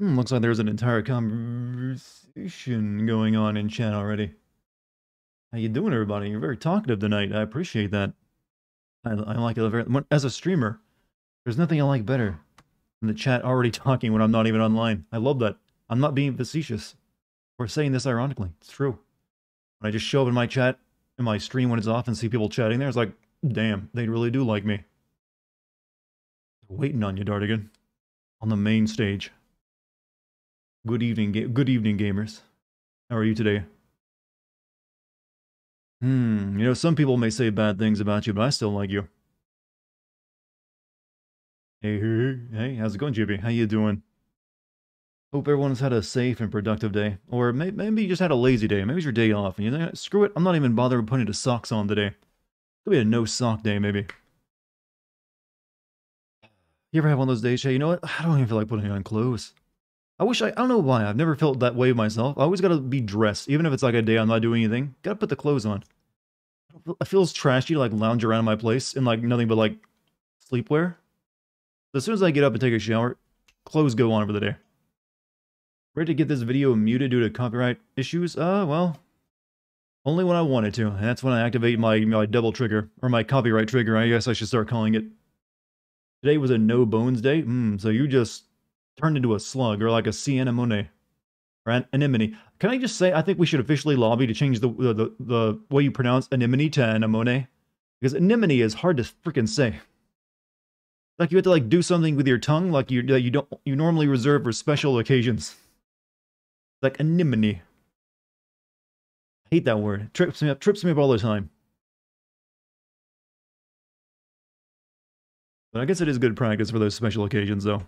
Looks like there's an entire conversation going on in chat already. How you doing, everybody? You're very talkative tonight. I appreciate that. I like it very. As a streamer, there's nothing I like better than the chat already talking when I'm not even online. I love that. I'm not being facetious or saying this ironically. It's true. When I just show up in my chat, in my stream when it's off and see people chatting there, it's like, damn, they really do like me. Waiting on you, Dartigan, on the main stage. Good evening, gamers. How are you today? Some people may say bad things about you, but I still like you. Hey, how's it going, JB? How you doing? Hope everyone's had a safe and productive day. Or maybe you just had a lazy day. Maybe it's your day off, and you know, screw it, I'm not even bothering putting the socks on today. Could be a no-sock day, maybe. You ever have one of those days, Shay? You know what? I don't even feel like putting on clothes. I don't know why, I've never felt that way myself. I always gotta be dressed, even if it's like a day I'm not doing anything. Gotta put the clothes on. It feels trashy to like lounge around my place in like nothing but like sleepwear. As soon as I get up and take a shower, clothes go on for the day. Ready to get this video muted due to copyright issues? Well, only when I wanted to. And that's when I activate my double trigger, or my copyright trigger, I guess I should start calling it. Today was a no bones day? So you just turned into a slug, or like a sea anemone. Or anemone. Can I just say, I think we should officially lobby to change the way you pronounce anemone to anemone? Because anemone is hard to freaking say. Like you have to like do something with your tongue, like you normally reserve for special occasions. Like anemone. I hate that word. Trips me up all the time. But I guess it is good practice for those special occasions, though.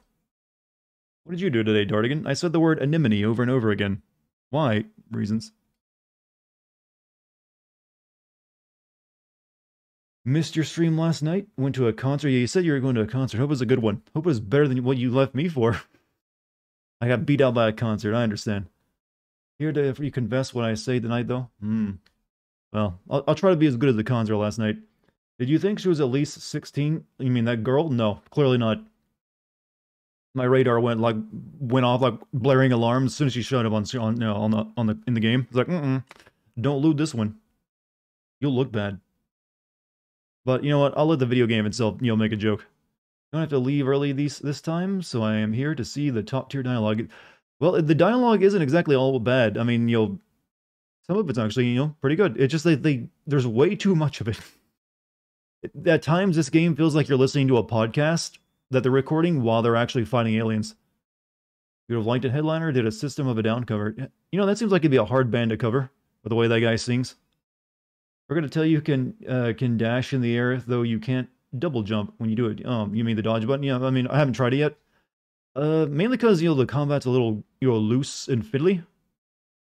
What did you do today, Dartigan? I said the word anemone over and over again. Why? Reasons. Missed your stream last night? Went to a concert? Yeah, you said you were going to a concert. Hope it was a good one. Hope it was better than what you left me for. I got beat out by a concert, I understand. Here to confess what I say tonight, though? Well, I'll try to be as good as the concert last night. Did you think she was at least 16? You mean that girl? No, clearly not. My radar went off like blaring alarms as soon as she showed up in the game. It's like, don't loot this one. You'll look bad. But you know what? I'll let the video game itself, make a joke. Don't have to leave early this time, so I am here to see the top tier dialogue. Well, the dialogue isn't exactly all bad. I mean, some of it's actually, pretty good. It's just that there's way too much of it. At times, this game feels like you're listening to a podcast that they're recording while they're actually fighting aliens. You would have liked a headliner, did a System of a Down cover. That seems like it'd be a hard band to cover, with the way that guy sings. We're going to tell you can dash in the air, though you can't double jump when you do it. You mean the dodge button? Yeah, I mean, I haven't tried it yet. Mainly because, the combat's a little, loose and fiddly. If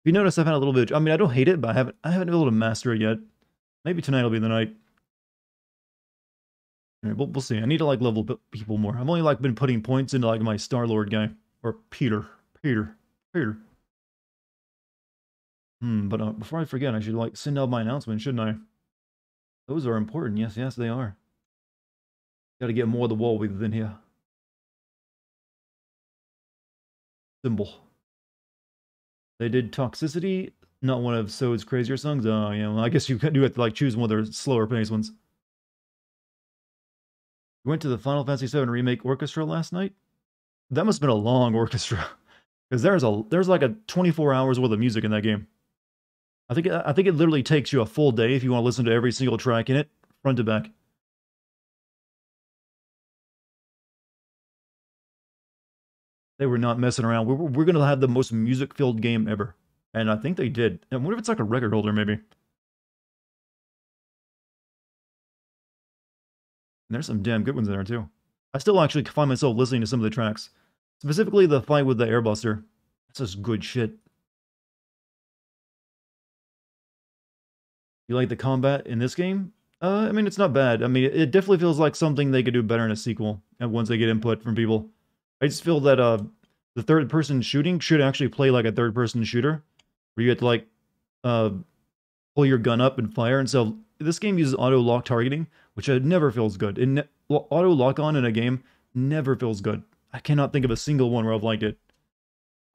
you notice, I've had a little bit, I mean, I don't hate it, but I haven't been able to master it yet. Maybe tonight will be the night. All right, we'll see. I need to, level people more. I've only, been putting points into, my Star-Lord guy. Or Peter. But before I forget, I should, send out my announcement, shouldn't I? Those are important. Yes, they are. Gotta get more of the wall within here. Symbol. They did Toxicity, not one of Sode's crazier songs. Oh, yeah, well, I guess you do have to, choose one of their slower paced ones. You went to the Final Fantasy VII Remake Orchestra last night? That must have been a long orchestra. Because there's like a 24 hours worth of music in that game. I think it literally takes you a full day if you want to listen to every single track in it, front to back. They were not messing around. We're going to have the most music-filled game ever. And I think they did. I wonder if it's like a record holder, maybe. And there's some damn good ones in there, too. I still actually find myself listening to some of the tracks. Specifically the fight with the Airbuster. That's just good shit. You like the combat in this game? I mean, it's not bad. I mean, it definitely feels like something they could do better in a sequel, and once they get input from people. I just feel that the third-person shooting should actually play like a third-person shooter, where you have to, pull your gun up and fire, and so this game uses auto-lock targeting, which never feels good. Auto-lock-on in a game never feels good. I cannot think of a single one where I've liked it.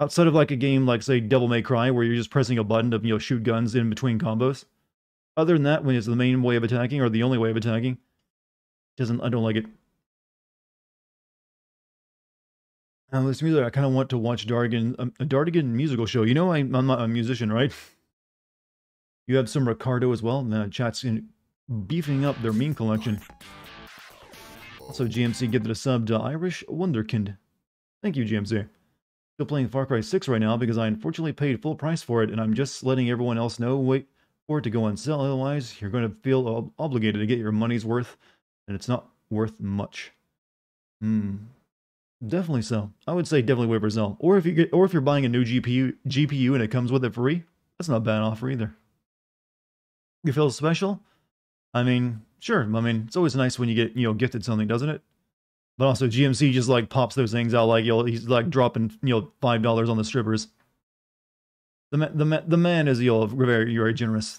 Outside of like a game like, say, Devil May Cry, where you're just pressing a button to, you know, shoot guns in between combos. Other than that, when it's the main way of attacking, or the only way of attacking, I don't like it. This music, I kind of want to watch Dartigan, a Dartigan musical show. You know, I'm not a musician, right? You have some Ricardo as well. Chat's beefing up their meme collection. Also, GMC give it a sub to Irish Wonderkind. Thank you, GMC. Still playing Far Cry 6 right now because I unfortunately paid full price for it, and I'm just letting everyone else know, wait for it to go on sale, otherwise you're going to feel obligated to get your money's worth, and it's not worth much. Definitely so. I would say definitely wait for sale. Or if you're buying a new GPU and it comes with it free, that's not a bad offer either. You feel special? I mean, sure. I mean, it's always nice when you get, you know, gifted something, doesn't it? But also, GMC just like pops those things out like, you know, he's like dropping, you know, $5 on the strippers. The man is, you know, very generous.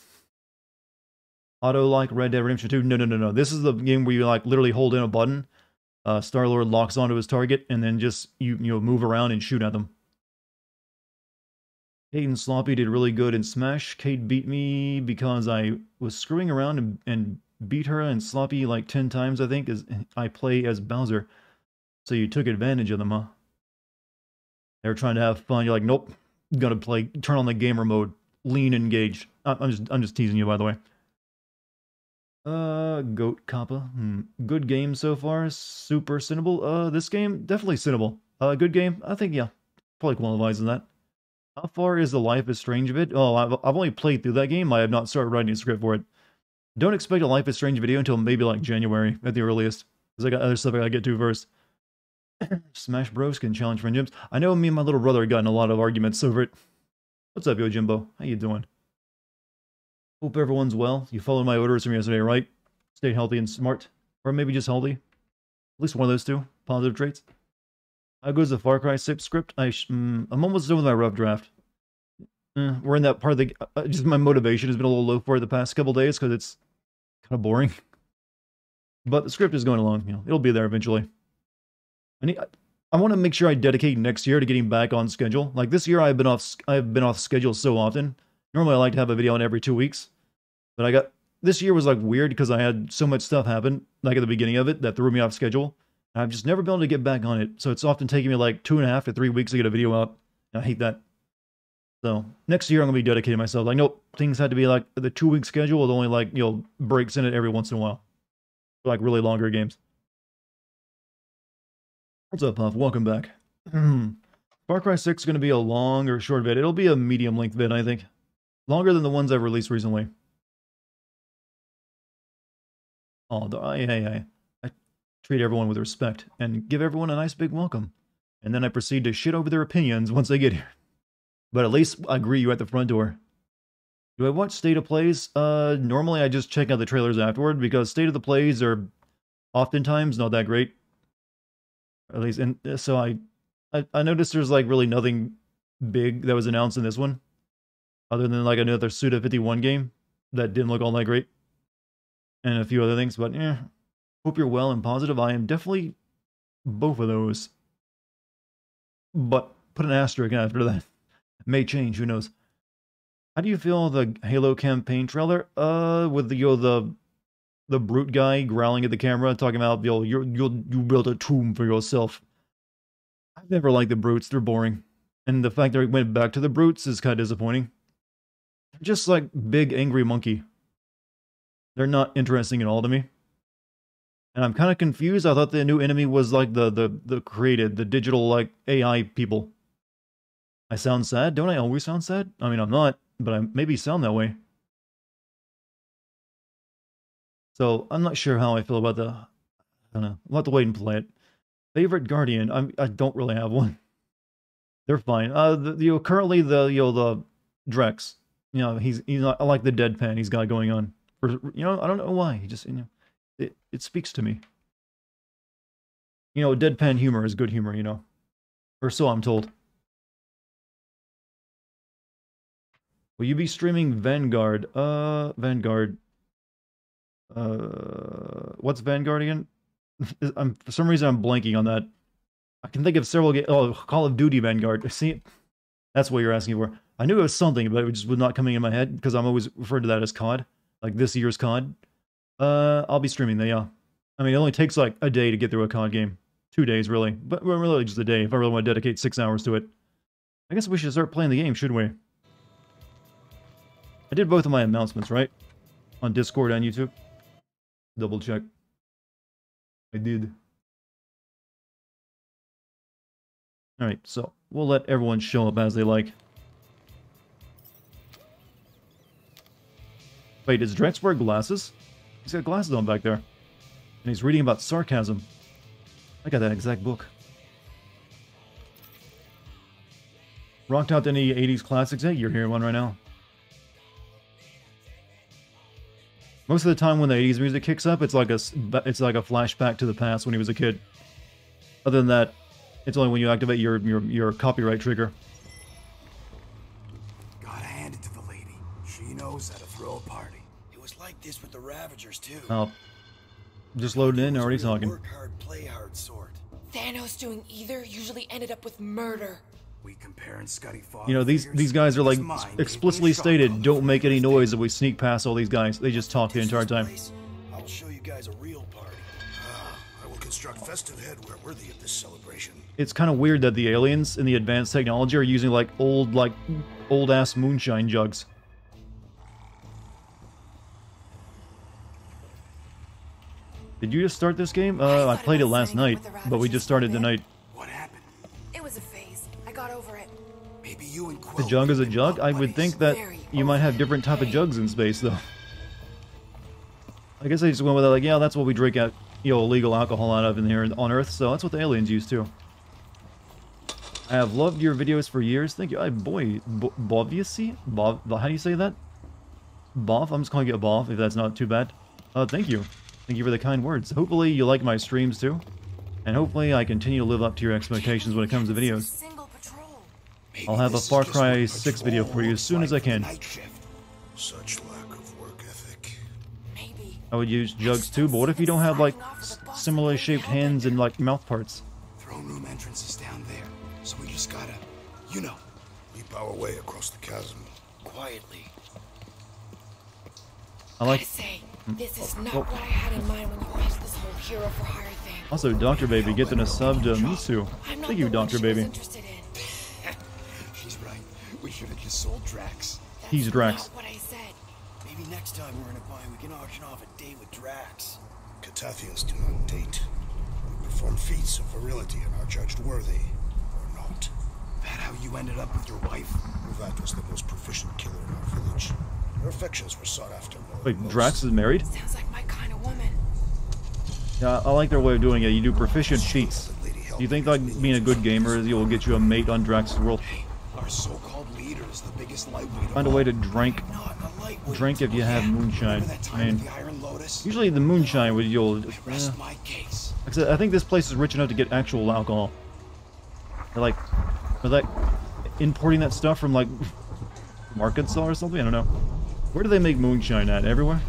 Auto like Red Dead Redemption 2. No. This is the game where you like literally hold in a button. Star-Lord locks onto his target, and then just you know, move around and shoot at them. Kate and Sloppy did really good in Smash. Kate beat me because I was screwing around and beat her and Sloppy like 10 times, I think, as I play as Bowser. So you took advantage of them, huh? They were trying to have fun. You're like, nope, gotta play. Turn on the gamer mode. Lean, engaged. I'm just teasing you, by the way. Goat Kappa. Good game so far. Super cinnable. This game definitely cinnable. Good game. I think, yeah, probably qualifies in that. How far is the Life is Strange bit? Oh, I've only played through that game. I have not started writing a script for it. Don't expect a Life is Strange video until maybe like January at the earliest, because I got other stuff I gotta get to first. Smash Bros can challenge friend gyms. I know me and my little brother got in a lot of arguments over it. What's up, Yo Jimbo? How you doing? Hope everyone's well. You followed my orders from yesterday, right? Stay healthy and smart. Or maybe just healthy. At least one of those two positive traits. How goes the Far Cry 6 script? I'm almost done with my rough draft. We're in that part of the... just my motivation has been a little low for it the past couple days because it's kind of boring. But the script is going along. You know, it'll be there eventually. I want to make sure I dedicate next year to getting back on schedule. Like this year, I've been off schedule so often. Normally, I like to have a video on every 2 weeks, but this year was like weird because I had so much stuff happen like at the beginning of it that threw me off schedule. I've just never been able to get back on it, so it's often taking me like 2.5 to 3 weeks to get a video out. I hate that. So next year, I'm gonna be dedicating myself. Like, nope, things had to be like the 2-week schedule with only like, you know, breaks in it every once in a while, for like really longer games. What's up, Puff? Welcome back. Far Cry 6 is going to be a long or short vid. It'll be a medium-length vid, I think. Longer than the ones I've released recently. Oh, I treat everyone with respect and give everyone a nice big welcome. And then I proceed to shit over their opinions once they get here. But at least I greet you at the front door. Do I watch State of Plays? Normally I just check out the trailers afterward because State of the Plays are oftentimes not that great. At least, and so I noticed there's like really nothing big that was announced in this one, other than like another Suda 51 game that didn't look all that great, and a few other things. But hope you're well and positive. I am definitely both of those, but put an asterisk after that. May change. Who knows? How do you feel the Halo campaign trailer? With the brute guy growling at the camera, talking about, you built a tomb for yourself. I've never liked the brutes. They're boring. And the fact that we went back to the brutes is kind of disappointing. They're just like big, angry monkey. They're not interesting at all to me. And I'm kind of confused. I thought the new enemy was like the digital, like, AI people. I sound sad? Don't I always sound sad? I mean, I'm not, but I maybe sound that way. So, I'm not sure how I feel about I don't know. We'll have to wait and play it. Favorite Guardian? I don't really have one. They're fine. Currently the Drex. You know, he's not, I like the deadpan he's got going on. I don't know why. He just, it speaks to me. Deadpan humor is good humor, Or so I'm told. Will you be streaming Vanguard? Vanguard. What's Vanguard again? For some reason I'm blanking on that. I can think of several games. Oh, Call of Duty Vanguard. See, That's what you're asking for. I knew it was something, but it just was not coming in my head because I'm always referred to that as COD, like this year's COD. I'll be streaming that, yeah. I mean, it only takes like a day to get through a COD game. 2 days, really. But really just a day if I really want to dedicate 6 hours to it. I guess we should start playing the game, shouldn't we? I did both of my announcements, right? On Discord and YouTube. Double check. I did. Alright, so we'll let everyone show up as they like. Wait, does Drex wear glasses? He's got glasses on back there. And he's reading about sarcasm. I got that exact book. Rocked out any 80s classics? Hey, you're hearing one right now. Most of the time when the 80s music kicks up, it's like a flashback to the past when he was a kid. Other than that, it's only when you activate your copyright trigger. Gotta hand it to the lady. She knows how to throw a party. It was like this with the Ravagers too. Oh, just loading in, already talking. Work hard, play hard sort. Thanos doing either usually ended up with murder. We comparing Scotty Fogg. You know, these guys are like explicitly stated, don't make any noise if we sneak past all these guys. They just talk the entire time. I will show you guys a real party. I will construct festive headwear worthy of this celebration. It's kind of weird that the aliens in the advanced technology are using like old ass moonshine jugs. Did you just start this game? I played it last night, but we just started tonight. What happened? It was a phase. I got over it. Maybe you and The jug is a jug? I would think that you might have different type of jugs in space, though. I guess I just went with it like, yeah, that's what we drink out, illegal alcohol out of in here on Earth, so that's what the aliens use too. I have loved your videos for years. Thank you. Boy, Boviacy? Bob, how do you say that? Boff? I'm just calling you a Boff, if that's not too bad. Thank you. Thank you for the kind words. Hopefully you like my streams too. And hopefully I continue to live up to your expectations when it comes to videos. I'll have a Far Cry 6 video for you as soon as I can. Such lack of work ethic. Maybe. I would use jugs too, but what if you don't have like similarly shaped hands and like mouth parts? Throne room entrance is down there, so we just gotta, leap our way across the chasm. Quietly. I like... I say, this is not what I had in mind when you pitched this whole hero for hire thing. Also, Dr. Baby getting a sub to Misu. Thank you, Dr. Baby. She's right. We should have just sold Drax. He's Drax. Not what I said. Maybe next time we're in a bind, we can auction off a date with Drax. Catathians do not date. We perform feats of virility and are judged worthy, or not. That how you ended up with your wife? That was the most proficient killer in our village. Her affections were sought after more. Wait, Drax is married? Sounds like my kind of woman. Yeah, I like their way of doing it. You do proficient feats. Do you think like being a good gamer is will get you a mate on Drax's world? Our so-called leader is the biggest lightweight. Find a way to drink if you have moonshine. I mean, usually the moonshine would I think this place is rich enough to get actual alcohol. They're like importing that stuff from like Arkansas or something. I don't know. Where do they make moonshine at? Everywhere?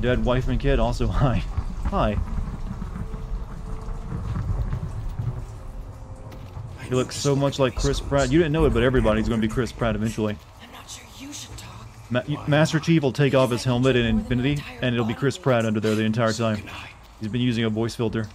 Dead wife and kid. Also, hi. Hi. He looks so much like Chris Pratt. You didn't know it, but everybody's going to be Chris Pratt eventually. I'm not sure you should talk. Master Chief will take off his helmet in Infinity, and it'll be Chris Pratt under there the entire time. He's been using a voice filter.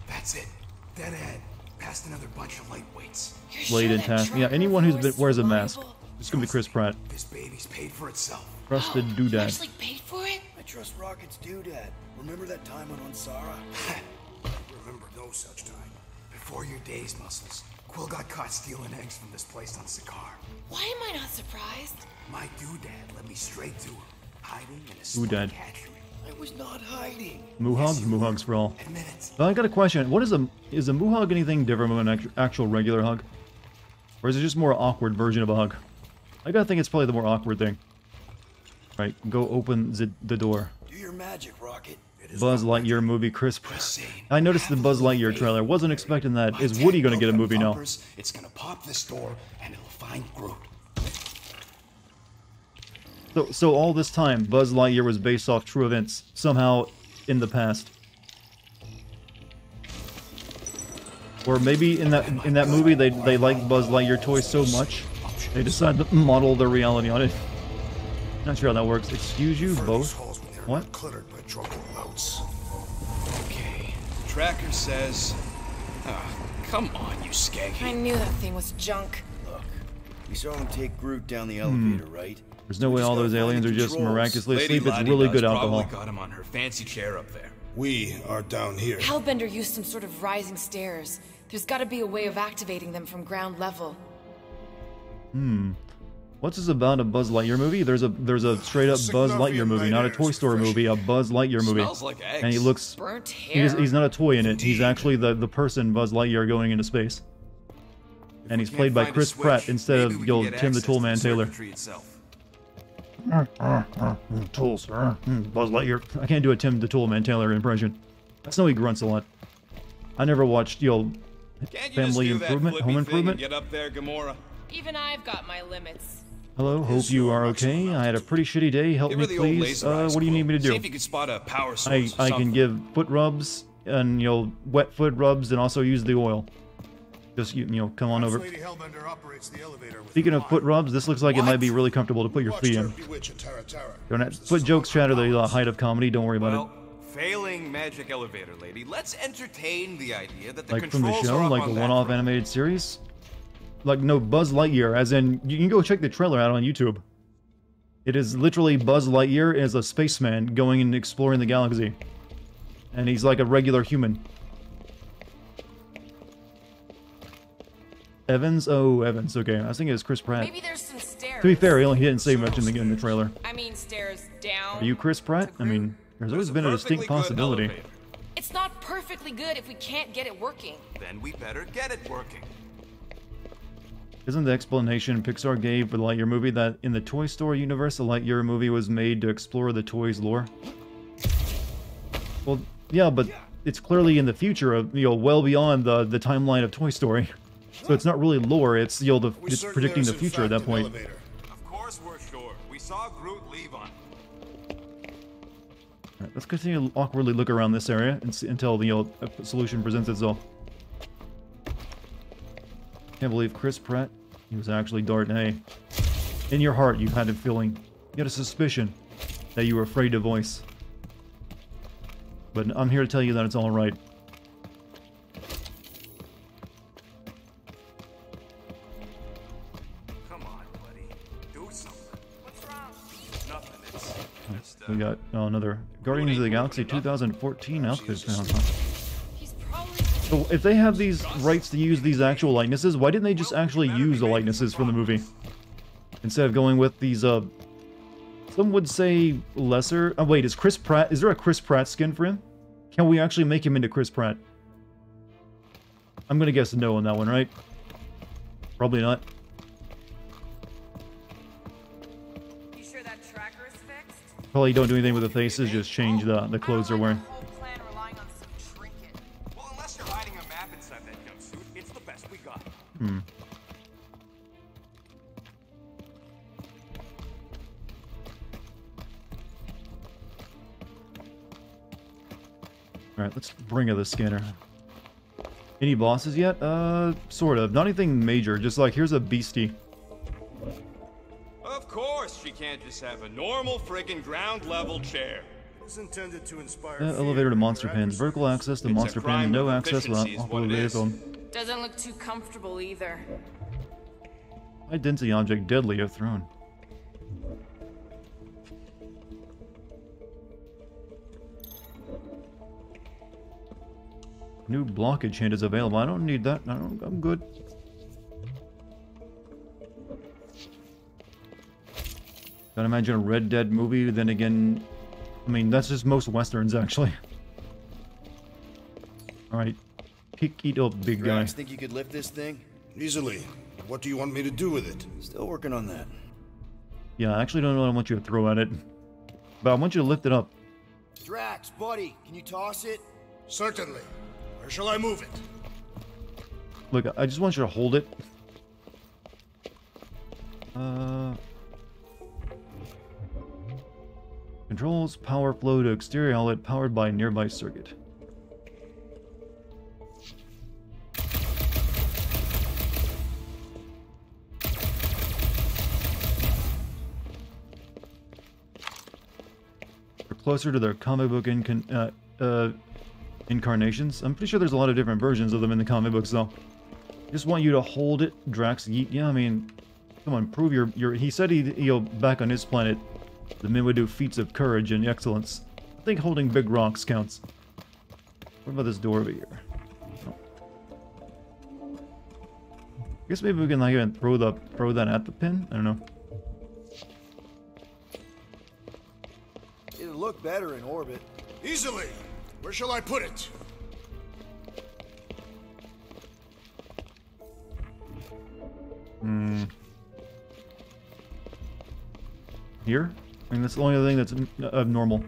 That's it. Dead ahead. Past another bunch of lightweights. Blade and task. Yeah, anyone who wears a mask. It's gonna be Chris Pratt. This baby's paid for itself. Trusted You doodad. actually paid for it? I trust Rocket's doodad. Remember that time on Ansara? Remember no such time. Before your days, Muscles. Quill got caught stealing eggs from this place on Sakaar. Why am I not surprised? My doodad led me straight to her, hiding in a Doodad. stone hatchery. I was not hiding. Muhogs? Muhogs for all. Admit it. But I got a question. What is a Muhog anything different from an actual regular hug? Or is it just a more awkward version of a hug? I gotta think it's probably the more awkward thing. Right, go open the door. Do your magic, Rocket. It Buzz Lightyear movie, Chris Pratt. I noticed the Buzz Lightyear trailer. Wasn't expecting that. Is Woody gonna get a movie now? It's gonna pop this door and it'll find Groot. So all this time, Buzz Lightyear was based off true events, somehow in the past. Or maybe in that movie they liked Buzz Lightyear toys so much, they decided to model their reality on it. Not sure how that works. Excuse you, both? What? Cluttered by drunken louts. Okay, the tracker says... come on, you skanky. I knew that thing was junk. Look, we saw him take Groot down the elevator, right? There's no way all those aliens are just miraculously asleep. It's really good alcohol. Got him on her fancy chair up there. We are down here. Hellbender used some sort of rising stairs. There's gotta be a way of activating them from ground level. What's this about a Buzz Lightyear movie? There's a straight up Buzz Lightyear movie, not a Toy Story movie, a Buzz Lightyear movie. Smells like eggs. And he looks... Burnt hair. He's not a toy in it. He's actually the person Buzz Lightyear going into space. And he's played by Chris Pratt instead of Tim the Toolman Taylor. Tools, Buzz Lightyear. I can't do a Tim the Toolman Taylor impression. I know he grunts a lot. I never watched, Family Improvement, Home Improvement. Get up there, Gamora. Even I've got my limits. Hello, hope you are okay. I had a pretty shitty day. Help me, please. What do you need me to do? See if you can spot a power source. I can give foot rubs and wet foot rubs and also use the oil. Just come on over. Speaking of foot rubs, this looks like it might be really comfortable to put your feet in. Don't put jokes shatter the height of comedy. Don't worry about it. Failing magic elevator lady, let's entertain the idea that the Like from the controls show, are up like on a that one-off front. animated series. Like no Buzz Lightyear, as in you can go check the trailer out on YouTube. It is literally Buzz Lightyear as a spaceman going and exploring the galaxy, and he's like a regular human. Evans? Oh, Evans. Okay, I was thinking it was Chris Pratt. Maybe there's some stairs. To be fair, he didn't say much in the trailer. I mean, stairs down. Are you Chris Pratt? I mean, there's always been a distinct possibility. It's not perfectly good if we can't get it working. Then we better get it working. Isn't the explanation Pixar gave for the Lightyear movie that in the Toy Story universe, the Lightyear movie was made to explore the toys' lore? Well, yeah, but it's clearly in the future of well beyond the timeline of Toy Story. So it's not really lore, it's it's predicting the future at that point. Of course we're sure. We saw Groot leave on. Alright, let's continue to awkwardly look around this area until the a solution presents itself. Can't believe Chris Pratt, he was actually Dartigan. In your heart, you had a feeling, you had a suspicion that you were afraid to voice. But I'm here to tell you that it's alright. Come on, buddy. Do something. What's wrong? Nothing. It's just, We got another Guardians of the Galaxy 2014 outfit found. Huh? He's probably... So if they have these rights to use these actual likenesses, why didn't they just actually use the likenesses from the movie? Instead of going with these, some would say lesser... Oh wait, is there a Chris Pratt skin for him? Can we actually make him into Chris Pratt? I'm gonna guess no on that one, right? Probably not. You sure that tracker is fixed? Probably don't do anything with the faces, just change the clothes they're wearing. Whole plan relying on some trinket. well, unless you're hiding a map inside that jumpsuit, it's the best we got. Alright, let's bring her the scanner. Any bosses yet? Sort of. Not anything major, just like, here's a beastie. Of course, she can't just have a normal friggin' ground level chair. It was intended to inspire Elevator to monster pens. Vertical access to It's a monster crime pen. No of access without efficiency is what awkward it is. vehicle. Doesn't look too comfortable either. High density object deadly if thrown. New blockage hint is available. I don't need that. I'm good. Gotta imagine a Red Dead movie, then again... I mean, that's just most westerns, actually. Alright. Pick it up, big guy. Think you could lift this thing? Easily. What do you want me to do with it? Still working on that. Yeah, I actually don't know what I want you to throw at it. But I want you to lift it up. Drax, buddy, can you toss it? Certainly. Where shall I move it? Look, I just want you to hold it. Controls power flow to exterior outlet powered by nearby circuit. We're closer to their comic book incarnations. I'm pretty sure there's a lot of different versions of them in the comic books, though. Just want you to hold it, Drax. Yeah, I mean, come on, prove your. He said he'll back on his planet. The men would do feats of courage and excellence. I think holding big rocks counts. What about this door over here? Oh. I guess maybe we can like even throw that at the pin. I don't know. It'll look better in orbit. Easily. Where shall I put it? Here? I mean, that's the only thing that's abnormal.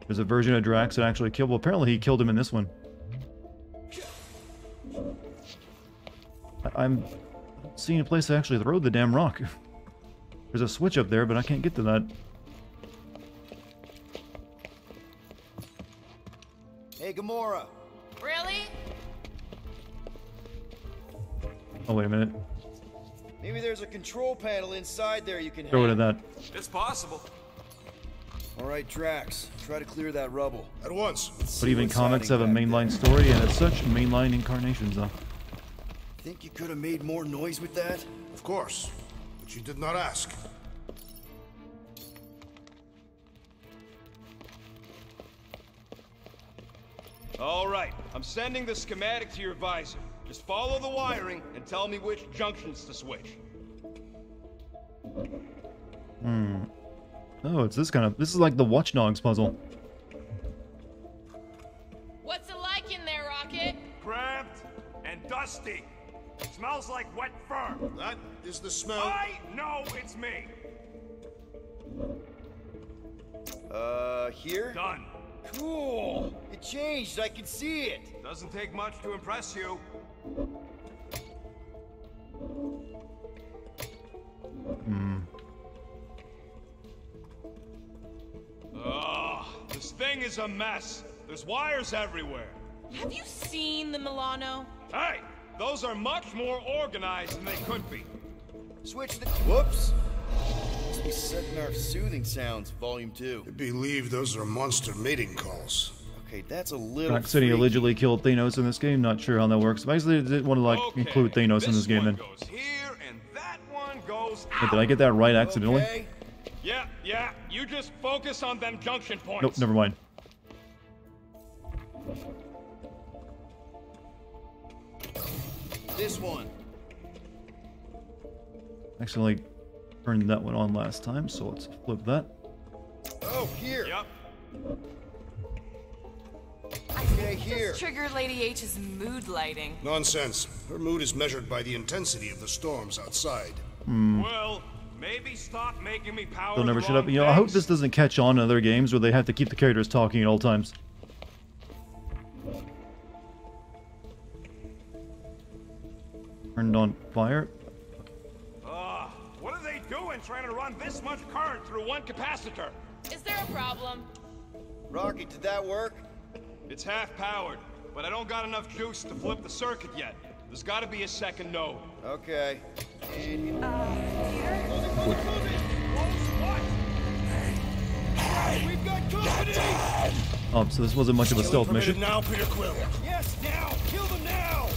There's a version of Drax that actually killed. Well, apparently he killed him in this one. I'm seeing a place to actually throw the damn rock. There's a switch up there, but I can't get to that. Hey, Gamora. Really? Oh, wait a minute. Maybe there's a control panel inside there you can Throw it at that. It's possible. All right, Drax. Try to clear that rubble. At once. But even comics have a mainline story, and as such, mainline incarnations, though. Think you could have made more noise with that? Of course. But you did not ask. All right, I'm sending the schematic to your visor. Just follow the wiring and tell me which junctions to switch. Oh, it's this kind of... This is like the Watch Dogs puzzle. What's it like in there, Rocket? Cramped and dusty. It smells like wet fur. That is the smell. I know it's me. Here? Done. Cool. It changed. I can see it. Doesn't take much to impress you. Ugh, this thing is a mess. There's wires everywhere. Have you seen the Milano? Hey, those are much more organized than they could be. Switch the... Whoops. Must be setting our soothing sounds, volume 2. I believe those are monster mating calls. Okay, that's a little Drax said he freaky. allegedly killed Thanos in this game. Not sure how that works. Basically, they didn't want to like include Thanos in this game. Then Goes here and that one goes Wait, did I get that right accidentally? Okay. Yeah, you just focus on them junction points. Nope, never mind. This one. Accidentally turned that one on last time, so let's flip that. Oh, here. Yep. Okay, here. Just trigger Lady H's mood lighting. Nonsense. Her mood is measured by the intensity of the storms outside. Well, maybe stop making me power. They'll never the shut up. wrong You know, I hope things. this doesn't catch on in other games where they have to keep the characters talking at all times. Turned on fire. What are they doing trying to run this much current through one capacitor? Is there a problem? Rocket, did that work? It's half powered, but I don't got enough juice to flip the circuit yet. There's got to be a second node. Okay. And... We've got company! Oh, so this wasn't much of a stealth mission. Now, Peter Quill. Yes, now! Kill them now!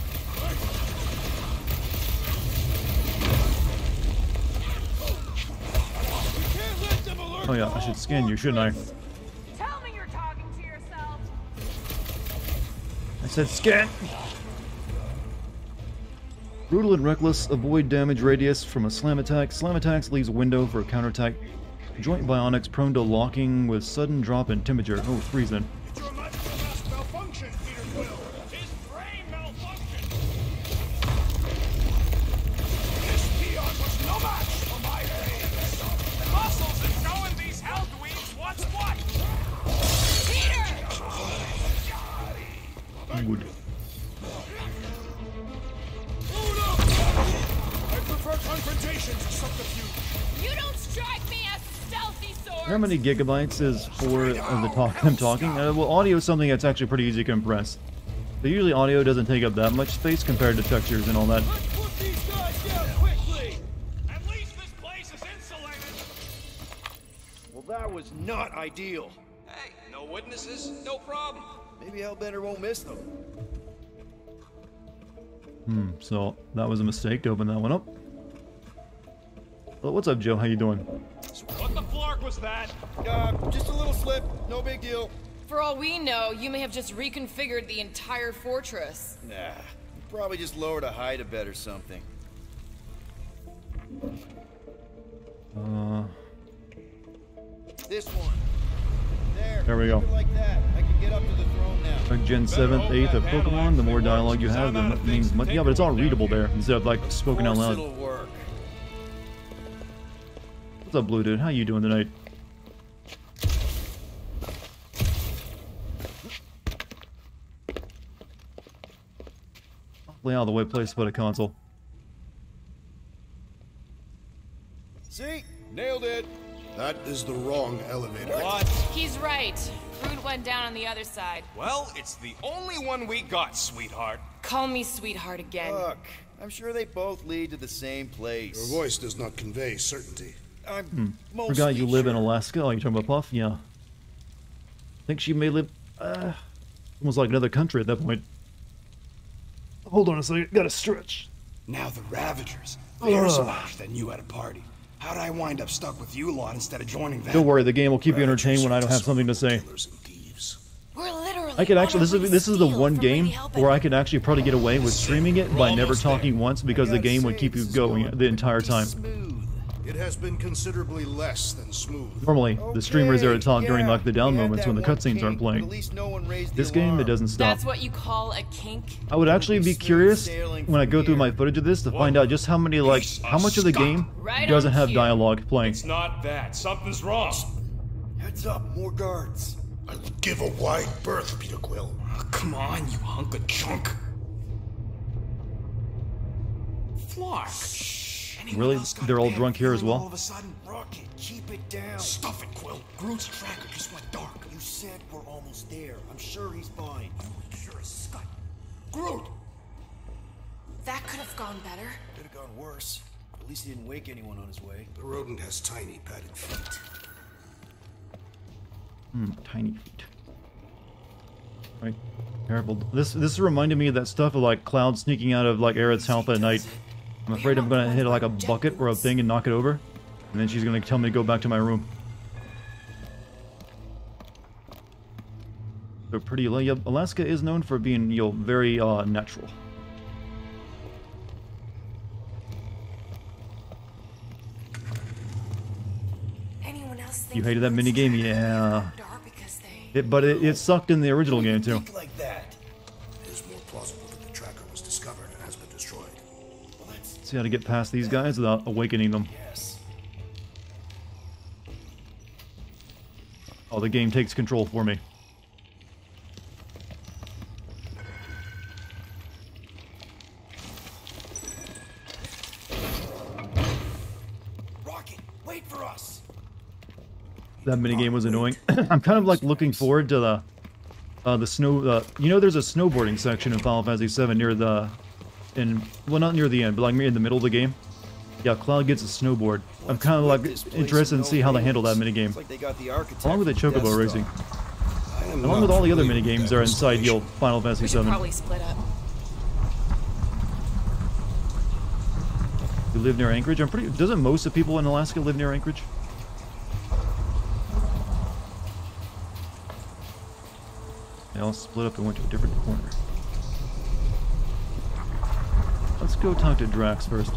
We can't let them alert. Oh yeah, I should scan you, shouldn't I? Tell me you're talking to yourself. I said scan! Brutal and reckless, avoid damage radius from a slam attack. Slam attacks leaves window for a counterattack. Joint bionics prone to locking with sudden drop in temperature. Oh, freeze then. It's your magical mask malfunction, Peter Quill. His brain malfunction. This peon was no match for my aims. Muscles and showing these hell dweebs what's what. Peter! Wood. I prefer confrontation to subterfuge. You don't strike me as stealthy sword! How many gigabytes is for the talk I'm talking? Well, audio is something that's actually pretty easy to compress. But usually audio doesn't take up that much space compared to textures and all that. Let's put these guys down quickly. At least this place is insulated. Well, that was not ideal. Hey, no witnesses, no problem. Maybe Hellbender won't miss them. So that was a mistake to open that one up. Well, what's up, Joe? How you doing? What the flark was that? Just a little slip. No big deal. For all we know, you may have just reconfigured the entire fortress. Nah. Probably just lowered a height a bit or something. This one. There we go. Keep it like that. I can get up to the throne now. Like Gen 7th, 8th of Pokemon, the more dialogue you have, the means much. Yeah, but it's all readable there instead of like spoken out loud. It'll work. What's up, Blue Dude? How you doing tonight? Lay out of the way, place to put a console. See? Nailed it. That is the wrong elevator. What? He's right. Root went down on the other side. Well, it's the only one we got, sweetheart. Call me sweetheart again. Look, I'm sure they both lead to the same place. Your voice does not convey certainty. I'm mostly Forgot you live in sure. Alaska. Oh, you talking about Puff? Yeah. Think she may live almost like another country at that point. Hold on a second. Gotta stretch. Now the Ravagers. They're smashed than you at a party. How'd I wind up stuck with you lot instead of joining them? Don't worry, the game will keep you entertained when I don't have something to say. Killers and thieves. We're literally I could actually, on our way this to is the steal one from game Lady Hellbender. where I could actually probably get away with streaming it by never talking once because the game would keep you going the entire time. Smooth. It has been considerably less than smooth. Normally, the streamers are to talk during yeah, like the down we had moments when the that one cutscenes aren't kink, but at playing. least no one raised the This game, it alarm. doesn't stop. That's what you call a kink? I would actually be Smooth curious sailing when I from go through here. my footage of this to find out just how many, like, how much of the game Right doesn't on have cue. dialogue playing. It's not that. Something's wrong. Heads up, more guards. I would give a wide berth, Peter Quill. Oh, come on, you hunk of junk. Flark. Anyone Really? else got They're a all bad drunk here as feeling well? All of a sudden? Rocket, keep it down. Stuff it, Quill. Groot's tracker just went dark. You said we're almost there. I'm sure he's fine. You sure as scut. Groot! That could have gone better. Could have gone worse. At least he didn't wake anyone on his way. The rodent has tiny padded feet. Tiny feet. Right. Terrible. This reminded me of that stuff of like Cloud sneaking out of like Aerith's house at night. I'm afraid I'm gonna hit like a bucket or a thing and knock it over. And then she's gonna tell me to go back to my room. They're pretty, yeah, Alaska is known for being, you know, very natural. Anyone else think You hated that minigame? Yeah. because they... But it sucked in the original game too. Think like that. It is more plausible that the tracker was discovered and has been destroyed. Well, that's See how to get past these guys without awakening them. yes. Oh, the game takes control for me. Rocket, wait for us. That minigame was annoying. I'm kind of like looking forward to the snow. You know, there's a snowboarding section in Final Fantasy VII near the, well, not near the end, but like in the middle of the game. Yeah, Cloud gets a snowboard. I'm kind of like interested in see how they handle that minigame, It's like they got the architect along with the from Death Chocobo Star. racing, I am along not with all the other familiar with minigames that that are inside installation. Final Fantasy We should VII. probably split up. You live near Anchorage? I'm pretty. Doesn't most of the people in Alaska live near Anchorage? They all split up and went to a different corner. Let's go talk to Drax first.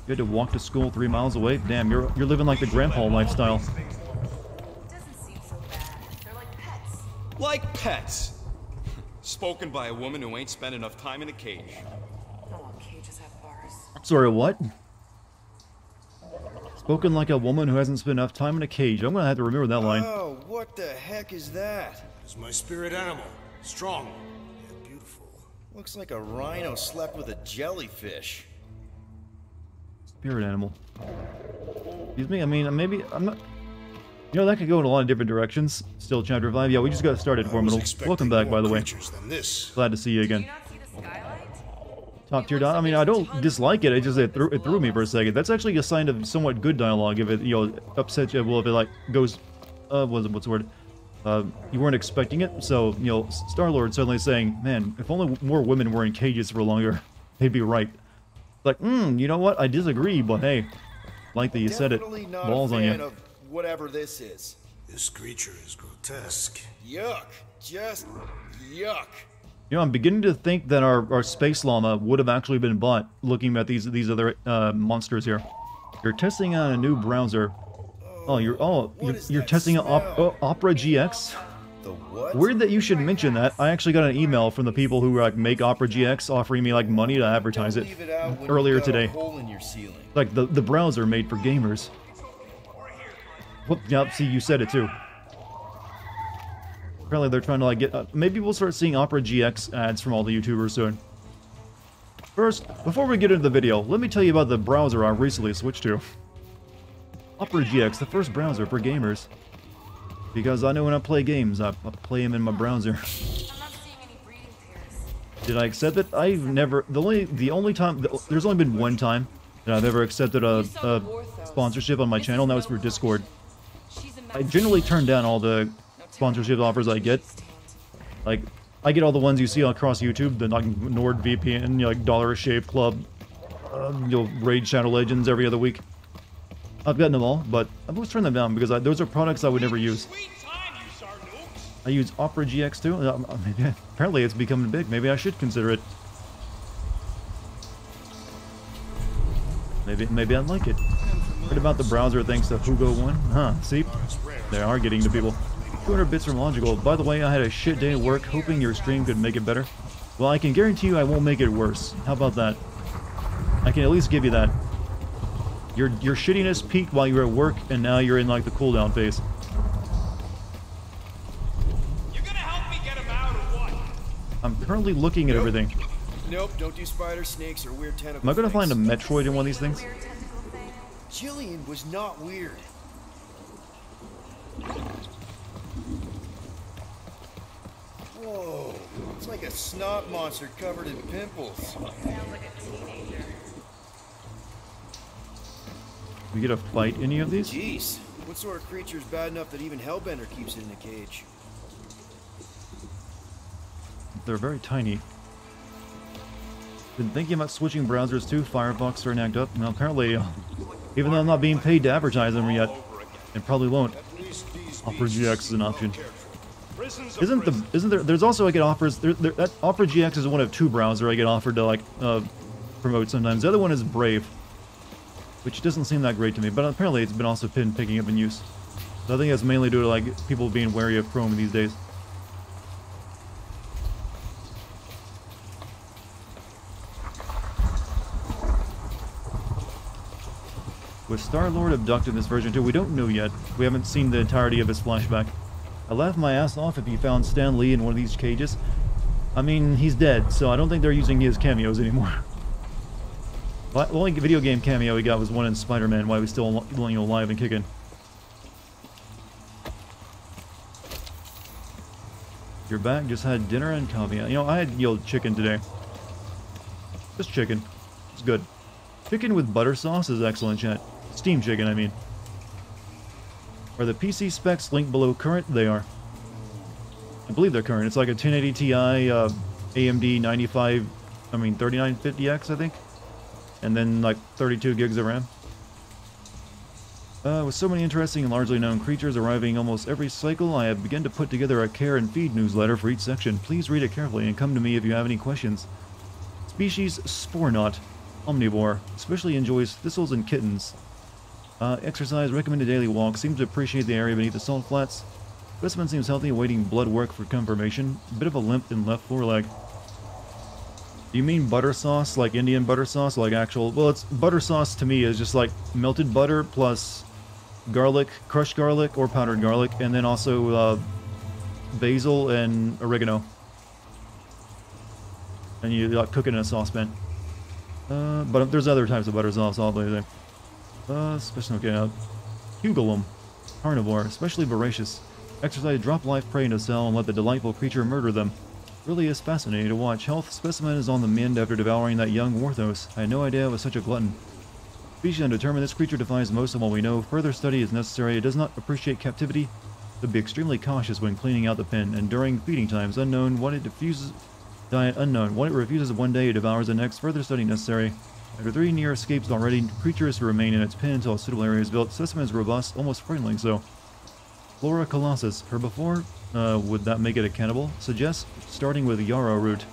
You had to walk to school 3 miles away? Damn, you're living like the grandpa lifestyle. Doesn't seem so bad. They're like pets. Like pets! Spoken by a woman who ain't spent enough time in a cage. Oh, cages have bars. Sorry, what? Spoken like a woman who hasn't spent enough time in a cage. I'm gonna have to remember that line. Oh, what the heck is that? It's my spirit animal. Strong and beautiful. Looks like a rhino slept with a jellyfish. Spirit animal. Excuse me? I mean, maybe... I'm not... You know, that could go in a lot of different directions. Still chapter 5. Yeah, we just got started, Formital. Welcome back, by the way. Glad to see you again. Do you not see the skylight? Top tier dialogue. I mean, I don't dislike it. It just it threw me for a second. That's actually a sign of somewhat good dialogue. If it, you know, upsets you, well, if it like goes, what's the word? You weren't expecting it. So, you know, Star-Lord suddenly saying, "Man, if only more women were in cages for longer, they'd be right." Like, you know what? I disagree, but hey, like that you said it. Definitely not Balls a on fan you. of whatever this is. This creature is grotesque. Yuck. Just yuck. You know, I'm beginning to think that our space llama would have actually been bought. Looking at these other monsters here, you're testing out a new browser. You're testing out Opera GX. The what? Weird that you should mention that. I actually got an email from the people who like make Opera GX offering me like money to advertise it Leave it out when earlier you've got a today. hole in your ceiling. Like the browser made for gamers. Whoop, yep, see, you said it too. Apparently they're trying to like get... maybe we'll start seeing Opera GX ads from all the YouTubers soon. First, before we get into the video, let me tell you about the browser I recently switched to. Opera GX, the first browser for gamers. Because I know when I play games, I play them in my browser. I'm not seeing any breeding pairs. Did I accept it? I've never... The only time... There's only been one time that I've ever accepted a sponsorship on my channel, and that was for Discord. I generally turn down all the sponsorship offers I get. Like, I get all the ones you see across YouTube, the like NordVPN, you know, like Dollar Shave Club, you'll Raid Shadow Legends every other week. I've gotten them all, but I've always turned them down because those are products I would never use. Sweet time, you Sarnooks. I use Opera GX too. Maybe, apparently it's becoming big. Maybe I should consider it. Maybe I'd like it. Heard about the browser thanks to Hugo1? Huh, see? They are getting to people. 200 bits from Logical. By the way, I had a shit day at work, hoping your stream could make it better. Well, I can guarantee you I won't make it worse. How about that? I can at least give you that. Your shittiness peaked while you were at work, and now you're in like the cooldown phase. You gonna help me get him out or what? I'm currently looking at everything. Nope, don't do spider snakes or weird tentacles. Am I gonna find a Metroid in one of these things? Jillian was not weird. Whoa, it's like a snot monster covered in pimples. Sounds like a teenager. We get to fight any of these? Jeez, what sort of creature is bad enough that even Hellbender keeps it in a cage? They're very tiny. Been thinking about switching browsers too. Firefox starting to act up. Now apparently, even though I'm not being paid to advertise them yet, and probably won't, Opera GX is an option. Isn't there? There's also I get offers. That Opera GX is one of two browsers I get offered to like promote sometimes. The other one is Brave, which doesn't seem that great to me, but apparently it's been also been picking up in use. So I think that's mainly due to like people being wary of Chrome these days. Was Star-Lord abducted in this version too? We don't know yet. We haven't seen the entirety of his flashback. I laughed my ass off if he found Stan Lee in one of these cages. I mean, he's dead, so I don't think they're using his cameos anymore. The only video game cameo he got was one in Spider-Man, while he was still, you know, alive and kicking. You're back, just had dinner and coffee. You know, I had, you know, chicken today. Just chicken. It's good. Chicken with butter sauce is excellent, chat. Steamed chicken, I mean. Are the PC specs linked below current? They are. I believe they're current. It's like a 1080 Ti, AMD 3950X, I think. And then like 32 gigs of RAM. With so many interesting and largely known creatures arriving almost every cycle, I have begun to put together a care and feed newsletter for each section. Please read it carefully and come to me if you have any questions. Species Sporenaut, omnivore, especially enjoys thistles and kittens. Exercise, recommended daily walk, seems to appreciate the area beneath the salt flats. Specimen seems healthy, awaiting blood work for confirmation. Bit of a limp in left foreleg. Do you mean butter sauce, like Indian butter sauce, like actual... Well, it's butter sauce to me is just like melted butter plus garlic, crushed garlic or powdered garlic, and then also basil and oregano. And you cook it in a saucepan. But there's other types of butter sauce, obviously. Especially, okay, Hugulum, carnivore, especially voracious. Exercise, drop live prey into a cell and let the delightful creature murder them. Really is fascinating to watch. Health, specimen is on the mend after devouring that young Warthos. I had no idea it was such a glutton. Species undetermined, this creature defies most of what we know. Further study is necessary. It does not appreciate captivity. Should be extremely cautious when cleaning out the pen, and during feeding times, unknown. What it diffuses, diet unknown. What it refuses one day, it devours the next. Further study necessary. After 3 near escapes already, creature is to remain in its pen until a suitable area is built. Specimen is robust, almost friendly, so. Flora colossus. Herbivore? Would that make it a cannibal? Suggest starting with yarrow root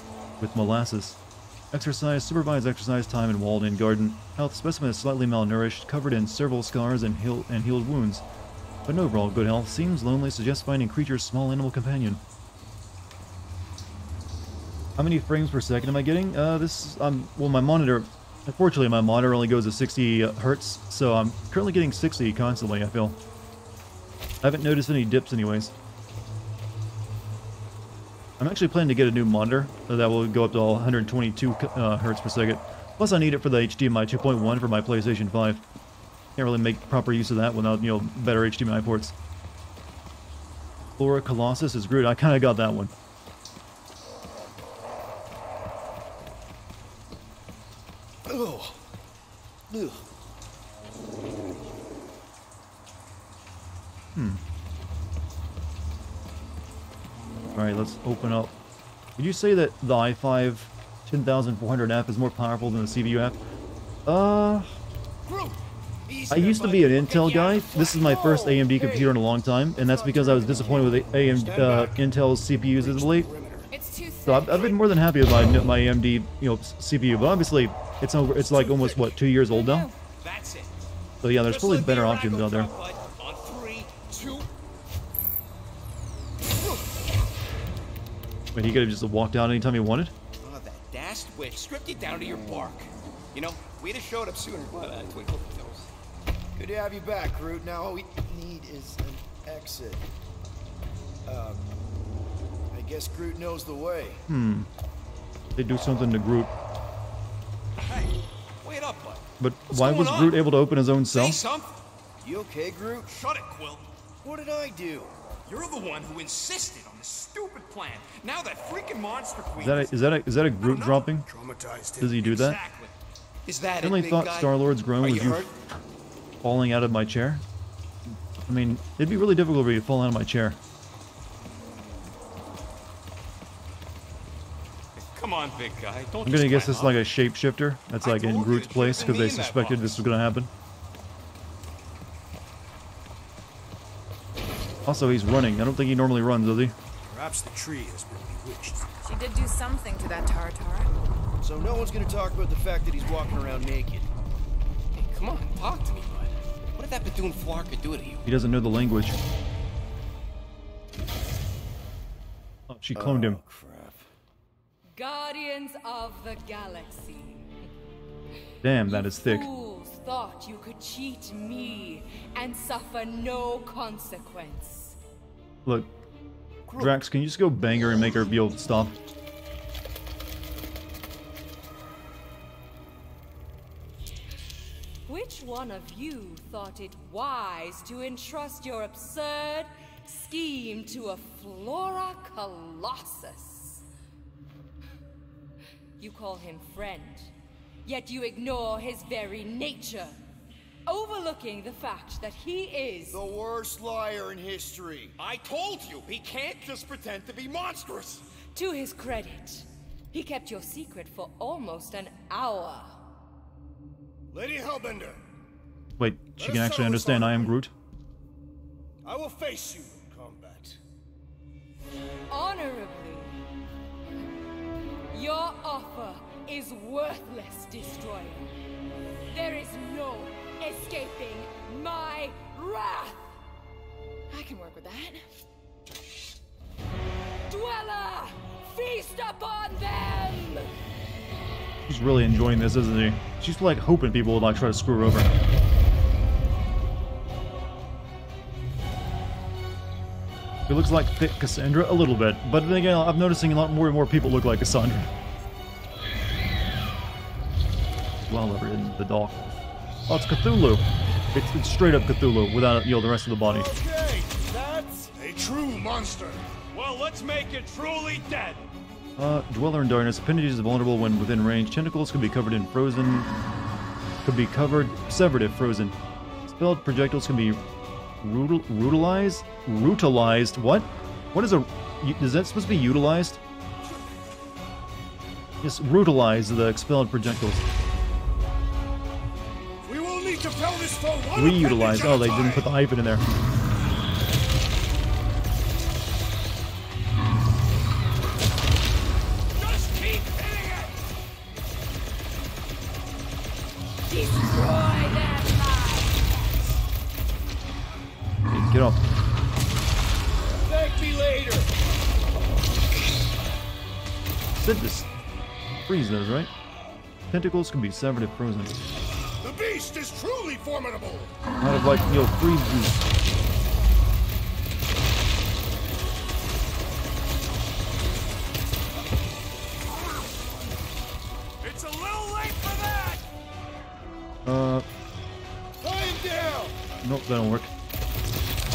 with molasses. Exercise, supervised exercise time in walled-in garden. Health, specimen is slightly malnourished, covered in several scars and healed wounds. But overall good health. Seems lonely, suggests finding creature's small animal companion. How many frames per second am I getting? Well, my monitor, unfortunately my monitor only goes to 60 hertz, so I'm currently getting 60 constantly, I feel. I haven't noticed any dips anyways. I'm actually planning to get a new monitor that will go up to 122 hertz per second. Plus I need it for the HDMI 2.1 for my PlayStation 5. Can't really make proper use of that without, better HDMI ports. Flora Colossus is Groot. I kind of got that one. Oh. Ugh. Alright, let's open up. Did you say that the i5 10400F is more powerful than the CPU-F? I used to be an Intel guy. This is my first AMD computer in a long time, and that's because I was disappointed with Intel's CPUs as of late. So I've been more than happy with my AMD, CPU, but obviously it's like almost what, 2 years old now. So yeah, there's probably better options out there. Wait, he could have just walked out anytime he wanted? Oh, that dashed witch stripped you down to your bark. We'd have showed up sooner, but twinkle toes. Good to have you back, Groot. Now all we need is an exit. I guess Groot knows the way. They do something to Groot. Hey, wait up, bud. But why was Groot able to open his own cell? Say something. You okay, Groot? Shut it, Quill. What did I do? You're the one who insisted on this stupid plan. Now that freaking monster queen. Is that a Groot dropping? Traumatized him. Does he do that? Exactly. Is that I only thought Star-Lord's groan was you hurt? falling out of my chair. I mean, it'd be really difficult for you to fall out of my chair. Come on, big guy. Don't I'm gonna guess this is like a shapeshifter. That's like in Groot's place because they suspected this was gonna happen. Also, he's running. I don't think he normally runs, does he? Perhaps the tree has been bewitched. She did do something to that Tartar. So no one's gonna talk about the fact that he's walking around naked. Hey, come on, talk to me, bud. What did that Bethune Flarka do to you? He doesn't know the language. Oh, she cloned him. Crap. Guardians of the Galaxy. Damn, that is thick. Fools thought you could cheat me and suffer no consequence. Look, Drax, can you just go bang her and make her be able to stop? Which one of you thought it wise to entrust your absurd scheme to a Flora Colossus? You call him friend, yet you ignore his very nature, overlooking the fact that he is The worst liar in history. I told you, he can't just pretend to be monstrous. To his credit, he kept your secret for almost an hour. Lady Hellbender, Wait, she can actually understand I am Groot? I will face you in combat. Honorably. Your offer is worthless, Destroyer. There is no escaping my wrath! I can work with that. Dweller! Feast upon them! She's really enjoying this, isn't she? She's like hoping people would like try to screw her over. It looks like thick Cassandra a little bit, but then again, I'm noticing a lot more and more people look like Cassandra. Well, over in the dock. Oh, it's Cthulhu. It's straight up Cthulhu without, you know, the rest of the body. Okay, that's a true monster. Well, let's make it truly dead. Dweller in Darkness. Appendages are vulnerable when within range. Tentacles can be covered in frozen. Severed if frozen. Spelled projectiles can be rutilised. What? What is a? Is that supposed to be utilized? Yes, rutilize the expelled projectiles. We will need to tell this foe one Reutilize. Oh, they didn't put the hyphen in there. Just keep hitting it! Destroy their lives! Hey, get off. Thank me later. Said this. Freeze those, right? Tentacles can be severed if frozen. The beast is truly formidable. Out of like, you know, freeze juice. It's a little late for that! Tie him down. Nope, that don't work.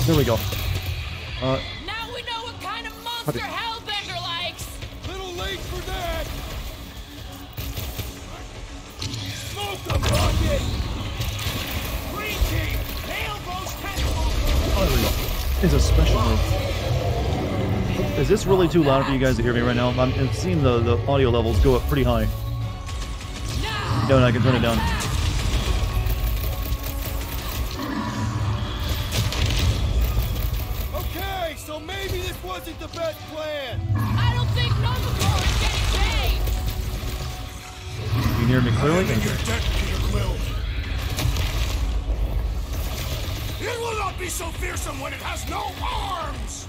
There we go. Now we know what kind of monster Hellbender likes! Little late for that. Smoke the rocket. Green team, nail those tentacles! Oh, there we go. It's a special move. Is this really too loud for you guys to hear me right now? I'm seeing the audio levels go up pretty high. No, I can turn it down. Okay, so maybe this wasn't the best plan. I don't think Novacore is getting paid! You can hear me clearly? Your debt, Peter Quill. It will not be so fearsome when it has no arms.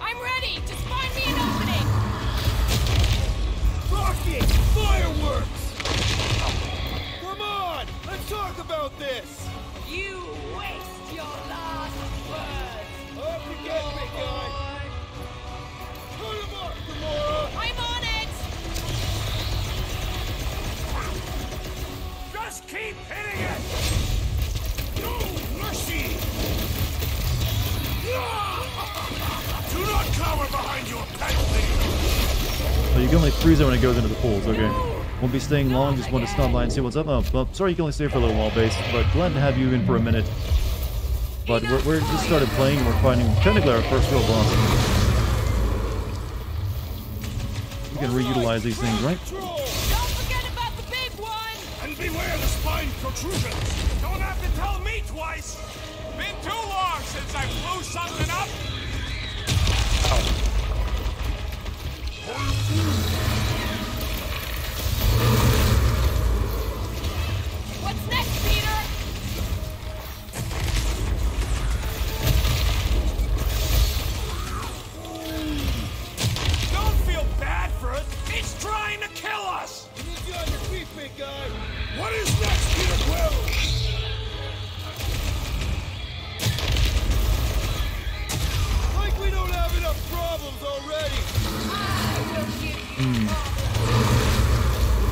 I'm ready! Just find me an opening! Rocket! Fireworks! Come on! Let's talk about this! You waste your last words! Up you get, big guy! Put him up, Gamora! I'm on it! Just keep hitting it! No mercy! Do not cower behind your pet lady! Oh, you can only freeze it when it goes into the pools, okay. Won't be staying long, just want to stop by and see what's up. Oh, well, sorry you can only stay for a little while, Base, but glad to have you in for a minute. But we're just started playing and we're fighting technically our first real boss. We can reutilize these things, right? Don't forget about the big one! And beware the spine protrusions! Don't have to tell me twice! Been too long since I blew something up! What's next, Peter? Don't feel bad for it! It's trying to kill us! We need you on your feet, big guy! What is next, Peter Quill? Like we don't have enough problems already!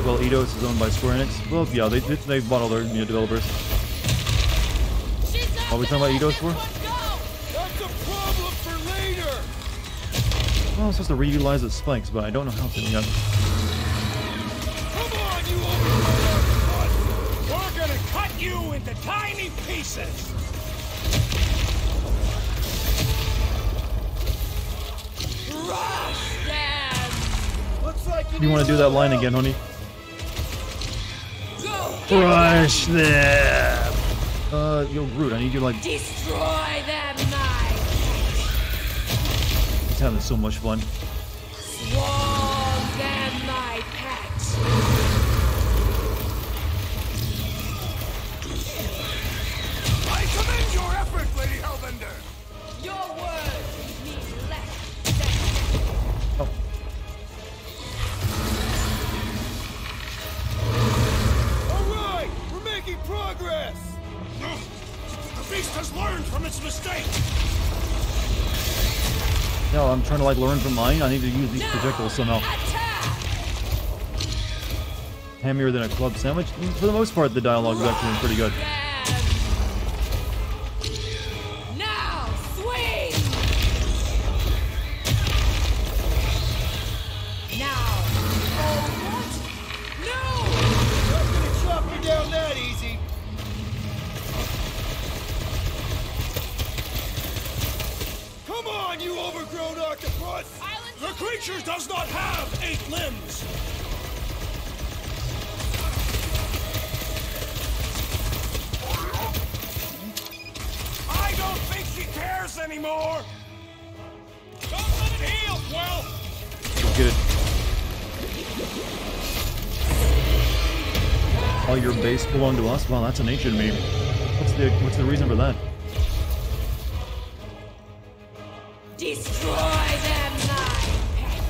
Well, Eidos is owned by Square Enix. Well, yeah, they bought all their new developers. She's not What are we talking about Eidos for? That's a problem for later! Well, I'm supposed to reutilize the spikes, but I don't know how to yet. Come on, you overpowered butt! We're gonna cut you into tiny pieces! Rush them! Looks like You want to do that line again, honey? Crush them! Yo, Groot, I need you, like... Destroy them, my He's having so much fun. swarm them, my pet. I commend your effort, Lady Hellbender. Your words mean less than All right, we're making progress. The beast has learned from its mistake. No, I'm trying to, like, learn from mine. I need to use these projectiles somehow. attack. Hammier than a club sandwich. For the most part, the dialogue is actually pretty good. Now swing. Now. Oh what? No. Not gonna chop you down that easy. Come on, you overgrown octopus! The creature does not have 8 limbs. I don't think she cares anymore. Don't let it heal, well. Let's get it. Oh, your base belonged to us? Wow, that's an ancient meme. What's the reason for that? Destroy them, my pet.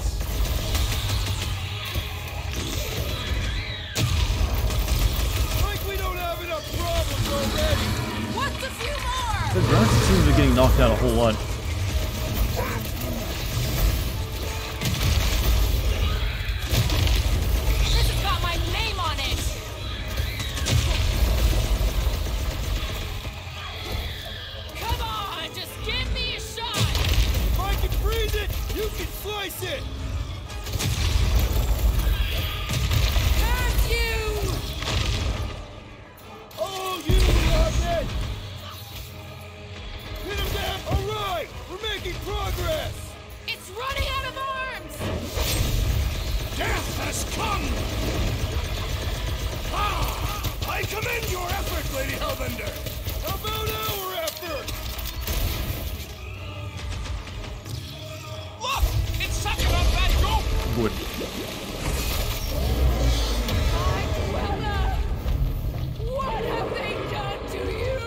Like we don't have enough problems already! What's a few more? The Drax seems to be getting knocked out a whole lot. This has got my name on it. Come on, just give me a shot. If I can freeze it, you can slice it! Curse you! Oh, you love it! Hit him down! Alright! We're making progress! It's running out of arms. Death has come. Ah! I commend your effort, Lady Hellbender. How about our effort? Look, it's sucking up that goop. Wood. Aquella! What have they done to you?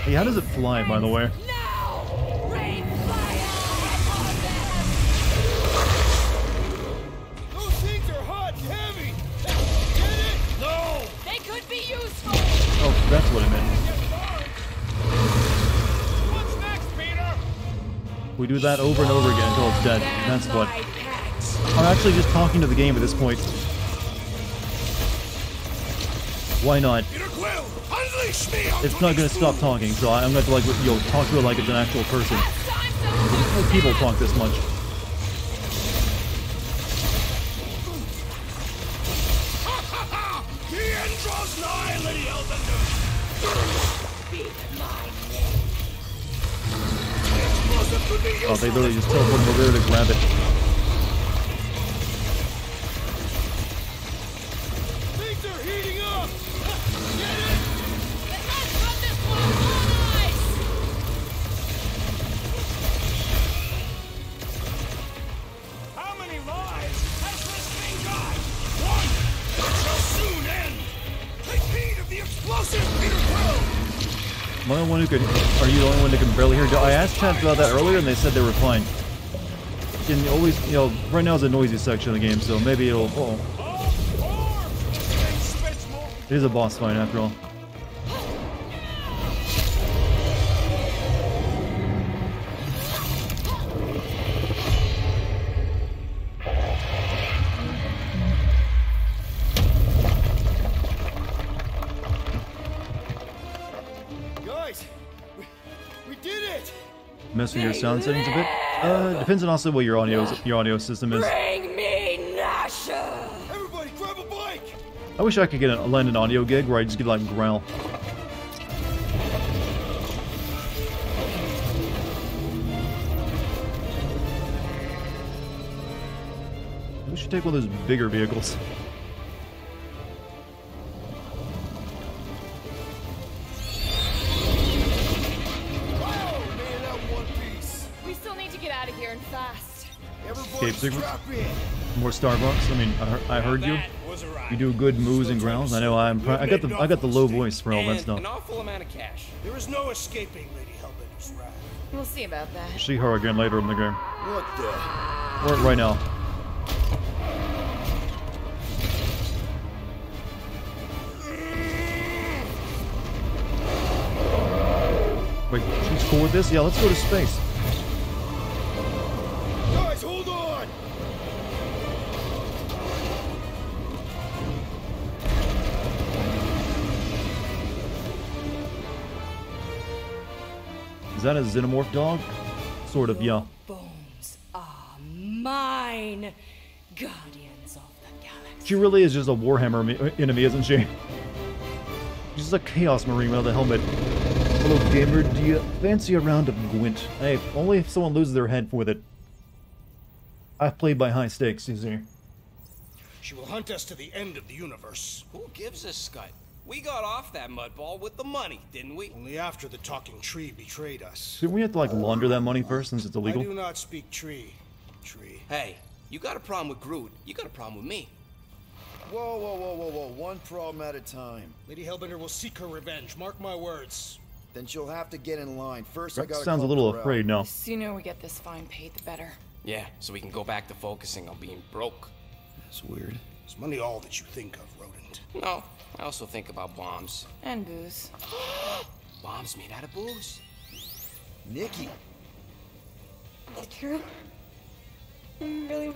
Hey, how does it fly, by the way? Now! Rain fire upon them! Those things are hot and heavy! Get it? No. They could be useful! Oh, that's what it meant. What's next, Peter? We do that over and over again until it's dead. That's what. My pet. I'm actually just talking to the game at this point. Why not? Peter Quill, unleash me on It's not gonna stop talking, so I'm gonna have to, like, talk to it like it's an actual person. Time to No people talk this much. The end draws nigh, Lady Hellbender. speak my name. Explosive could be useful. Oh, they literally just teleported over there to grab it. Things are heating up! Get it? Let's run this one on ice! How many lives has this thing got? One. It shall soon end. Take heed of the explosive, Peter Quill. Am I the one who could? Are you the only one that can barely hear? I asked chat about that earlier, and they said they were fine. And always, right now is a noisy section of the game, so maybe it'll. Oh, it is a boss fight after all. Guys, we did it! Mess with your sound settings a bit. Depends on also what your audio system is. Bring me Nasha! Everybody grab a bike! I wish I could get land an audio gig where I just could like growl. We should take one of those bigger vehicles. We still need to get out of here and fast. Escape sequence. More Starbucks. I mean, I heard you. You do good moves and growls. I know I got the low voice for all that stuff. An awful amount of cash. There is no escaping Lady Hellbender's wrath. We'll see about that. See her again later in the game. What the? Or right now. Wait, she's cool with this? Yeah, let's go to space. Guys, hold on! Is that a xenomorph dog? Sort of, yeah. Bones are mine, guardians of the galaxy. She really is just a Warhammer enemy, isn't she? She's just a Chaos Marine without a helmet. Hello, gamer. Do you fancy a round of Gwent? Hey, only if someone loses their head with it. I've played by high stakes, you see. She will hunt us to the end of the universe. Who gives a scut? We got off that mudball with the money, didn't we? Only after the talking tree betrayed us. Didn't we have to, like, launder that money first since it's I illegal? do not speak tree. Tree. Hey, you got a problem with Groot. You got a problem with me. Whoa, whoa, whoa, whoa, whoa. One problem at a time. Lady Hellbender will seek her revenge. Mark my words. Then she'll have to get in line. First, I Rex gotta sounds a call little Corral. afraid now. The sooner we get this fine paid, the better. Yeah, so we can go back to focusing on being broke. That's weird. Is money all that you think of, rodent? No, I also think about bombs. And booze. Bombs made out of booze. Nikki, Is it true? Really?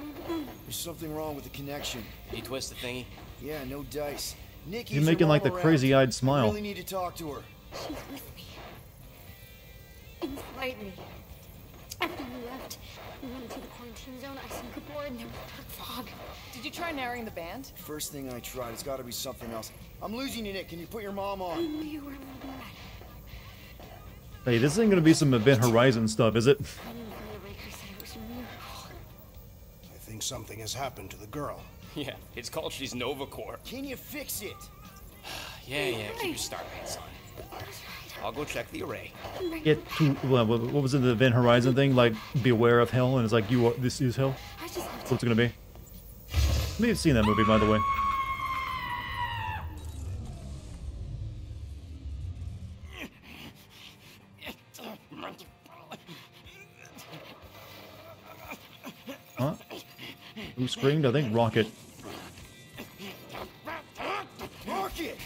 there's something wrong with the connection. You twist the thingy? Yeah, no dice. Nikki's You're her making like mom the around. crazy-eyed I smile. really need to talk to her. She's with me. Inside me. After you left, we went into the quarantine zone. I sunk aboard and there was dark fog. Did you try narrowing the band? First thing I tried, it's gotta be something else. I'm losing you, Nick. Can you put your mom I on? knew you were moving back. Hey, this ain't gonna be some Event Horizon stuff, is it? I knew the Raker said it was a miracle. I think something has happened to the girl. Yeah, it's called she's Nova Corps. Can you fix it? Yeah, keep your star pants on. I'll go check the array. Get to what was it, the Event Horizon thing? Like, beware of hell, and it's like this is hell. I just have to. What's it gonna be? I may have seen that movie, by the way. Huh? Who screamed? I think Rocket. Rocket!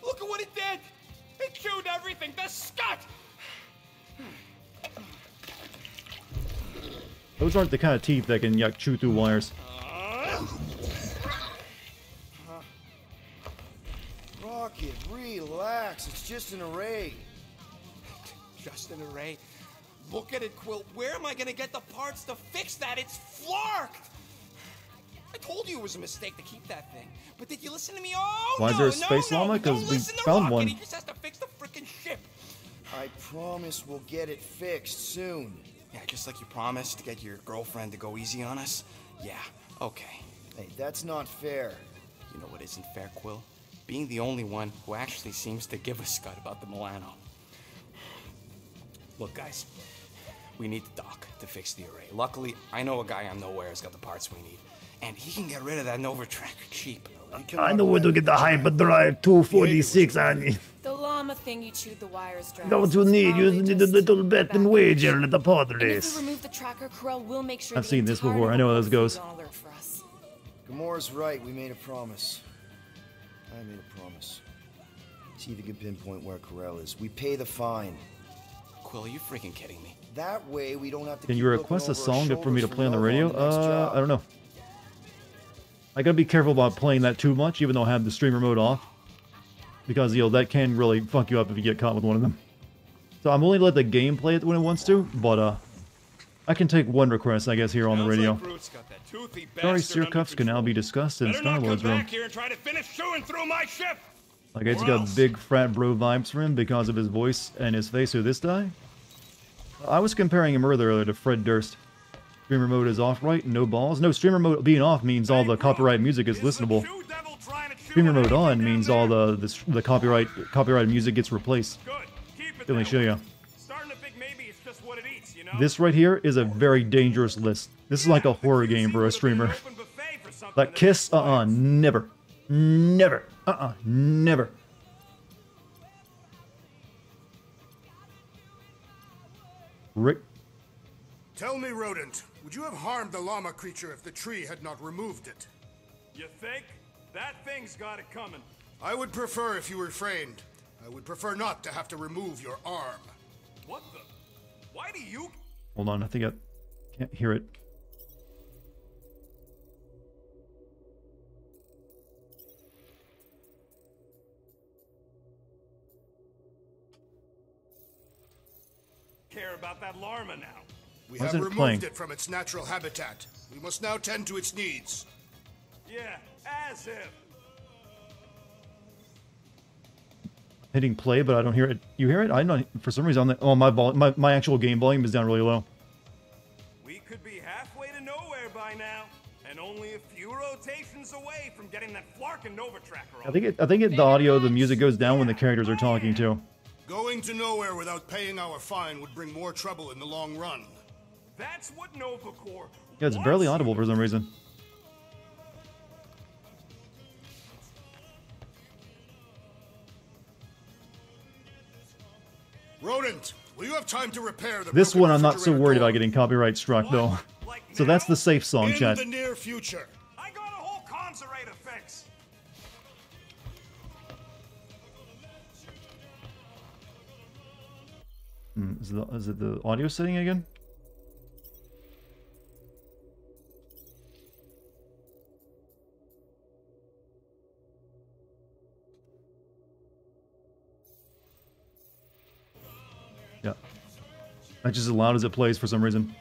Look at what it did! It chewed everything! The scut! Those aren't the kind of teeth that can chew through wires. Rocket, relax. It's just an array. Just an array. Look at it, Quill. Where am I gonna get the parts to fix that? It's flarked! I told you it was a mistake to keep that thing. But did you listen to me? Oh, Why is no, there a space no, llama? no. 'Cause Don't we listen to found Rocket. one. He just has to fix the frickin' ship. I promise we'll get it fixed soon. Yeah, just like you promised to get your girlfriend to go easy on us. Yeah, okay. Hey, that's not fair. You know what isn't fair, Quill? Being the only one who actually seems to give a scut about the Milano. Look, guys, we need the dock to fix the array. Luckily, I know a guy on Nowhere has got the parts we need. And he can get rid of that Nova Tracker cheap. I know where to get the hyperdrive 246 on you. The llama thing you chewed the wires, Drax. What you need, you Probably need a just little bet and back wager in. at the pod And if race. we remove the tracker, Corel will make sure I've the seen this entire before. I know how this Nova goes. is on alert for us. Gamora's right. We made a promise. I made a promise. See if you can pinpoint where Corel is. We pay the fine. Quill, are you freaking kidding me? That way, we don't have to. Can keep you looking request a over our song for me to shoulders play on the Nova radio? the next job. I don't know. I gotta be careful about playing that too much, even though I have the streamer mode off. Because, that can really fuck you up if you get caught with one of them. So I'm willing to let the game play it when it wants to, but, I can take one request, I guess, here on the radio. Sorry, sear cuffs can now be discussed in Star-Lord's room. Here and try to finish chewing through my ship. Like, it's Or got else. big frat bro vibes for him because of his voice and his face with this guy. I was comparing him earlier to Fred Durst. Streamer mode is off, right? No balls. No, streamer mode being off means all the copyright music is listenable. Streamer mode on means all the copyrighted music gets replaced. Let me show you. This right here is a very dangerous list. This is like a horror game for a streamer. Like Kiss, never. Never. Never. Rick. Tell me, rodent, would you have harmed the llama creature if the tree had not removed it? You think? That thing's got it coming. I would prefer if you refrained. I would prefer not to have to remove your arm. What the? Why do you... Hold on, I think I can't hear it. Care about that llama now. We Why have isn't it removed playing? it from its natural habitat. We must now tend to its needs. Yeah, as if. Hitting play, but I don't hear it. You hear it? I'm not. For some reason, my actual game volume is down really low. We could be halfway to nowhere by now, and only a few rotations away from getting that Flarkin Nova tracker on. I think the audio, the music goes down when the characters are talking too. Going to nowhere without paying our fine would bring more trouble in the long run. That's what Nova Corps. Yeah, it's barely audible for some reason. Rodent, will you have time to repair the This broken one I'm not so refrigerator worried door? about getting copyright struck though. Like So that's now? the safe song, In chat. the near future. I got a whole conservator to fix. Is it the audio setting again? Yeah. That's just as loud as it plays for some reason.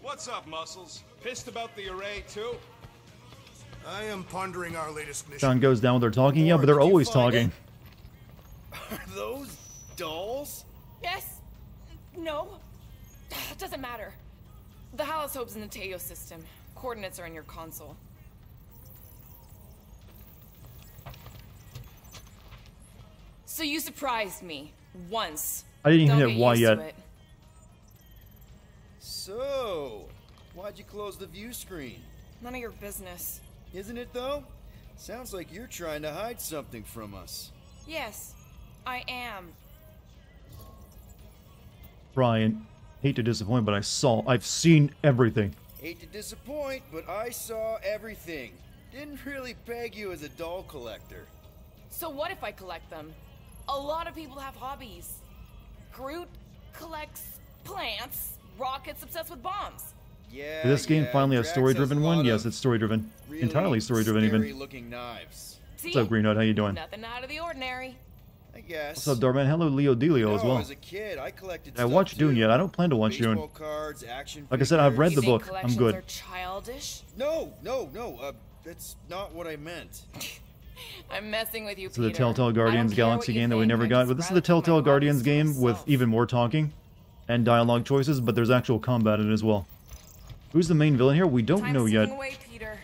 What's up, Muscles? Pissed about the array, too? I am pondering our latest mission. Sound goes down when they're talking, yeah, but they're Did you always find talking. Are those dolls? Yes? No? Doesn't matter. The Halosope's in the Teo system. Coordinates are in your console. So you surprised me. Once. I didn't even Don't hit get Y used to yet. it. So, why'd you close the view screen? None of your business. Isn't it though? Sounds like you're trying to hide something from us. Yes, I am. Brian, hate to disappoint, but I've seen everything. Hate to disappoint, but I saw everything. Didn't really peg you as a doll collector. So what if I collect them? A lot of people have hobbies. Groot collects plants, Rocket's obsessed with bombs. Yeah. Is this game yeah, finally a Drax story-driven has a one? lot Yes, of it's story-driven. really Entirely story-driven even. scary-looking knives. See? What's up, Green Hood? How you doing? Nothing out of the ordinary. I guess. What's up, Darman? Hello, Leo Delio as well. As a kid, I collected I stuff watched Dune too. yet. I don't plan to watch Dune. Baseball cards, action Like I said, I've read figures. the You think book. I'm collections good. are childish? No. That's not what I meant. I'm messing with you, This is the Peter. Telltale I Guardians don't care what Galaxy you game that we think, never I'd got. just But this is the rather Telltale my Guardians hobbies game to with myself. even more talking and dialogue choices, but there's actual combat in it as well. Who's the main villain here? We don't Time's know yet. ticking away, Peter.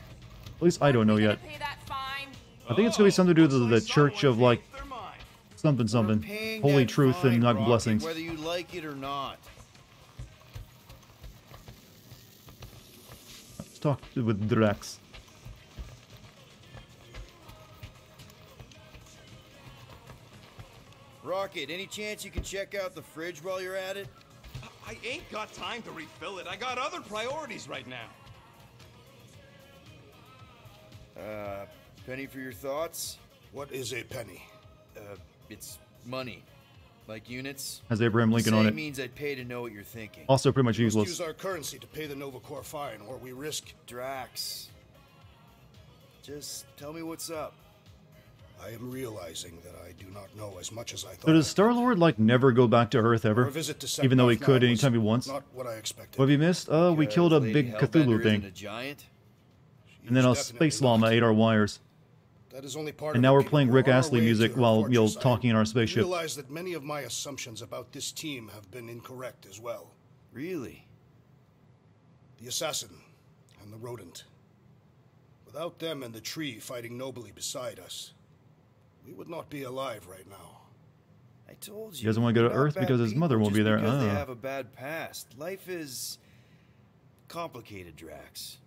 At least I don't know When are we yet. gonna pay that fine? I think it's gonna be something to do with the Looks like Church of someone like changed their mind. something We're something, paying holy that truth fine, and not Rocket, blessings. whether you like it or not. Let's talk with Drax. Rocket, any chance you can check out the fridge while you're at it? I ain't got time to refill it. I got other priorities right now. Penny for your thoughts? What is a penny? It's money. Like units. Has Abraham Lincoln Say on it. means I'd pay to know what you're thinking. Also pretty much We must use useless. our currency to pay the Nova Corps fine, or we risk... Drax. Just tell me what's up. I am realizing that I do not know as much as I thought. So does I Star-Lord like never go back to Earth did. ever? Our visit to Even though he Seknarf could now anytime he was wants? Not what I expected. What have you missed? We killed a Lady big Hellbender Cthulhu isn't thing. a giant? And then a She's space definitely llama not. ate our wires. That is only part And of now it, we're Peter. playing We're Rick on our Astley way music to her while, fortress. talking in our spaceship. I realize that many of my assumptions about this team have been incorrect as well. Really? The assassin and the rodent. Without them and the tree fighting nobly beside us, we would not be alive right now. I told you. He doesn't want to go to Earth because his mother won't be there. Because they have a bad past. Life is complicated, Drax.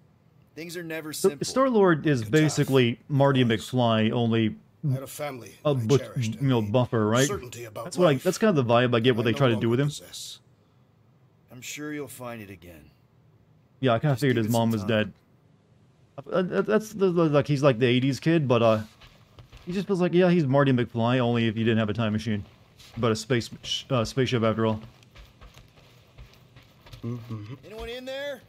Things are never simple. Star-Lord is basically Marty McFly, only I had a family buffer, right? That's what that's kind of the vibe I get what they try to do with him. I'm sure you'll find it again. Yeah, I kind of figured his mom was dead. That's like he's like the '80s kid, but he just feels like, yeah, he's Marty McFly, only if you didn't have a time machine, but a spaceship after all. Anyone in there?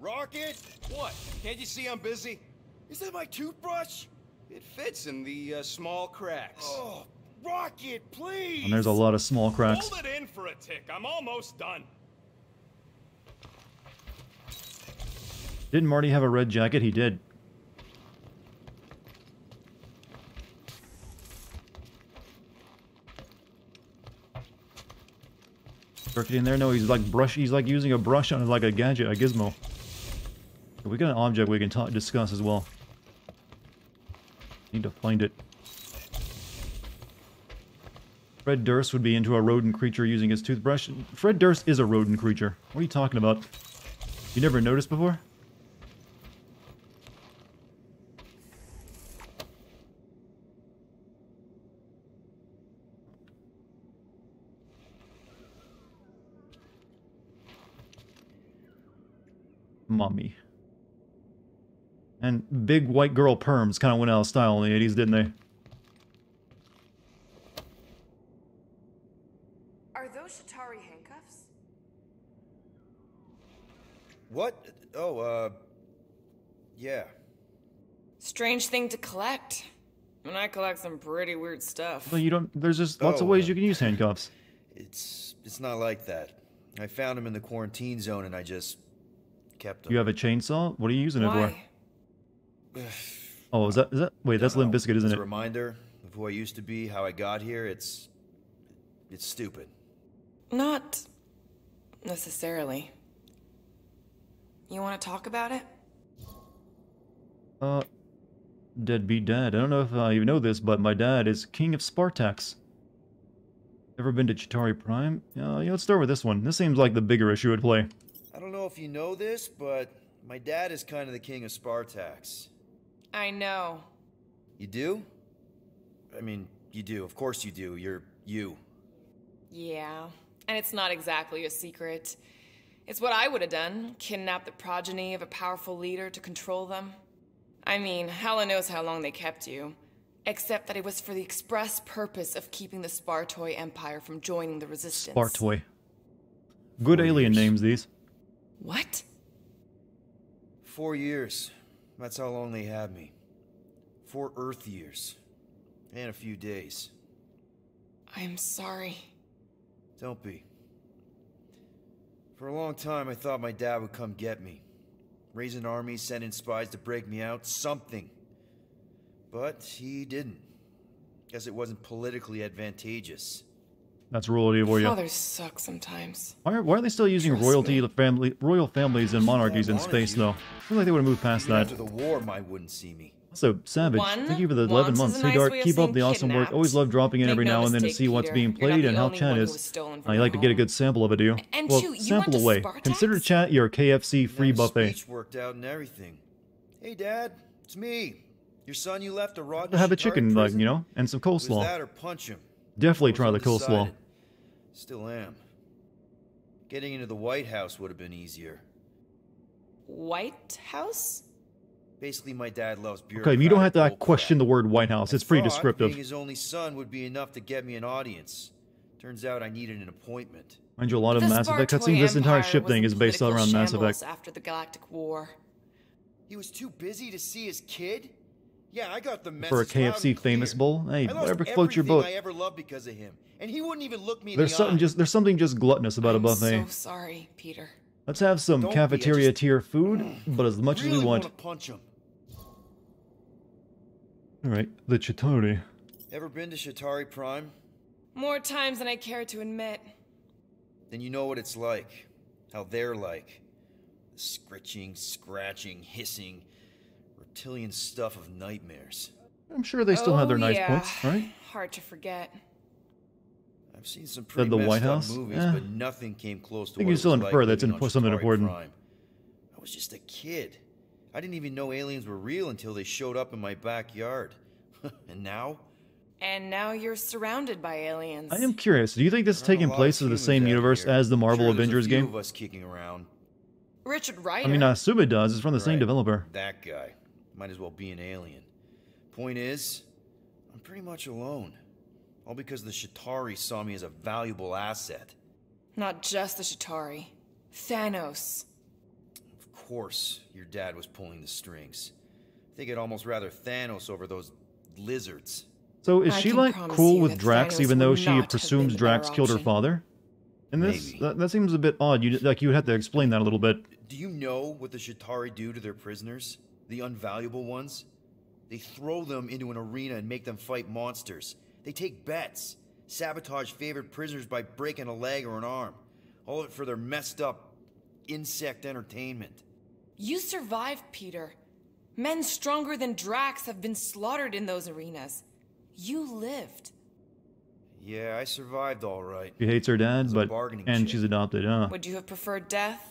Rocket? What? Can't you see I'm busy? Is that my toothbrush? It fits in the small cracks. Oh, Rocket, please! And there's a lot of small cracks. Hold it in for a tick. I'm almost done. Didn't Marty have a red jacket? He did. Dark in there? No, he's like using a brush on like a gadget, a gizmo. We got an object we can discuss as well. Need to find it. Fred Durst would be into a rodent creature using his toothbrush. Fred Durst is a rodent creature. What are you talking about? You never noticed before? Mommy. And big white girl perms kind of went out of style in the 80s, didn't they? Are those Shatari handcuffs? What? Oh, yeah. Strange thing to collect. And I collect some pretty weird stuff. Well, you don't. There's just lots of ways you can use handcuffs. It's not like that. I found him in the quarantine zone and I just kept him. You have a chainsaw? What are you using it for? Why? Oh, is that? Wait, that's Limp Bizkit, isn't It's it? a reminder of who I used to be, how I got here. It's stupid. Not necessarily. You want to talk about it? Deadbeat dad. I don't know if you know this, but my dad is king of Spartax. Ever been to Chitauri Prime? Yeah, let's start with this one. This seems like the bigger issue at play. I don't know if you know this, but my dad is kind of the king of Spartax. I know. You do? I mean, you do. Of course you do. You're you. Yeah, and it's not exactly a secret. It's what I would have done, kidnap the progeny of a powerful leader to control them. I mean, Helen knows how long they kept you. Except that it was for the express purpose of keeping the Spartoi Empire from joining the Resistance. Spartoi. Good alien names, these. What? 4 years. That's how long they had me. 4 Earth years. And a few days. I'm sorry. Don't be. For a long time, I thought my dad would come get me. Raise an army, send in spies to break me out, something. But he didn't. Guess it wasn't politically advantageous. That's royalty for you. Fathers suck sometimes. Why are they still using royal families and monarchies in space, though? I feel like they would have moved past that. After the war, my wouldn't see me. Also, Savage, thank you for the 11 months. Hey, Dart, keep up the awesome work. Always love dropping in every now and then to see what's being played and how chat is. You like to get a good sample of it, do you? Well, sample away. Consider chat your KFC free buffet. Speech worked out and everything. Hey, Dad, it's me. Your son you left to rot. Have a chicken, like, you know, and some coleslaw. That or punch him. Definitely try the coleslaw. Still am. Getting into the White House would have been easier. White House? Basically, my dad loves bureaucratic. Okay, you don't have to question the word White House. It's pretty descriptive. Being his only son would be enough to get me an audience. Turns out I needed an appointment. Mind you, a lot of Mass Effect cutscenes. This entire ship thing is based around Mass Effect. After the Galactic War. He was too busy to see his kid? Yeah, I got the message. For a KFC famous bowl? Hey, whatever floats your boat. I ever loved because of him, and he wouldn't even look me in There's something just gluttonous about a buffet. I'm so sorry, Peter. Let's have some cafeteria tier food, but as much as we want. Punch him. All right, the Chitauri. Ever been to Chitauri Prime? More times than I care to admit. Then you know what it's like. How they're like. Scritching, scratching, hissing, reptilian stuff of nightmares. I'm sure they still have their nice yeah. points, right? Hard to forget. I've seen some pretty the messed White up House? movies, Eh. but nothing came close to I think what you it still was infer like that's living on something Chitauri important. Prime. I was just a kid. I didn't even know aliens were real until they showed up in my backyard. And now? And now you're surrounded by aliens. I am curious. Do you think this is There aren't a taking lot place of in the humans same out universe here. as the Marvel Sure, there's Avengers a few game? of us kicking around. Richard Ryder. I mean, I assume it does. It's from the same Right, developer. That guy. Might as well be an alien. Point is, I'm pretty much alone. All because the Chitauri saw me as a valuable asset. Not just the Chitauri. Thanos. Of course, your dad was pulling the strings. I think I'd almost rather Thanos over those lizards. So is I she can like promise cool you with that Drax, Thanos even though would she not have presumes been the Drax better killed her option. father? And this Maybe. that seems a bit odd. You would have to explain that a little bit. Do you know what the Chitauri do to their prisoners? The unvaluable ones? They throw them into an arena and make them fight monsters. They take bets, sabotage favorite prisoners by breaking a leg or an arm. All of it for their messed up insect entertainment. You survived, Peter. Men stronger than Drax have been slaughtered in those arenas. You lived. Yeah, I survived all right. She hates her dad, As a but bargaining and chip. she's adopted. Would you have preferred death?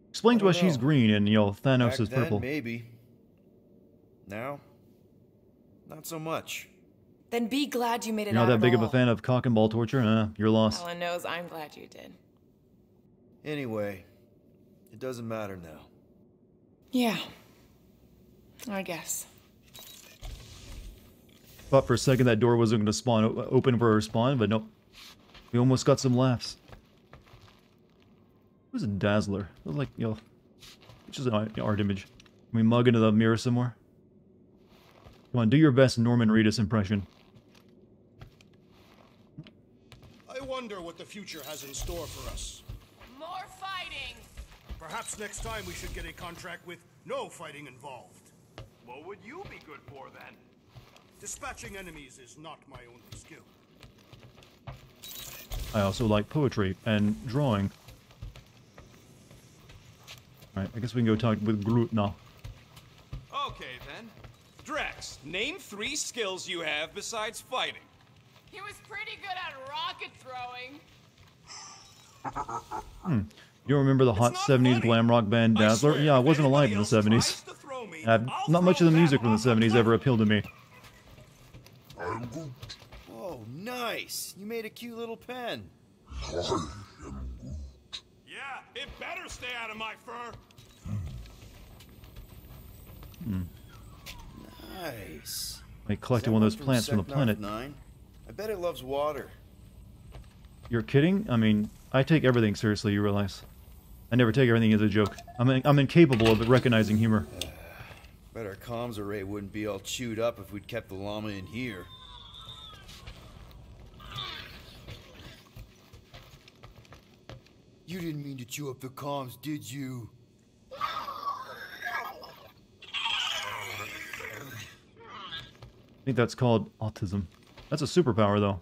Explains I why don't she's know. green and Thanos Back is then, purple. maybe. Now, not so much. Then be glad you made it You're out not that at big of a all. fan of cock and ball torture? You're lost. Helen knows I'm glad you did. Anyway, it doesn't matter now. Yeah. I guess. Thought for a second that door wasn't going to spawn open for her spawn, but nope. We almost got some laughs. Who's a Dazzler? It was like, it's just an art image. Can we mug into the mirror some more? Come on, do your best Norman Reedus impression. I wonder what the future has in store for us. More fighting! Perhaps next time we should get a contract with no fighting involved. What would you be good for then? Dispatching enemies is not my only skill. I also like poetry and drawing. Alright, I guess we can go talk with Groot now. Okay then. Drax, name 3 skills you have besides fighting. He was pretty good at rocket throwing. You remember the hot It's not 70s funny. glam rock band I Dazzler? swear, Yeah, I if wasn't alive anybody in the else 70s. tries to throw me, Not I'll much of throw the music them from the off a 70s cliff. ever appealed to me. Oh, nice! You made a cute little pen. Yeah, it better stay out of my fur. Nice. I collected Is one that of those plants from the Seknarf planet. 9? I bet it loves water. You're kidding? I mean, I take everything seriously, you realize. I never take everything as a joke. I'm incapable of recognizing humor. Bet our comms array wouldn't be all chewed up if we'd kept the llama in here. You didn't mean to chew up the comms, did you? I think that's called autism. That's a superpower, though.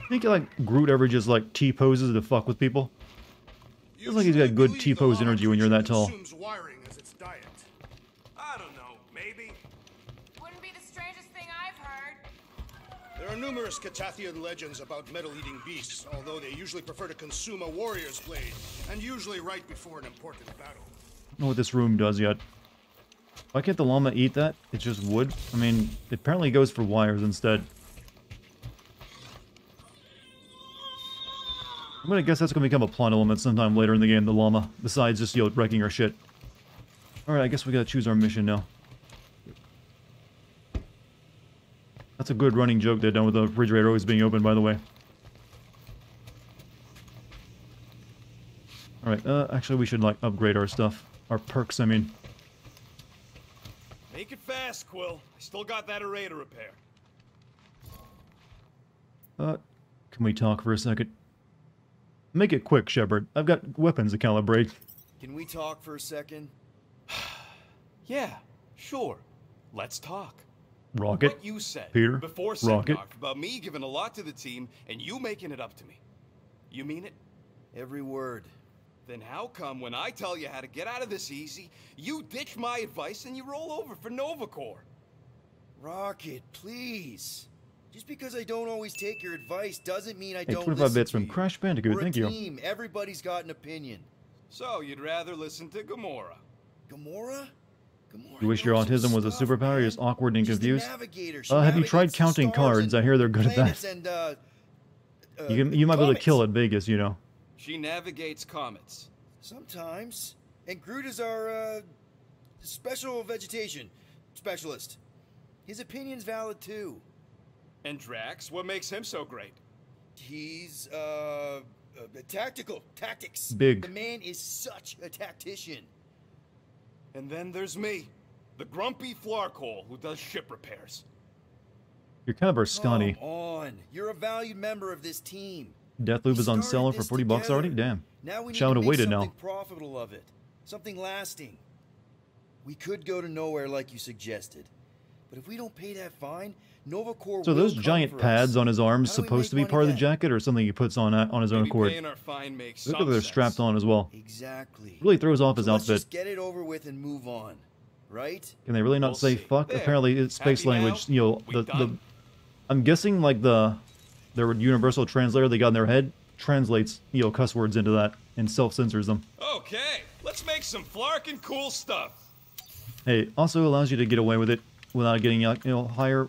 Think like Groot ever just like T-poses to fuck with people? Feels like he's got good T-pose energy when you're that tall. Consumes wiring as its diet. I don't know, maybe. Wouldn't be the strangest thing I've heard. There are numerous Catathian legends about metal-eating beasts, although they usually prefer to consume a warrior's blade, and usually right before an important battle. I don't know what this room does yet. Why can't the llama eat that? It's just wood? I mean, it apparently goes for wires instead. I'm gonna guess that's gonna become a plot element sometime later in the game, the llama, besides just, wrecking our shit. Alright, I guess we gotta choose our mission now. That's a good running joke they've done with the refrigerator always being open, by the way. Alright, actually we should, like, upgrade our stuff. Our perks, I mean. Make it fast, Quill. I still got that array to repair. Can we talk for a second? Make it quick, Shepard. I've got weapons to calibrate. Can we talk for a second? Yeah, sure. Let's talk. Rocket. What you said Peter. before Rocket. send-off about me giving a lot to the team and you making it up to me. You mean it? Every word. Then how come when I tell you how to get out of this easy, you ditch my advice and you roll over for Nova Corps? Rocket, please. Just because I don't always take your advice doesn't mean I Hey, don't 25 listen bits to from you. Crash Bandicoot. We're Thank a you. team. Everybody's got an opinion. So you'd rather listen to Gamora? Gamora? Gamora You wish your knows her autism was a stuff, superpower? You're man. just awkward and She's the confused. navigator. She Have you tried navigates counting stars cards? and I hear they're good at that. planets and, You might be able to comets. kill at Vegas, you know. She navigates comets. Sometimes. And Groot is our, special vegetation specialist. His opinion's valid, too. And Drax, what makes him so great? He's, tactical. Tactics. Big. The man is such a tactician. And then there's me, the grumpy flarkhole who does ship repairs. You're kind of our Scotty. Come on. You're a valued member of this team. Deathloop is on Started sale for this 40 bucks already? together. Damn. Now we need Shall to have make waited something now. profitable of it. Something lasting. We could go to nowhere like you suggested. But if we don't pay that fine, Nova Corps So will those come giant for pads us. on his arms How do we supposed make to be money part of the then? jacket or something he puts on his own Maybe accord? paying our fine makes Look some at they're sense. strapped on as well. Exactly. Really throws off his So let's outfit. just get it over with and move on. Right? Can they really not We'll say see. fuck? There. Apparently it's space Happy now? language. You know, We the done? I'm guessing like their universal translator they got in their head translates, you know, cuss words into that and self-censors them. Okay, let's make some flarkin' cool stuff. Hey, also allows you to get away with it without getting, higher,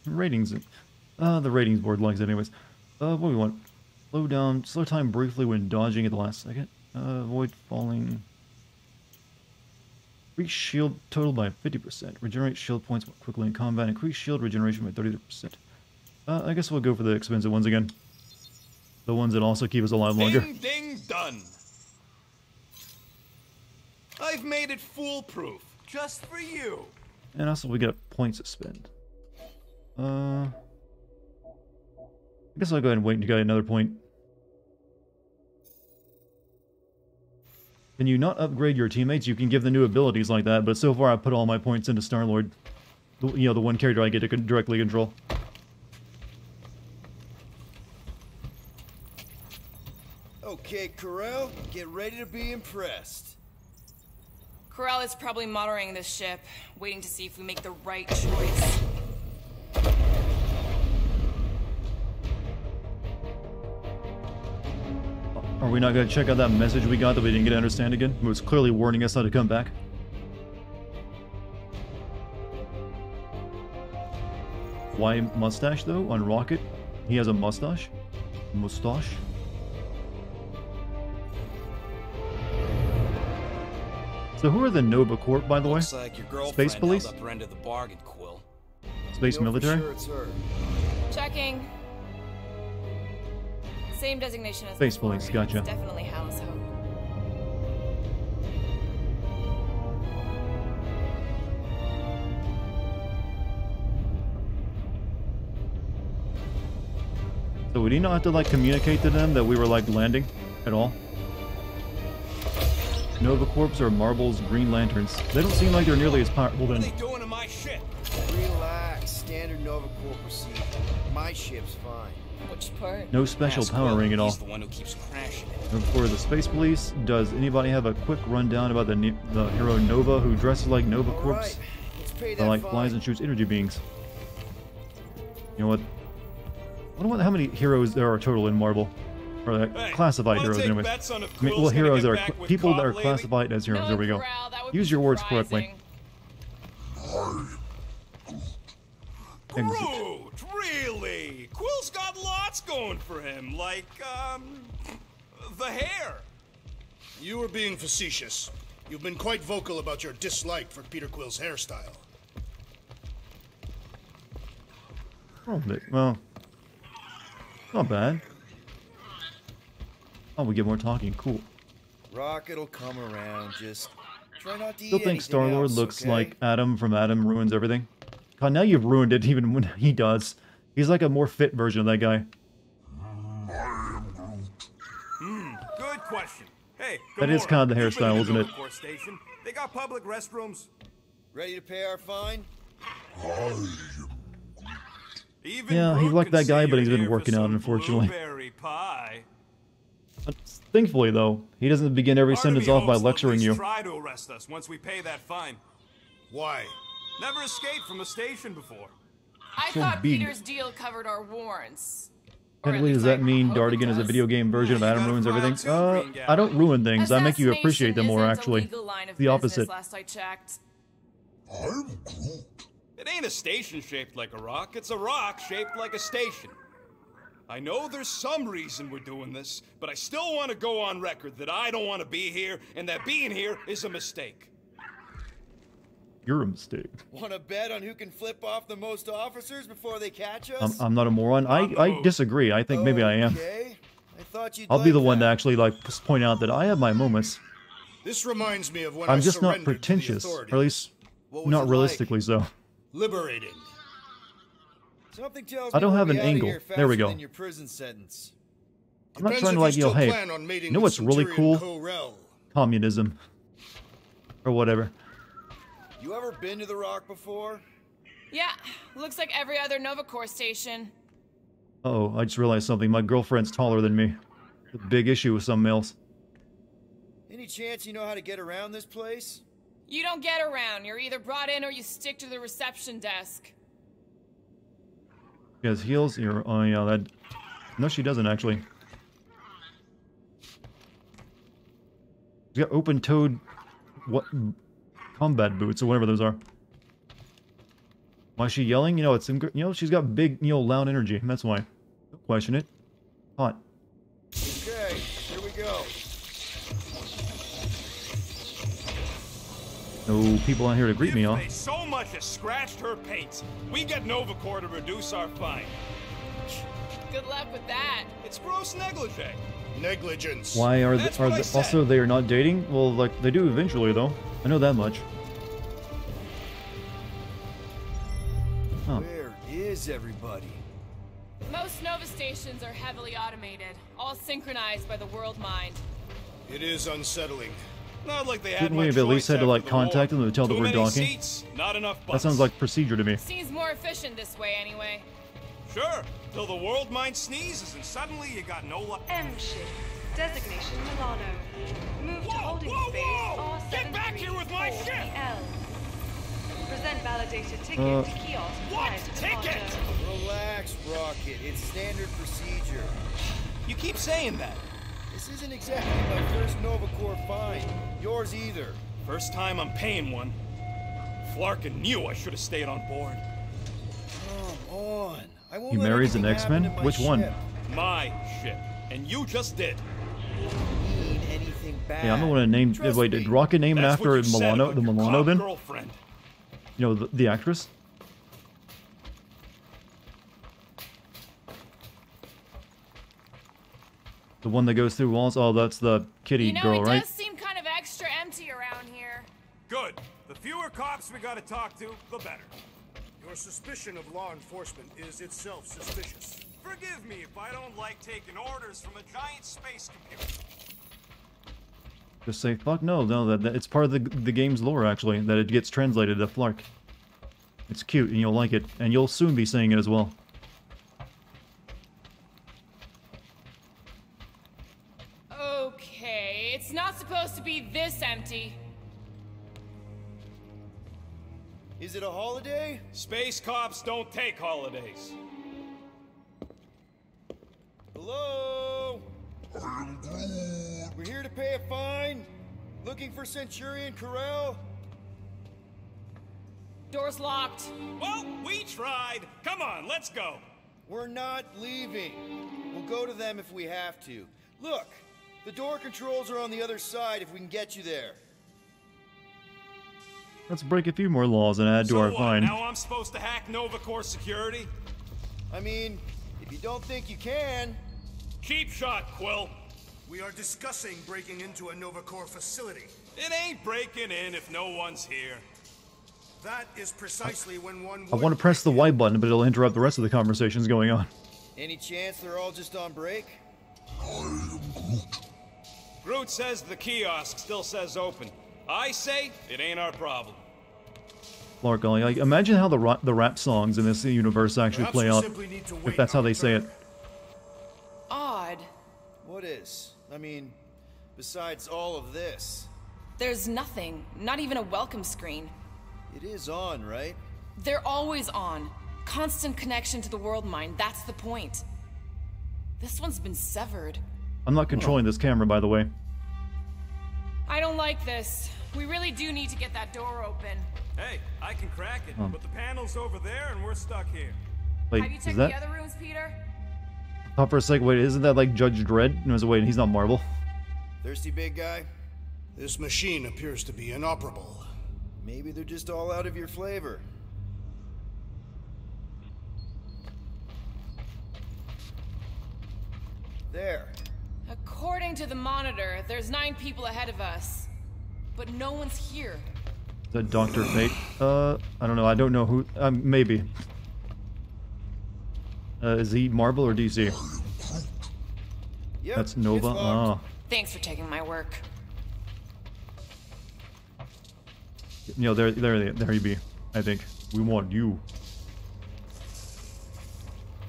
ratings. The ratings board likes it anyways. What do we want? Slow time briefly when dodging at the last second. Avoid falling. Increase shield total by 50%. Regenerate shield points more quickly in combat. Increase shield regeneration by 30%. I guess we'll go for the expensive ones again. The ones that also keep us alive longer. Ding, ding, done. I've made it foolproof, just for you. And also we got points to spend. I guess I'll go ahead and wait until I get another point. Can you not upgrade your teammates? You can give them new abilities like that, but so far I put all my points into Star-Lord. You know, the one character I get to directly control. Okay, Corel, get ready to be impressed. Corral is probably monitoring this ship, waiting to see if we make the right choice. Are we not going to check out that message we got that we didn't get to understand again? It was clearly warning us how to come back. Why mustache though? On Rocket? He has a mustache? Mustache? So who are the Nova Corp, by the way? Looks like your girlfriend Space Police? held up her end of the bargain, Quill. Space You know for military? sure it's her. Checking. Same designation as Space before. Police, gotcha. It's definitely Hal's Hope. So we did not have to like communicate to them that we were like landing at all. Nova Corps are Marvel's Green Lanterns. They don't seem like they're nearly as powerful What are than... they doing to my ship? Relax, standard Nova Corps procedure. My ship's fine. Which part? No special Ask power Quill, ring at all. He's the one who keeps crashing it. And for the Space Police, does anybody have a quick rundown about the hero Nova who dresses like Nova All Corps? right, let's pay That that like fine. flies and shoots energy beings. You know what? I wonder how many heroes there are total in Marvel. Or Hey, classified wanna heroes, take anyways. bets on if I mean, well, Quill's gonna heroes get are back with people that Cobb are lately? classified as heroes. No, There we go. Corral, that would be Use your words correctly. surprising. Groot, really? Quill's got lots going for him, like, the hair. You were being facetious. You've been quite vocal about your dislike for Peter Quill's hairstyle. Oh, well, not bad. Oh, we get more talking. Cool. Rocket'll come around, just try not to Still eat think anything Star-Lord else, looks okay? like Adam from Adam Ruins Everything. God, now you've ruined it even when he does. He's like a more fit version of that guy. Good question. Hey, That is Gamora, kinda the you've been hairstyle, to isn't the it? Nova Corps station. They got public restrooms. Ready to pay our fine? Even Yeah, he Groot liked can that guy, see but he's you're been here for working out, some unfortunately. blueberry pie. Thankfully, though, he doesn't begin every Part of me sentence off by hopes they'll at lecturing least you. try to arrest us once we pay that fine. Why? Never escaped from a station before. I So thought big. Peter's deal covered our warrants. Or at Technically, least does that I mean hope it Dartigan is a does. video game version of You Adam gotta Ruins file Everything? too, Green Gal. I don't ruin things. I make you appreciate them more, Assassination actually. isn't a legal line of The business, opposite. last I checked. It ain't a station shaped like a rock, it's a rock shaped like a station. I know there's some reason we're doing this, but I still want to go on record that I don't want to be here, and that being here is a mistake. You're a mistake. Want to bet on who can flip off the most officers before they catch us? I'm not a moron. I disagree. I think maybe I am. Okay. I thought you'd I'll be the like one to that. actually like point out that I have my moments. This reminds me of when I'm I just not surrendered to the pretentious, or at authorities. least What was it not like? realistically so. Liberating. Something tells I don't me have we'll an be outta angle. here There we faster go. than your prison sentence. I'm not Depends trying to if like, you still hey, plan on mating you know with what's really Centurion cool? Corel. Communism. Or whatever. You ever been to the Rock before? Yeah, looks like every other Nova Corps station. Uh-oh, I just realized something. My girlfriend's taller than me. A big issue with some males. Any chance you know how to get around this place? You don't get around. You're either brought in or you stick to the reception desk. She has heels. Oh yeah, that... No, she doesn't actually. She's got open-toed... What? Combat boots or whatever those are. Why is she yelling? You know, she's got big, loud energy. That's why. Don't question it. Hot. Okay, here we go. No people out here to greet me, huh? If they so much as scratched her paint, we get Nova Corps to reduce our fine. Good luck with that. It's gross negligee. Negligence. Why are That's what I said. also they are not dating? Well, like they do eventually, though. I know that much. Huh. Where is everybody? Most Nova stations are heavily automated, all synchronized by the world mind. It is unsettling. Not like they had Shouldn't we much have at least choice had to, like, after the war. contact them to tell that Too we're many docking? seats, not enough That butts. sounds like procedure to me. Seems more efficient this way anyway. Sure, till the world mind sneezes and suddenly you got no luck. M shift. Designation Milano. Move to holding space R734 Get back here with my ship! PL. Present validated ticket to kiosk What prior to ticket? departure. Relax, Rocket. It's standard procedure. You keep saying that. This isn't exactly my first Nova Corps fine. Yours either. First time I'm paying one. Flarkin knew I should have stayed on board. Come on. I won't He let marries an anything X-Men? happen to my Which one? ship. My ship. And you just did. Mean anything bad. Yeah, I'm the one to name. Trust Wait, me. did Rocket name it That's after what you said Milano? about The your Milano cop then? girlfriend. You know, the actress? The one that goes through walls? Oh, that's the kitty You know, girl, it right? does seem kind of extra empty around here. Good. The fewer cops we gotta talk to, the better. Your suspicion of law enforcement is itself suspicious. Forgive me if I don't like taking orders from a giant space computer. Just say, fuck no, that it's part of the game's lore, actually, that it gets translated to Flark. It's cute, and you'll like it, and you'll soon be saying it as well. Okay, it's not supposed to be this empty. Is it a holiday? Space cops don't take holidays. Hello? We're here to pay a fine. Looking for Centurion Corel? Door's locked. Well, we tried. Come on, let's go. We're not leaving. We'll go to them if we have to. Look, the door controls are on the other side if we can get you there. Let's break a few more laws and add to So our what, fine. now I'm supposed to hack Nova Corps security? I mean, if you don't think you can... Cheap shot, Quill. We are discussing breaking into a Nova Corps facility. It ain't breaking in if no one's here. That is precisely when one I want to press the Y button, but it'll interrupt the rest of the conversations going on. Any chance they're all just on break? Groot says the kiosk still says open. I say it ain't our problem. Clark Ollie. Like, imagine how the rap songs in this universe actually play out, if that's how they say it. Odd. What is? I mean, besides all of this. There's nothing. Not even a welcome screen. It is on, right? They're always on. Constant connection to the world mind. That's the point. This one's been severed. I'm not controlling this camera, by the way. I don't like this. We really do need to get that door open. Hey, I can crack it, but the panel's over there and we're stuck here. Wait, Have you is checked that? the other rooms, Peter? I thought for a second, wait, isn't that like Judge Dredd? No, wait, he's not Marvel. Thirsty, big guy? This machine appears to be inoperable. Maybe they're just all out of your flavor. There. According to the monitor, there's 9 people ahead of us. But no one's here. Is that Dr. Fate? I don't know. I don't know who. Maybe. Is he Marvel or DC? Yep, That's Nova. it's Ah. locked. Thanks for taking my work. You know, there you be. I think we want you.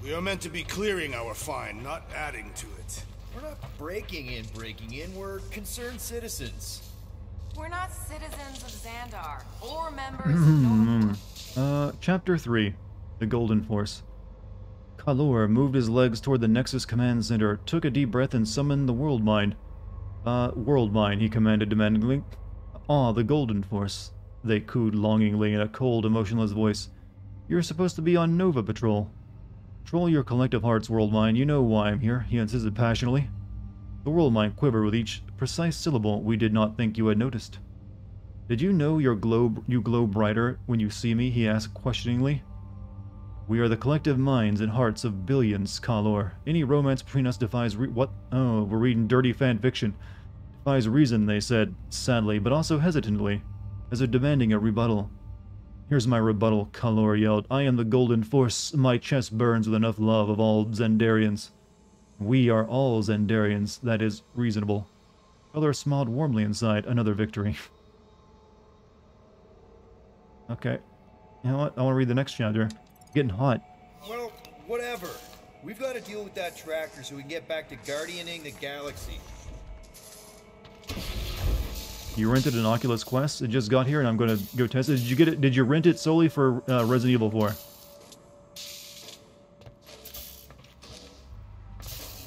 We are meant to be clearing our find, not adding to it. We're not breaking in, we're concerned citizens. We're not citizens of Xandar, or members of Chapter 3. The Golden Force. Kalor moved his legs toward the Nexus Command Center, took a deep breath, and summoned the World Mind. World Mind, he commanded demandingly. Ah, the Golden Force. They cooed longingly in a cold, emotionless voice. You're supposed to be on Nova Patrol. Control your collective hearts, World Mind. You know why I'm here, he insisted passionately. The World Mind quivered with each precise syllable we did not think you had noticed. Did you know you glow brighter when you see me? He asked questioningly. We are the collective minds and hearts of billions, Kalor. Any romance between us defies what? Oh, we're reading dirty fan fiction. Defies reason, they said, sadly, but also hesitantly, as if demanding a rebuttal. Here's my rebuttal, Kalor yelled. I am the Golden Force. My chest burns with enough love of all Xandarians. We are all Xandarians. That is reasonable. Kalor smiled warmly inside. Another victory. Okay. You know what? I want to read the next chapter. Getting hot. Well, whatever. We've got to deal with that tracker so we can get back to guardianing the galaxy. You rented an Oculus Quest? It just got here and I'm going to go test it. Did you get it? Did you rent it solely for Resident Evil 4?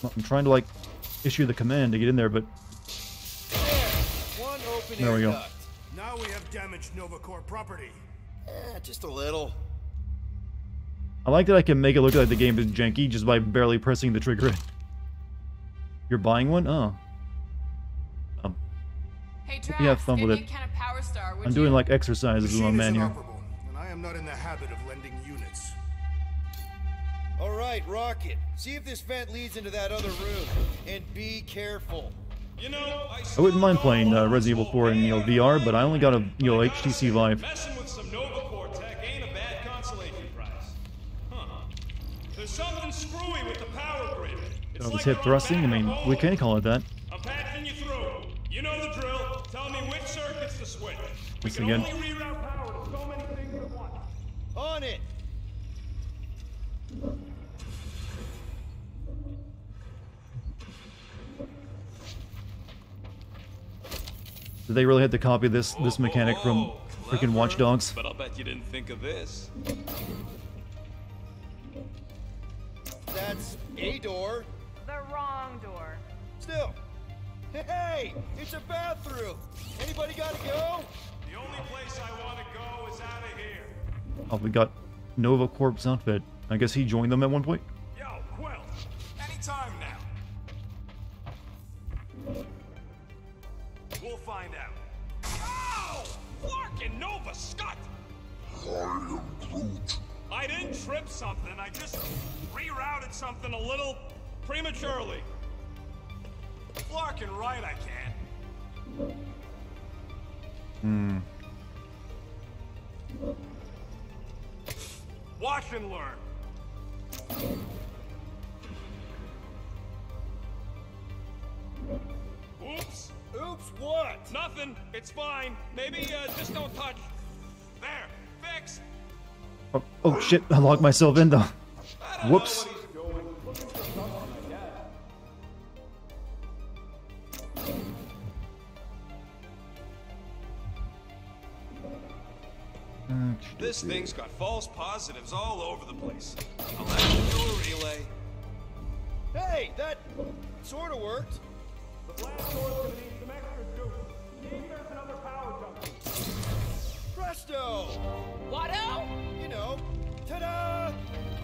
Well, I'm trying to, like, issue the command to get in there, but... One open There we go. duct. Now we have damaged Nova Corps property. Just a little. I like that I can make it look like the game is janky just by barely pressing the trigger. You're buying one? Oh. Hey, Drax, you have fun get with me it. a can of Power Star, would I'm you? doing, like, exercises with my Machine is man here. inoperable, and I am not in the habit of lending units. All right, Rocket. See if this vent leads into that other room. And be careful. You know, I wouldn't mind playing Resident Evil 4 in, VR, but I only got a, HTC Vive. Messing with some Nova Corps tech ain't a bad consolation prize. Huh. There's something screwy with the power grid. It's It's like hip we're on thrusting? I back mean, of we home. can call it that. I'm patching you through. You know the drill. Tell me which circuits to switch. We This can again. only reroute power to so many things at once. On it! Did they really have to copy this mechanic from Oh, freaking Watch clever. Dogs? But I'll bet you didn't think of this. That's a door. The wrong door. Still. Hey, it's a bathroom. Anybody gotta go? The only place I want to go is out of here. Oh, we got Nova Corp's outfit. I guess he joined them at one point? Yo, Quill. Anytime now. We'll find out. Ow! Larkin Nova Scott! I didn't trip something. I just rerouted something a little prematurely. Larkin right, I can. Watch and learn. Oops. Oops, what? Nothing. It's fine. Maybe just don't touch. There. Oh shit, I locked myself in though. Whoops. This thing's got false positives all over the place. I'll have to do a relay. Hey, that sort of worked. The blast door's gonna need some extra juice. Maybe there's another power junction. Presto! Watto? You know, ta-da!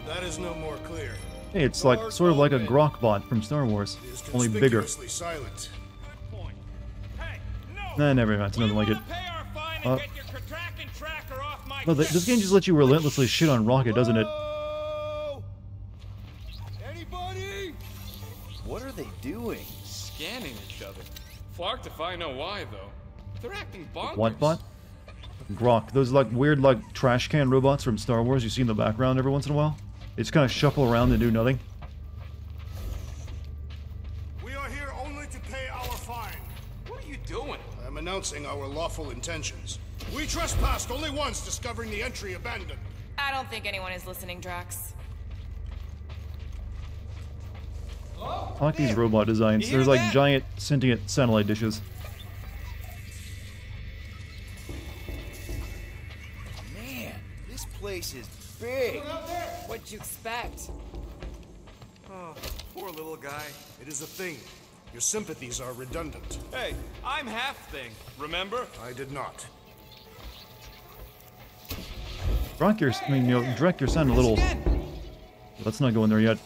That is no more clear. Hey, it's like sort of like a Grok bot from Star Wars, It is only bigger. conspicuously silent. Good point. Hey, no! Nah, never mind. It's nothing like it. Pay our fine and get your contracting tracker off my Well, this game just lets you relentlessly shit on Rocket, doesn't it? Whoa! Anybody? What are they doing? Scanning each other. Flarked if I know why, though. They're acting bonkers. What bot? Grok. Those like weird like trash can robots from Star Wars you see in the background every once in a while. They just kind of shuffle around and do nothing. We are here only to pay our fine. What are you doing? I am announcing our lawful intentions. We trespassed only once, discovering the entry abandoned. I don't think anyone is listening, Drax. I like these robot designs. There's like giant sentient satellite dishes. Man, this place is big. What'd you expect? Oh, poor little guy. It is a thing. Your sympathies are redundant. Hey, I'm half thing, remember? I did not. Drek, you're sounding a little... Let's not go in there yet.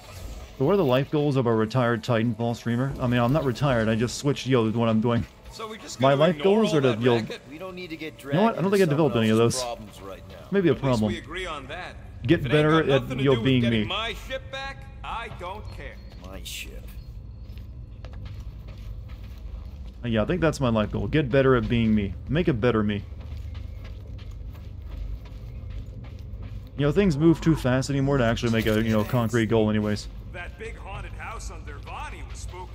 So what are the life goals of a retired Titanfall streamer? I mean, I'm not retired, I just switched, what I'm doing. So we just My gonna life ignore goals all are to, that racket? We don't need to get You know what? I don't think I developed any of those. Right now. Maybe a At least problem. we agree on that. Get If it ain't better got at, nothing to do with being getting me. my ship back, I don't care. My ship. Yeah, I think that's my life goal. Get better at being me. Make a better me. Things move too fast anymore to actually make a, concrete goal anyways. That big haunted house on Dervani was spooky.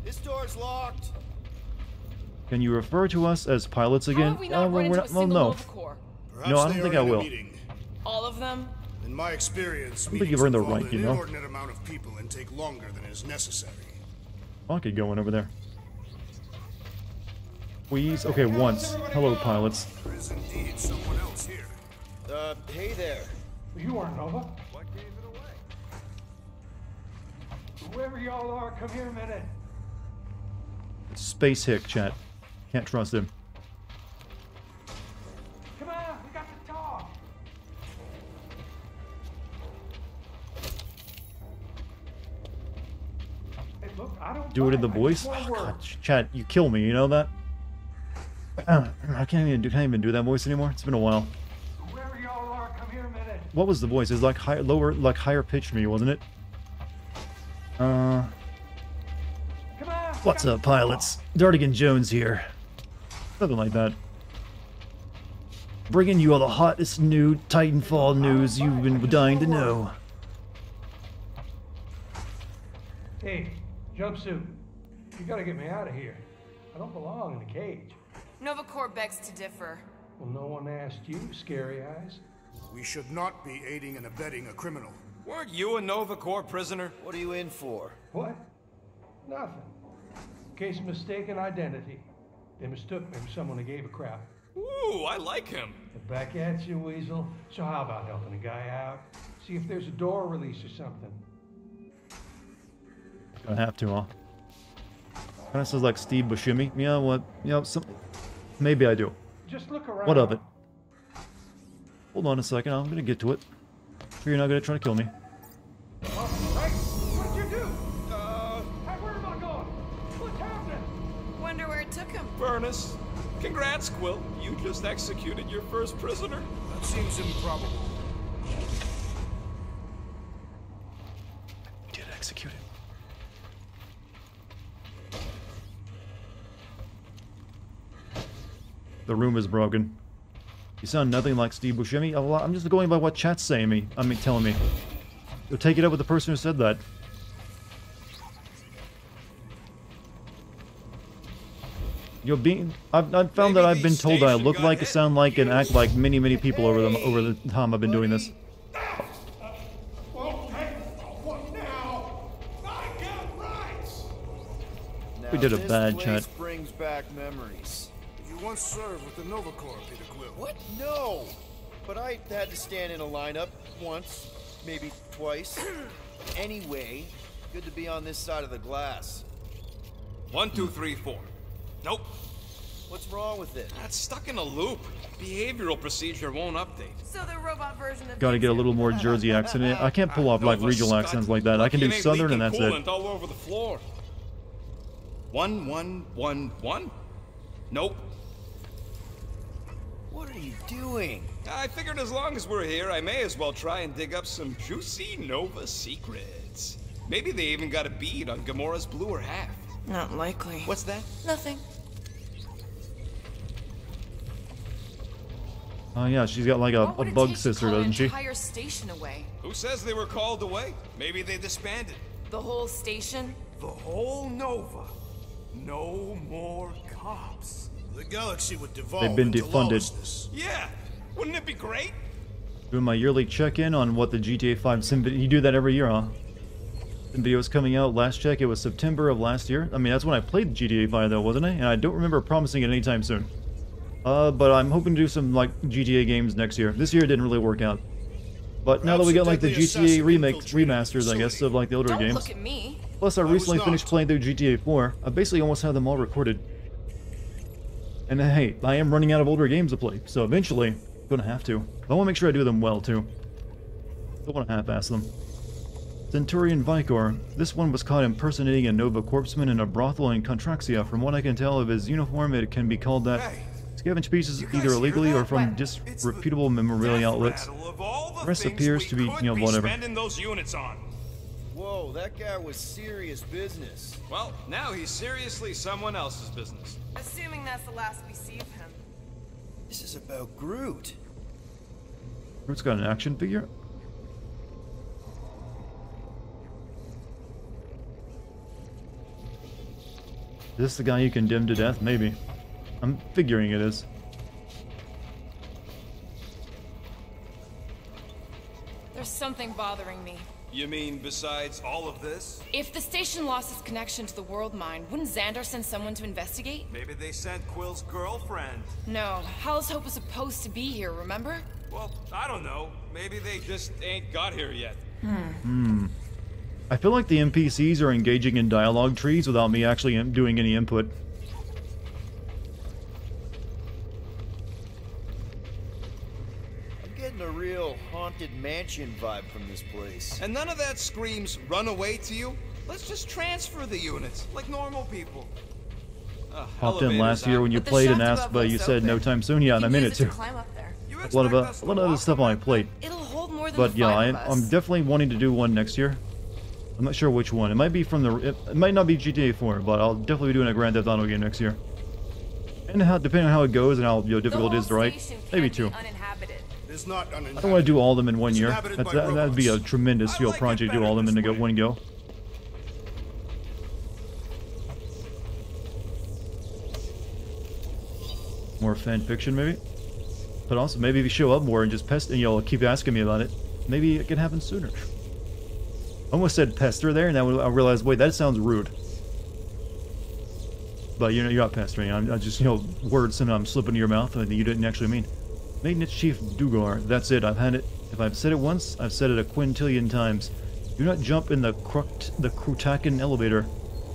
This door's locked. Can you refer to us as pilots How again? have we not run into a single no. Nova Corps? Perhaps No, I don't they think are I in a will. meeting. All of them? In my experience, I don't think you've earned the involve right, an you know? inordinate amount of people and take longer than is necessary. Rocket going over there. Please? Okay, once. Hello, pilots. There is indeed someone else here. Hey there. You aren't Nova. What gave it away? Whoever y'all are, come here a minute. Space hick, chat. Can't trust him. Come on, we got to talk. Hey, look, I don't Do it in the bite. I voice? just want Oh, word. God, chat, you kill me, you know that? I can't even do that voice anymore. It's been a while. Whoever y'all are, come here a minute. What was the voice? It's like higher pitched for me, wasn't it? Come on. What's up, pilots? Dartigan Jones here. Something like that. Bringing you all the hottest new Titanfall news you've been dying to know. Hey, jumpsuit. You gotta get me out of here. I don't belong in the cage. Nova Corps begs to differ. Well, no one asked you, Scary Eyes. We should not be aiding and abetting a criminal. Weren't you a Nova Corps prisoner? What are you in for? What? Nothing. Case of mistaken identity. They mistook me for someone who gave a crap. Ooh, I like him. Back at you, Weasel. So how about helping a guy out? See if there's a door release or something. Gonna have to, huh? Kinda says like Steve Buscemi. Yeah, what? Maybe I do. Just look around. What of it? Hold on a second, I'm gonna get to it. Sure you're not gonna try to kill me. Right? What'd you do? Hey, where am I going? What's happening? Wonder where it took him. Furnace. Congrats, Quill. You just executed your first prisoner. That seems improbable. You did execute him. The room is broken. You sound nothing like Steve Buscemi. I'm just going by what chat's saying telling me. So take it up with the person who said that. You know, I've found that I've been told that I look like, sound like, and act like many people over the time I've been doing this. We did a bad chat. Brings back memories. You once served with the Nova Corps, Peter Quill. What? No! But I had to stand in a lineup once, maybe twice. Anyway, good to be on this side of the glass. 1, 2, 3, 4. Nope. What's wrong with it? That's stuck in a loop. Behavioral procedure won't update. So the robot version of Gotta get a little more Jersey accent in it. I can't pull off like regional accents like that. I can do Southern and that's it. All over the floor. 1, 1, 1, 1. Nope. What are you doing? I figured as long as we're here, I may as well try and dig up some juicy Nova secrets. Maybe they even got a bead on Gamora's bluer half. Not likely. What's that? Nothing. Oh yeah, she's got like a bug sister, doesn't she? Entire station away. Who says they were called away? Maybe they disbanded. The whole station? The whole Nova. No more cops. The galaxy would devolve They've been into defunded. lawlessness. Yeah. Wouldn't it be great? Doing my yearly check-in on what the GTA 5 sim video. You do that every year, huh? Sim video is coming out. Last check, it was September of last year. I mean, that's when I played GTA 5 though, wasn't I? And I don't remember promising it anytime soon. But I'm hoping to do some like GTA games next year. This year it didn't really work out. But now that we got like the GTA remasters, I guess, of like the older Don't games. look at me. Plus, I recently finished playing through GTA 4. I basically almost have them all recorded. And hey, I am running out of older games to play, so eventually, I'm gonna have to. I want to make sure I do them well, too. Don't want to half-ass them. Centurion Vicor. This one was caught impersonating a Nova Corpsman in a brothel in Contraxia. From what I can tell of his uniform, it can be called that. Hey, Scavenge pieces either illegally or from disreputable memorabilia outlets. The rest appears to be, you know, whatever. Spending those units on. Whoa, that guy was serious business. Well, now he's seriously someone else's business. Assuming that's the last we see of him. This is about Groot. Groot's got an action figure? Is this the guy you condemned to death? Maybe. I'm figuring it is. There's something bothering me. You mean besides all of this? If the station lost its connection to the world mine, wouldn't Xandar send someone to investigate? Maybe they sent Quill's girlfriend. No, Hollis Hope was supposed to be here, remember? Well, I don't know. Maybe they just ain't got here yet. I feel like the NPCs are engaging in dialogue trees without me actually doing any input. I'm getting a real haunted mansion vibe from this place. And none of that screams run away to you? Let's just transfer the units, like normal people. Popped in last year when you played and asked, but you said no time soon. Yeah, and I'm in it too. Climb up there. A lot of other stuff on my plate. It'll hold more than But the yeah, five of us. I'm definitely wanting to do one next year. I'm not sure which one. It might be from the. It might not be GTA 4, but I'll definitely be doing a Grand Theft Auto game next year. And how, depending on how it goes and how difficult it is to write, maybe two. It's not I don't want to do all of them in one year. That'd be a tremendous project to do all of them in one go. More fan fiction, maybe. But also, maybe if you show up more and just pester, keep asking me about it, maybe it can happen sooner. I almost said pester there, and then I realized, wait, that sounds rude. But you're not pestering. I'm just, words sometimes slip into your mouth that you didn't actually mean. Maintenance Chief Dugar. That's it. I've had it. If I've said it once, I've said it a quintillion times. Do not jump in the Krutakin elevator.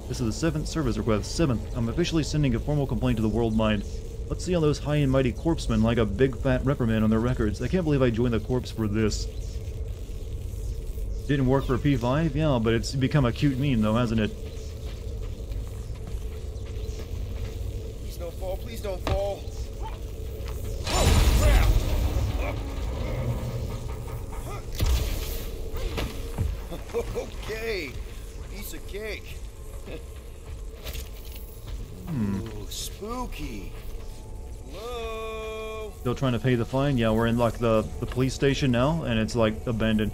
This is the 7th service request. 7th. I'm officially sending a formal complaint to the World Mind. Let's see all those high and mighty corpsmen like a big fat reprimand on their records. I can't believe I joined the corps for this. Didn't work for P5? Yeah, but it's become a cute meme though, hasn't it? Please don't fall, please don't fall. Okay, piece of cake. Ooh, spooky. Hello? Still trying to pay the fine? Yeah, we're in like the police station now, and it's like abandoned.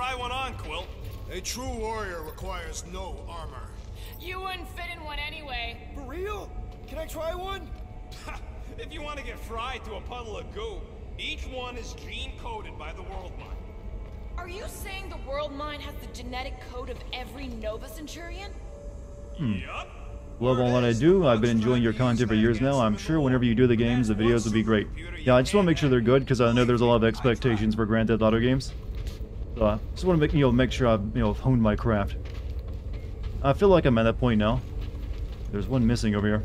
try one on, Quill. A true warrior requires no armor. You wouldn't fit in one anyway. For real? Can I try one? If you want to get fried to a puddle of goo, each one is gene-coded by the World Mind. Are you saying the World Mind has the genetic code of every Nova Centurion? Yup. Love all that I do. I've been enjoying your content for years now. I'm sure whenever you do the games, the videos will be great. Yeah, I just want to make sure they're good because I know there's a lot of expectations for Grand Theft Auto games. So I just want to make sure I've honed my craft. I feel like I'm at that point now. There's one missing over here.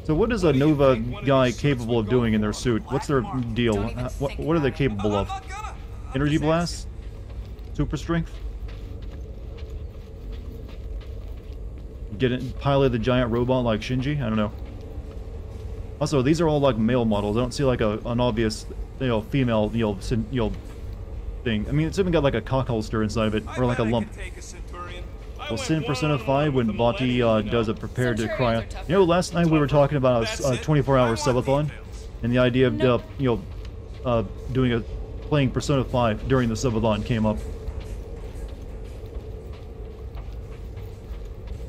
So what is a Nova guy capable of doing in their suit? What's their deal? What are they capable of? Energy blast? Super strength? Pilot the giant robot like Shinji? I don't know. Also, these are all like male models. I don't see like an obvious, female, thing. I mean, it's even got like a cock holster inside of it, or like a lump. Well, in Persona 5, when Bati does a prepare to cry. You know, last night we were talking about a 24-hour subathon, and the idea of playing Persona 5 during the subathon came up.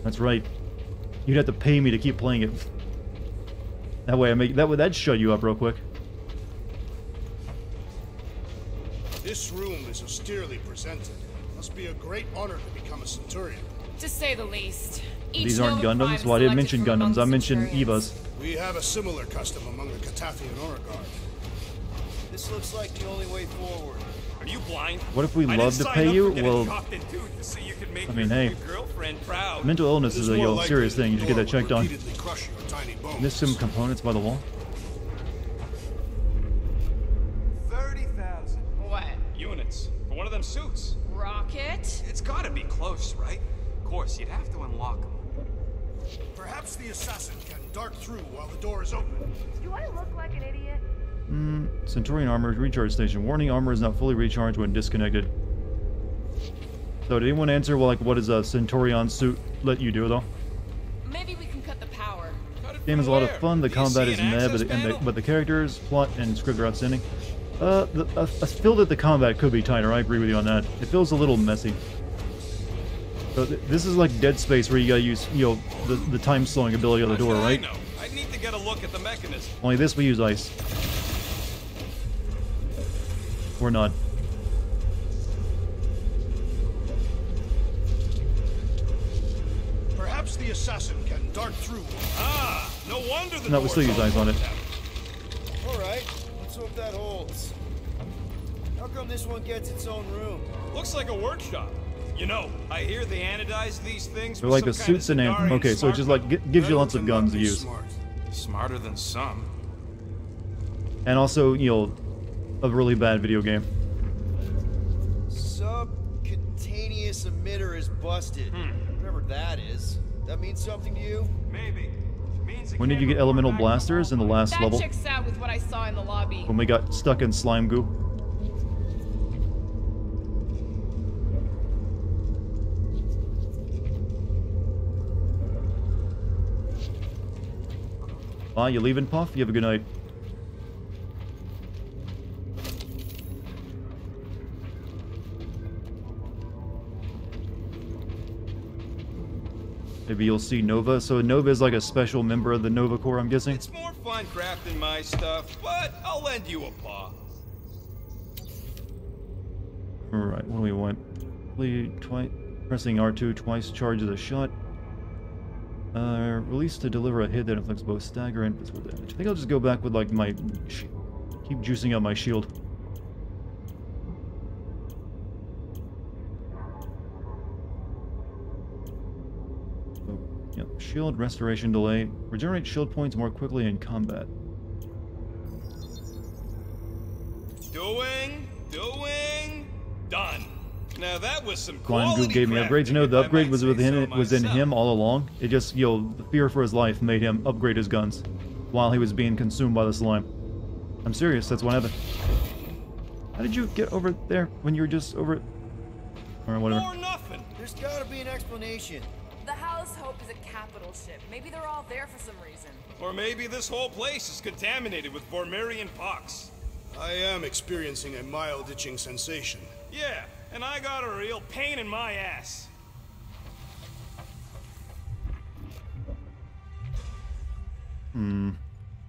That's right. You'd have to pay me to keep playing it. That way, that'd shut you up real quick. This room is austerely presented. Must be a great honor to become a Centurion. To say the least. These aren't Gundams? Well, I didn't mention Gundams. I mentioned Evas. We have a similar custom among the Catathian Honor Guard. This looks like the only way forward. Are you blind? What if we love to pay you? Well, I mean, hey, mental illness is a serious thing. You should get that checked on. Missed some components by the wall. 30,000. What? Units for one of them suits. Rocket? It's got to be close, right? Of course, you'd have to unlock them. Perhaps the assassin can dart through while the door is open. Do I look like an idiot? Centurion armor recharge station. Warning: armor is not fully recharged when disconnected. So, did anyone answer? Well, like, what does a Centurion suit let you do, though? Maybe we can cut the power. Game is a lot of fun. The combat is meh, but the characters, plot, and script are outstanding. I feel that the combat could be tighter. I agree with you on that. It feels a little messy. So this is like Dead Space, where you gotta use, the time slowing ability of the door, right? I need to get a look at the mechanism. Only this we use ice. Or not. Perhaps the assassin can dart through. Ah, no wonder the No, we still use ice on it. Alright, let's hope that holds. How come this one gets its own room? Looks like a workshop. You know, I hear they anodize these things. They're like the suits in Anthem. Okay, so it just like gives you lots of guns to use. Smarter than some. And also, a really bad video game. Subcutaneous emitter is busted. Whatever that is. That means something to you? Maybe. When did you get elemental blasters in the last level? That checks out with what I saw in the lobby. When we got stuck in slime goo. Bye, you leaving, Puff? You have a good night. Maybe you'll see Nova. So Nova is like a special member of the Nova Corps, I'm guessing? It's more fun crafting my stuff, but I'll lend you a paw. Alright, what do we want? Pressing R2 twice charges a shot. Release to deliver a hit that inflicts both stagger and physical damage. I think I'll just go back with like my... keep juicing up my shield. Oh, yep. Shield restoration delay. Regenerate shield points more quickly in combat. Done. Now that was some Slime quality Goo gave me upgrades. No, the upgrade was in him all along. It just, the fear for his life made him upgrade his guns while he was being consumed by the slime. I'm serious, that's what happened. How did you get over there when you were just over it? Alright, whatever. Or nothing. There's gotta be an explanation. The House Hope is a capital ship. Maybe they're all there for some reason. Or maybe this whole place is contaminated with Vormirian pox. I am experiencing a mild itching sensation. Yeah, and I got a real pain in my ass.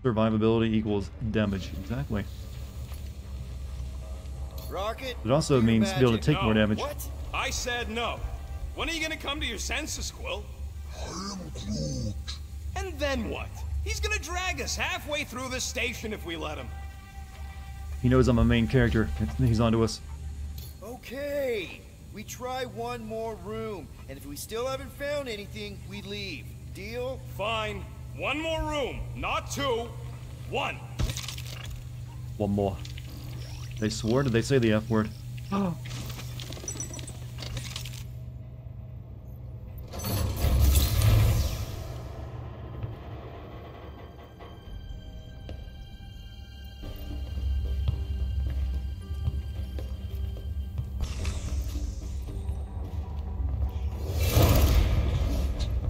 Survivability equals damage. Exactly. Rocket? It also means to be able to take more damage. What? I said no. When are you gonna come to your senses, Quill? I am Groot. And then what? He's gonna drag us halfway through this station if we let him. He knows I'm a main character. He's onto us. Okay. We try one more room, and if we still haven't found anything, we leave. Deal? Fine. One more room, not two. One. One more. They swore? Did they say the F word?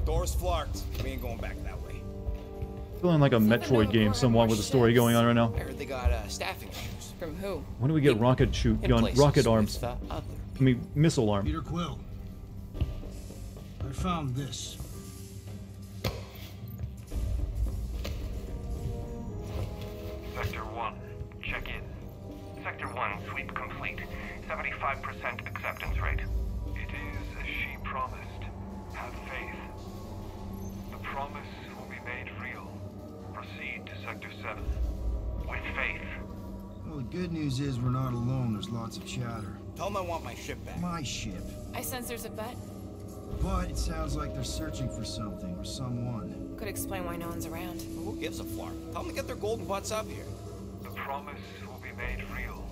Door's flarked. We ain't going back that way. Feeling like a Metroid game, somewhat, with a story going on right now. I heard they got staffing issues. From who? When do we get rocket shoot In gun, places rocket arms? with, other I mean, missile arm. Peter Quill. I found this. Sector 1, check in. Sector 1, sweep complete. 75% acceptance rate. It is as she promised. Have faith. The promise will be made real. Proceed to Sector 7. With faith. Well, the good news is we're not alone. There's lots of chatter. Tell them I want my ship back. My ship. I sense there's a bet. But it sounds like they're searching for something or someone. Could explain why no one's around. Who gives a flark? Tell them to get their golden butts up here. The promise will be made real.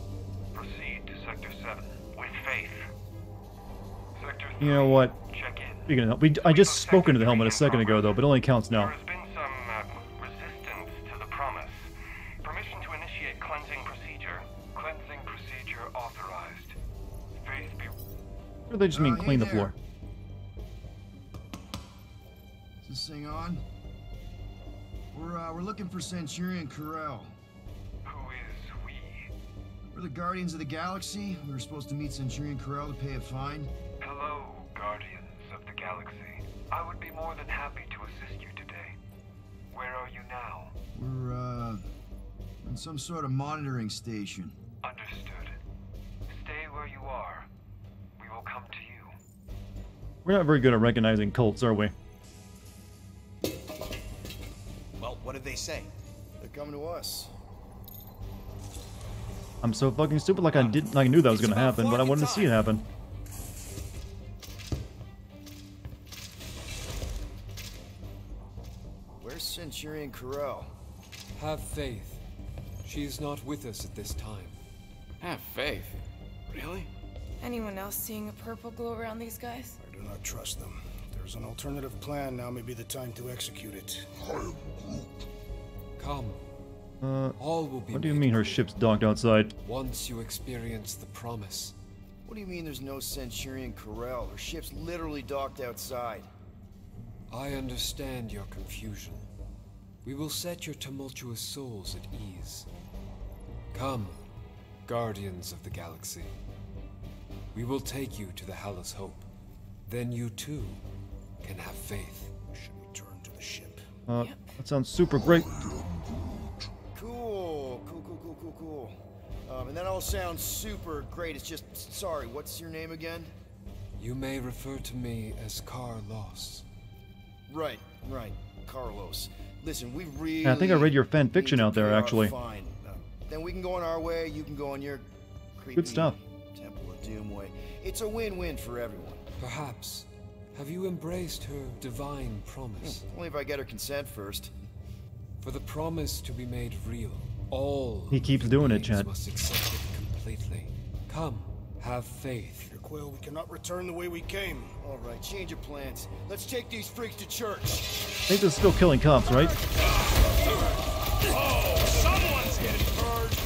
Proceed to Sector 7. With faith. Sector 3, You know what? check in. Speaking of, I just spoke into the helmet a second ago, though, but it only counts now. There has been some resistance to the promise. Permission to initiate cleansing procedure. Cleansing procedure authorized. Faith be... Or they just mean Hey clean the there. floor. Is this thing on? We're looking for Centurion Corel. Who is we? We're the Guardians of the Galaxy. We were supposed to meet Centurion Corel to pay a fine. Hello, Guardians of the Galaxy. I would be more than happy to assist you today. Where are you now? We're, in some sort of monitoring station. Understood. Stay where you are. We will come to you. We're not very good at recognizing cults, are we? Well, what did they say? They're coming to us. I'm so fucking stupid. Like I knew that was gonna happen, but I wanted to see it happen. Where's Centurion Corel? Have faith. She is not with us at this time. Have faith. Really? Anyone else seeing a purple glow around these guys? I do not trust them. If there's an alternative plan, now may be the time to execute it. Come. All will be What do you made mean her clear ship's docked outside? once you experience the promise. What do you mean there's no Centurion Corel? Her ship's literally docked outside. I understand your confusion. We will set your tumultuous souls at ease. Come, Guardians of the Galaxy. We will take you to the Hallis Hope. Then you too can have faith. Should return to the ship. That sounds super great. Cool. And that all sounds super great. It's just, sorry, what's your name again? You may refer to me as Carlos. Right. Carlos. Listen, we really... Yeah, I think I read your fan need fiction to out there, clear our actually. fine. Then we can go on our way, you can go on your creepy Good stuff. Temple of Doom way. It's a win-win for everyone. Perhaps. Have you embraced her divine promise? Only if I get her consent first. For the promise to be made real, all He keeps doing it, Chad. must accept it completely. Come, have faith. Peter Quill, we cannot return the way we came. All right, change of plans. Let's take these freaks to church. I think they're still killing cops, right? Oh, someone's getting purged.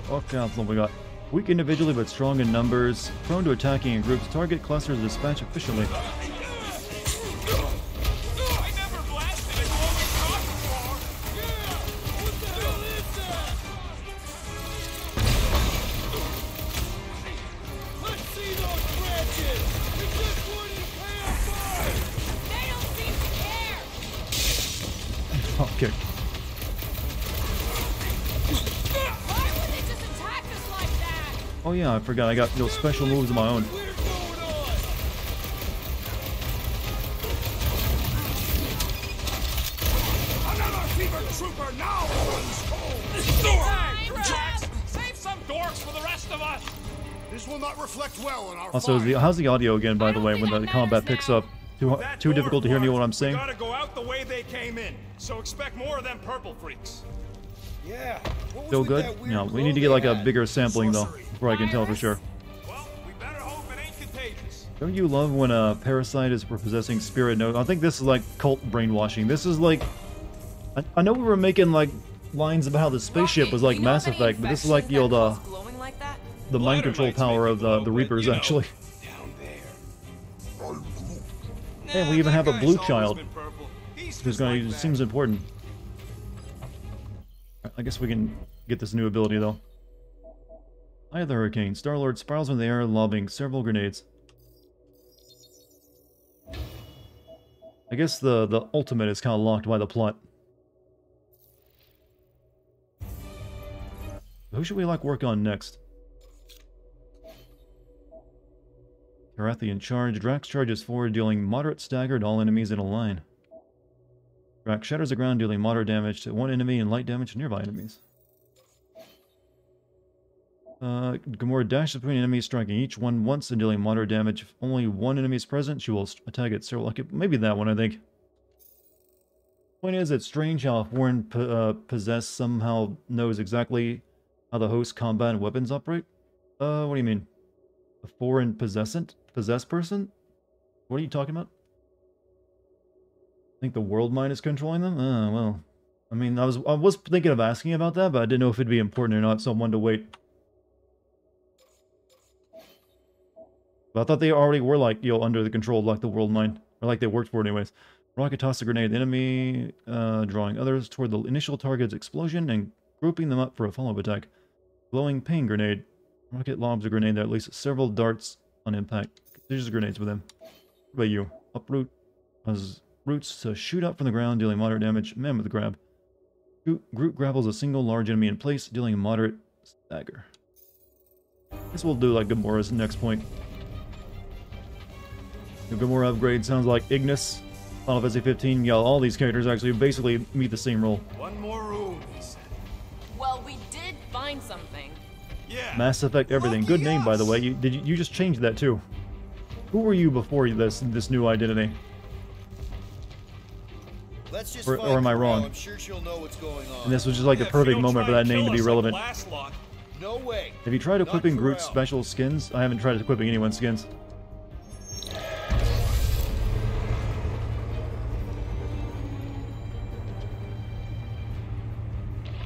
Oh god, that's what we got. Weak individually but strong in numbers. Prone to attacking in groups. Target clusters dispatch efficiently. I never blasted it what we talked for. What the hell is that? Okay. Oh yeah, I forgot I got those special moves of my own. Another fever trooper now runs cold. Save some dorks for the rest of us. This will not reflect well on our Also, how's the audio again, by the way, when the combat picks up? Too difficult to hear me what I'm saying? We gotta go out the way they came in, so expect more of them purple freaks. Yeah. Still good? No, we need to get like a bigger sampling though, before I can tell for sure. Well, we better hope it ain't contagious. Don't you love when a parasite is possessing spirit note? I think this is like cult brainwashing. This is like... I know we were making like lines about how the spaceship was like Mass Effect, but this is like, you know, the mind control power of the Reapers, actually. Hey, we even have a blue child who's going to... seems important. I guess we can get this new ability, though. Eye of the Hurricane. Star-Lord spirals in the air, lobbing several grenades. I guess the ultimate is kind of locked by the plot. Who should we, like, work on next? Karathian charge. Drax charges forward, dealing moderate stagger to all enemies in a line. Drax shatters the ground, dealing moderate damage to one enemy and light damage to nearby enemies. Gamora dashes between enemies, striking each one once and dealing moderate damage. If only one enemy is present, she will attack at several... Okay, maybe that one, I think. Point is, it's strange how a foreign possessed somehow knows exactly how the host combat and weapons operate. What do you mean? A foreign possessed person? What are you talking about? I think the world mind is controlling them? Well. I mean, I was thinking of asking about that, but I didn't know if it'd be important or not, so I wanted to wait. But I thought they already were, like, you know, under the control of, like, the world mind. Or, like, they worked for it anyways. Rocket toss a grenade at the enemy, drawing others toward the initial target's explosion and grouping them up for a follow-up attack. Glowing pain grenade. Rocket lobs a grenade that releases several darts on impact. There's grenades with them. What about you? Uproot has roots to shoot up from the ground, dealing moderate damage. Mammoth grab. Groot grapples a single large enemy in place, dealing moderate stagger. Guess we'll do like Gamora's next point. The Gamora upgrade sounds like Ignis, Final Fantasy 15. Yeah, all these characters actually basically meet the same role. One more room, he said. Well, we did find something. Yeah. Mass Effect everything. Good name, by the way. You just changed that too. Who were you before this new identity? Let's just or am I wrong? I'm sure she'll know what's going on. And this was just like the perfect moment for that name to be relevant. No way. Have you tried equipping Groot's special skins? I haven't tried equipping anyone's skins.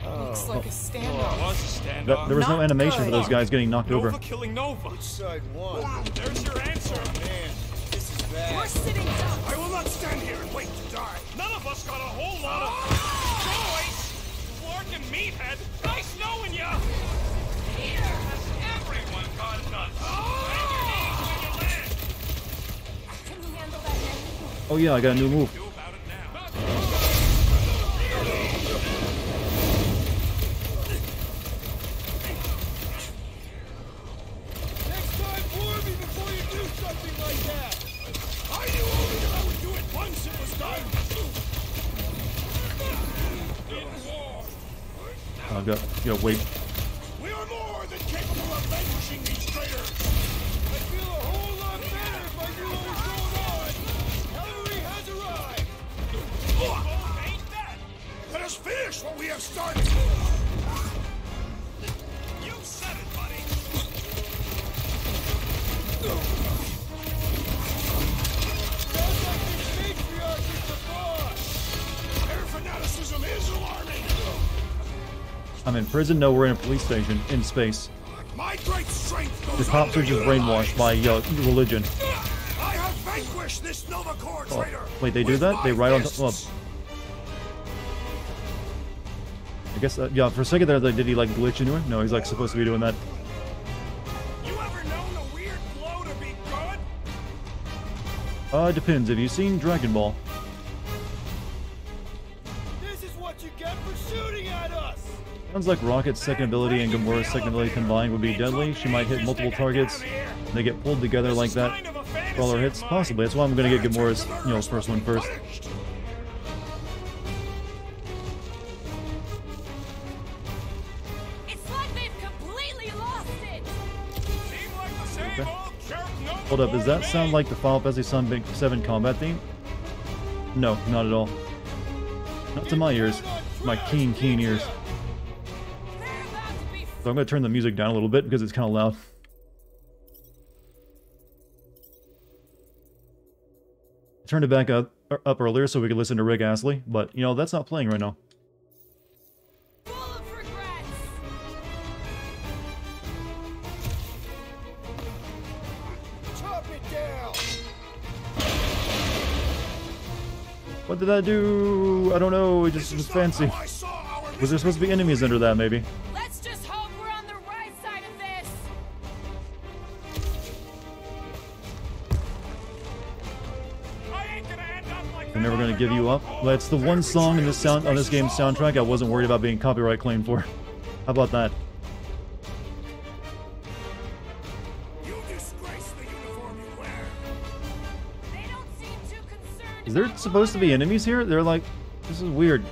Looks like a standoff. There was no animation for those guys getting knocked over. Killing Nova. Which side won? There's your answer. Man, this is bad. We're sitting down. I will not stand here and wait to die. None of us got a whole lot of choice. Clark and Meathead, nice knowing ya. Here has everyone got nuts. Bend your knees when you land. Can you handle that now? Oh yeah, I got a new move. Do about it now. Next time, warn me before you do something like that. I knew only that I would do it once it was done. I've got wait. We are more than capable of vanquishing these traitors. I feel a whole lot better if I knew what was going on. Cavalry has arrived. Ain't that? Let us finish what we have started. You said it, buddy. Sounds like this matriarch is the boss. Their fanaticism is alarming. I'm in prison. No, we're in a police station in space. My great strength goes The cops are just brainwashed by religion. I have vanquished this Nova Corps traitor. Wait, they do with that? my They ride on fists. top. Well, I guess yeah. For a second there, did he like glitch into it? No, he's like supposed to be doing that. You ever known a weird glow to be good? Depends. Have you seen Dragon Ball? This is what you get for shooting at us! Sounds like Rocket's second ability and Gamora's second ability combined would be deadly. She might hit multiple targets. They get pulled together like that for all her hits. Possibly. That's why I'm gonna get Gamora's, first one first. It's like they've completely lost it. Okay. Hold up, does that sound like the Final Fantasy VII combat theme? No, not at all. Not to my ears. My keen ears. So I'm going to turn the music down a little bit because it's kind of loud. I turned it back up earlier so we could listen to Rick Astley, but, that's not playing right now. What did that do? I don't know, it just was fancy. Was there supposed to be enemies under that, maybe? Let's just hope we're on the right side of this. They're never gonna give you up. That's the one song in this on this game's soundtrack I wasn't worried about being copyright claimed for. How about that? Is there supposed to be enemies here? They're like, this is weird.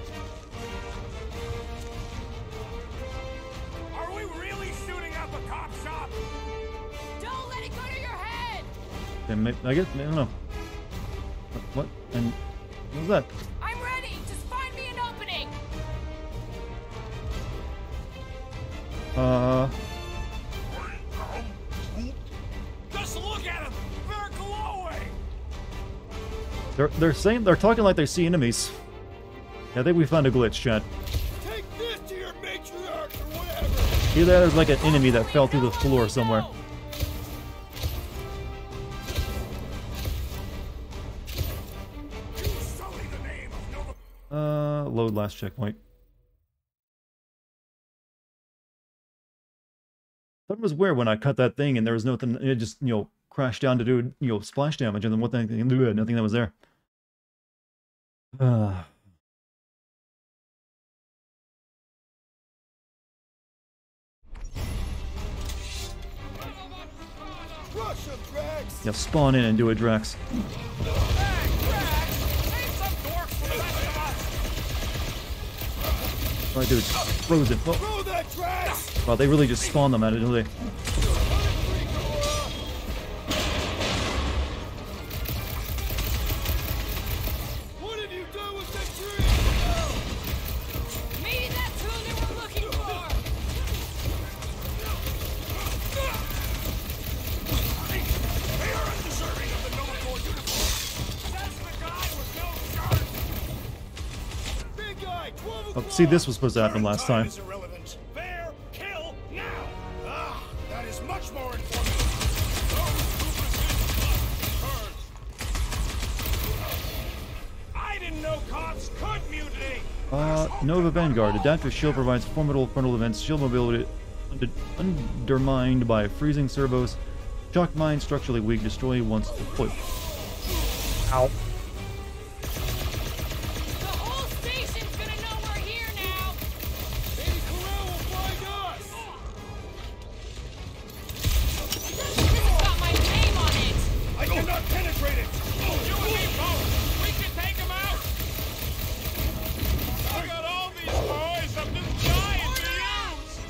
Are we really shooting up a cop shop? Don't let it go to your head. I guess, I don't know. What? And what was that? I'm ready. Just find me an opening. Just look at him. They're glowing. They're talking like they see enemies. I think we found a glitch, chat. Take this to your matriarch or whatever! Either there's like an enemy that fell through the floor somewhere. Load last checkpoint. Thought it was weird when I cut that thing and there was nothing, it just, crashed down to do, splash damage, and then what nothing that was there. Yeah, spawn in and do it, Drax. Oh, dude, it's frozen. Oh. Wow, they really just spawn them at it, don't they? What have you done with the tree? Maybe that's who they were looking for. They are undeserving of the Nova Corps uniform. That's the guy with no shirt. Big guy, 12 Oh, see, this was supposed to happen last time. Is irrelevant. Bear, kill, now! Ah, that is much more informative. I didn't know cops could mutiny. Nova Vanguard. Adaptive shield provides formidable frontal defense. Shield mobility undermined by freezing servos. Shock mine, structurally weak. Destroy once deployed. Ow. The whole station's gonna know we're here now. Maybe Corral will find us! This has got my name on it. I cannot penetrate it! You and me both. We can take him out. I got all these boys. I'm just dying to use.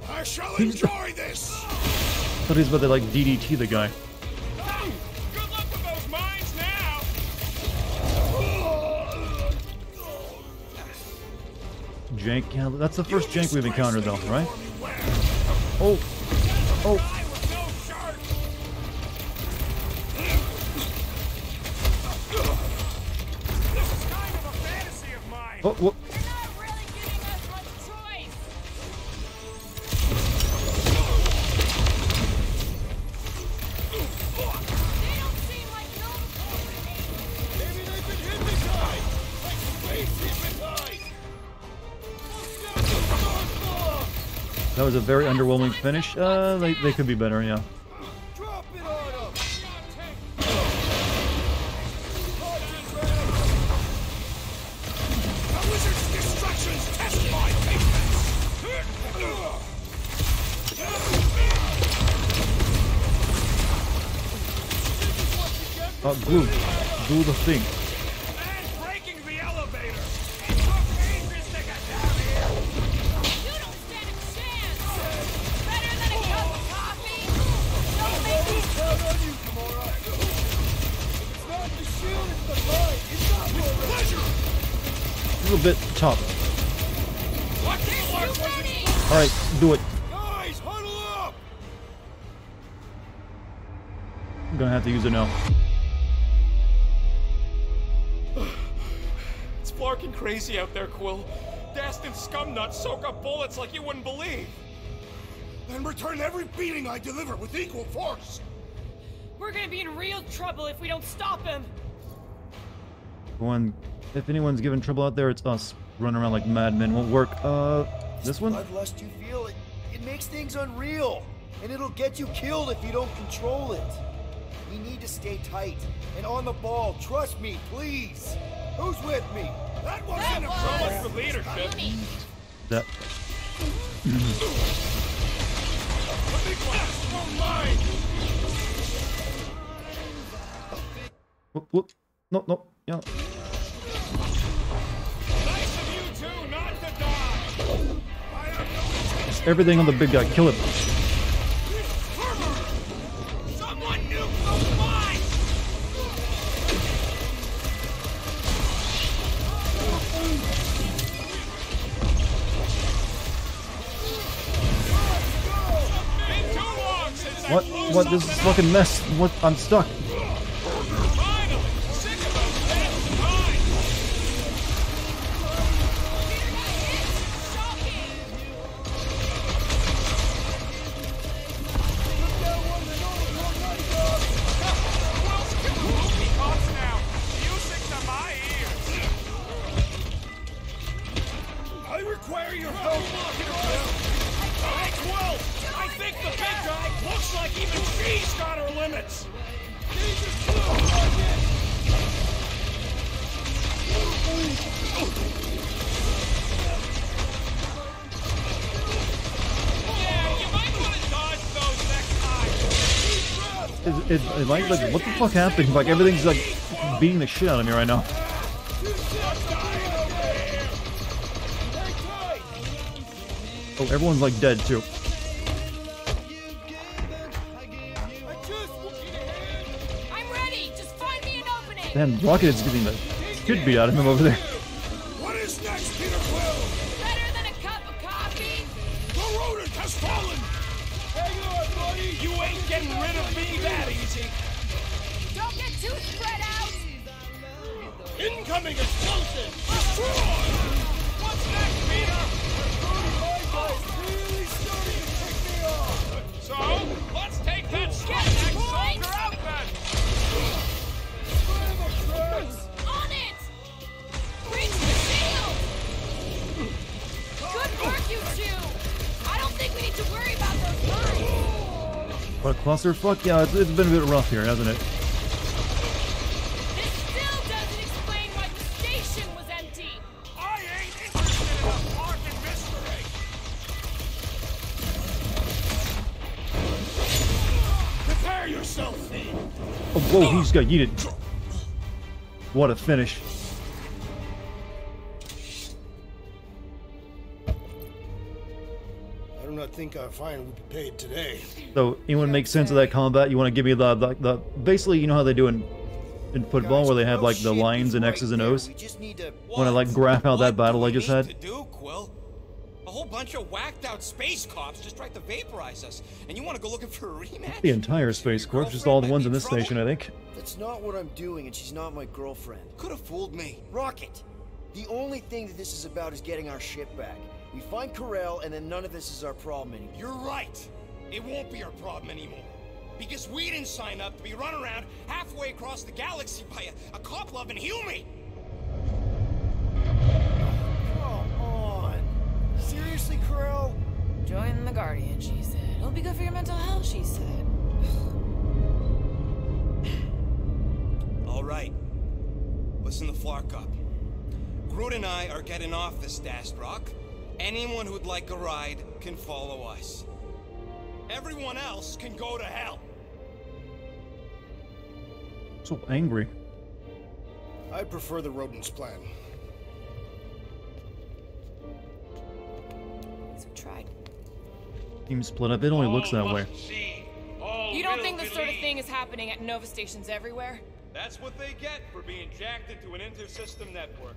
I shall enjoy this! I thought he was about to like DDT the guy. Good luck with those mines now. Jank. Yeah, that's the first jank we've encountered, though, right? Oh. Oh. Guy with no shirt. This is kind of a fantasy of mine. Oh. What? You're not really giving us much choice. They don't seem like Nova Corps to me. Maybe they've been hypnotized! Like space hypnotized! Look down the North Law! That was a very underwhelming finish. They could be better, yeah. Drop it on him! A wizard's destructions test my patience! Glue the thing. And breaking the elevator! It took ages to get down here! You don't stand a chance! Better than a cup of coffee! Don't make me... Count on you, Gamora! It's not the shield, it's the mind! It's not your pleasure! A little bit tough. There's too many! Alright, do it. Guys, huddle up! I'm gonna have to use it now. It's flarking crazy out there, Quill. Dastin scumnuts soak up bullets like you wouldn't believe. Then return every beating I deliver with equal force! We're gonna be in real trouble if we don't stop him! If anyone's giving trouble out there, it's us. Running around like madmen won't work. This one? Bloodlust you feel, it makes things unreal. And it'll get you killed if you don't control it. We need to stay tight and on the ball. Trust me, please. Who's with me? That wasn't a So much for leadership. That. The big blast won't mind! Whoop. No. Yeah. Nice of you two not to die. I have no intention. Everything on the big guy. Kill him. Someone nuke those mines! Been too long since I blew What? This is something up. fucking mess. What? I'm stuck. Finally, sick of those damn mines. Quill's killing loopy cops now. Music to my ears. I require your help! Hey, Quill! I think the big guy looks like even she's got her limits! Yeah, you might want to dodge those next time. Like, what the fuck happened? Like, everything's like beating the shit out of me right now. Oh, everyone's like dead too. I'm ready! Just find me an opening! Man, Rocket is getting the shit beat out of him over there. What is next, Peter Quill? Better than a cup of coffee! The rodent has fallen! Hang on, buddy! You ain't getting rid of me that easy! Don't get too spread out! Incoming explosion! Destroy! What's next, Peter? Really starting to tick me off! So, let's take that Skynex soldier out then. On it! Reach the shield! Good work, you two! I don't think we need to worry about those mines! What, clusterfuck? Yeah, it's been a bit rough here, hasn't it? This still doesn't explain why the station was empty! I ain't interested in a fucking mystery! Prepare yourself, Thane! Oh, whoa, he just got yeeted. What a finish. I do not think our fine will be paid today. So, anyone make sense of that combat? You want to give me the basically, you know how they do in football, where they have like the lines and X's and O's? We just need to... Want to like graph out that battle I just had? To do, Quill? A whole bunch of whacked out space cops just tried to vaporize us, and you want to go looking for a rematch? The entire Space Corps, just all the ones in this station, I think. That's not what I'm doing, and she's not my girlfriend. Could have fooled me. Rocket! The only thing that this is about is getting our ship back. We find Karel, and then none of this is our problem anymore. You're right. It won't be our problem anymore. Because we didn't sign up to be run around halfway across the galaxy by a cop-loving human. Come on! Seriously, Karel? Join the Guardian, she said. It'll be good for your mental health, she said. All right. Listen to Flark up. Groot and I are getting off this Dast Rock. Anyone who'd like a ride can follow us. Everyone else can go to hell. So angry. I prefer the rodent's plan. So we tried. Team split up. It only looks that way. You don't think this sort of thing is happening at Nova stations everywhere? That's what they get for being jacked into an inter-system network.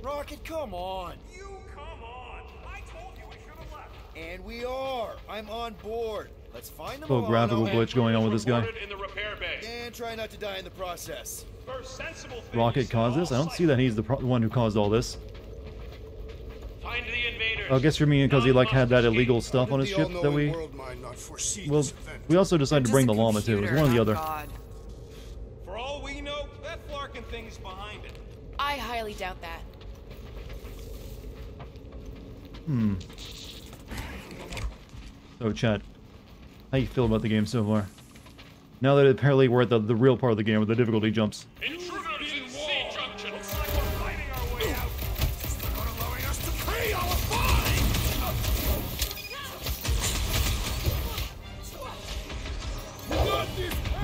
Rocket, come on. You come on. I told you we should have left. And we are. I'm on board. Let's find them Little graphical glitch going on with this guy. In the repair bay. And try not to die in the process. First sensible thing Rocket caused this? I don't see that he's the one who caused all this. Find the invaders. I guess you're meaning because he like had that illegal stuff on his ship that we... Well, we also decided to bring the llama too. It was one or the other. For all we know, that Flarkin thing's behind it. I highly doubt that. So, chat, how you feel about the game so far? Now that apparently we're at the real part of the game where the difficulty jumps. Intruders in C junction. Looks like we're fighting our way out. They're not allowing us to pay our fine!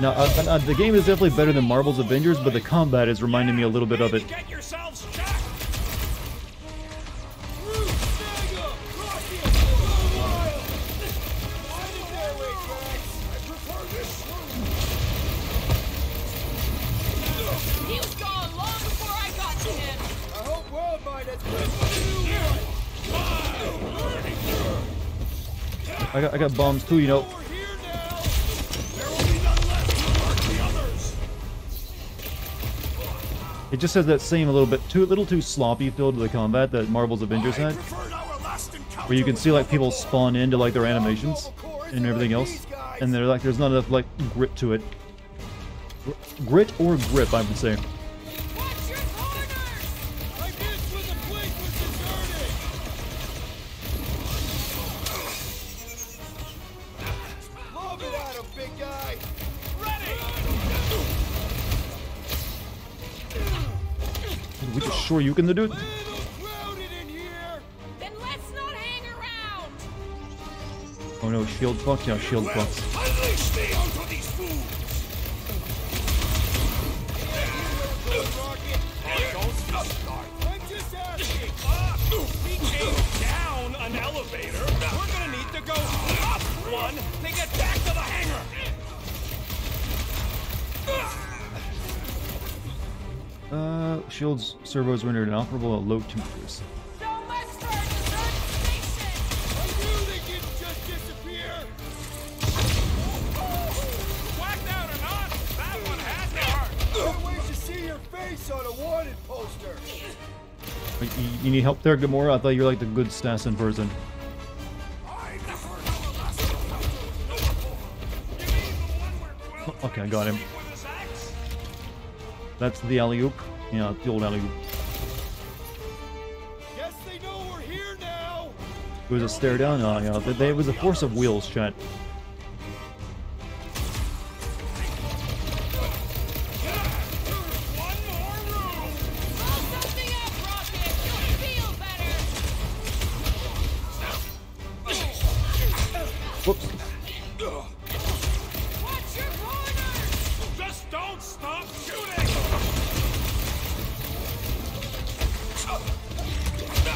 Now, the game is definitely better than Marvel's Avengers, but the combat is reminding me a little bit of it. Get yourselves checked. He was gone long before I got to him. I hope Worldmind has I got bombs too, you know. It just has that same a little too sloppy feel to the combat that Marvel's Avengers had, where you can see like people spawn into like their animations and everything else, and they're like there's not enough like grit to it. Grit or grip, I would say. Lob it at him, big guy. We just sure you can do it. Then let's not hang around. Oh no, shield fuck? Yeah, shield fucks. Unleash me onto these fools! We came down an elevator. We're gonna need to go up one to get back to the hangar. Shield's servos rendered inoperable at low temperatures. So much for a deserted station. I knew they didn't just disappear. Whacked out or not, that one had to hurt. Can't wait to see your face on a wanted poster. You need help there, Gamora? I thought you were like the good assassin person. Okay, I got him. That's the alley-oop. Yeah, the old alley-oop. Guess they know we're here now. It was a stare down? Oh, yeah. It was a force of wheels, chat. Whoops. Watch your corners! Just don't stop shooting!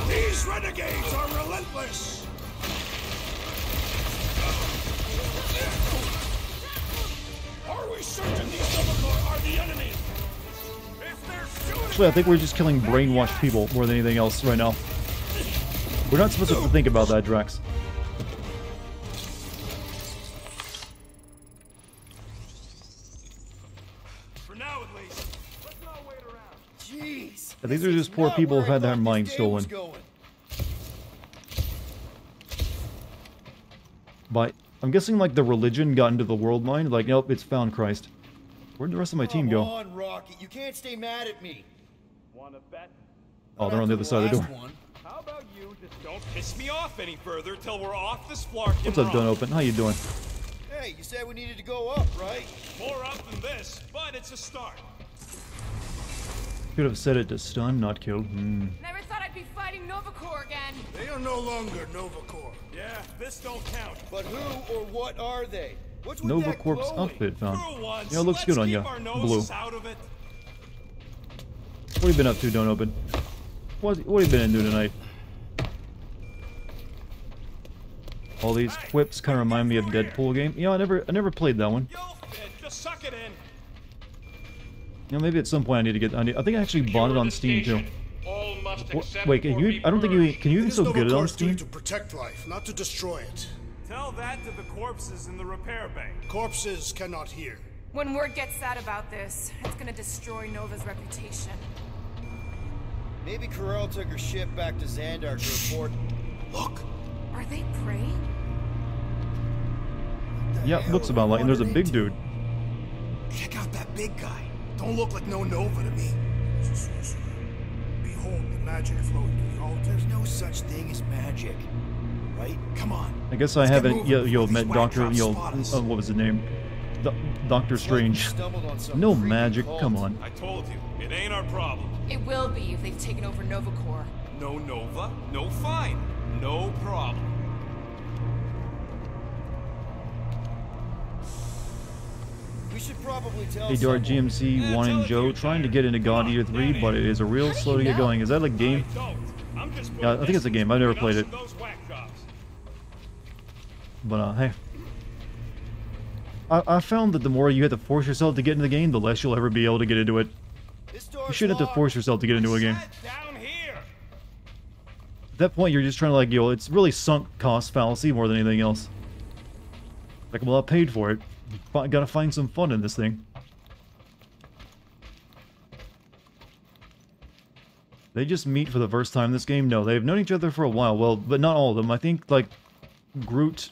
These renegades are relentless! Are we certain these Dumbledore are the enemy? If they're shooting... Actually, I think we're just killing brainwashed people more than anything else right now. We're not supposed to think about that, Drax. For now, at least. Let's not wait around. Jeez. Yeah, these are just poor people who've had their minds stolen. But I'm guessing like the religion got into the world mind. Like, nope, it's found Christ. Where'd the rest of my team go? Come on, Rocket. You can't stay mad at me. Wanna bet? Oh, they're on the other side of the door. How about you just don't piss me off any further till we're off this flarkin' What's up, rock? Done Open? How you doing? Hey, you said we needed to go up, right? More up than this, but it's a start. Could have said it to stun, not kill. Never thought I'd be fighting Nova Corps again. They are no longer Nova Corps. Yeah, this don't count. But who or what are they? What's with Nova that Corps glowing? outfit found. For once, Yeah, it looks let's good on keep ya. our Blue. noses out of it. What have you been up to, Don't Open? What have you been into tonight? All these quips kind of remind me of Deadpool game. You know, I never played that one. You'll fit. Just suck it in. You know, maybe at some point I need to get. I think I actually bought it on Steam too. All must accept Wait, can or you? be I don't think you can. You It even is still Nova get it on Corps' duty Steam? to protect life, not to destroy it. Tell that to the corpses in the repair bay. Corpses cannot hear. When word gets out about this, it's gonna destroy Nova's reputation. Maybe Corel took her ship back to Xandar to report. Look, Are they praying? Yeah, looks about like. And there's a big dude. check out that big guy. Don't look like no Nova to me. Behold the magic flowing to the altar. There's no such thing as magic, right? Come on. I guess I Let's get haven't. moving Yo, before these met whack Doctor. drops Yo, spot us. what was his name? Doctor Strange. Stumbled on some No creepy magic. cult. Come on. I told you, it ain't our problem. It will be if they've taken over Nova Corps. No Nova, no fine, no problem. We should probably tell Hey, Dart someone. GMC, Juan and Joe, trying to get into God Eater 3, but it is a real slow to get going. Is that a game? I don't. I'm just Yeah, I think it's a game. I've never played it. Those whack jobs. But hey, I found that the more you have to force yourself to get into the game, the less you'll ever be able to get into it. This You door's shouldn't have to locked. force yourself to get into a game. Down here. At that point, you're just trying to like, it's really sunk cost fallacy more than anything else. Like, well, I paid for it. Gotta find some fun in this thing. They just meet for the first time in this game? No, they've known each other for a while. Well, but not all of them. I think, like, Groot,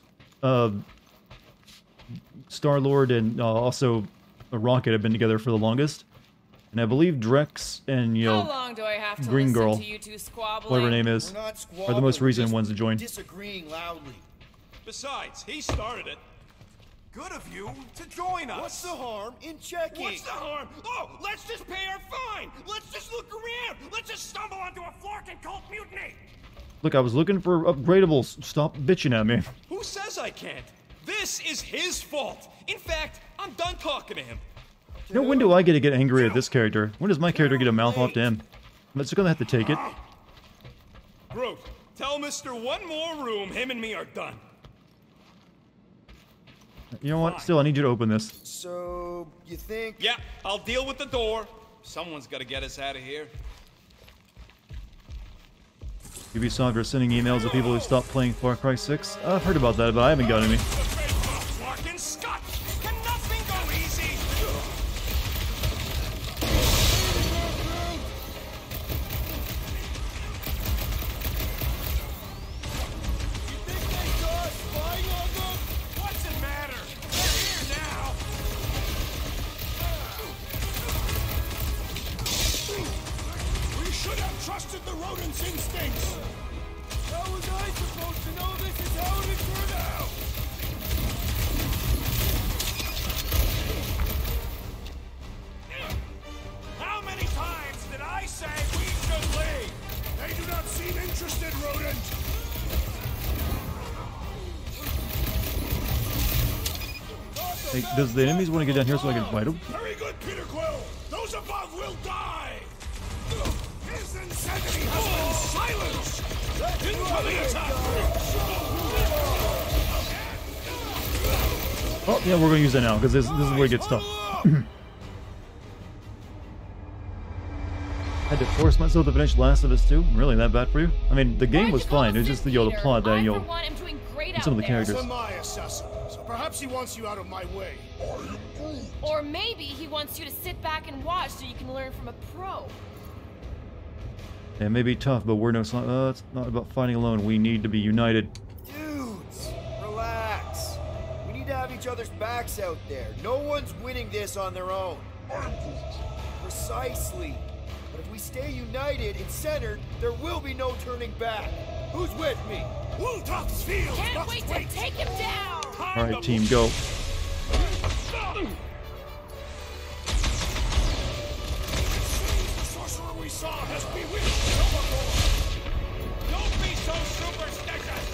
Star-Lord, and also Rocket have been together for the longest. And I believe Drex and, How long do I have to Green listen Girl, to you two squabbling? whatever her name is, We're not are the squabbling, most we're recent just ones to join. Disagreeing loudly. Besides, he started it. Good of you to join us. What's the harm in checking? What's the harm? Oh, let's just pay our fine. Let's just look around. Let's just stumble onto a Flarkin cult mutiny. Look, I was looking for upgradables. Stop bitching at me. Who says I can't? This is his fault. In fact, I'm done talking to him. You know, when do I get to get angry at this character? When does my character get a mouth off to him? I'm just gonna have to take it. Groot, tell Mr. One more room him and me are done. You know what? Still, I need you to open this. So, you think... Yeah, I'll deal with the door. Someone's got to get us out of here. Ubisoft are sending emails to people who stopped playing Far Cry 6. I've heard about that, but I haven't got any. Flarkin Scott! Can nothing go easy? What's it matter? They're here now. We should have trusted the rodent's instincts. How was I supposed to know this is how it turned out? How many times did I say we should leave? They do not seem interested, rodent. Hey, does the enemies want to get down here so I can fight them? Very good, Peter Quill. Those above will die. His insanity has been silenced. Incoming attack. Oh, yeah, we're gonna use that now, because this is where it gets tough. Had to force myself to finish Last of Us 2? Really, that bad for you? I mean, the game was fine, it was just the plot that, and some of the characters. He's my assassin, so perhaps he wants you out of my way. Or maybe he wants you to sit back and watch so you can learn from a pro. It may be tough, but we're it's not about fighting alone. We need to be united. Dudes, relax. We need to have each other's backs out there. No one's winning this on their own. Precisely. But if we stay united and centered, there will be no turning back. Who's with me? Wooltop's field! Can't wait to take him down! Alright, team, go. The sorcerer we saw has bewitched Silvercore! Don't be so superstitious!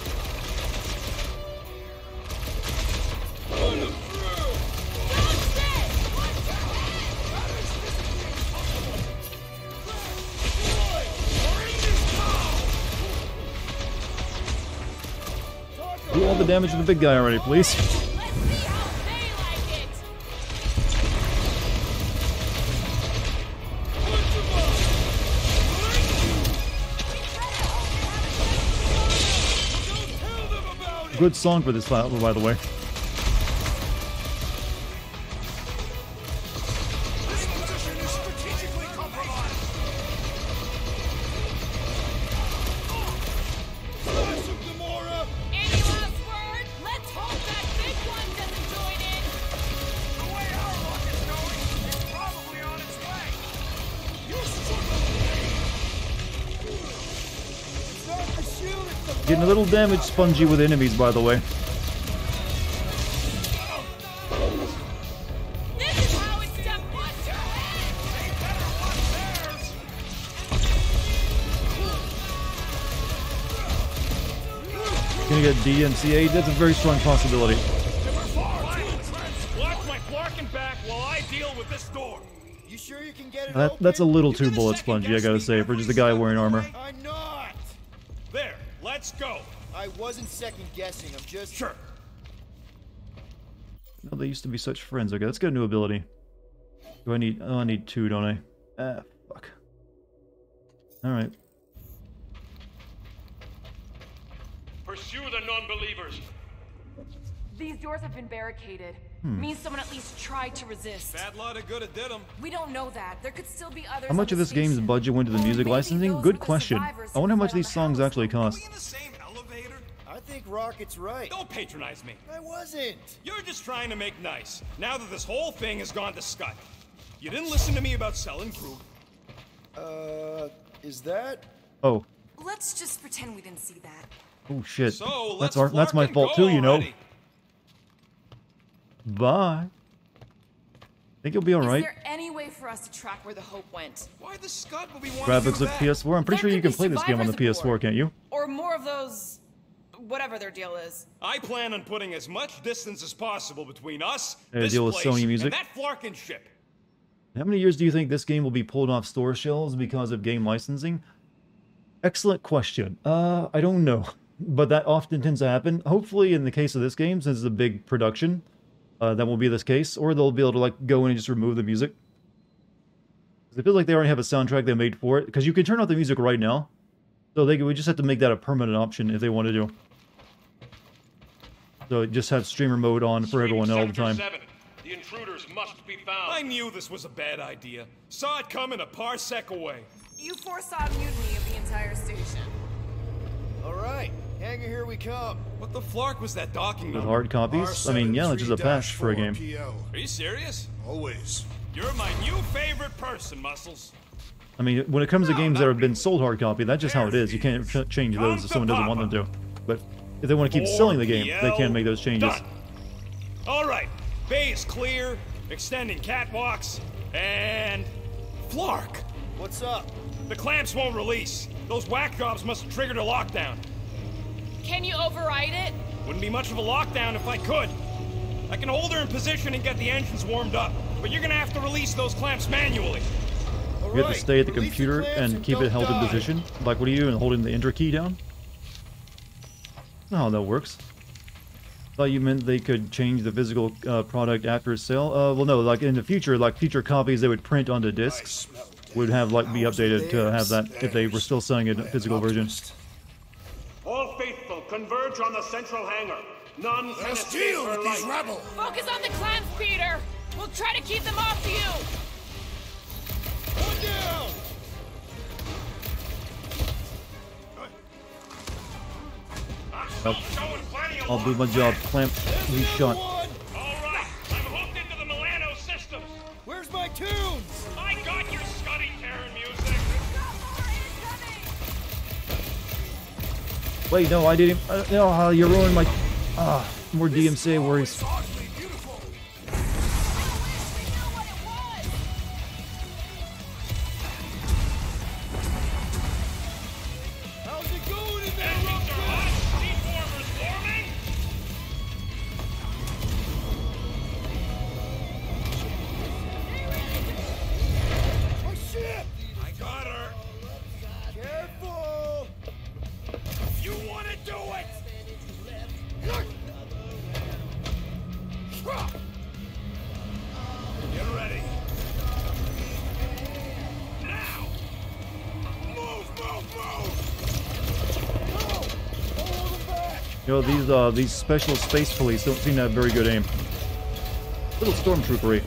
Do all the damage to the big guy already, please. Good song for this battle, by the way. This position is strategically compromised! Slice of Gamora! Any last word? Let's hope that big one doesn't join in! The way our luck is going, it's probably on its way. You're struggling! It's not the shield, it's the Getting a little damage spongy with enemies, by the way. This is how it's done! Watch your head! They better watch theirs. Gonna get DMCA, that's a very strong possibility. Watch my Flarkin back while I deal with this door. You sure you can get it That's a open? little too bullet spongy, I gotta say, for just a guy wearing armor. I'm not! There, let's go. I wasn't second guessing, I'm just... Sure. No, they used to be such friends. Okay, let's get a new ability. Do I need... Oh, I need 2, don't I? Ah, fuck. Alright. Pursue the non-believers. These doors have been barricaded. Means someone at least tried to resist. Bad lot of good it did them. We don't know that. There could still be others. How much of this game's budget went to the music licensing? Good question. I wonder how much these songs actually cost. In the same elevator? I think Rocket's right. Don't patronize me. I wasn't. You're just trying to make nice. Now that this whole thing has gone to scut. You didn't listen to me about selling Krug. Is that? Oh. Let's just pretend we didn't see that. Oh shit. So, That's my fault too, you know. Bye. Think you'll be alright. Is there any way for us to track where the hope went? Why the scud would we want Graphics to do of that? PS4. I'm pretty sure you can play this game on the survivors PS4, aboard. can't you? Or more of those... whatever their deal is. I plan on putting as much distance as possible between us, Hey, this deal with place, Sony music. and that Flarkin ship. How many years do you think this game will be pulled off store shelves because of game licensing? Excellent question. I don't know. But that often tends to happen. Hopefully, in the case of this game, since it's a big production, that will be this case. Or they'll be able to like go in and just remove the music. I feel like they already have a soundtrack they made for it. Because you can turn off the music right now. So we just have to make that a permanent option if they want to do. So just have streamer mode on for everyone all the time. The intruders must be found. I knew this was a bad idea. Saw it coming a parsec away. You foresaw mutiny of the entire station. Alright, hangar, here we come. What the flark was that docking With number? hard copies? I mean, yeah, it's just a patch for a game. Are you serious? Always. You're my new favorite person, Muscles. I mean, when it comes to games that have been sold hard copy, that's just how it is. You can't change those if someone doesn't want them to. But if they want to keep selling the game, they can make those changes. Done. All right, bay is clear, extending catwalks, and... Flark! What's up? The clamps won't release. Those whack jobs must have triggered a lockdown. Can you override it? Wouldn't be much of a lockdown if I could. I can hold her in position and get the engines warmed up, but you're gonna have to release those clamps manually. You have to stay at the computer and keep it held in position. Like, what are you doing? Holding the enter key down? That's not how that works. Thought you meant they could change the physical product after sale. Well, no, like in the future, like future copies they would print onto discs would have like be updated to have that if they were still selling it in a physical version. All faithful, converge on the central hangar. None can escape deal her with these light. rebels. Focus on the clamps, Peter! We'll try to keep them off you! One down! I'm still showing plenty of I'll do my luck. job. Clamp, he's shot. All right, I'm hooked into the Milano systems. Where's my tunes? I got your Scuddy Terran music. Wait, no, I didn't. No, you're ruining my. More DMCA worries. You know, these special space police don't seem to have very good aim. Little stormtroopery.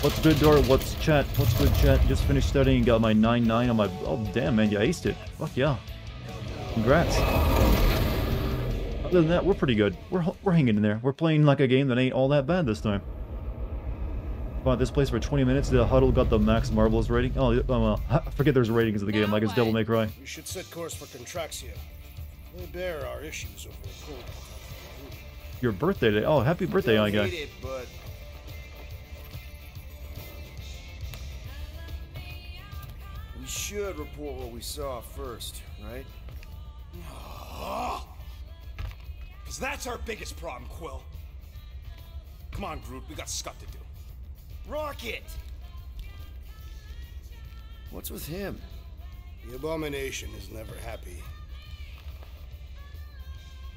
What's good, Dor? What's chat? What's good, chat? Just finished studying, got my 9.9 on my... Oh, damn, man, you aced it. Fuck yeah. Congrats. Other than that, we're pretty good. We're hanging in there. We're playing like a game that ain't all that bad this time. Bought this place for 20 minutes. The Huddle got the max marbles rating. Oh, well, I forget there's ratings of the game, like it's Devil May Cry. We should set course for Contraxia. They bear our issues over a cold. Your birthday day. Oh, happy birthday, young guy. It, but... We should report what we saw first, right? Because that's our biggest problem, Quill. Come on, Groot, we got stuff to do. Rocket! What's with him? The Abomination is never happy.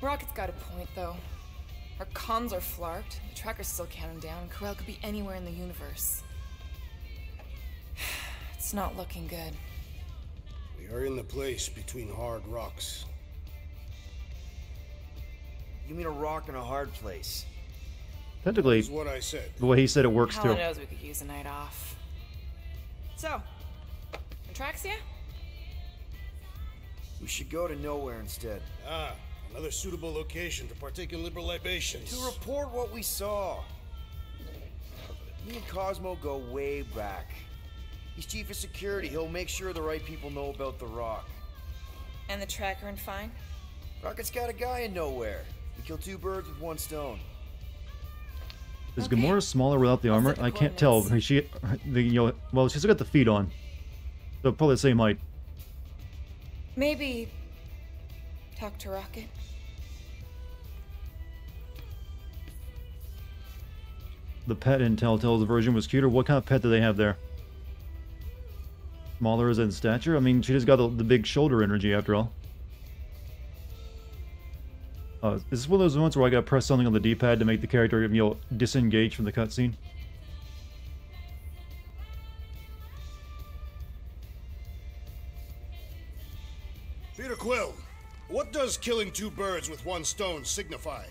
Rocket's got a point, though. Our comms are flarked, the tracker's still counting down, and Corel could be anywhere in the universe. It's not looking good. We are in the place between hard rocks. You mean a rock in a hard place? Technically, That's what I said. The way he said it works Helen too. knows we could use a night off. So, Contraxia? We should go to nowhere instead. Ah, another suitable location to partake in liberal libations. To report what we saw. Me and Cosmo go way back. He's chief of security. He'll make sure the right people know about the rock. And the tracker and fine? Rocket's got a guy in nowhere. We kill two birds with one stone. Is Gamora smaller without the armor? I can't tell. Well, she's got the feet on. So probably the same height. Maybe talk to Rocket. The pet in Telltale's version was cuter. What kind of pet do they have there? Smaller as in stature? I mean, she just got the big shoulder energy after all. Is this one of those ones where I gotta press something on the D-pad to make the character, disengage from the cutscene? Peter Quill, what does killing two birds with one stone signify?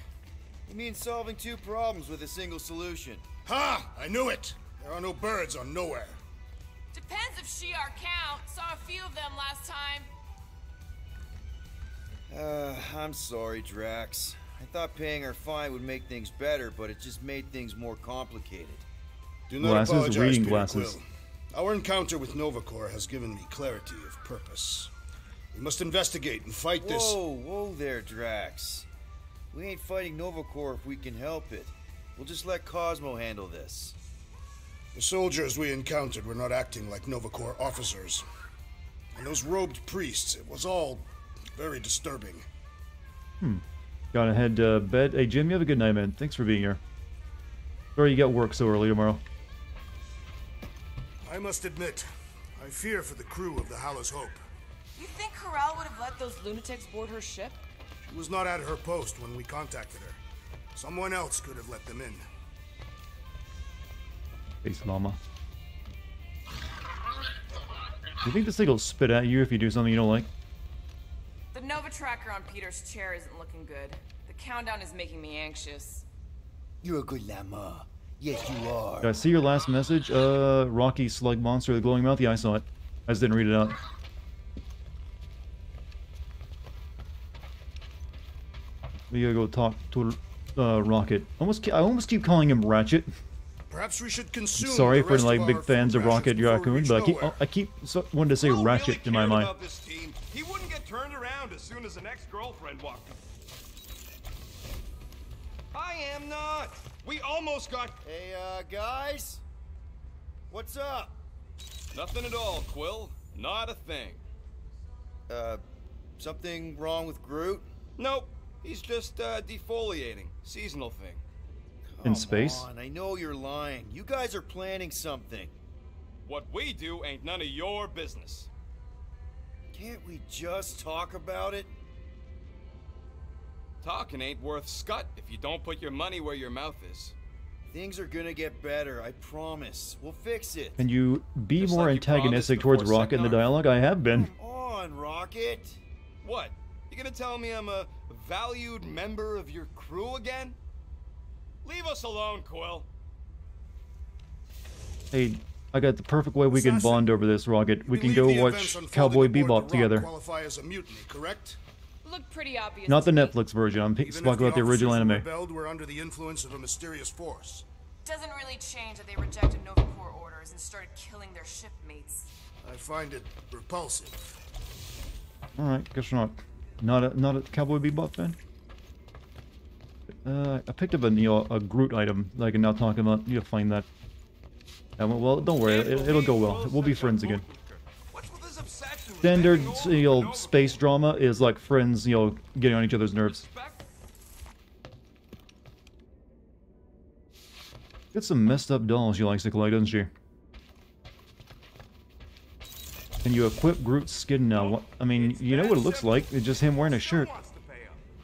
It means solving two problems with a single solution. Ha! I knew it! There are no birds on nowhere. Depends if Shi'ar count. Saw a few of them last time. I'm sorry, Drax. I thought paying our fine would make things better, but it just made things more complicated. Do not apologize, reading glasses. Quill. Our encounter with Nova Corps has given me clarity of purpose. We must investigate and fight this... Whoa there, Drax. We ain't fighting Nova Corps if we can help it. We'll just let Cosmo handle this. The soldiers we encountered were not acting like Nova Corps officers. And those robed priests, it was all very disturbing. Gotta head to bed. Hey, Jim, you have a good night, man. Thanks for being here. Sorry you got work so early tomorrow. I must admit, I fear for the crew of the Hallows Hope. You think Corel would have let those lunatics board her ship? She was not at her post when we contacted her. Someone else could have let them in. Peace, Llama. You think this thing will spit at you if you do something you don't like? The Nova tracker on Peter's chair isn't looking good. The countdown is making me anxious. You're a good llama. Yes, you are. Did I see your last message? Rocky Slug Monster, the glowing mouth? Yeah, I saw it. I just didn't read it out. We gotta go talk to Rocket. I almost keep calling him Ratchet. Perhaps we should consume. Sorry the for rest like of big our fans food of Rocket rations before we Raccoon, reach but nowhere. I keep wanting to say Will Ratchet really in my cared mind. about this team, he wouldn't get turned around as soon as an ex-girlfriend walked in. I am not. We almost got. Hey, guys? What's up? Nothing at all, Quill. Not a thing. Something wrong with Groot? Nope. He's just defoliating. Seasonal thing. In space? Come on, I know you're lying. You guys are planning something. What we do ain't none of your business. Can't we just talk about it? Talking ain't worth scut if you don't put your money where your mouth is. Things are gonna get better, I promise. We'll fix it. Can you be Just more like you antagonistic promised towards before Rocket in the setting dialogue? I have been. Come on, Rocket. What? You gonna tell me I'm a valued member of your crew again? Leave us alone, Quill. Hey, I got the perfect way we can Assassin, bond over this, Rocket. We can believe go the watch events unfolding Cowboy aboard the Bebop Rock together. Qualify as a mutiny, correct? Looked pretty obvious. Not the to me. Netflix version. I'm Even if talking about the original officers who anime. rebelled were under the influence of a mysterious force. Doesn't really change that they rejected Nova Corps orders and started killing their shipmates. I find it repulsive. All right, guess not. Not a Cowboy Bebop fan. I picked up a Groot item that I can now talk about. You'll find that. Well, don't worry, it'll go well. We'll be friends again. Standard, space drama is like friends, getting on each other's nerves. Got some messed up dolls she likes to collect, doesn't she? Can you equip Groot's skin now? What, I mean, you know what it looks like. It's just him wearing a shirt.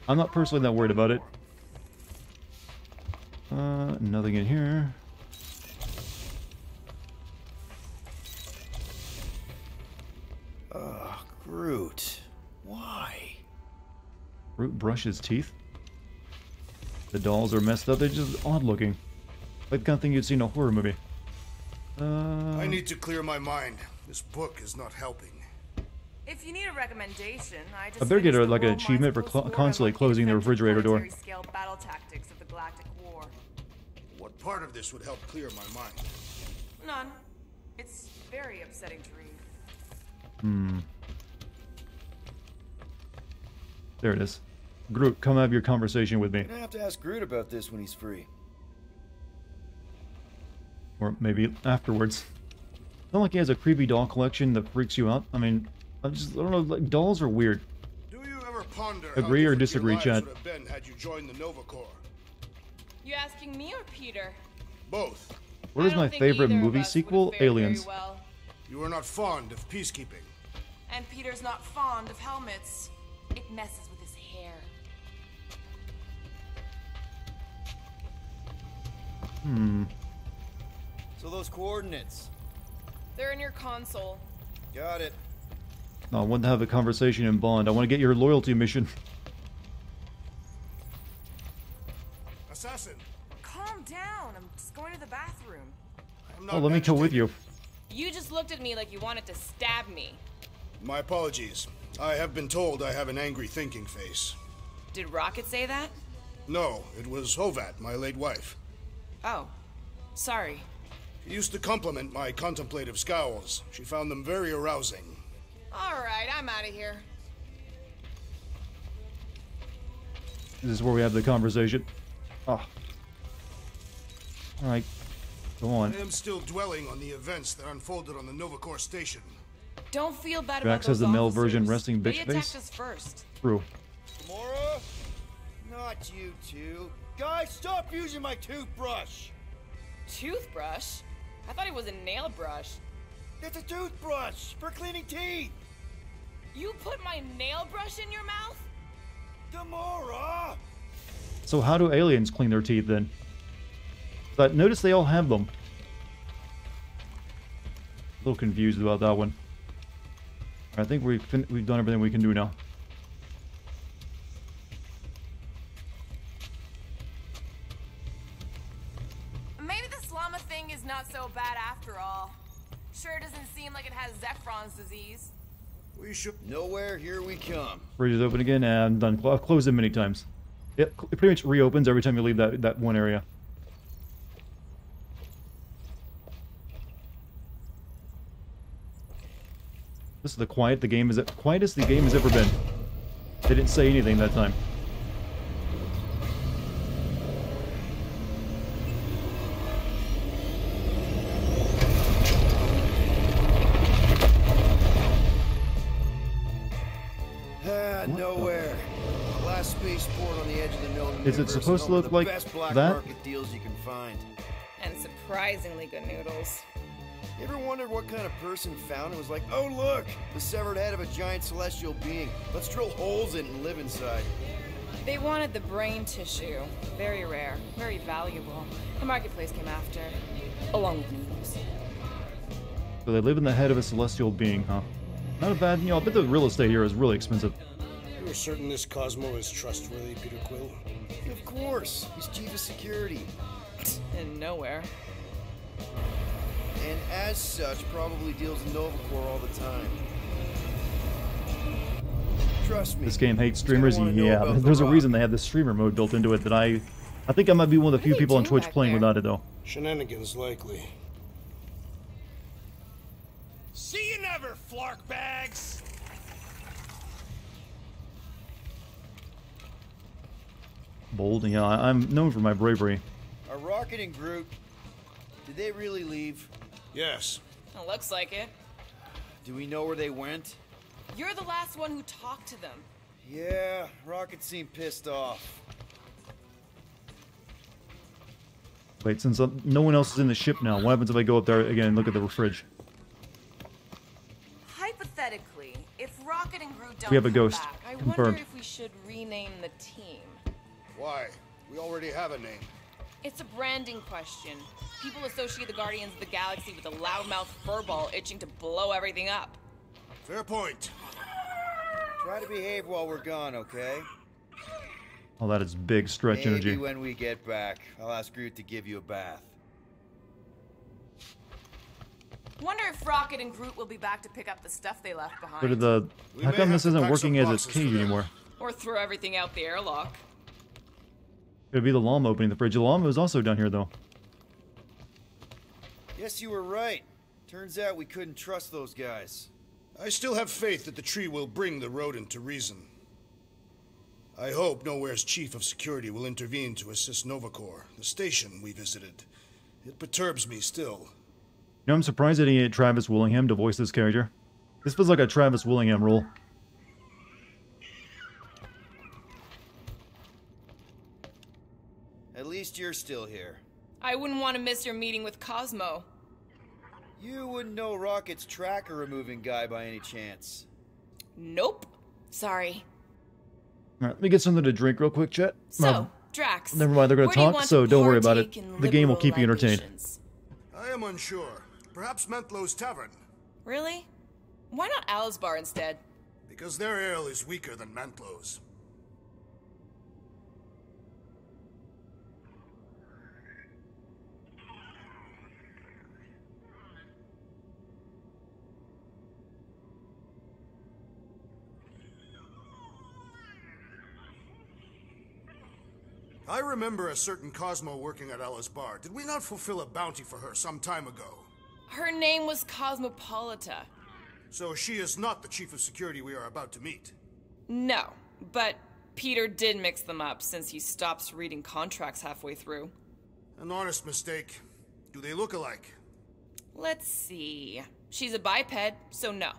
I'm not personally that worried about it. Nothing in here. Ugh, Groot. Why? Groot brushes teeth. The dolls are messed up. They're just odd looking. Like the kind of thing you'd see in a horror movie. I need to clear my mind. This book is not helping. If you need a recommendation, I just I better get finished like the an World achievement for Minds Post-War constantly Memo closing the Defensive refrigerator door. Planetary Scale battle tactics of the Galactic War. What part of this would help clear my mind? None. It's very upsetting to read. There it is. Groot, come have your conversation with me. I'm gonna have to ask Groot about this when he's free. Or maybe afterwards. Not like he has a creepy doll collection that freaks you out. I mean, I don't know, like, dolls are weird. Do you ever ponder Agree how or different disagree, your lives chat? would have been had you joined the Nova Corps? You asking me or Peter? Both. What is I don't my think favorite either of movie us sequel? would've fared very Aliens. well. You are not fond of peacekeeping. And Peter's not fond of helmets. It messes with his hair. So those coordinates. They're in your console. Got it. No, I want to have a conversation in Bond. I want to get your loyalty mission. Assassin, Calm down. I'm just going to the bathroom. I'm not Oh, let me go with agitated. you. You just looked at me like you wanted to stab me. My apologies. I have been told I have an angry thinking face. Did Rocket say that? No, it was Hovat, my late wife. Oh. Sorry. She used to compliment my contemplative scowls. She found them very arousing. Alright, I'm out of here. This is where we have the conversation. Ah. Alright. Go on. I am still dwelling on the events that unfolded on the Nova Corps station. Don't feel bad Drax about has those the male officers. version resting They bitch attacked face. us first. True. Gamora? Not you two. Guys, stop using my toothbrush! Toothbrush? I thought it was a nail brush. It's a toothbrush for cleaning teeth! You put my nail brush in your mouth? Gamora! So how do aliens clean their teeth then? But notice they all have them. A little confused about that one. I think we've done everything we can do now. Maybe this llama thing is not so bad after all. Sure doesn't seem like it has Zephron's disease. We should... Nowhere, here we come. Fridge is open again, and I'm done. I've closed it many times. It pretty much reopens every time you leave that one area. This is the quietest the game has ever been. They didn't say anything that time. Nowhere. Last spaceport on the edge of the known Is it universe, supposed to and look one like of the best black that? market deals you can find. And surprisingly good noodles. You ever wondered what kind of person found it was like, oh look, the severed head of a giant celestial being. Let's drill holes in it and live inside. They wanted the brain tissue. Very rare, very valuable. The marketplace came after, along with noodles. So they live in the head of a celestial being, huh? Not a bad, I bet the real estate here is really expensive. You're certain this Cosmo is trustworthy, Peter Quill? Of course, he's chief of security. In nowhere. And as such, probably deals in Novacore all the time. Trust me. This game hates streamers, yeah. There's a reason they have the streamer mode built into it that I think I might be one of the few people on Twitch playing without it, though. Shenanigans, likely. See you never, flark bags! Bold, yeah, I'm known for my bravery. Are Rocket and Groot, did they really leave? Yes. It looks like it. Do we know where they went? You're the last one who talked to them. Yeah, Rocket seemed pissed off. Wait, since no one else is in the ship now, what happens if I go up there again and look at the fridge? Hypothetically, if Rocket and Groot don't We have a come ghost. back, I Confirmed. wonder if we should rename the team. Why? We already have a name. It's a branding question. People associate the Guardians of the Galaxy with a loudmouth furball itching to blow everything up. Fair point. Try to behave while we're gone, okay? Oh, that is big stretch Maybe energy. when we get back, I'll ask Groot to give you a bath. Wonder if Rocket and Groot will be back to pick up the stuff they left behind. But how come this isn't working as its cage anymore? Or throw everything out the airlock. It'd be the llama opening the fridge. The llama was also down here, though. Yes, you were right. Turns out we couldn't trust those guys. I still have faith that the tree will bring the rodent to reason. I hope Nowhere's chief of security will intervene to assist Novacore, the station we visited. It perturbs me still. You know, I'm surprised that he ain't Travis Willingham to voice this character. This feels like a Travis Willingham role. At least you're still here. I wouldn't want to miss your meeting with Cosmo. You wouldn't know Rocket's tracker removing guy by any chance. Nope. Sorry. Alright, let me get something to drink real quick, chat. So, Drax. Never mind, they're going to talk, so don't worry about it. The game will keep you entertained. I am unsure. Perhaps Mentlow's Tavern. Really? Why not Al's Bar instead? Because their ale is weaker than Mentlow's. I remember a certain Cosmo working at Ella's bar. Did we not fulfill a bounty for her some time ago? Her name was Cosmopolita. So she is not the chief of security we are about to meet? No, but Peter did mix them up since he stops reading contracts halfway through. An honest mistake. Do they look alike? Let's see. She's a biped, so no.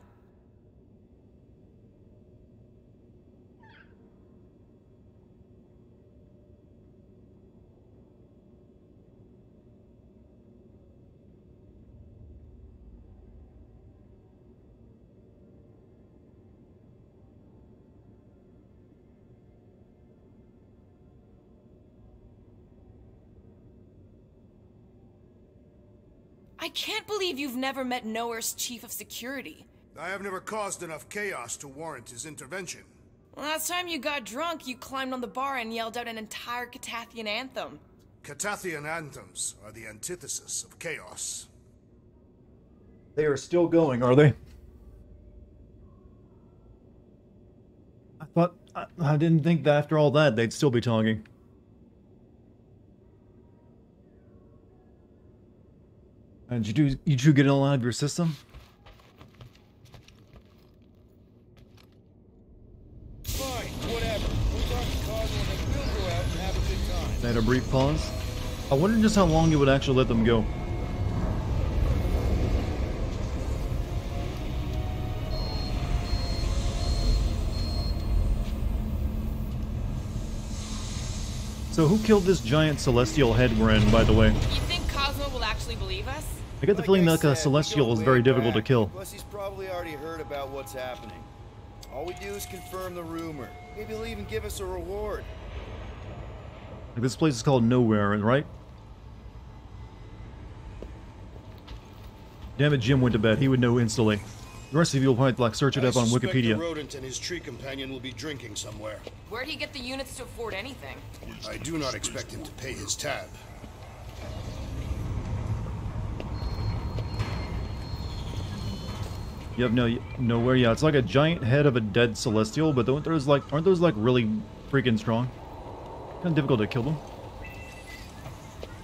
I can't believe you've never met Nowhere's chief of security. I have never caused enough chaos to warrant his intervention. Last time you got drunk, you climbed on the bar and yelled out an entire Catathian anthem. Catathian anthems are the antithesis of chaos. They are still going, are they? I didn't think that after all that they'd still be talking. And you two get it all out of your system? They had a brief pause. I wonder just how long it would actually let them go. So who killed this giant celestial head we're in, by the way? You think Cosmo will actually believe us? I get the feeling that a celestial is very difficult to kill. Plus, he's probably already heard about what's happening. All we do is confirm the rumor. Maybe he'll even give us a reward. Like, this place is called Nowhere, right? Damn it, Jim went to bed. He would know instantly. The rest of you will probably like search it up on Wikipedia. The rodent and his tree companion will be drinking somewhere. Where'd he get the units to afford anything? I do not expect him to pay his tab. Yep, Nowhere. Yeah, it's like a giant head of a dead celestial, but aren't those like really freaking strong? Kind of difficult to kill them.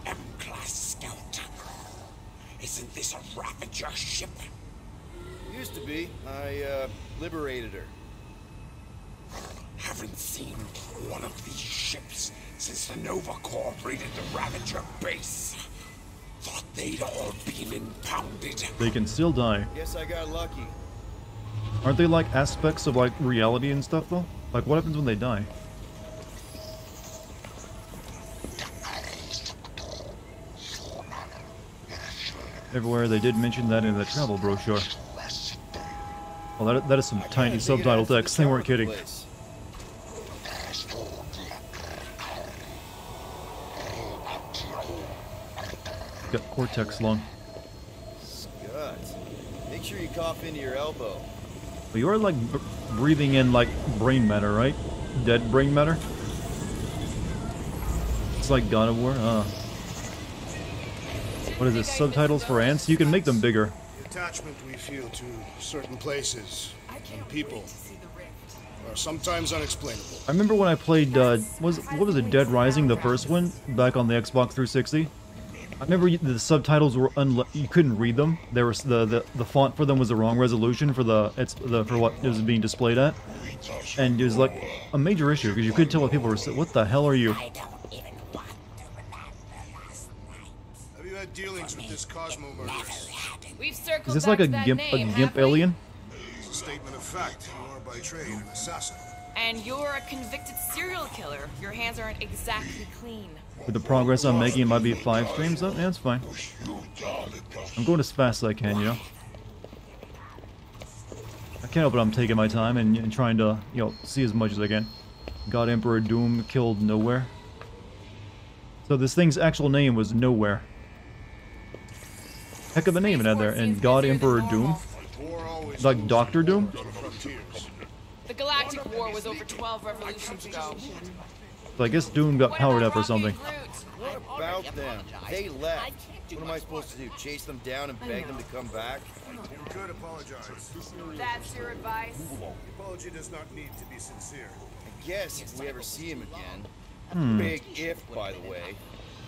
M-class scout. Isn't this a Ravager ship? Used to be. I liberated her. Haven't seen one of these ships since the Nova Corps raided the Ravager base. Thought they'd all been impounded. They can still die. Guess I got lucky. Aren't they like aspects of like reality and stuff though? Like what happens when they die? Everywhere they did mention that in the travel brochure. Well, that is some tiny subtitle text. They weren't kidding. Got cortex lung. Scott, make sure you cough into your elbow. Well, you are like breathing in like brain matter, right? Dead brain matter. It's like God of War. What is this? Subtitles for ants? You can make them bigger. The attachment we feel to certain places and people are sometimes unexplainable. I remember when I played, what was it, Dead Rising, the first one, back on the Xbox 360. I remember the subtitles were you couldn't read them. There was the font for them was the wrong resolution for for what it was being displayed at, and it was like a major issue because you couldn't tell what people were saying. What the hell are you? Have you had dealings with this Cosmo murderess? We've circled Is this like a back to gimp, that name, a gimp have we? alien? It's a statement of fact. You are by trade an assassin. And you're a convicted serial killer. Your hands aren't exactly clean. With the progress I'm making, it might be 5 streams up. Yeah, that's fine. I'm going as fast as I can, you know. I can't help it. I'm taking my time and trying to, you know, see as much as I can. God Emperor Doom killed Nowhere. So this thing's actual name was Nowhere. Heck of a name it had there. And God Emperor Doom, like Doctor Doom. The Galactic War was over 12 revolutions ago. So I guess Doom got powered up or something. What about them? They left. What am I supposed to do? Chase them down and beg them to come back? You could apologize. That's your advice? The apology does not need to be sincere. I guess if we ever see him again. Big if, by the way.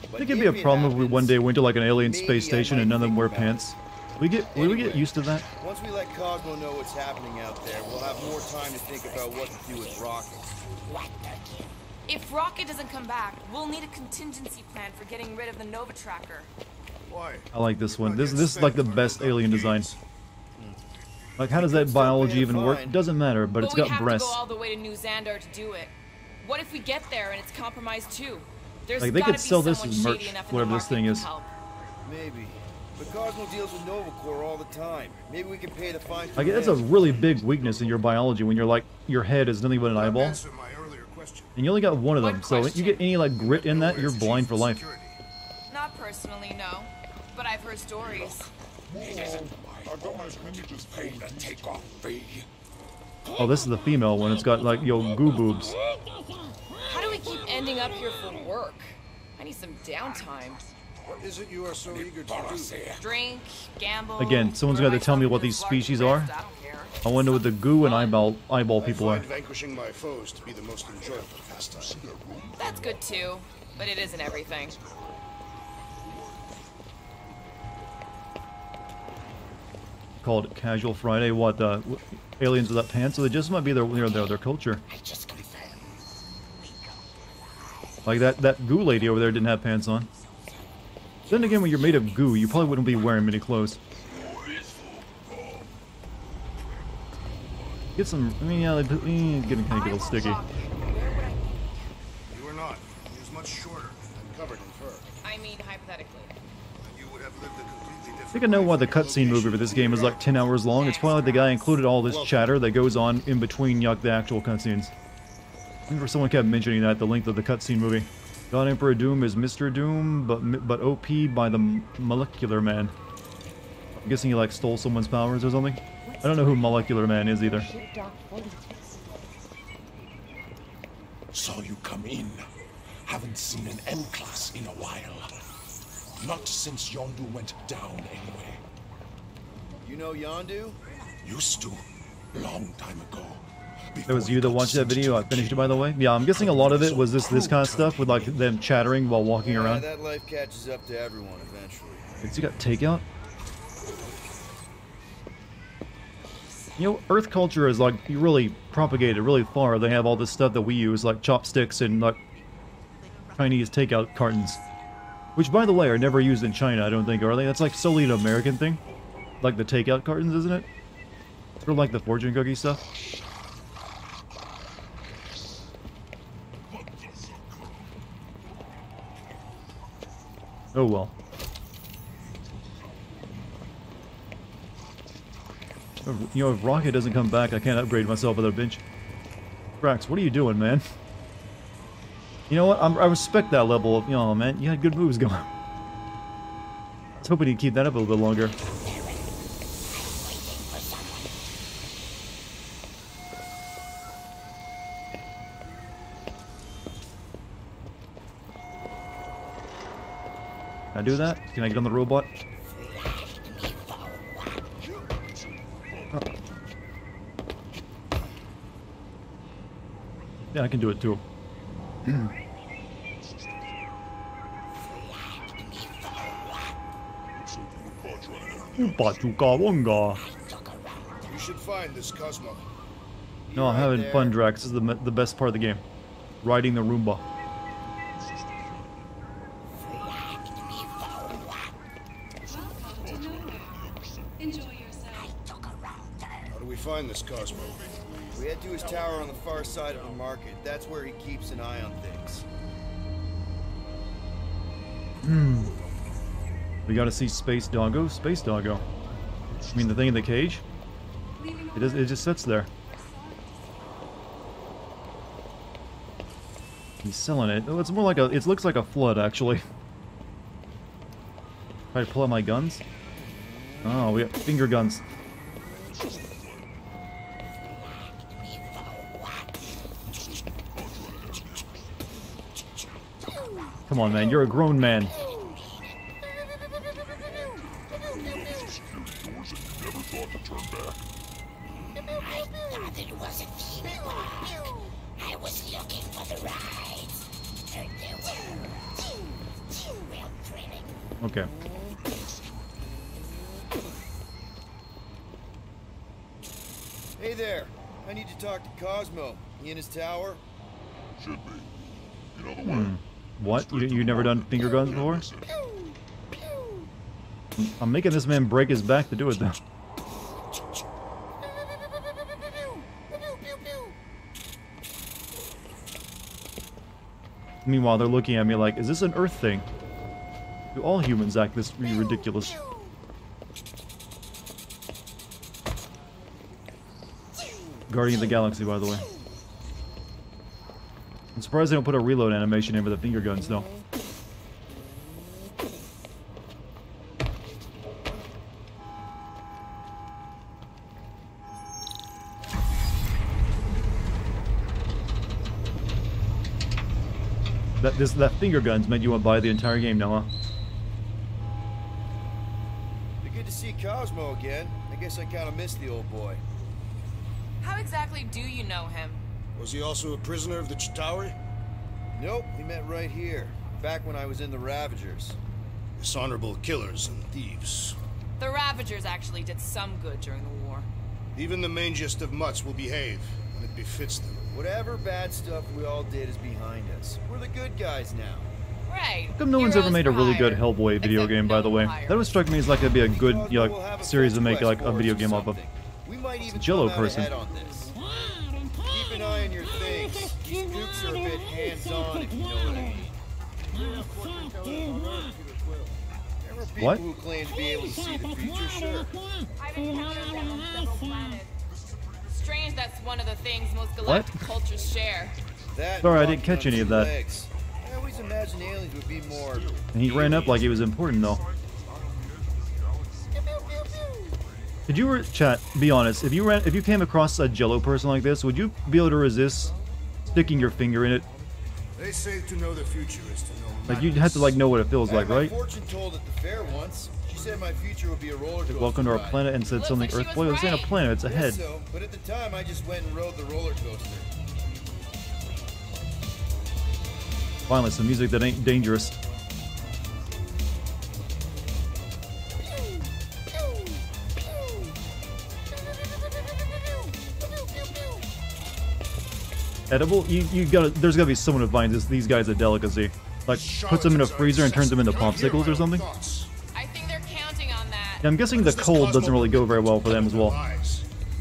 I think it'd be a problem if we one day went to like an alien space station and none of them wear pants. Will we get used to that? Once we let Cosmo know what's happening out there, we'll have more time to think about what to do with Rocket. If Rocket doesn't come back, we'll need a contingency plan for getting rid of the Nova Tracker. Why? I like this one. This is like the best alien design. Like, how does that biology even work? It doesn't matter, but it's got breasts. We have to go all the way to New Xandar to do it. What if we get there and it's compromised too? There's like, they gotta could sell be this someone as merch, shady enough in whatever the this thing market is. to help. Maybe. But Cosmo deals with Nova Corps all the time. Maybe we can pay the fine. Like, that's a really big weakness in your biology when you're like, your head is nothing but an eyeball. Answer my earlier question. And you only got one of them, so if you get any like grit in that, you're blind for life. Not personally, no. But I've heard stories. Oh, this is the female one. It's got like, yo, goo boobs. How do we keep ending up here for work? I need some downtime. What is it you are so eager to do? Drink, gamble. Again, someone's got to tell me what these species are. I wonder what the goo and eyeball people are. I find vanquishing my foes to be the most enjoyable pastime. That's good too, but it isn't everything. Called it Casual Friday. What, aliens without pants? So they just might be their culture. Like that goo lady over there didn't have pants on. Then again, when you're made of goo, you probably wouldn't be wearing many clothes. Get some, I mean, yeah, getting kind of get a little sticky. You are not. He is much shorter and covered in fur. I mean, hypothetically. You would have lived a completely different I think I know why the cutscene movie for this game is like 10 hours long. It's probably like the guy included all this chatter that goes on in between the actual cutscenes. I remember someone kept mentioning that, the length of the cutscene movie. God Emperor Doom is Mr. Doom, but OP by the Molecular Man. I'm guessing he like stole someone's powers or something. I don't know who Molecular Man is either. Saw you come in. Haven't seen an M-class in a while. Not since Yondu went down, anyway. You know Yondu? Used to. Long time ago. It was you that watched that video. I finished it, by the way. Yeah, I'm guessing a lot of it was this kind of stuff with like them chattering while walking around. That life catches up to everyone eventually. Has he got takeout? You know, Earth culture is like really propagated really far. They have all this stuff that we use, like chopsticks and like Chinese takeout cartons. Which, by the way, are never used in China, I don't think, are they? That's like solely an American thing. Like the takeout cartons, isn't it? Sort of like the fortune cookie stuff. Oh well. You know, if Rocket doesn't come back, I can't upgrade myself with a bench. Brax, what are you doing, man? You know what? I respect that level of, you know, man, you had good moves going. I was hoping you'd keep that up a little bit longer. Can I do that? Can I get on the robot? Oh. Yeah, I can do it too. You should find this Cosmo. No, I'm having fun, Drax. This is the best part of the game. Riding the Roomba. How do we find this Cosmo? We head to his tower on the far side of the market. That's where he keeps an eye on things. We gotta see Space Doggo. Space Doggo. I mean, the thing in the cage? It just sits there. He's selling it. Oh, it's more like it looks like a flood, actually. Try to pull out my guns. Oh, we got finger guns. Come on, man. You're a grown man. I was looking for the rides. Heard there were. Well training. Okay. Hey there. I need to talk to Cosmo. He in his tower? Should be. You know the way. What? You never done finger guns before? I'm making this man break his back to do it, though. Meanwhile, they're looking at me like, is this an Earth thing? Do all humans act this ridiculous? Guardian of the Galaxy, by the way. I'm surprised they don't put a reload animation in for the finger guns, though. That finger guns meant you want to buy the entire game now, huh? Be good to see Cosmo again. I guess I kind of missed the old boy. How exactly do you know him? Was he also a prisoner of the Chitauri? Nope, we met right here. Back when I was in the Ravagers. Dishonorable killers and thieves. The Ravagers actually did some good during the war. Even the mangiest of mutts will behave, and It befits them. Whatever bad stuff we all did is behind us. We're the good guys now. Right. How come no one's ever made a really good Hellboy video game, by the way? That would strike me as like it'd be a good series to make like a video game off of. We might even Jello come out person. ahead on this. Keep an eye on your things. These gooks are a bit hands-on, if you know what I mean. There are people What? who claim to be able to see the future, sure. I've encountered them on several planets. Strange that's one of the things most galactic cultures share. That Sorry, I and didn't catch walking any on of two that. legs. I always imagined aliens would be more... And he ran up like he was important, though. Did you, chat, be honest, if you came across a Jello person like this, would you be able to resist sticking your finger in it? They say to know the future is to know. Like, you'd have to, like, know what it feels like, right? fortune told at the fair once. She said my future would be a roller coaster. Welcome to our ride. planet and said something like she Earth. was Boy, this ain't a right. planet, it's a Guess head. so, but at the time I just went and rode the roller coaster. Finally, some music that ain't dangerous. Edible? You gotta. There's gotta be someone who finds these guys a delicacy. Like puts them in a freezer and turns them into popsicles or something. I think they're counting on that. And I'm guessing the cold doesn't really go very well for them as well.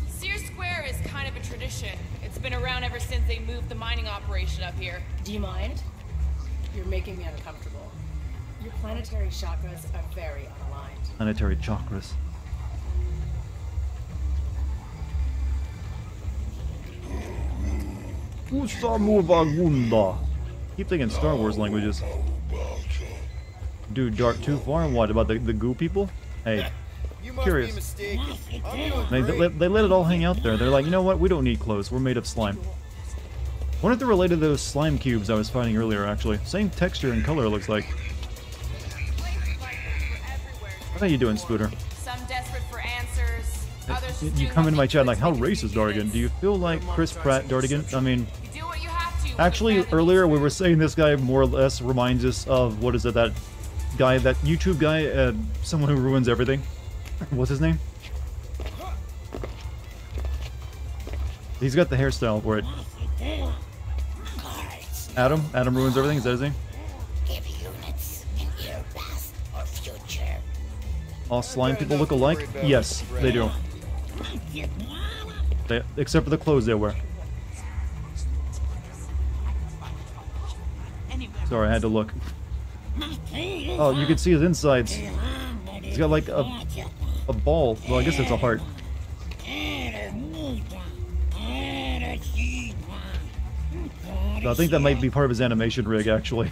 Sears Square is kind of a tradition. It's been around ever since they moved the mining operation up here. Do you mind? You're making me uncomfortable. Your planetary chakras are very unaligned. Planetary chakras. Keep thinking Star Wars languages. Dude, dart too far? What about the goo people? Hey, You must curious. be mistaken. I'm doing They let it all hang out there. They're like, you know what? We don't need clothes. We're made of slime. I wonder if they're related to those slime cubes I was fighting earlier, actually. Same texture and color, looks like. How you doing, Scooter? Some desperate for answers, others just You doing come what into my they chat could like, to how make racist, Dartigan? Do you feel like Chris Pratt, Dartigan? I mean, You do what you have to. actually, earlier we were saying this guy more or less reminds us of, what is it, that guy, that YouTube guy, someone who ruins everything. What's his name? He's got the hairstyle for it. Adam? Adam ruins everything? Is that his name? Give units an ear pass or future. All slime people look alike? Yes, they do. Except for the clothes they wear. Sorry, I had to look. Oh, you can see his insides. He's got like a ball. Well, I guess it's a heart. So I think that might be part of his animation rig, actually.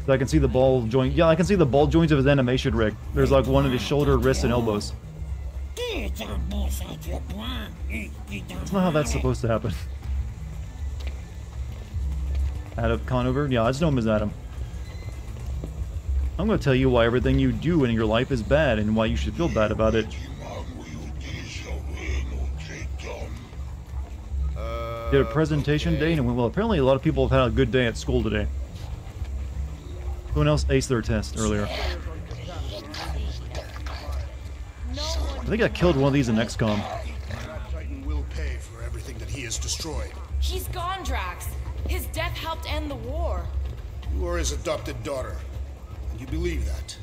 So I can see the ball joint. Yeah, I can see the ball joints of his animation rig. There's like one at his shoulder, wrist, and elbows. That's not how that's supposed to happen. Adam Conover? Yeah, I just know him as Adam. I'm going to tell you why everything you do in your life is bad and why you should feel bad about it. Did a presentation day, and well, apparently a lot of people have had a good day at school today. Someone else aced their test earlier. I think I killed one of these in XCOM. That Titan will pay for everything that he has destroyed. He's gone, Drax. His death helped end the war. You are his adopted daughter. And you believe that.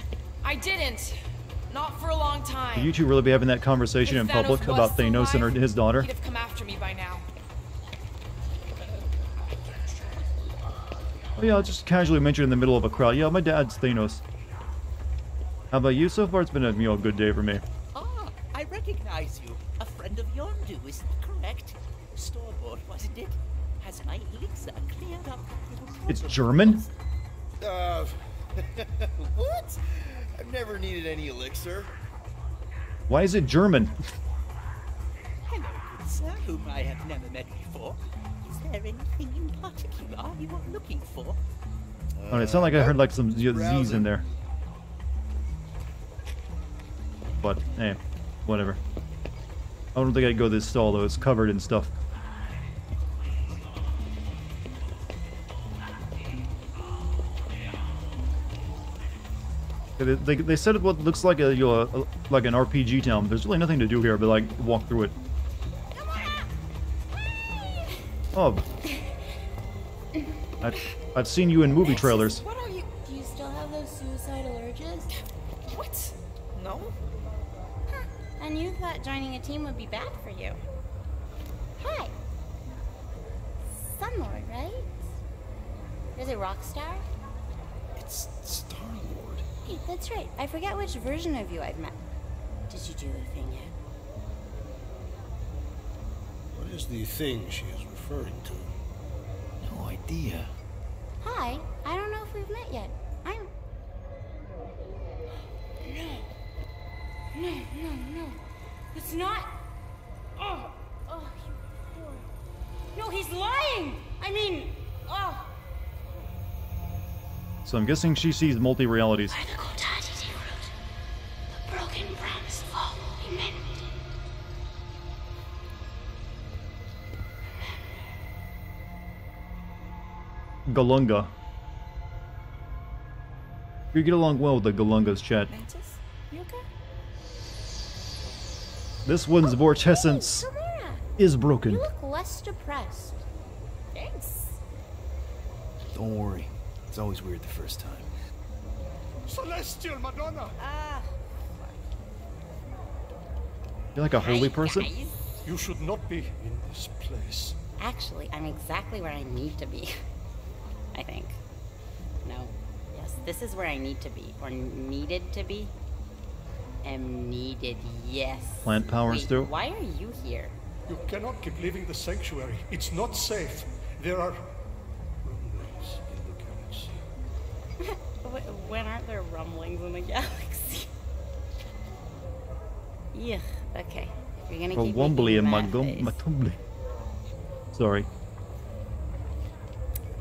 I didn't. Not for a long time. Would you two really be having that conversation in If Thanos public was about still Thanos and alive, his daughter? He'd have come after me by now. Oh yeah, I'll just casually mention in the middle of a crowd. Yeah, my dad's Thanos. How about you? So far, it's been a good day for me. Ah, I recognize you. A friend of Yondu, isn't it correct? Store-bought, wasn't it? Has my elixir cleared up that little It's German? What? I've never needed any elixir. Why is it German? Hello, good sir, whom I have never met before. Is there anything in particular you are looking for? Oh, it sounded like I heard like some Z's in there. But, hey, whatever. I don't think I'd go this stall though, it's covered in stuff. They said it what looks like like an RPG town, but there's really nothing to do here but like walk through it. Come Oh. I've seen you in movie trailers. What are you? Do you still have those suicidal urges? What? No? Huh. And you thought joining a team would be bad for you. Hi. Sunlord, right? Is it Rockstar? It's Star-Lord. Hey, that's right. I forget which version of you I've met. Did you do the thing yet? What is the thing she is referring to? No idea. Hi. I don't know if we've met yet. I'm... No. It's not... Oh, you poor... No, he's lying! I mean... Oh... So I'm guessing she sees multi-realities. The broken promise of all will be mended. Galunga. You get along well with the Galungas, chat. Mantis, you okay? This one's vortessence is broken. You look less depressed. Thanks. Don't worry. It's always weird the first time. Celestial Madonna! You're like a holy person? Guys. You should not be in this place. Actually, I'm exactly where I need to be. I think. No. Yes, this is where I need to be. Or needed to be. Am needed, yes. Plant powers Wait, too? why are you here? You cannot keep leaving the sanctuary. It's not safe. There are rumblings in the galaxy. When aren't there rumblings in the galaxy? Yeah, okay. If you're gonna A keep wumbly making in my that face. tumbly. Sorry.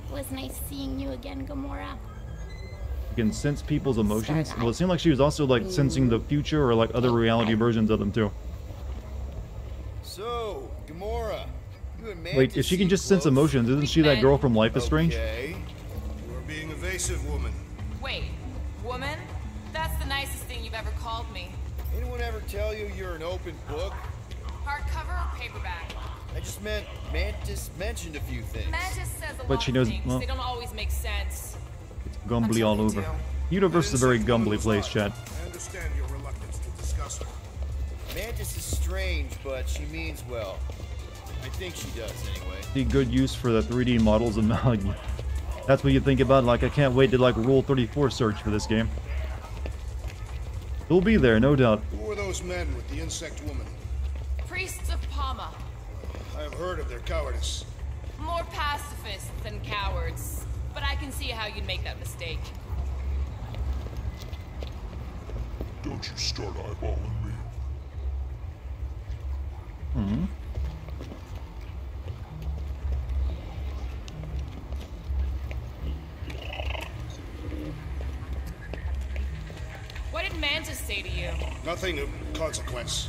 It was nice seeing you again, Gamora. You can sense people's emotions. Sorry, Well, it seemed like she was also like sensing the future or like other reality versions of them too. So, Gamora, you and Mantis Wait, if she can seem just sense close. emotions, isn't she that girl from Life is Strange? Okay. You are being evasive, woman. Wait, woman? That's the nicest thing you've ever called me. Anyone ever tell you you're an open book? Hardcover or paperback? I just meant Mantis mentioned a few things. Mantis says a But lot she of knows- things. well- They don't always make sense. Gumbly all over. Universe is a very gumbly place, chat. I understand your reluctance to discuss her. Mantis is strange, but she means well. I think she does anyway. See good use for the 3D models and that's what you think about. Like, I can't wait to like Rule 34 search for this game. It'll be there, no doubt. Who are those men with the insect woman? Priests of Palma. I have heard of their cowardice. More pacifists than cowards. But I can see how you'd make that mistake. Don't you start eyeballing me. Hmm. What did Mantis say to you? Nothing of consequence.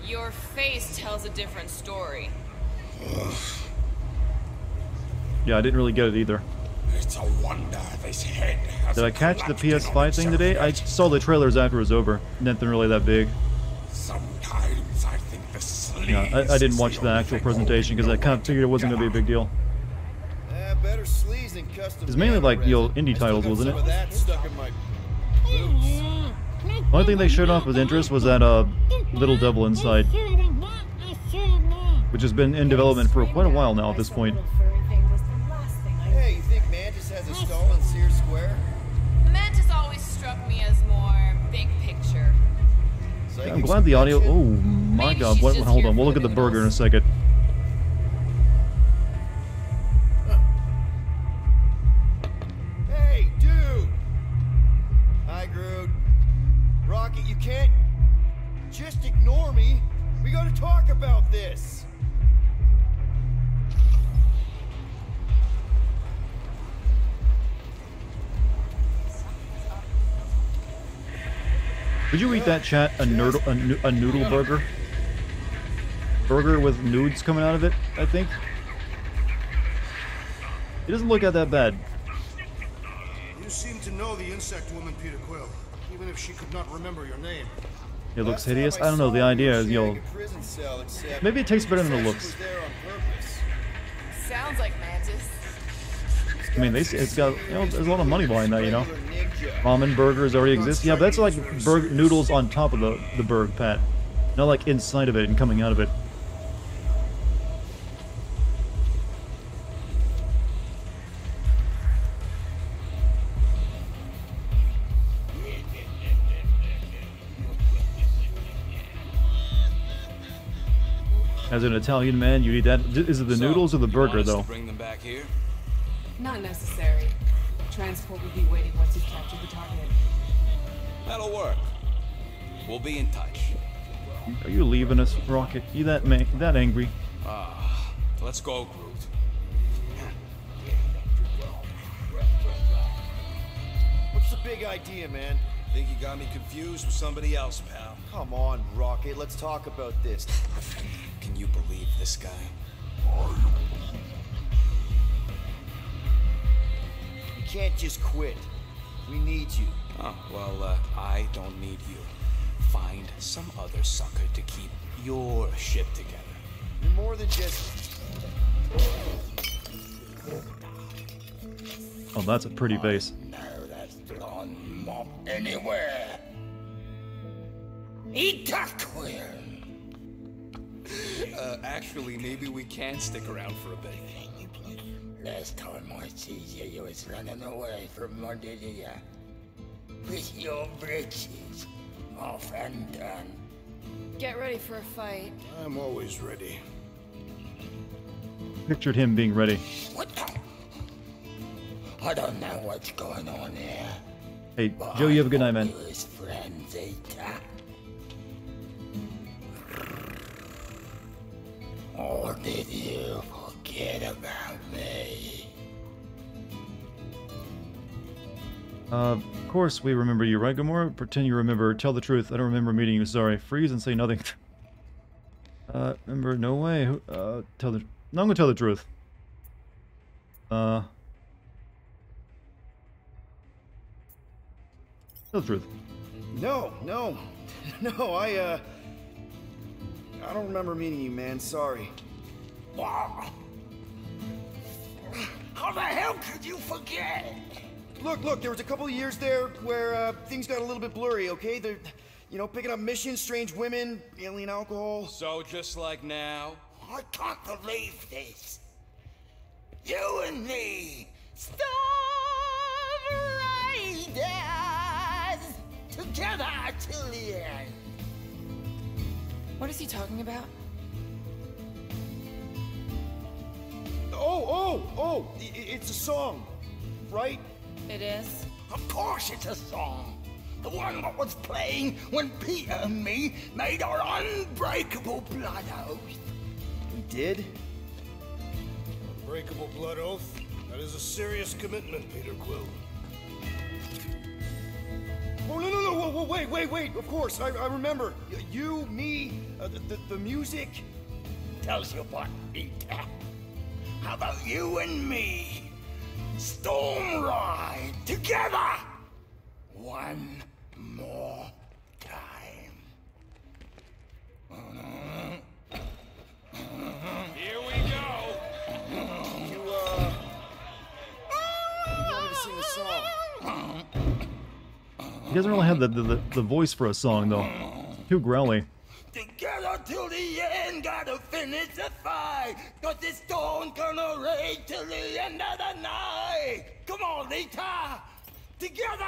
Your face tells a different story. Yeah, I didn't really get it either. It's a wonder this head has Did I catch the PS5 thing today? I saw the trailers after it was over. Nothing really that big. Sometimes I think the sleaze Yeah, I didn't watch is the actual presentation because I kind of figured it wasn't going to be a big deal. Better sleaze than custom. It's mainly like, you know, indie titles, wasn't Some of it? that stuck in my boots. The only thing they showed off with interest was that little devil inside, which has been in development for quite a while now at this point. Hey, you think Mantis has a stall in Sears Square? Mantis always struck me as more big picture. Psychic I'm glad the audio. Oh my Maybe god! she's What? just Hold here on, for we'll look the at the burger in a noodles. second. Hey, dude! Hi, Groot. Rocket, you can't just ignore me. We gotta talk about this. Did you eat that, chat? A noodle burger? Burger with nudes coming out of it, I think. It doesn't look that bad. You seem to know the insect woman, Peter Quill, even if she could not remember your name. It looks hideous. I don't know. The idea is, you know, maybe it tastes better than it looks. Sounds like Mantis. I mean, it's got, you know, there's a lot of money behind that, you know. Ramen burgers already exist. Yeah, but that's like noodles on top of the burg, Pat. Not like inside of it and coming out of it. As an Italian man, you eat that. Is it the noodles or the burger, though? Bring them back here? Not necessary. Transport will be waiting once you've captured the target. That'll work. We'll be in touch. Are you leaving us, Rocket? You that angry? Ah, let's go, Groot. What's the big idea, man? Think you got me confused with somebody else, pal. Come on, Rocket, let's talk about this. Can you believe this guy? You can't just quit. We need you. Oh, well, I don't need you. Find some other sucker to keep your ship together. You're more than just... Oh, that's a pretty base. No, that's blonde mob anywhere. Eat that queer. Actually, maybe we can stick around for a bit. Last time I see you, you was running away from under you. With your britches off and done. Get ready for a fight. I'm always ready. Pictured him being ready. What the? I don't know what's going on here. Hey, Joe, you have a good night, man. His friends, Eta. Or did you forget about me? Of course we remember you, right, Gamora? Pretend you remember. Tell the truth. I don't remember meeting you. Sorry. Freeze and say nothing. Remember? No way. Tell the... No, I'm gonna tell the truth. Tell the truth. No, I don't remember meeting you, man. Sorry. Wow. How the hell could you forget? Look, there was a couple of years there where things got a little bit blurry, okay? They're, you know, picking up missions, strange women, alien alcohol. So just like now? I can't believe this. You and me, Storm Raiders, together till the end. What is he talking about? Oh, it's a song, right? It is? Of course it's a song. The one that was playing when Peter and me made our unbreakable blood oath. We did? Unbreakable blood oath? That is a serious commitment, Peter Quill. Oh, no, wait, of course, I remember. You, me, the music. Tells you what, Peter. How about you and me? Storm ride together! One more time. Here we go! You wanted to sing a song. He doesn't really have the voice for a song, though. Too growly. Together till the end, gotta finish the fight. Cause this storm's gonna rage till the end of the night. Come on, Lita! Together!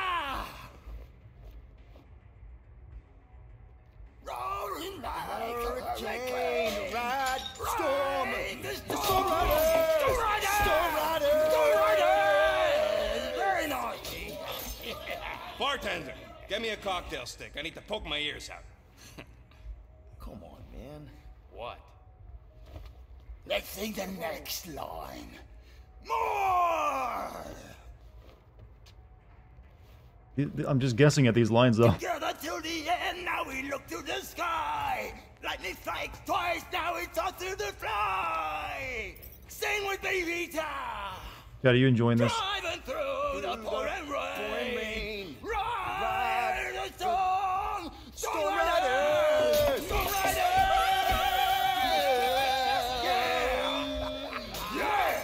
Roaring like a hurricane. Ride, storm, Storm Riders! Storm Riders! Very nice. Bartender, get me a cocktail stick. I need to poke my ears out. Come on, man. What? Let's sing the next line. More! I'm just guessing at these lines, though. Together till the end, now we look to the sky. Lightning strikes twice, now it's all through the fly. Sing with me, Rita. God, are you enjoying this? Driving through the pouring rain. Ride the storm. Storm Riders. Storm Riders. Yeah.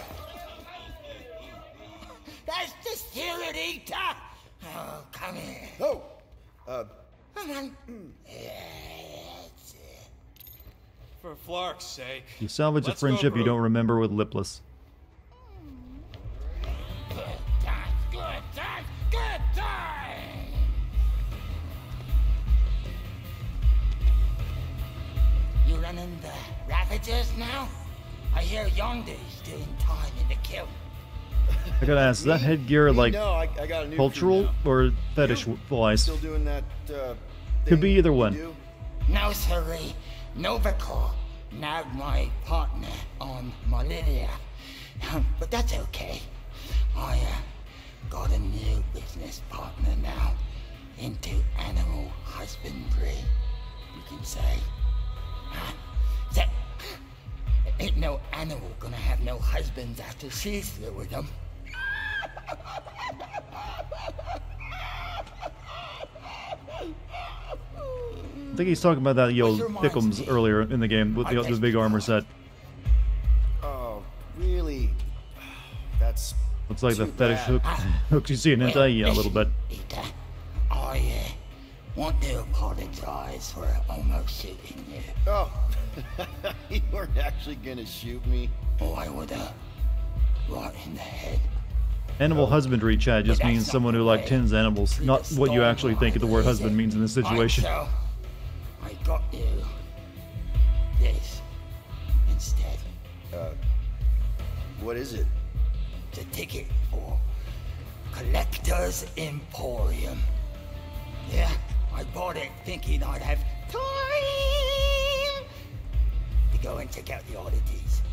For Flark's sake. You salvage a Let's go, friendship you Brute. don't remember with Lipless. Good time! You running the Ravagers now? I hear Yondu's doing time in the kiln. I gotta ask, is that headgear like No, I got a new cultural or fetish wise? Still doing that, Could be either one. No, sirree. Novicore. Now my partner on Molilia. But that's okay. I got a new business partner now. Into animal husbandry, you can say. That ain't no animal gonna have no husbands after she's through with them. I think he's talking about that yo Thickums earlier in the game with the big armor set. Oh, really? That's Looks like the too fetish bad. hooks you see in hentai, yeah, a little bit. I want to apologize for almost shooting you. Oh, you weren't actually gonna shoot me. Oh, I would right in the head. Animal husbandry, Chad, just means someone who like tends animals, not what you actually think the word husband means in this situation. Right, so I got you this instead. What is it? It's a ticket for Collector's Emporium. Yeah, I bought it thinking I'd have time to go and check out the oddities.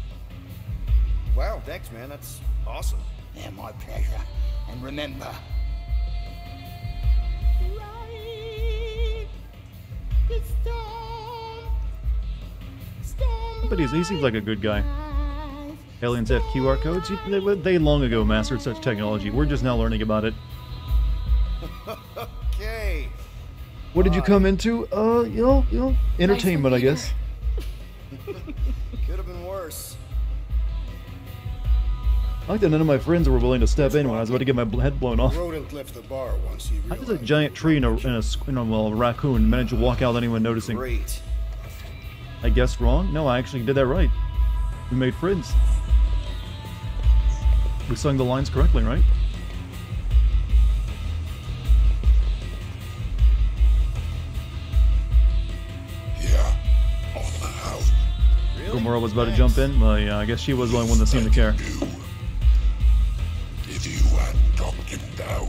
Wow, thanks, man. That's awesome. Yeah, my pleasure. And remember, But he seems like a good guy. Aliens have QR codes? They long ago mastered such technology. We're just now learning about it. Okay. What did you come into? You know, entertainment, I guess. Could have been worse. I like that none of my friends were willing to step in when I was about to get my head blown off. Rodent left the bar once he How realized. does a giant tree and a raccoon manage to walk out without anyone noticing? Great. I guessed wrong? No, I actually did that right. We made friends. We sung the lines correctly, right? Yeah, on the house. Gamora was about to jump in, but yeah, I guess she was the only one that seemed to care. If you hadn't talked him down,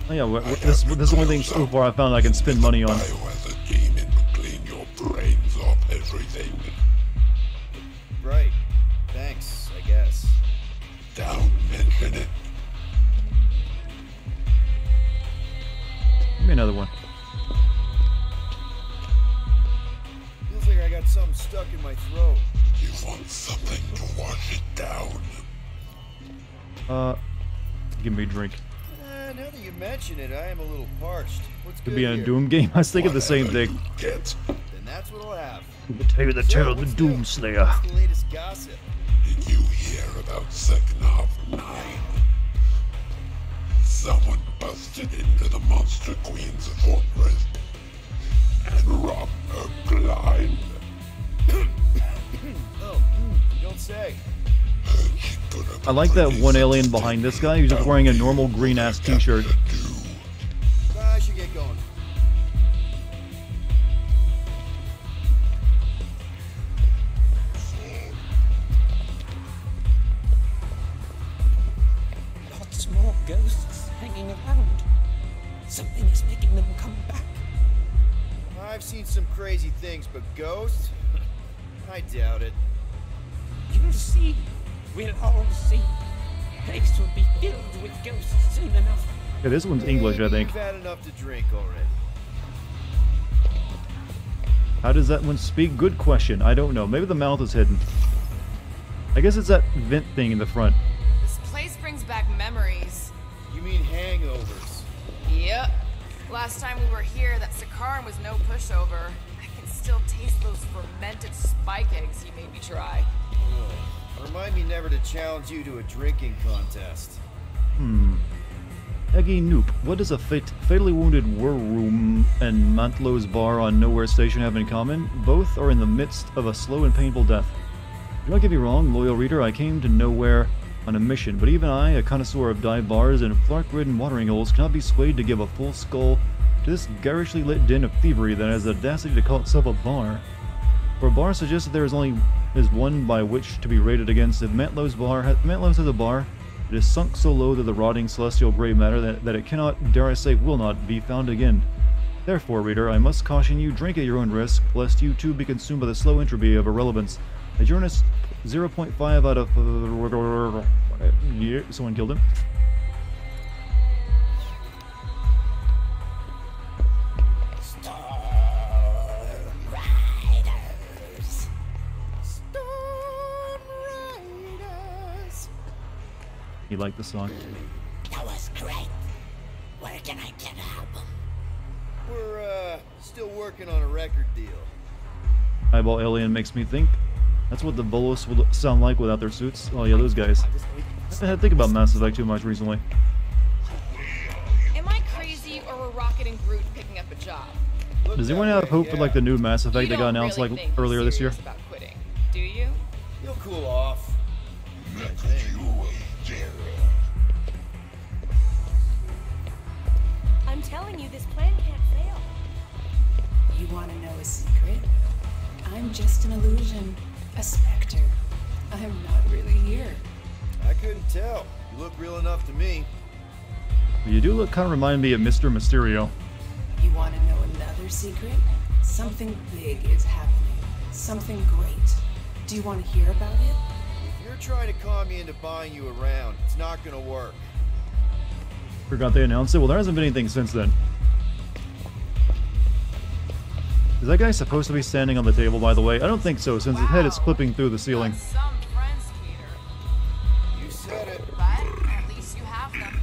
Oh yeah, this is the only thing so far I found I can spend money on. Biohazard came in to clean your brains off everything. Right. Thanks, I guess. Don't mention it. Give me another one. Feels like I got something stuck in my throat. You want something to wash it down. Give me a drink. Now that you mention it, I am a little parched. What's Could good be a here? Doom game. I was thinking the same thing. Then that's what I'll have. To tell you the tale of the Doom Slayer. What's the latest gossip? Did you hear about Second Half 9? Someone busted into the Monster Queen's fortress and robbed her blind. Oh, you don't say. I like that one alien behind this guy who's just wearing a normal green-ass t-shirt. I should get going. Lots more ghosts hanging around. Something is making them come back. I've seen some crazy things, but ghosts? I doubt it. You'll see. We'll all see. Place will be filled with ghosts soon enough. Yeah, this one's English, I think. You've had enough to drink already. How does that one speak? Good question. I don't know. Maybe the mouth is hidden. I guess it's that vent thing in the front. This place brings back memories. You mean hangovers? Yep. Last time we were here, that Sakaran was no pushover. I can still taste those fermented spike eggs you made me try. Remind me never to challenge you to a drinking contest. Eggy Noop, what does a fatally wounded Warroom and Mantlow's bar on Nowhere Station have in common? Both are in the midst of a slow and painful death. Do not get me wrong, loyal reader, I came to Nowhere on a mission, but even I, a connoisseur of dive bars and flark-ridden watering holes, cannot be swayed to give a full skull to this garishly lit den of thievery that has the audacity to call itself a bar. For a bar suggests that there is only one by which to be rated against. If Mantlow's has a bar, it is sunk so low to the rotting celestial grey matter that it cannot, dare I say, will not, be found again. Therefore, reader, I must caution you, drink at your own risk, lest you too be consumed by the slow entropy of irrelevance. Adjournus 0.5 out of... yeah, someone killed him. He liked the song. That was great. Where can I get an album? We're, still working on a record deal. Eyeball Alien makes me think. That's what the Bolos would sound like without their suits. Oh yeah, those guys. I had to think about Mass Effect too much recently. Am I crazy, or were Rocket and Groot picking up a job? Does anyone have hope for like the new Mass Effect that got announced like earlier this year? About quitting, do you? You'll cool off. I'm telling you, this plan can't fail. You want to know a secret? I'm just an illusion, a specter. I'm not really here. I couldn't tell. You look real enough to me. You do look kind of remind me of Mr. Mysterio. You want to know another secret? Something big is happening. Something great. Do you want to hear about it? If you're trying to con me into buying you around, it's not gonna work. Forgot they announced it? Well, there hasn't been anything since then. Is that guy supposed to be standing on the table, by the way? I don't think so, since his head is clipping through the ceiling. Some friends, Peter. You said it. But at least you have them.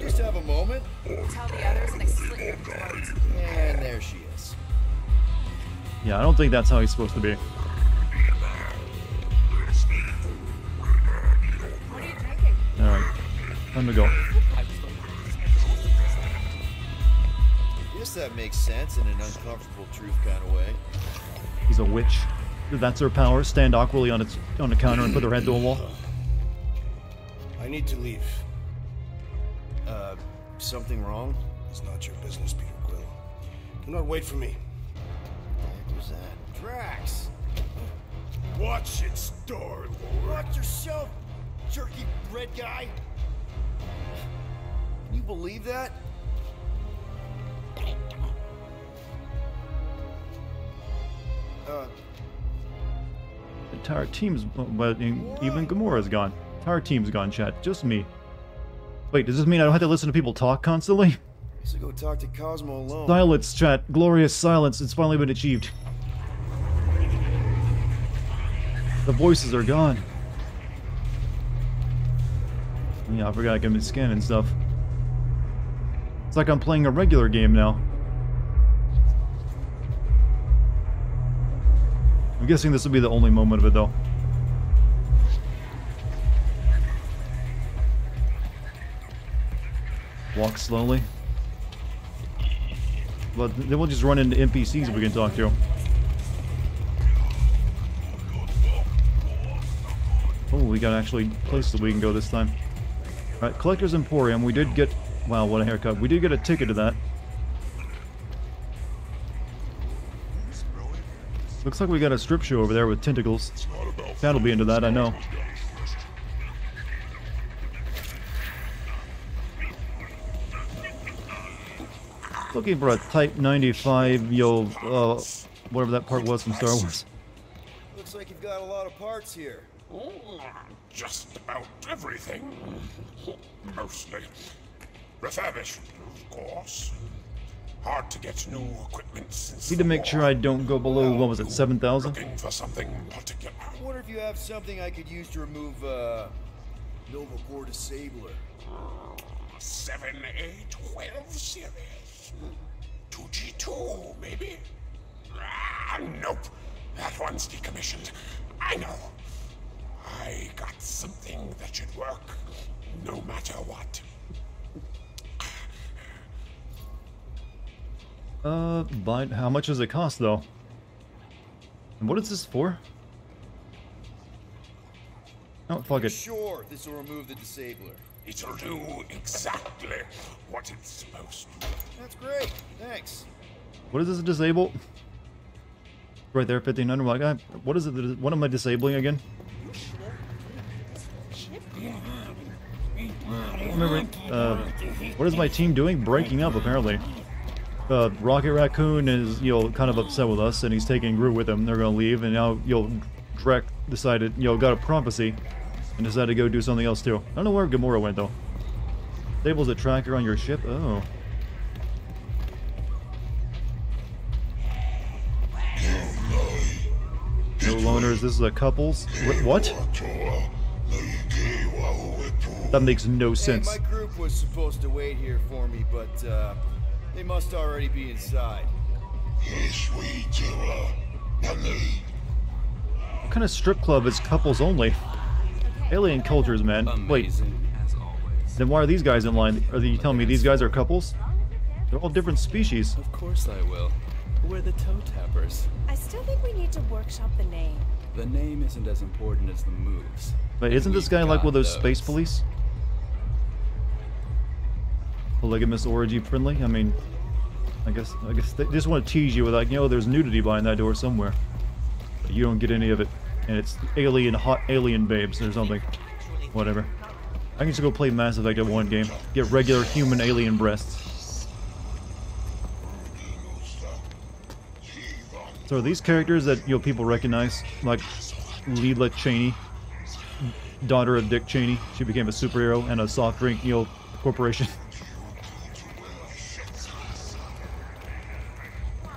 Just have a moment. Tell the others and they slit your throat. And there she is. Yeah, I don't think that's how he's supposed to be. What are you drinking? Alright, time to go. Guess that makes sense in an uncomfortable truth kind of way. He's a witch. That's her power. Stand awkwardly on the counter and put their head to a wall. I need to leave. Something wrong? It's not your business, Peter Quill. Do not wait for me. What was that? Drax! Watch it, Star-Lord. Watch yourself, jerky bread guy! Can you believe that? The entire team's... but even Gamora's gone. Entire team's gone, chat. Just me. Wait, does this mean I don't have to listen to people talk constantly? So go talk to Cosmo alone. Silence, chat. Glorious silence. It's finally been achieved. The voices are gone. Yeah, I forgot I can scan and stuff. It's like I'm playing a regular game now. I'm guessing this will be the only moment of it, though. Walk slowly. But then we'll just run into NPCs we can talk to. Oh, we got actually places we can go this time. Alright, Collector's Emporium. We did get... wow, what a haircut. We did get a ticket to that. Looks like we got a strip show over there with tentacles. Chad will be into that, I know. Looking for a Type 95, whatever that part was from Star Wars. Looks like you've got a lot of parts here. Just about everything. Mostly. Refurbished, of course. Hard to get new equipment since Need to make sure I don't go below, what was it, 7,000? looking for something particular. I wonder if you have something I could use to remove, Nova Core Disabler. 7A12 series. 2G2, maybe? Nope. That one's decommissioned. I know. I got something that should work no matter what. But how much does it cost though? And what is this for? Oh, fuck it. Sure, this will remove the disabler. It'll do exactly what it's supposed to. That's great. Thanks. What is this disable? Right there, 1500. Like, what is it? What am I disabling again? Remember, what is my team doing? Breaking up, apparently. Rocket Raccoon is, kind of upset with us, and he's taking Groot with him. They're gonna leave, and now, Drek decided, got a prophecy, and decided to go do something else too. I don't know where Gamora went though. Disables a tracker on your ship. Oh. No loners. This is a couples. What? That makes no sense. Hey, my group was supposed to wait here for me, but they must already be inside. What kind of strip club is couples only? Alien cultures, man. Wait. Then why are these guys in line? Are you telling me these guys are couples? They're all different species. Of course I will. We're the toe tappers. I still think we need to workshop the name. The name isn't as important as the moves. Wait, isn't this guy like one of those space police? Polygamous orgy friendly? I mean, I guess they just want to tease you with like, there's nudity behind that door somewhere. But you don't get any of it. And it's hot alien babes or something. Whatever. I can just go play Mass Effect at one game. Get regular human alien breasts. So are these characters that, people recognize? Like Leela Cheney, daughter of Dick Cheney. She became a superhero and a soft drink, corporation.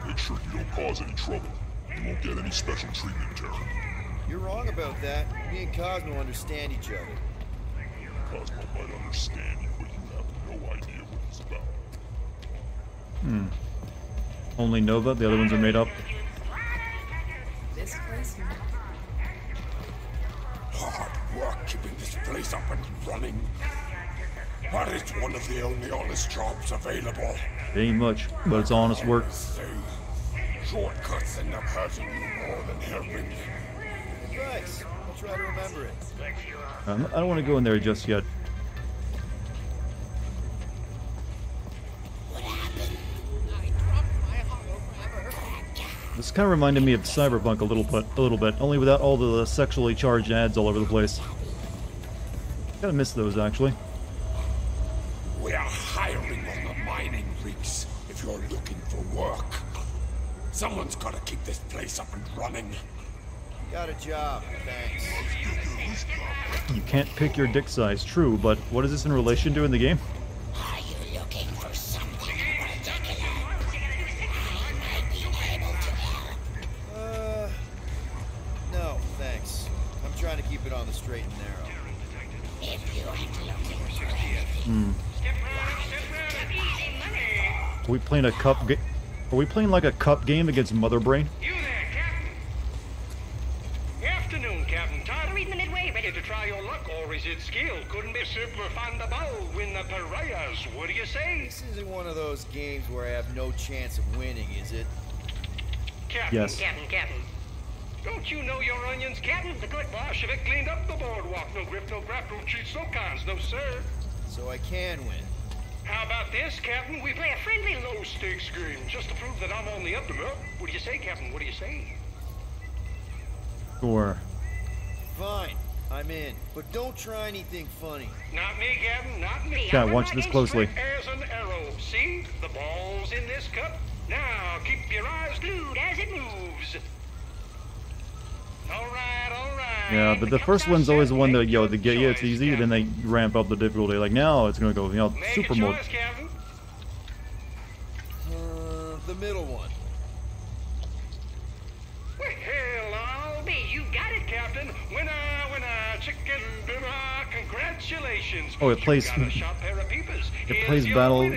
Make sure you don't cause any trouble. You won't get any special treatment, Terra. You're wrong about that. Me and Cosmo understand each other. Cosmo might understand you, but you have no idea what it's about. Only Nova, the other ones are made up. This place. Hard work keeping this place up and running. But it's one of the only honest jobs available. It ain't much, but it's honest work. Shortcuts end up hurting you more than helping. Thanks. I'll try to remember it. I don't want to go in there just yet. This kind of reminded me of Cyberpunk a little bit, only without all the sexually charged ads all over the place. Kind of miss those actually. We are hiring on the mining rigs if you're looking for work. Someone's got to keep this place up and running. Got a job, thanks. You can't pick your dick size, true, but what is this in relation to in the game? Are you looking for someone in particular? I might be able to help. No, thanks. I'm trying to keep it on the straight and narrow. If you ain't looking for anything. Are we playing a cup game? Are we playing like a cup game against Mother Brain? Afternoon, Captain. Tired of reading the midway? Ready to try your luck, or is it skill? Couldn't be simpler. Find the ball, win the pariahs. What do you say? This isn't one of those games where I have no chance of winning, is it? Captain, Yes. Captain. Don't you know your onions, Captain? The good Bolshevik cleaned up the boardwalk. No grip, no grap, no cheats, no cons, no sir. So I can win. How about this, Captain? We play a friendly low-stakes game just to prove that I'm on the up and up. What do you say, Captain? What do you say? Sure. Fine, I'm in. But don't try anything funny. Not me, Captain, not me. Chat, watch this closely. As an arrow. See? The ball's in this cup. Now, keep your eyes glued as it moves. All right, all right. Yeah, but the first one's always the one that, to get you, it's easy, then they ramp up the difficulty. Like now, it's gonna go, super mode. The middle one. Well, I'll be. You got it, Captain. Winner, chicken dinner. Congratulations. Oh, it plays. You got a sharp pair of peepers. It plays battle.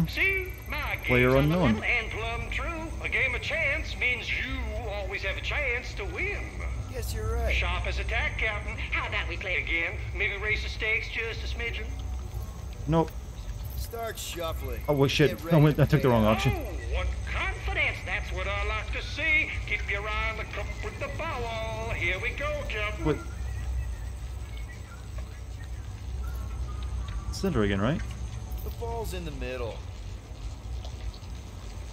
See, my Player game's unknown. And plumb true. A game of chance means you always have a chance to win. Yes, you're right. Sharp as attack, Captain. How about we play again? Maybe raise the stakes just a smidgen. Nope. Start shuffling. Oh, well, shit. I took the wrong option. What confidence, that's what I like to see. Keep your eye on the cup with the bowel. Here we go, Captain. What? Center again, right? The ball's in the middle.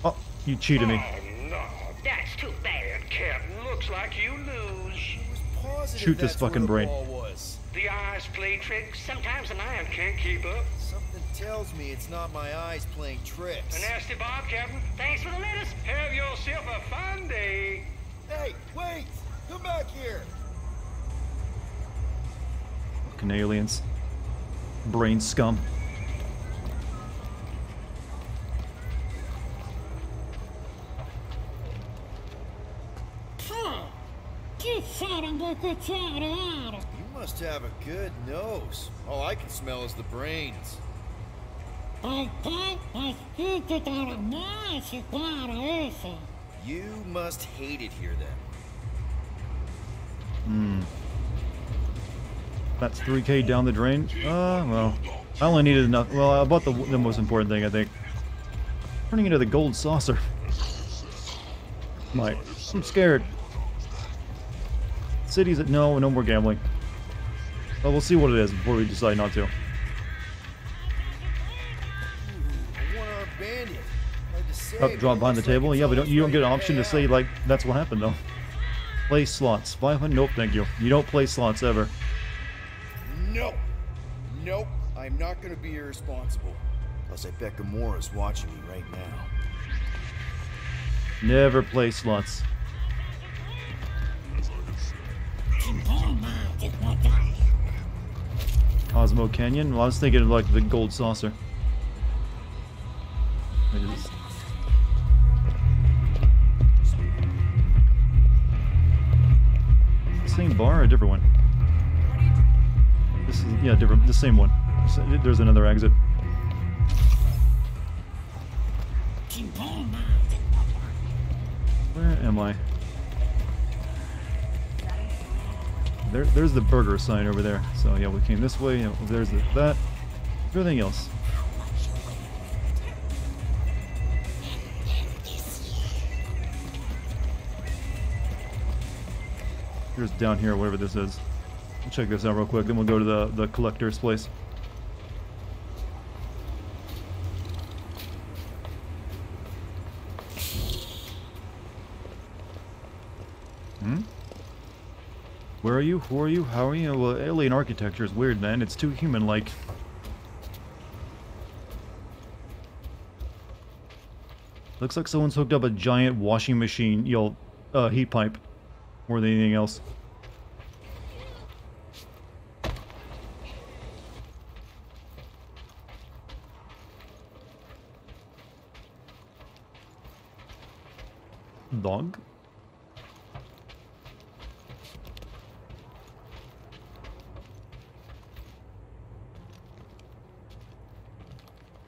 Oh, you cheated me. Oh, no, that's too bad, Captain. Looks like you lose. Shoot this fucking brain. The eyes play tricks. Sometimes an iron can't keep up. Something tells me it's not my eyes playing tricks. A nasty Bob, Captain. Thanks for the lettuce. Have yourself a fine day. Hey, wait! Come back here! Fucking aliens. Brain scum. You must have a good nose. All I can smell is the brains. You must hate it here then. That's 3K down the drain. Well, I only needed enough. Well, I bought the most important thing, I think. Turning into the gold saucer. I'm scared. Cities that no more gambling. Well, we'll see what it is before we decide not to. Up, drop behind the table. Yeah, but you don't get an option to say like that's what happened though. Play slots. 500. Nope, thank you. You don't play slots ever. No. Nope. I'm not gonna be irresponsible. Plus, I bet Gamora's watching me right now. Never play slots. Cosmo Canyon? Well, I was thinking of like the gold saucer. Same bar or a different one? This is, yeah, different, the same one. There's another exit. Where am I? There's the burger sign over there. So yeah, we came this way. Yeah, there's that. Everything else. Here's down here, whatever this is. We'll check this out real quick, then we'll go to the collector's place. Where are you? Who are you? How are you? Well, alien architecture is weird, man. It's too human-like. Looks like someone's hooked up a giant washing machine, heat pipe, more than anything else. Dog?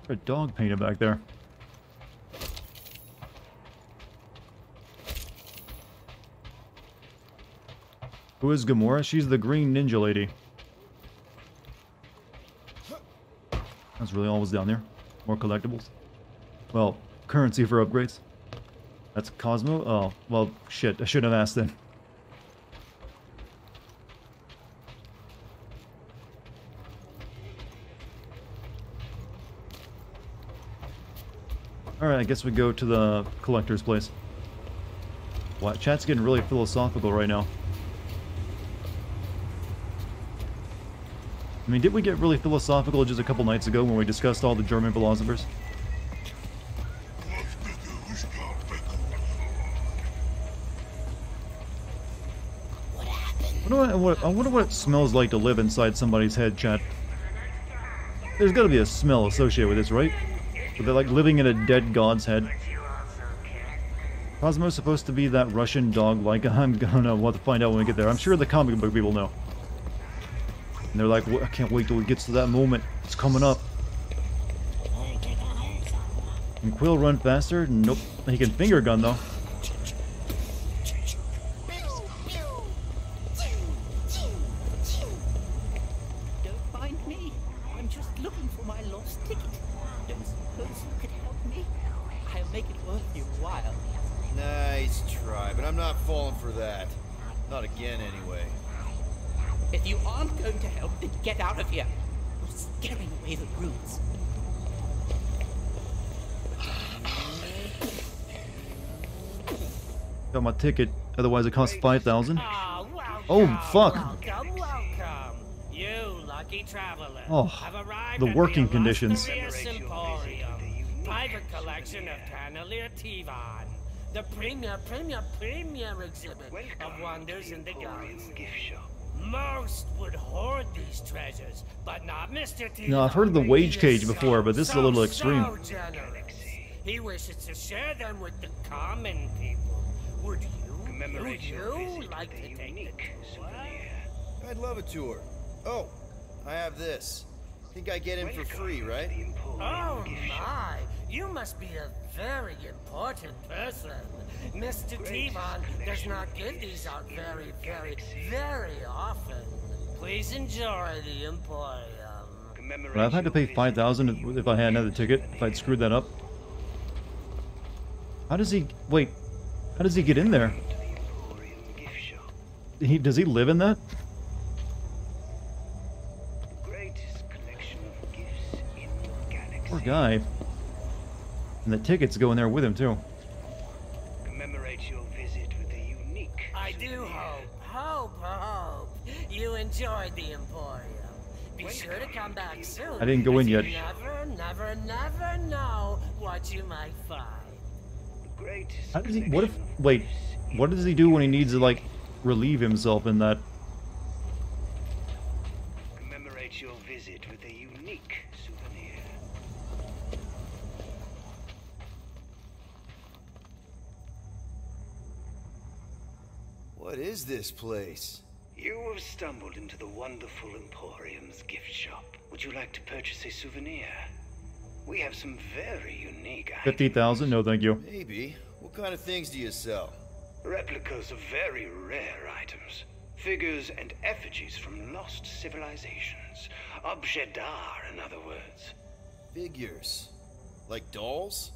A dog painted back there. Who is Gamora? She's the green ninja lady. That's really all was down there. More collectibles. Well, currency for upgrades. That's Cosmo? Oh, well, shit. I shouldn't have asked then. Alright, I guess we go to the collector's place. Wow, chat's getting really philosophical right now. I mean, did we get really philosophical just a couple nights ago when we discussed all the German philosophers? I wonder what it smells like to live inside somebody's head, chat. There's gotta be a smell associated with this, right? But they're like living in a dead god's head. Cosmo's supposed to be that Russian dog, like, I'm gonna want to find out when we get there. I'm sure the comic book people know. And they're like, I can't wait till it gets to that moment. It's coming up. Can Quill run faster? Nope. He can finger gun, though. Don't find me. I'm just looking for my lost ticket. falling for that. Not again, anyway. If you aren't going to help, then get out of here. You're scaring away the roots. Got my ticket. Otherwise, it costs 5,000. Oh, fuck. Welcome. You lucky traveler. Oh, the working conditions. Emporium, private collection of Cannelier Tivan. The premier exhibit of wonders in the galaxy. Most would hoard these treasures, but not Mr. Tivan. No, I've heard of the wage cage before, but this is a little extreme. So generous. He wishes to share them with the common people. Would you like to take the I'd love a tour. Oh, I have this. Think I get in for free, right? Oh my! You must be a very important person. Mr. Tivan does not give these out very often. Please enjoy the Emporium. But I've had to pay 5,000 if I had another ticket, if I'd screwed that up. How does he... Wait. How does he get in there? Does he live in that? Poor guy. And the tickets go in there with him, too. Commemorate your visit with a unique... I do hope you enjoyed the Emporium. Be sure to come back soon. I didn't go in yet. You never know what you might find. How does he... What if... Wait. What does he do when he needs to, like, relieve himself in that? Commemorate your visit with a unique souvenir. What is this place? You have stumbled into the wonderful Emporium's gift shop. Would you like to purchase a souvenir? We have some very unique items. 50,000? No, thank you. Maybe. What kind of things do you sell? Replicas of very rare items. Figures and effigies from lost civilizations. Objet d'art, in other words. Figures? Like dolls?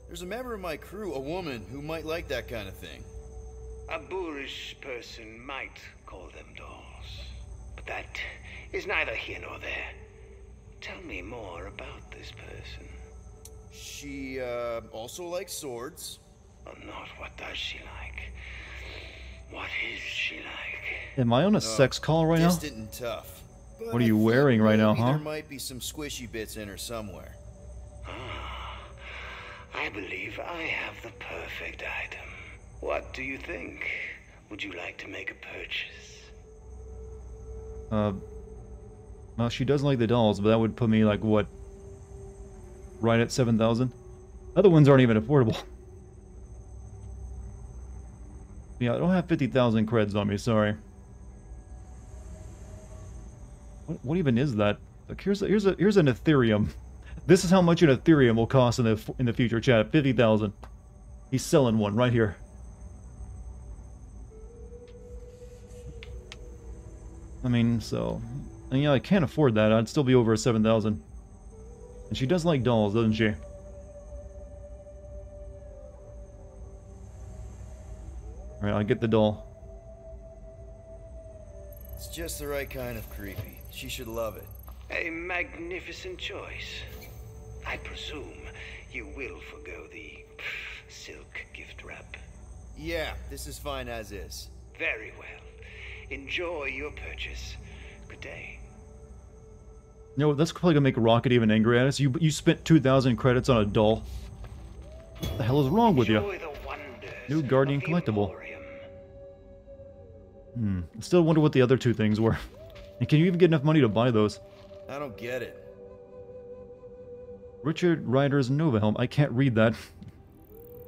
There's a member of my crew, a woman, who might like that kind of thing. A boorish person might call them dolls. But that is neither here nor there. Tell me more about this person. She, also likes swords. Oh, not what does she like? What is she like? Am I on a sex call right now? Distant and tough. But What are you wearing right now, huh? There might be some squishy bits in her somewhere. I believe I have the perfect item. What do you think? Would you like to make a purchase? Well, she doesn't like the dolls, but that would put me, like, what? Right at 7,000? Other ones aren't even affordable. Yeah, I don't have 50,000 creds on me, sorry. What even is that? Like, here's an Ethereum. This is how much an Ethereum will cost in the future, chat. 50,000. He's selling one right here. I mean, so... And yeah, I can't afford that. I'd still be over 7,000. And she does like dolls, doesn't she? Alright, I'll get the doll. It's just the right kind of creepy. She should love it. A magnificent choice. I presume you will forgo the silk gift wrap. Yeah, this is fine as is. Very well. Enjoy your purchase. Good day. No, that's probably gonna make Rocket even angry at us. You spent 2,000 credits on a doll. What the hell is wrong with you? New Guardian collectible. I still wonder what the other two things were. And can you even get enough money to buy those? I don't get it. Richard Ryder's Nova Helm. I can't read that.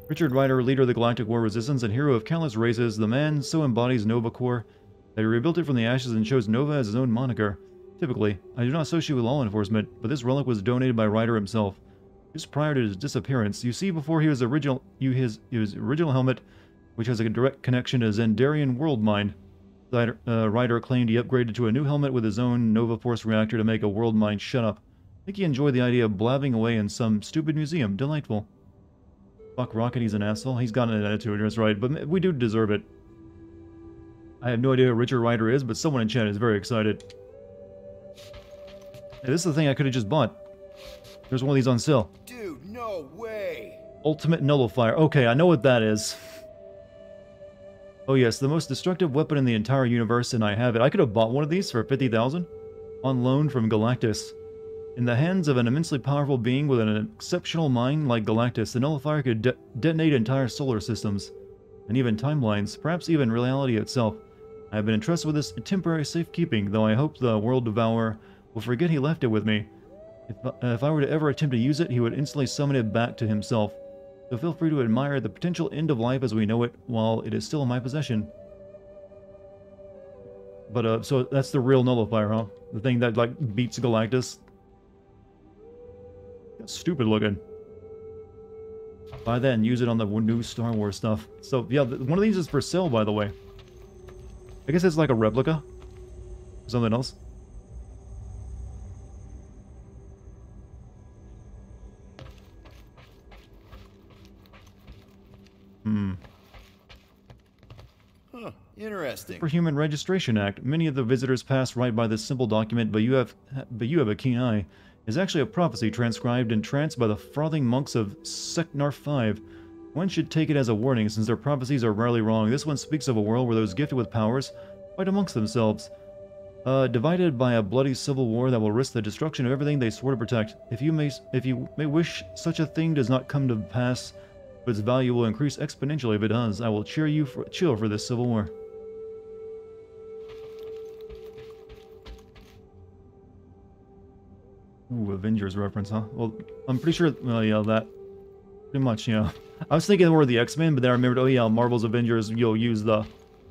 Richard Ryder, leader of the Galactic War Resistance and hero of countless races, the man so embodies Nova Corps that he rebuilt it from the ashes and chose Nova as his own moniker. Typically, I do not associate with law enforcement, but this relic was donated by Ryder himself. Just prior to his disappearance, you see before his original helmet, which has a direct connection to Zendarian world mine. Ryder claimed he upgraded to a new helmet with his own Nova Force reactor to make a world mine. Shut up. I think he enjoyed the idea of blabbing away in some stupid museum. Delightful. Fuck Rocket, he's an asshole. He's got an attitude, that's right, but we do deserve it. I have no idea who Richard Rider is, but someone in chat is very excited. Hey, this is the thing I could have just bought. There's one of these on sale. Dude, no way! Ultimate Nullifier. Okay, I know what that is. Oh yes, the most destructive weapon in the entire universe, and I have it. I could have bought one of these for 50,000 on loan from Galactus. In the hands of an immensely powerful being with an exceptional mind like Galactus, the Nullifier could detonate entire solar systems, and even timelines, perhaps even reality itself. I have been entrusted with this temporary safekeeping, though I hope the World Devourer will forget he left it with me. If I were to ever attempt to use it, he would instantly summon it back to himself. So feel free to admire the potential end of life as we know it while it is still in my possession. But, so that's the real Nullifier, huh? The thing that, like, beats Galactus? That's stupid looking. Buy that and use it on the new Star Wars stuff. So, yeah, one of these is for sale, by the way. I guess it's like a replica. Something else. Huh, interesting. Superhuman Registration Act. Many of the visitors pass right by this simple document, but you have a keen eye. It's actually a prophecy transcribed in trance by the frothing monks of Seknar 5. One should take it as a warning, since their prophecies are rarely wrong. This one speaks of a world where those gifted with powers fight amongst themselves, divided by a bloody civil war that will risk the destruction of everything they swore to protect. If you may wish such a thing does not come to pass, but its value will increase exponentially if it does. I will chill for this civil war. Ooh, Avengers reference, huh? Well, I'm pretty sure, well, yeah, that, pretty much, you know. I was thinking more of the X-Men, but then I remembered, oh yeah, Marvel's Avengers, you'll use the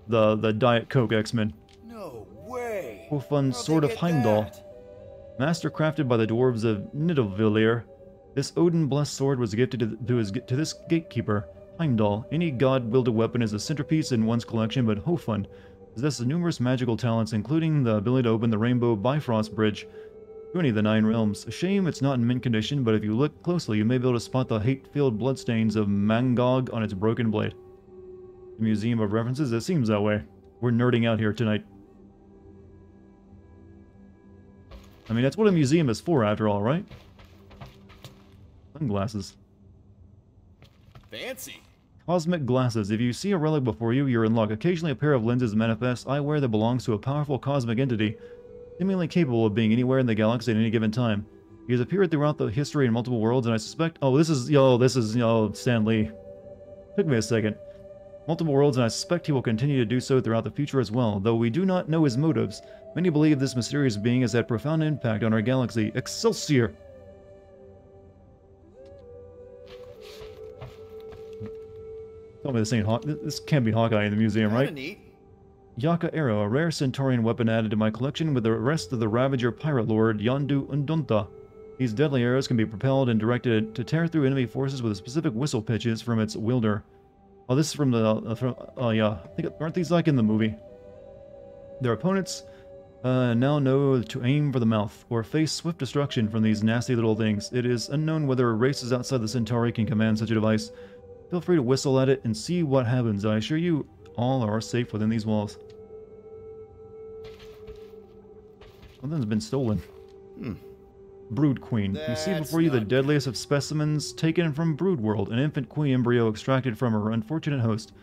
Diet Coke X-Men. No way! Oh, fun Sword of Heimdall. Master crafted by the dwarves of Nidavellir. This Odin-blessed sword was gifted to this gatekeeper, Heimdall. Any god-wielded weapon is a centerpiece in one's collection, but Hofund possesses numerous magical talents, including the ability to open the Rainbow Bifrost Bridge to any of the 9 realms. A shame it's not in mint condition, but if you look closely, you may be able to spot the hate-filled bloodstains of Mangog on its broken blade. The Museum of References, it seems that way. We're nerding out here tonight. I mean, that's what a museum is for, after all, right? Sunglasses. Fancy. Cosmic glasses. If you see a relic before you, you're in luck. Occasionally a pair of lenses manifest eyewear that belongs to a powerful cosmic entity, seemingly capable of being anywhere in the galaxy at any given time. He has appeared throughout the history in multiple worlds, and I suspect... Oh, this is Stan Lee. Took me a second. Multiple worlds, and I suspect he will continue to do so throughout the future as well. Though we do not know his motives, many believe this mysterious being has had profound impact on our galaxy. Excelsior! Tell me this ain't this can't be Hawkeye in the museum, right? Neat. Yaka Arrow, a rare Centaurian weapon added to my collection with the rest of the Ravager pirate lord Yondu Undunta. These deadly arrows can be propelled and directed to tear through enemy forces with specific whistle pitches from its wielder. Oh, this is from the oh yeah, I think, aren't these like in the movie? Their opponents now know to aim for the mouth or face swift destruction from these nasty little things. It is unknown whether races outside the Centauri can command such a device. Feel free to whistle at it and see what happens. I assure you all are safe within these walls. Something's been stolen. Brood Queen. You see before you the deadliest of specimens taken from Brood World, an infant queen embryo extracted from her unfortunate host.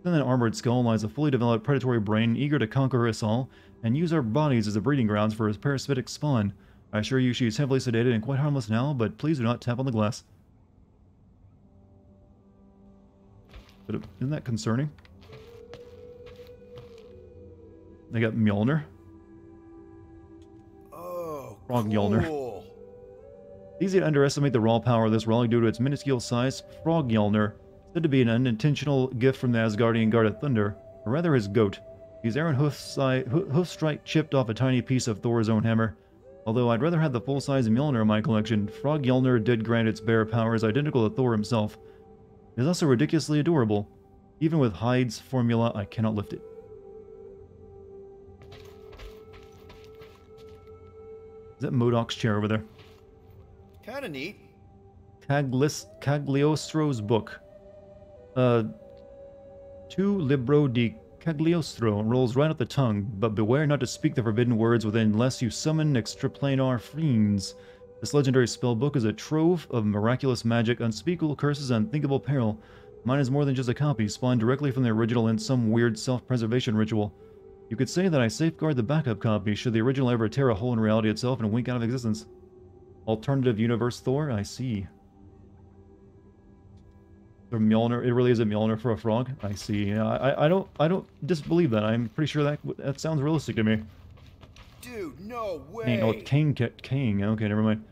Within an armored skull lies a fully developed predatory brain eager to conquer us all and use our bodies as a breeding grounds for his parasitic spawn. I assure you she is heavily sedated and quite harmless now, but please do not tap on the glass. But isn't that concerning? They got Mjolnir. Oh, Frog cool. Mjolnir. It's easy to underestimate the raw power of this relic due to its minuscule size. Frog Mjolnir, said to be an unintentional gift from the Asgardian God of Thunder, or rather his goat. These Aaron hoof strike chipped off a tiny piece of Thor's own hammer. Although I'd rather have the full-size Mjolnir in my collection, Frog Mjolnir did grant its bear powers identical to Thor himself. It is also ridiculously adorable. Even with Hyde's formula, I cannot lift it. Is that MODOK's chair over there? Kinda neat. Cagliostro's book. Tu libro di Cagliostro rolls right up the tongue, but beware not to speak the forbidden words unless you summon extraplanar fiends. This legendary spellbook is a trove of miraculous magic, unspeakable curses, and unthinkable peril. Mine is more than just a copy, spawned directly from the original in some weird self-preservation ritual. You could say that I safeguard the backup copy should the original ever tear a hole in reality itself and wink out of existence. Alternative universe Thor? I see. The Mjolnir, it really is a Mjolnir for a frog? I see. Yeah, I don't disbelieve that. I'm pretty sure that sounds realistic to me. Dude, no way! King, oh, King. Okay, never mind.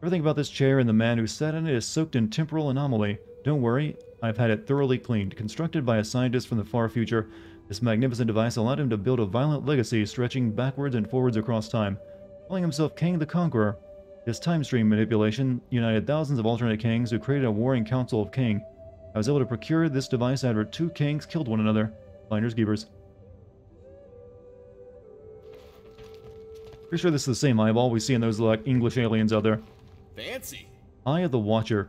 Everything about this chair and the man who sat in it is soaked in temporal anomaly. Don't worry, I've had it thoroughly cleaned. Constructed by a scientist from the far future, this magnificent device allowed him to build a violent legacy stretching backwards and forwards across time. Calling himself King the Conqueror, this time stream manipulation united thousands of alternate kings who created a warring council of king. I was able to procure this device after 2 kings killed one another. Finders keepers. Pretty sure this is the same eyeball we see in those like English aliens out there. Fancy. Eye of the Watcher.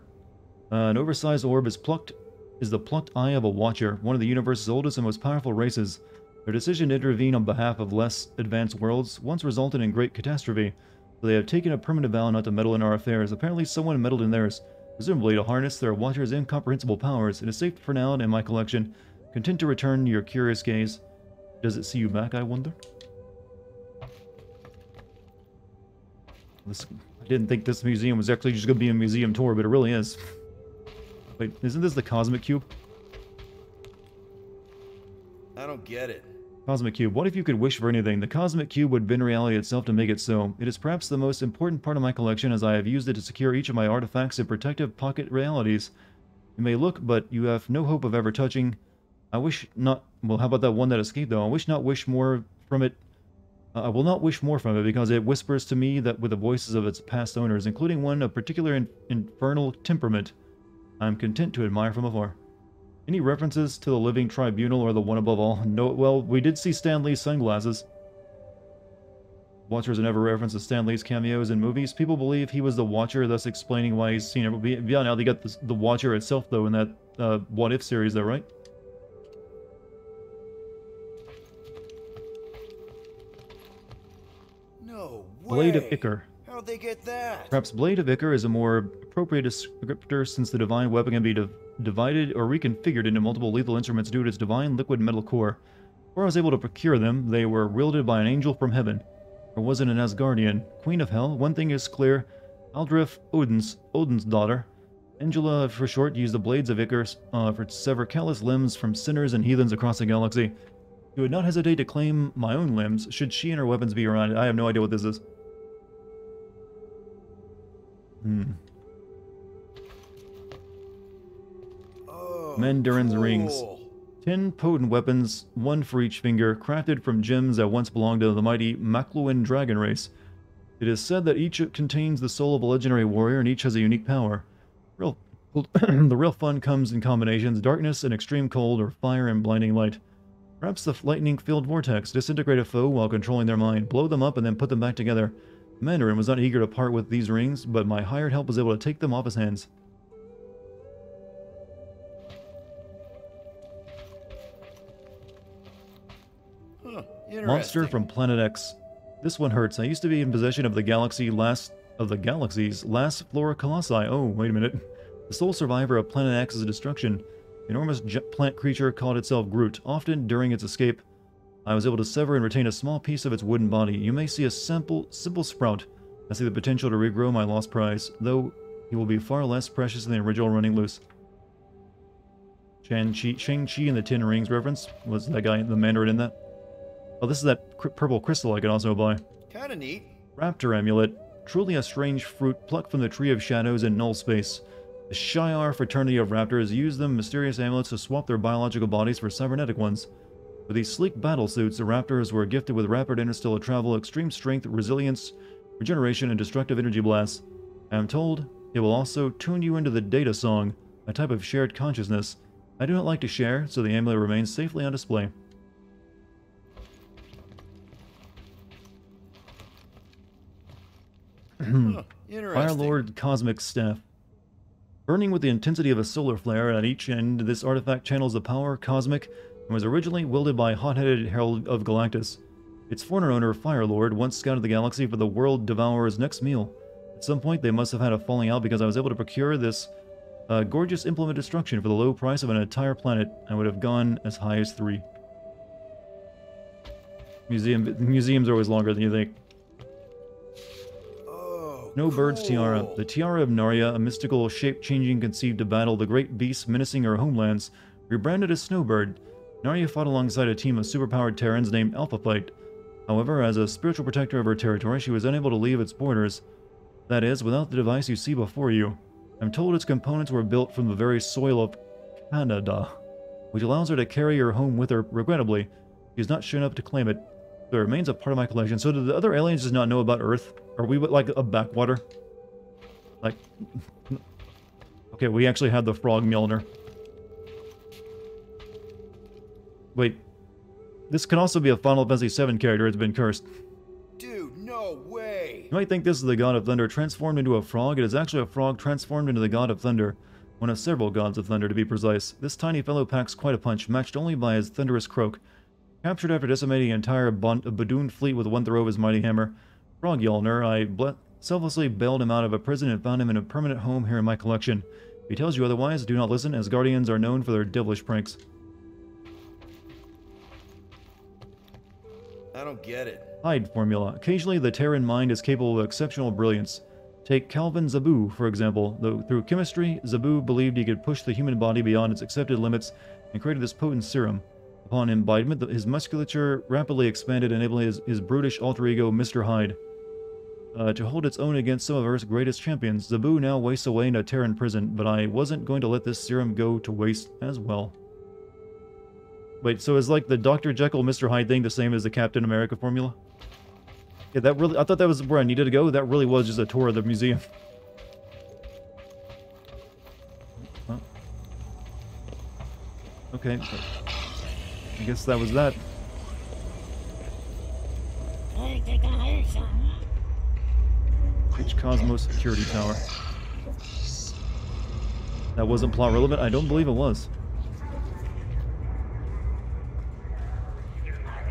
An oversized orb is the plucked eye of a Watcher, one of the universe's oldest and most powerful races. Their decision to intervene on behalf of less advanced worlds once resulted in great catastrophe, so they have taken a permanent vow not to meddle in our affairs. Apparently someone meddled in theirs, presumably to harness their Watcher's incomprehensible powers. It is safe for now and in my collection. Content to return your curious gaze. Does it see you back, I wonder? I didn't think this museum was actually just going to be a museum tour, but it really is. Wait, isn't this the Cosmic Cube? I don't get it. Cosmic Cube. What if you could wish for anything? The Cosmic Cube would bend reality itself to make it so. It is perhaps the most important part of my collection, as I have used it to secure each of my artifacts in protective pocket realities. You may look, but you have no hope of ever touching. I wish not... Well, how about that one that escaped, though? I will not wish more from it, because it whispers to me that with the voices of its past owners, including one of particular infernal temperament, I am content to admire from afar. Any references to the Living Tribunal or the One Above All? No, well, we did see Stan Lee's sunglasses. Watchers never reference to Stan Lee's cameos in movies. People believe he was the Watcher, thus explaining why he's seen it. Beyond now, they got the Watcher itself, though, in that What If series, though, right? No way. Blade of Ichor. How'd they get that? Perhaps Blade of Ichor is a more appropriate descriptor, since the divine weapon can be divided or reconfigured into multiple lethal instruments due to its divine liquid metal core. Before I was able to procure them, they were wielded by an angel from heaven. Or was it an Asgardian? Queen of Hell? One thing is clear. Aldrich, Odin's daughter, Angela for short, used the blades of Ichor to sever callous limbs from sinners and heathens across the galaxy. You would not hesitate to claim my own limbs, should she and her weapons be around. I have no idea what this is. Mandarin's rings. 10 potent weapons, 1 for each finger, crafted from gems that once belonged to the mighty Makluan dragon race. It is said that each contains the soul of a legendary warrior, and each has a unique power. The real fun comes in combinations: darkness and extreme cold, or fire and blinding light. Perhaps the lightning-filled vortex. Disintegrate a foe while controlling their mind, blow them up, and then put them back together. Mandarin was not eager to part with these rings, but my hired help was able to take them off his hands. Monster from Planet X. This one hurts. I used to be in possession of the galaxy's last flora colossi. Oh, wait a minute. The sole survivor of Planet X's destruction. The enormous plant creature called itself Groot. Often during its escape, I was able to sever and retain a small piece of its wooden body. You may see a simple sprout. I see the potential to regrow my lost prize, though he will be far less precious than the original running loose. Shang-Chi and the Ten Rings reference. Was that guy, the Mandarin, in that? Oh, this is that purple crystal I can also buy. Kinda neat. Raptor Amulet. Truly a strange fruit plucked from the Tree of Shadows in null space. The Shi'ar fraternity of raptors use them mysterious amulets to swap their biological bodies for cybernetic ones. With these sleek battle suits, the raptors were gifted with rapid interstellar travel, extreme strength, resilience, regeneration, and destructive energy blasts. I am told it will also tune you into the data song, a type of shared consciousness. I do not like to share, so the amulet remains safely on display. Firelord Cosmic Staff. Burning with the intensity of a solar flare at each end, this artifact channels the power cosmic and was originally wielded by hot-headed Herald of Galactus. Its former owner, Firelord, once scouted the galaxy for the World Devourer's next meal. At some point, they must have had a falling out because I was able to procure this gorgeous implement of destruction for the low price of an entire planet. I would have gone as high as 3. Museums are always longer than you think. No Bird's Tiara. The Tiara of Narya, a mystical shape-changing conceived to battle the great beasts menacing our homelands, rebranded as Snowbird. Narya fought alongside a team of superpowered Terrans named Alpha Flight. However, as a spiritual protector of her territory, she was unable to leave its borders. That is, without the device you see before you. I'm told its components were built from the very soil of Canada, which allows her to carry her home with her. Regrettably, she has not shown up to claim it. So it remains a part of my collection. So do the other aliens just not know about Earth? Are we like a backwater? Like... Okay, we actually had the frog Mjolnir. Wait. This can also be a Final Fantasy VII character. It's been cursed. Dude, no way! You might think this is the God of Thunder transformed into a frog. It is actually a frog transformed into the God of Thunder. One of several gods of thunder, to be precise. This tiny fellow packs quite a punch, matched only by his thunderous croak. Captured after decimating the entire Badoon fleet with one throw of his mighty hammer. Frog Mjolnir, I selflessly bailed him out of a prison and found him in a permanent home here in my collection. If he tells you otherwise, do not listen, as Guardians are known for their devilish pranks. I don't get it. Hyde formula. Occasionally, the Terran mind is capable of exceptional brilliance. Take Calvin Zabu, for example. Though through chemistry, Zabu believed he could push the human body beyond its accepted limits and created this potent serum. Upon imbibement, his musculature rapidly expanded, enabling his brutish alter ego, Mr. Hyde, to hold its own against some of Earth's greatest champions. Zabu now wastes away in a Terran prison, but I wasn't going to let this serum go to waste as well. Wait, so is like the Dr. Jekyll, Mr. Hyde thing the same as the Captain America formula? Yeah, that really... I thought that was where I needed to go. That really was just a tour of the museum. Well, okay. I guess that was that. Which Cosmos Security Tower? That wasn't plot relevant? I don't believe it was.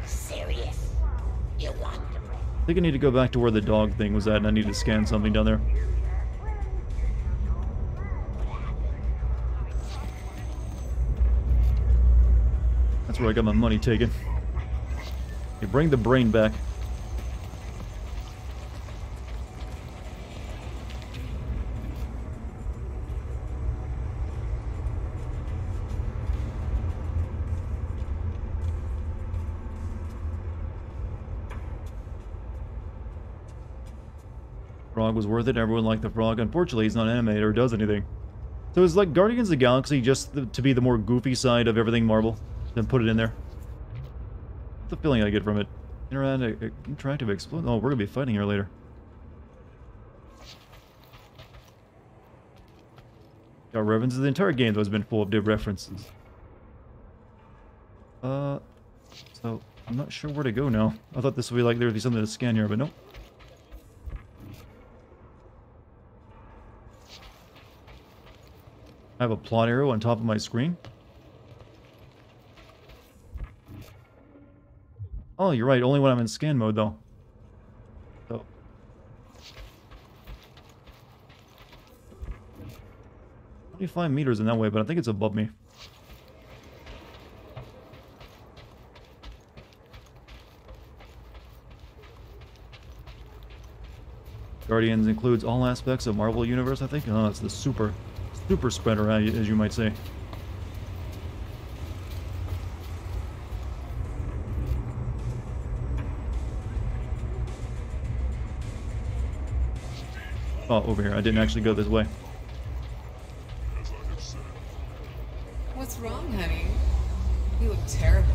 Serious? You want to... I think I need to go back to where the dog thing was at, and I need to scan something down there. That's where I got my money taken. You bring the brain back. Frog was worth it. Everyone liked the frog. Unfortunately, he's not animated or does anything. So it's like Guardians of the Galaxy just to be the more goofy side of everything Marvel. Then put it in there. What's the feeling I get from it? Interactive explode. Oh, we're gonna be fighting here later. Got references. The entire game though has been full of dead references. So I'm not sure where to go now. I thought this would be like there'd be something to scan here, but nope. I have a plot arrow on top of my screen. Oh, you're right. Only when I'm in scan mode, though. So. 25 meters in that way, but I think it's above me. Guardians includes all aspects of Marvel Universe, I think. Oh, it's the super spreader, as you might say. Oh, over here. I didn't actually go this way. What's wrong, honey? You look terrible.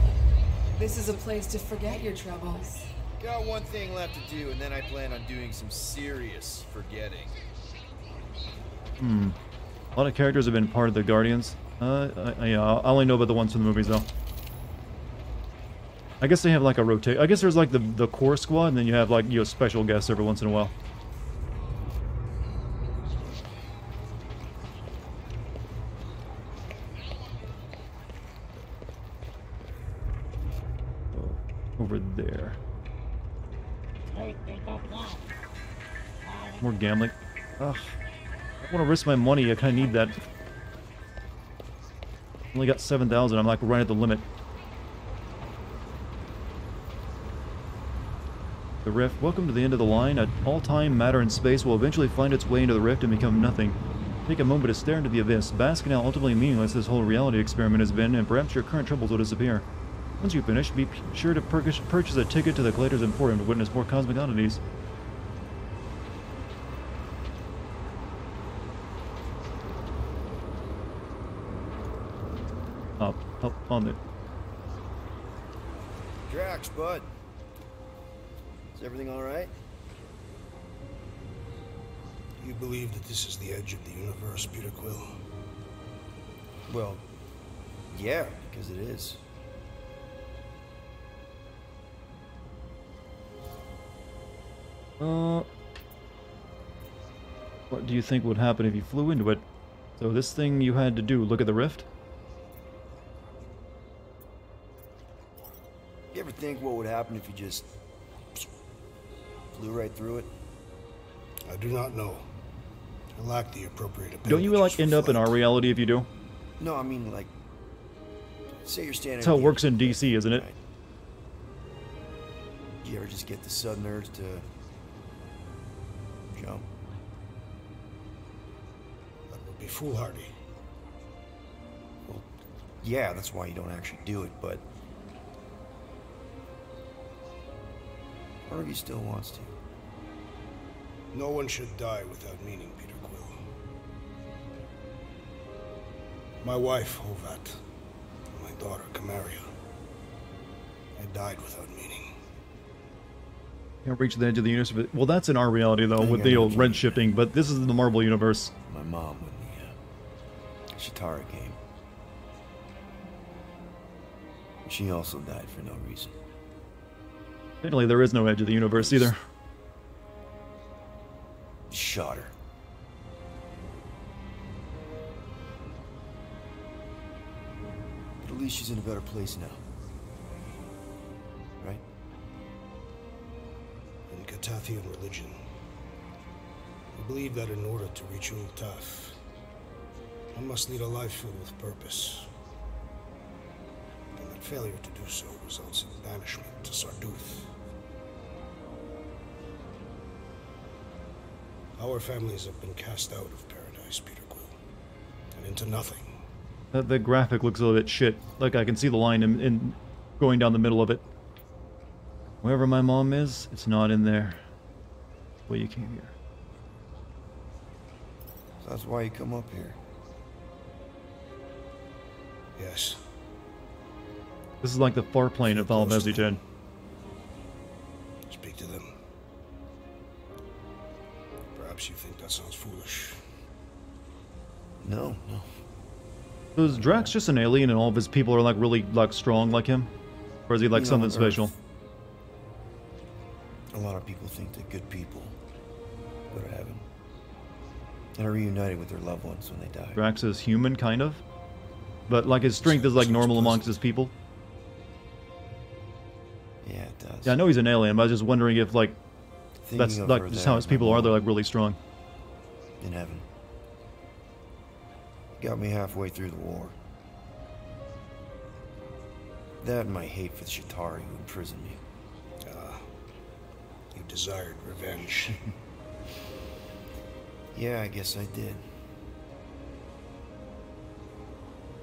This is a place to forget your troubles. Got one thing left to do, and then I plan on doing some serious forgetting. A lot of characters have been part of the Guardians. Yeah, I only know about the ones from the movies, though. I guess they have like a rotate. I guess there's like the core squad, and then you have like, you know, special guests every once in a while. over there. More gambling. Ugh. I want to risk my money. I kind of need that. Only got 7,000. I'm like right at the limit. The rift. Welcome to the end of the line. All time, matter, and space will eventually find its way into the rift and become nothing. Take a moment to stare into the abyss. Bask in how ultimately meaningless this whole reality experiment has been, and perhaps your current troubles will disappear. Once you finish, be sure to purchase a ticket to the Collector's Emporium to witness more cosmic oddities. Up on it. Drax, bud. Is everything alright? You believe that this is the edge of the universe, Peter Quill? Well, yeah, because it is. What do you think would happen if you flew into it? So this thing you had to do, look at the rift? You ever think what would happen if you just flew right through it? I do not know. I lack the appropriate Don't you like end up in our reality if you do? No, I mean like, say you're standing. That's how it works in DC, isn't it? Do you ever just get the sudden urge to jump? That would be foolhardy. Well, yeah, that's why you don't actually do it, but part of you still wants to. No one should die without meaning, Peter Quill. My wife, Hovat, and my daughter, Camaria. I died without meaning. Can't reach the edge of the universe. But, well, that's in our reality, though, with the old red shifting, but this is the Marvel Universe. My mom when the Chitauri came. She also died for no reason. Apparently, there is no edge of the universe either. Shot her. But at least she's in a better place now. Right? In Catathian religion, we believe that in order to reach Ultaf, one must lead a life filled with purpose. And that failure to do so results in banishment to Sarduth. Our families have been cast out of paradise, Peter Quill, and into nothing. The graphic looks a little bit shit. Like I can see the line in going down the middle of it. Wherever my mom is, it's not in there. Well, you came here. So that's why you come up here. Yes. This is like the far plane of Final Fantasy X. Speak to them. Perhaps you think that sounds foolish. No. So is Drax just an alien and all of his people are like really like strong like him? Or is he like something special? A lot of people think that good people go to heaven and are reunited with their loved ones when they die. Drax is human, kind of? But like his strength is like normal amongst his people? Yeah, it does. Yeah, I know he's an alien, but I was just wondering if like that's like just how his people are. They're like really strong. In heaven. Got me halfway through the war. That and my hate for the Chitauri who imprisoned me. You desired revenge. Yeah, I guess I did.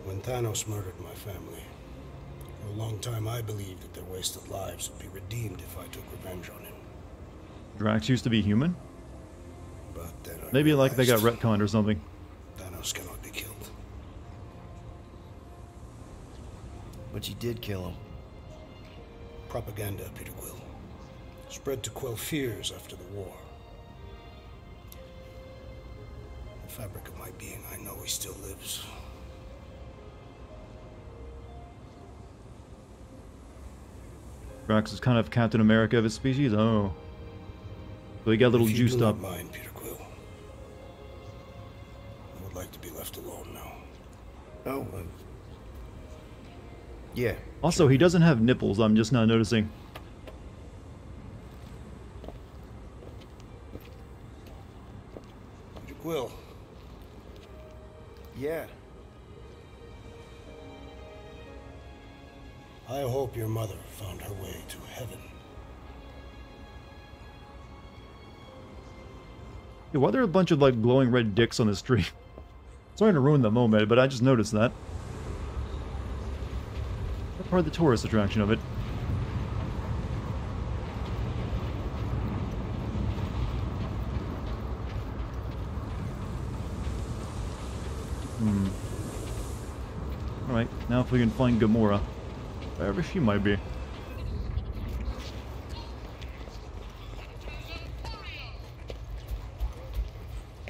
When Thanos murdered my family, for a long time I believed that their wasted lives would be redeemed if I took revenge on him. Drax used to be human? But then maybe like they got retconned or something. Thanos cannot be killed. But you did kill him. Propaganda, Peter Quill. Spread to quell fears after the war. The fabric of my being, I know he still lives. Drax is kind of Captain America of his species? Oh. So he got a little juiced up. Mind, Peter Quill. I would like to be left alone now. Oh, yeah. Also, he doesn't have nipples, I'm just not noticing. Quill. Yeah. I hope your mother found her way to heaven. Yeah, why are there a bunch of, like, glowing red dicks on the street? Sorry to ruin the moment, but I just noticed that. That's part of the tourist attraction of it. Alright, now if we can find Gamora. Wherever she might be.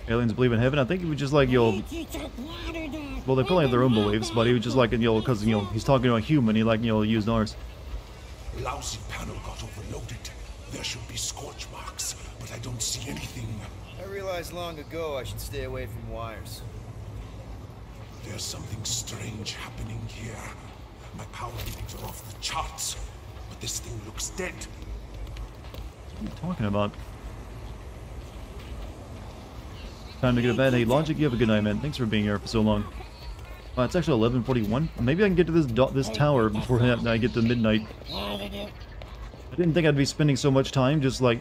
Aliens believe in heaven? I think he was just like, well, they probably have their own beliefs, but he was just like, because, he's talking to a human, he, like, used ours. Lousy panel got overloaded. There should be scorch marks, but I don't see anything. I realized long ago I should stay away from wires. There's something strange happening here. My power readings are off the charts, but this thing looks dead. What are you talking about? Time to go to bed. Hey, Logic, you have a good night, man. Thanks for being here for so long. It's actually 11:41. Maybe I can get to this tower before I get to midnight. I didn't think I'd be spending so much time just, like,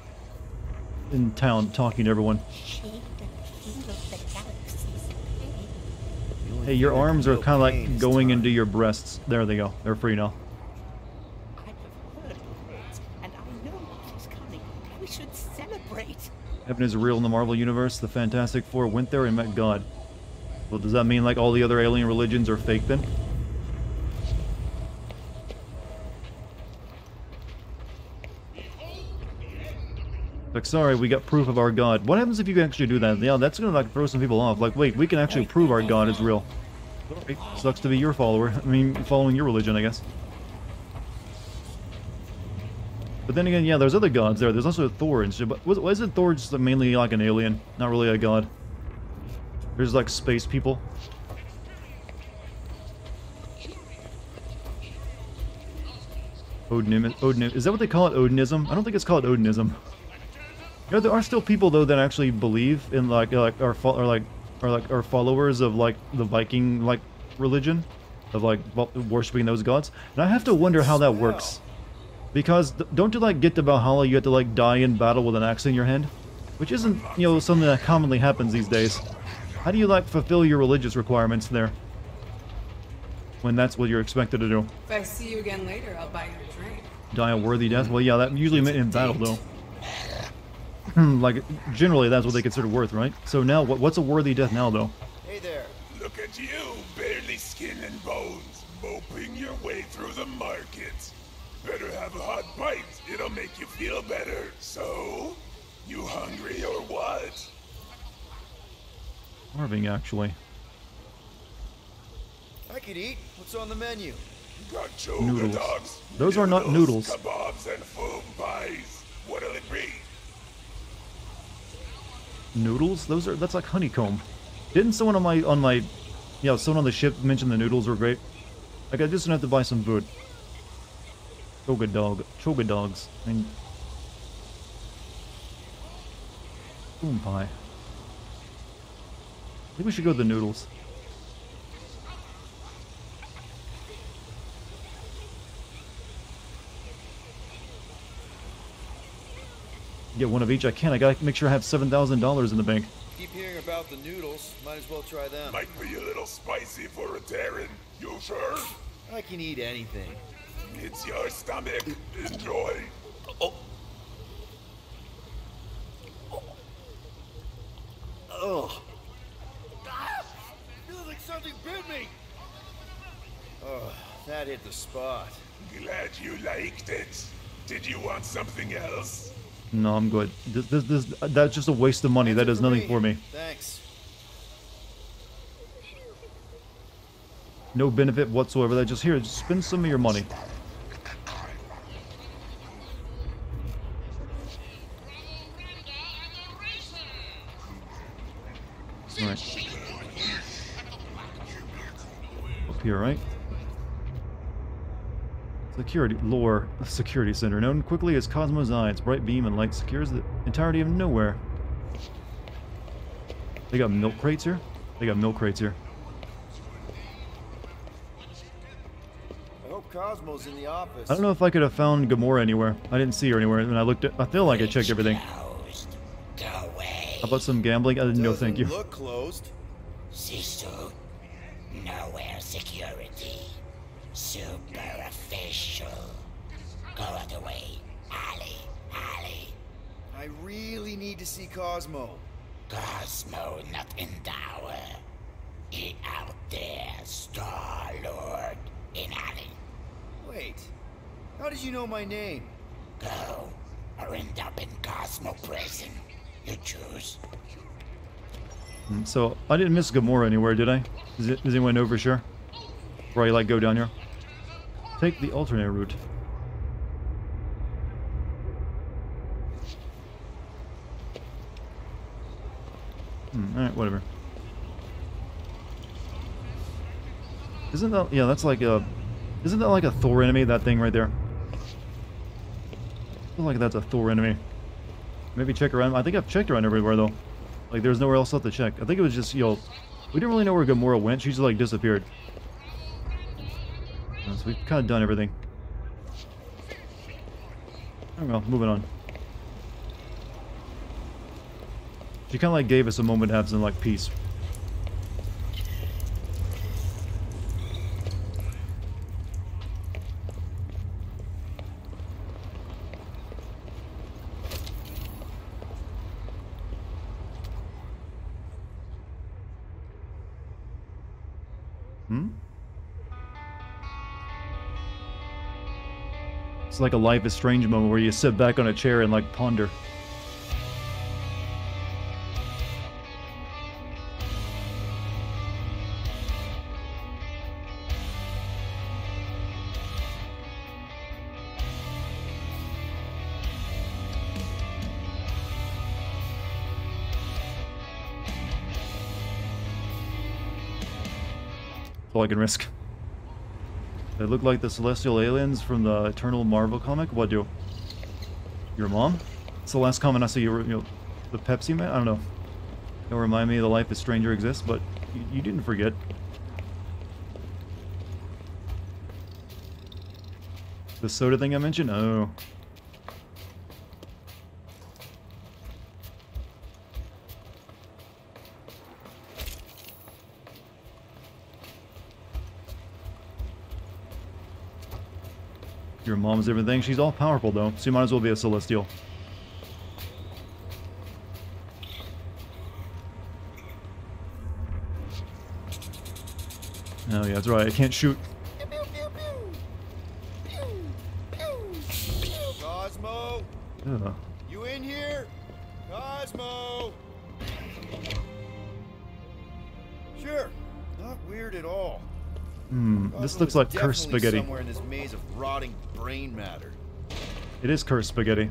in town talking to everyone. Hey, your arms are kind of like going into your breasts. There they go. They're free now. And I know what is coming. We should celebrate. Heaven is real in the Marvel Universe. The Fantastic Four went there and met God. Well, does that mean like all the other alien religions are fake then? Like, sorry, we got proof of our God. What happens if you actually do that? Yeah, that's gonna like throw some people off. Like, wait, we can actually prove our God is real. Sorry, sucks to be your follower. I mean, following your religion, I guess. But then again, yeah, there's other gods there. There's also Thor and shit. But why isn't Thor just mainly like an alien? Not really a god. There's like space people. Odin, is that what they call it? Odinism? I don't think it's called Odinism. You know, there are still people though that actually believe in like are followers of like the Viking like religion of like worshiping those gods. And I have to wonder how that works. Because don't you like get to Valhalla, you have to like die in battle with an axe in your hand? Which isn't, you know, something that commonly happens these days. How do you like fulfill your religious requirements there? When that's what you're expected to do. If I see you again later, I'll buy you a drink. Die a worthy death? Well, yeah, that usually meant in battle though. Like, generally that's what they consider worth, right? So now, what's a worthy death now though? Hey there. Look at you, barely skin and bones, moping your way through the market. Better have a hot bite, it'll make you feel better. So, you hungry or what? Starving, actually. I could eat. What's on the menu? Got Noodles. dogs, Those are not noodles. Kebabs and foam pies. What'll it be? Noodles? That's like honeycomb. Didn't someone on my someone on the ship mention the noodles were great? Like, I just don't have to buy some food. Choga dogs. And foam pie. I think we should go to the noodles. Get one of each. I can. I gotta make sure I have $7,000 in the bank. Keep hearing about the noodles. Might as well try them. Might be a little spicy for a Terran. You sure? I can eat anything. It's your stomach. Enjoy. Oh. Feels like something bit me. Oh, that hit the spot. Glad you liked it. Did you want something else? No, I'm good. That's just a waste of money. That does nothing for me. Thanks. No benefit whatsoever. That just here, just spend some of your money. Alright. Up here, right? Security Center, known quickly as Cosmo's Eye. Its bright beam and light secures the entirety of nowhere. They got milk crates here? They got milk crates here. I hope Cosmo's in the office. I don't know if I could have found Gamora anywhere. I didn't see her anywhere, and I looked at... I feel like I checked everything. How about some gambling? No, thank you. Look closed. Sisu, nowhere security. Super official. Go other way. Ali. I really need to see Cosmo. Cosmo not in tower. He out there, Star-Lord. In Ali. Wait. How did you know my name? Go, or end up in Cosmo prison. You choose. So, I didn't miss Gamora anywhere, did I? Does anyone know for sure? Before I, like, go down here? Take the alternate route. Alright, whatever. Isn't that... Yeah, that's like a... Isn't that like a Thor enemy, that thing right there? I feel like that's a Thor enemy. Maybe check around. I think I've checked around everywhere, though. Like, there's nowhere else left to check. I think it was just, we didn't really know where Gamora went. She just, like, disappeared. So we've kind of done everything. Oh well, moving on. She kind of, like, gave us a moment to have some, like, peace. It's like a Life is Strange moment where you sit back on a chair and, like, ponder. That's all I can risk. They look like the celestial aliens from the Eternal Marvel comic. What do? Your mom? It's the last comment I see. The Pepsi man. I don't know. Don't remind me the Life is Stranger exists, but you didn't forget. The soda thing I mentioned. Oh. Your mom's everything. She's all powerful, though, so you might as well be a Celestial. Oh, yeah, that's right. I can't shoot. Cosmo! Ugh. You in here? Cosmo! Sure. Not weird at all. This looks like cursed spaghetti. Somewhere in this maze of rotting brain matter. It is cursed spaghetti.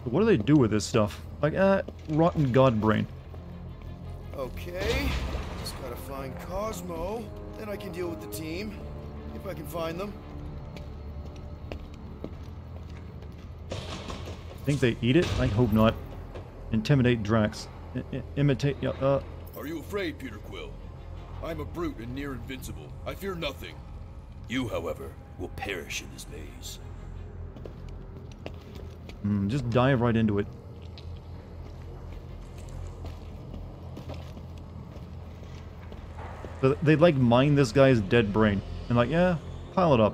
But what do they do with this stuff? Like, rotten god brain. Okay. Just gotta find Cosmo. Then I can deal with the team. If I can find them. Think they eat it? I hope not. Intimidate Drax. Imitate... Are you afraid, Peter Quill? I'm a brute and near invincible. I fear nothing. You, however, will perish in this maze. Just dive right into it. But they'd like mine this guy's dead brain. And like, yeah, pile it up.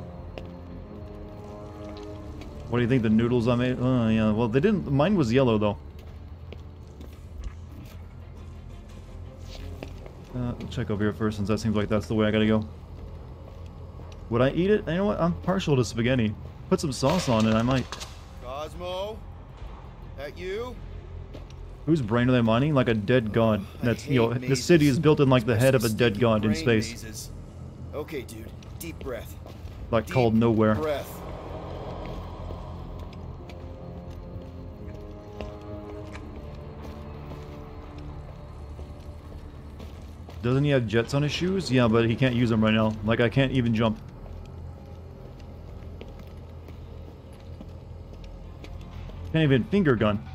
What do you think, the noodles I made? Oh, yeah, well, they didn't... Mine was yellow, though. Check over here first, since that seems like that's the way I gotta go. Would I eat it? You know what? I'm partial to spaghetti. Put some sauce on it, I might. Cosmo? That you? Whose brain are they mining? Like a dead god. That's, the city is built in like the head of a dead god in space. Mazes. Okay, dude. Deep breath. Like called nowhere. Breath. Doesn't he have jets on his shoes? Yeah, but he can't use them right now. Like, I can't even jump. Can't even finger gun.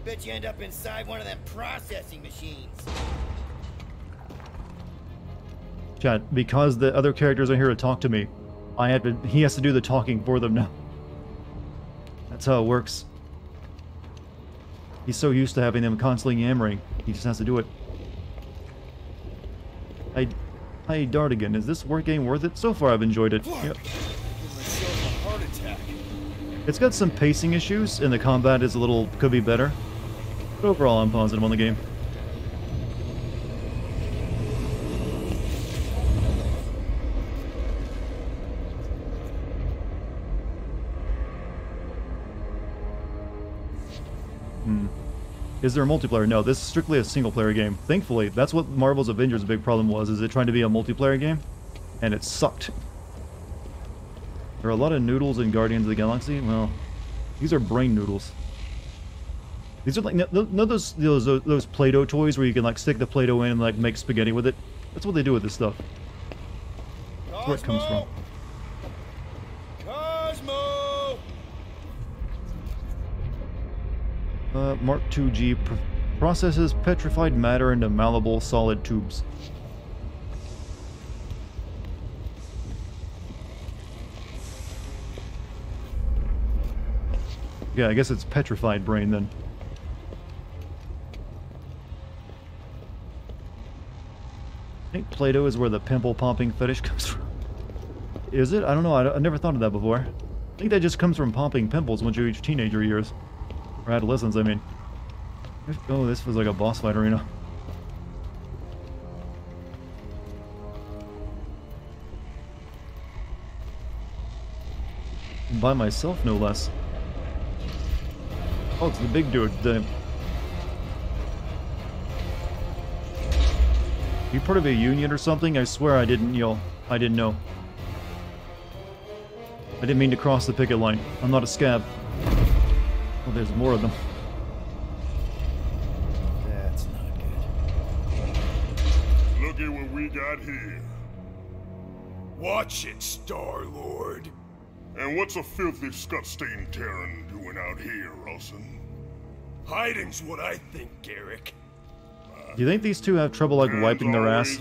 Bet you end up inside one of them processing machines. Chat, because the other characters are here to talk to me, he has to do the talking for them now. That's how it works. He's so used to having them constantly yammering, he just has to do it. Hi Dartigan, is this game worth it? So far I've enjoyed it. Yep. It's got some pacing issues, and the combat could be better. But overall I'm positive on the game. Is there a multiplayer? No, this is strictly a single-player game. Thankfully, that's what Marvel's Avengers' big problem was, is it trying to be a multiplayer game? And it sucked. There are a lot of noodles in Guardians of the Galaxy. Well, these are brain noodles. These are like, no those Play-Doh toys where you can like stick the Play-Doh in and like make spaghetti with it? That's what they do with this stuff. That's where it comes from. Mark 2G processes petrified matter into malleable solid tubes. Yeah, I guess it's petrified brain then. I think Play-Doh is where the pimple popping fetish comes from. Is it? I don't know. I never thought of that before. I think that just comes from popping pimples once you reach teenager years. Or adolescence, I mean. Oh, this was like a boss fight arena. By myself, no less. Oh, it's the big dude. You part of a union or something? I swear I didn't know. I didn't mean to cross the picket line. I'm not a scab. Oh, there's more of them. That's not good. Look at what we got here. Watch it, Star-Lord. And what's a filthy, scut-stained Terran doing out here, Olsen? Hiding's what I think, Garrick. Do you think these two have trouble like wiping their ass?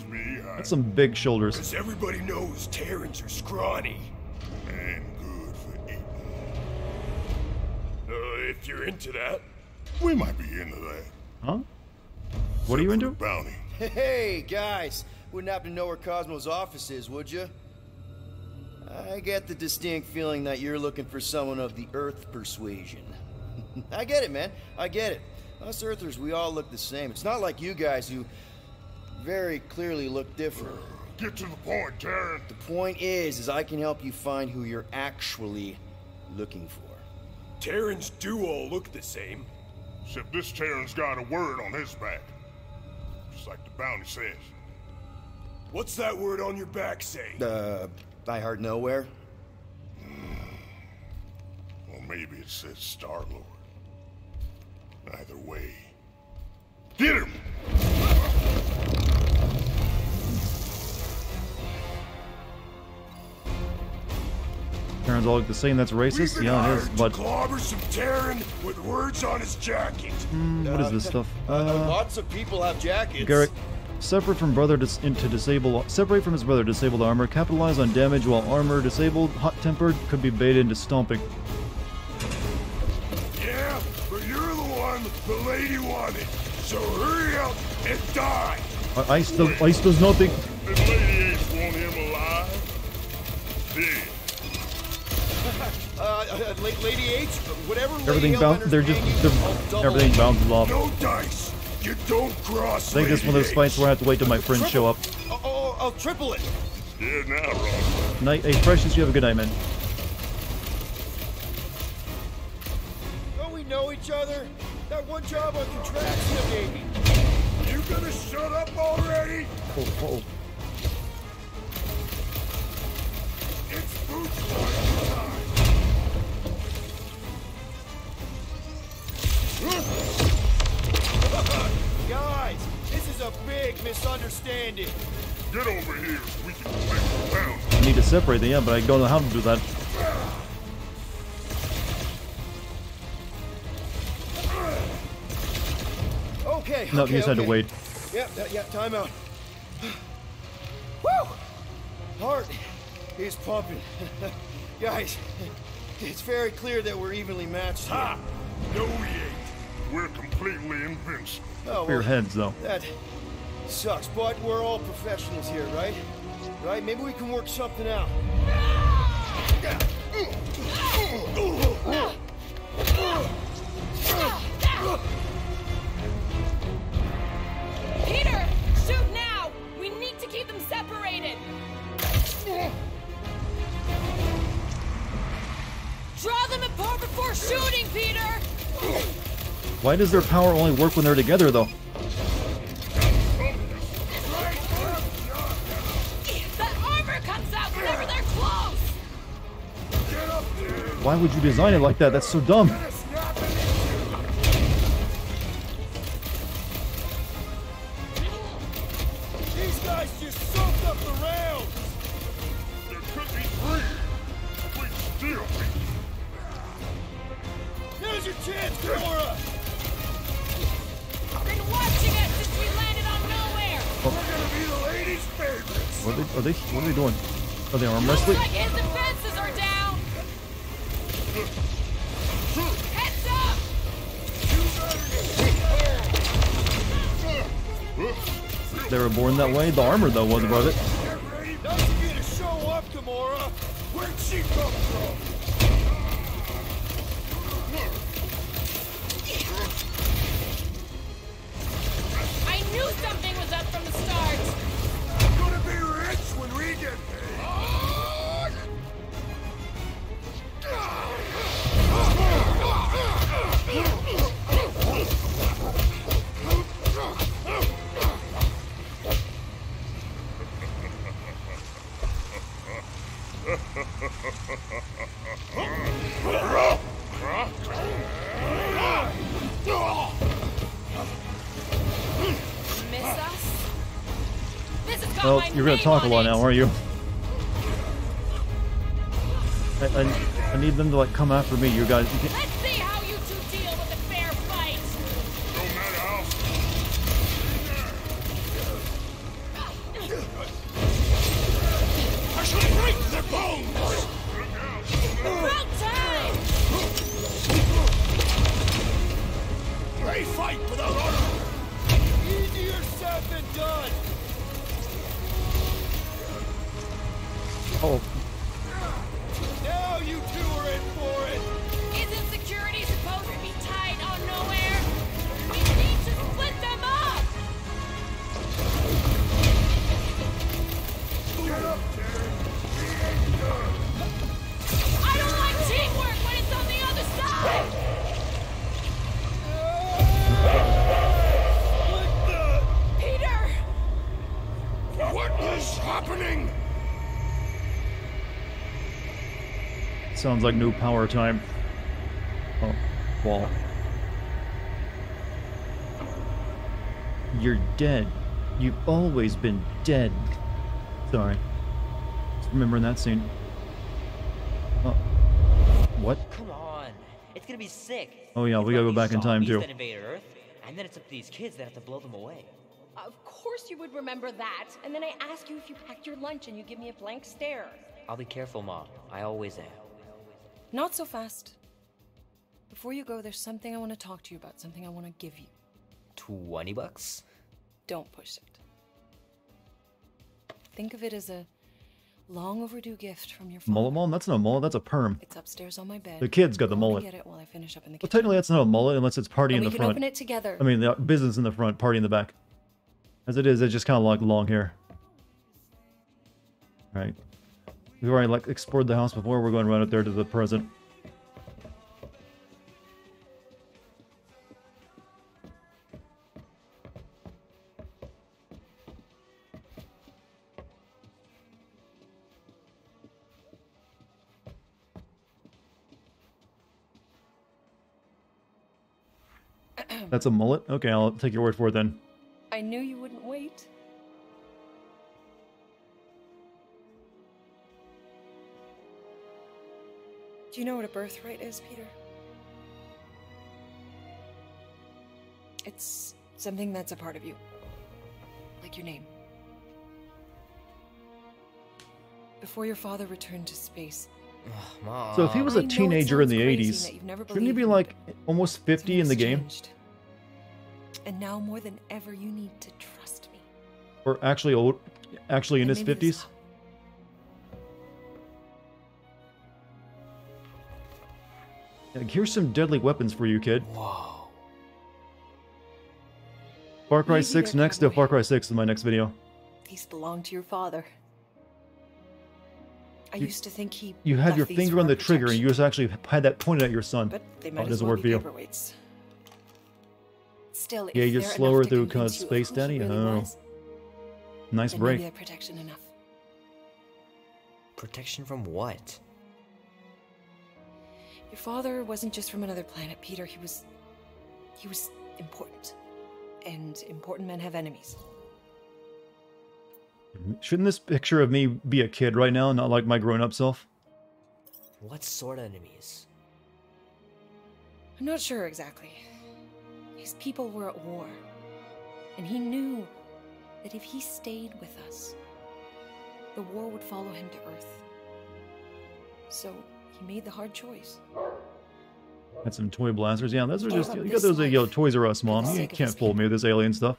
That's some big shoulders. Because everybody knows Terrans are scrawny. And good for eating. If you're into that. We might be into that. Huh? What are you into? Bounty. Hey, guys. Wouldn't happen to know where Cosmo's office is, would you? I get the distinct feeling that you're looking for someone of the Earth persuasion. I get it, man. I get it. Us Earthers, we all look the same. It's not like you guys who very clearly look different. Get to the point, Terran. The point is I can help you find who you're actually looking for. Terrans do all look the same. Except this Terran's got a word on his back. Just like the bounty says. What's that word on your back say? I heard nowhere. Well, maybe it says Star-Lord. Either way. Get him! Terrans all look the same, that's racist? Yeah, it is, but... Clobber some Terran with words on his jacket. What is this stuff? Lots of people have jackets. Garrick, separate from separate from his brother, disabled armor, capitalize on damage while armor disabled, hot-tempered, could be baited into stomping. Yeah, but you're the one the lady wanted, so hurry up and die! Ice does nothing. This lady ain't want him alive. Dead. Lady H, whatever. Everything everything bounces off. No dice. You don't cross. I think this is one of those fights where I have to wait till my friends show up. I'll triple it. Yeah, now, Rob. Night, hey, Precious, you have a good night, man. Don't we know each other? That one job on Contraxia, baby. You gonna shut up already? Oh. It's boots time. Guys, this is a big misunderstanding. Get over here so we can go back to town. I need to separate them, yeah, but I don't know how to do that. Okay. No, okay, you just had to wait. Yeah, time out. Woo! Heart is pumping. Guys, it's very clear that we're evenly matched here. Ha! No, we ain't. We're completely invincible. Oh, For your heads, though. That sucks, but we're all professionals here, right? Right? Maybe we can work something out. Peter, shoot now! We need to keep them separated! Draw them apart before shooting, Peter! Why does their power only work when they're together, though? That armor comes out whenever they're close! Why would you design it like that? That's so dumb. These guys just soaked up the rounds! There could be three. Wait, still. Now's your chance, Gamora! I've been watching us since we landed on nowhere! We're gonna be the ladies' favorites. What are they doing? Are they arm wrestling? Looks like his defenses are down! Heads up! They were born that way. The armor, though, wasn't above it. Nice of you to show up, Gamora! Where'd she come from? I knew something was up from the start! We're gonna be rich when we get Miss us? This has got Well, my you're gonna name talk a on lot it. now, aren't you? I need them to like come after me. You guys. You Let's see how you two deal with a fair fight! no matter how. I shall break their bones! About time! They fight without honor! Easier said than done! oh, Now you two are in for it! Isn't security supposed to be tied on nowhere? We need to split them up! Get up, Terry. We ain't done. I don't like teamwork when it's on the other side! Peter! What is happening? sounds like new power time. Oh, wall. You're dead. You've always been dead. Sorry. Just remembering that scene. Oh. What? Come on. It's gonna be sick. Oh yeah, It's we gotta like go back these in time zombies too. that invade Earth, and then it's up to these kids that have to blow them away. Of course you would remember that. And then I ask you if you packed your lunch and you give me a blank stare. I'll be careful, Mom. I always am. Not so fast. Before you go, there's something I want to talk to you about, something I want to give you. $20? Don't push it. Think of it as a long overdue gift from your father. Mullet mom? That's not a mullet, that's a perm. It's upstairs on my bed. The kid's got the Go and mullet. Get it while I finish up in the Well, kitchen. technically that's not a mullet unless it's party And in we the can front. open it together. I mean, the business in the front, party in the back. As it is, it's just kind of like long hair. Right. We've already like explored the house before. We're going right up there to the present. That's a mullet? Okay, I'll take your word for it then. I knew you wouldn't wait. Do you know what a birthright is, Peter? It's Something that's a part of you. Like your name. Before your father returned to space. Mom. So if he was a teenager in the 80s, shouldn't he be like almost 50 in the game? And now more than ever, you need to trust me. Or actually old, actually in his 50s? Yeah, here's some deadly weapons for you, kid. Whoa. Far Cry 6 next to Far Cry 6 in my next video. These belong to your father. I used to think he. You had your finger on the trigger and you just actually had that pointed at your son. But they Oh, might it as doesn't well work be for you. paperweights. Still, Yeah, if you're they're slower enough to through convince cause you of Space who he Daddy? really Oh. was, Nice then break. maybe that protection enough. Protection from what? Your father wasn't just from another planet, Peter. He was important. And important men have enemies. Shouldn't this picture of me be a kid right now, not like my grown-up self? What sort of enemies? I'm not sure exactly. His people were at war. And he knew that if he stayed with us, the war would follow him to Earth. So he made the hard choice. Had some toy blasters. Yeah, those are Gave just, up you got this those, life Toys R Us, for Mom. the You sake of can't his fool me with this alien stuff.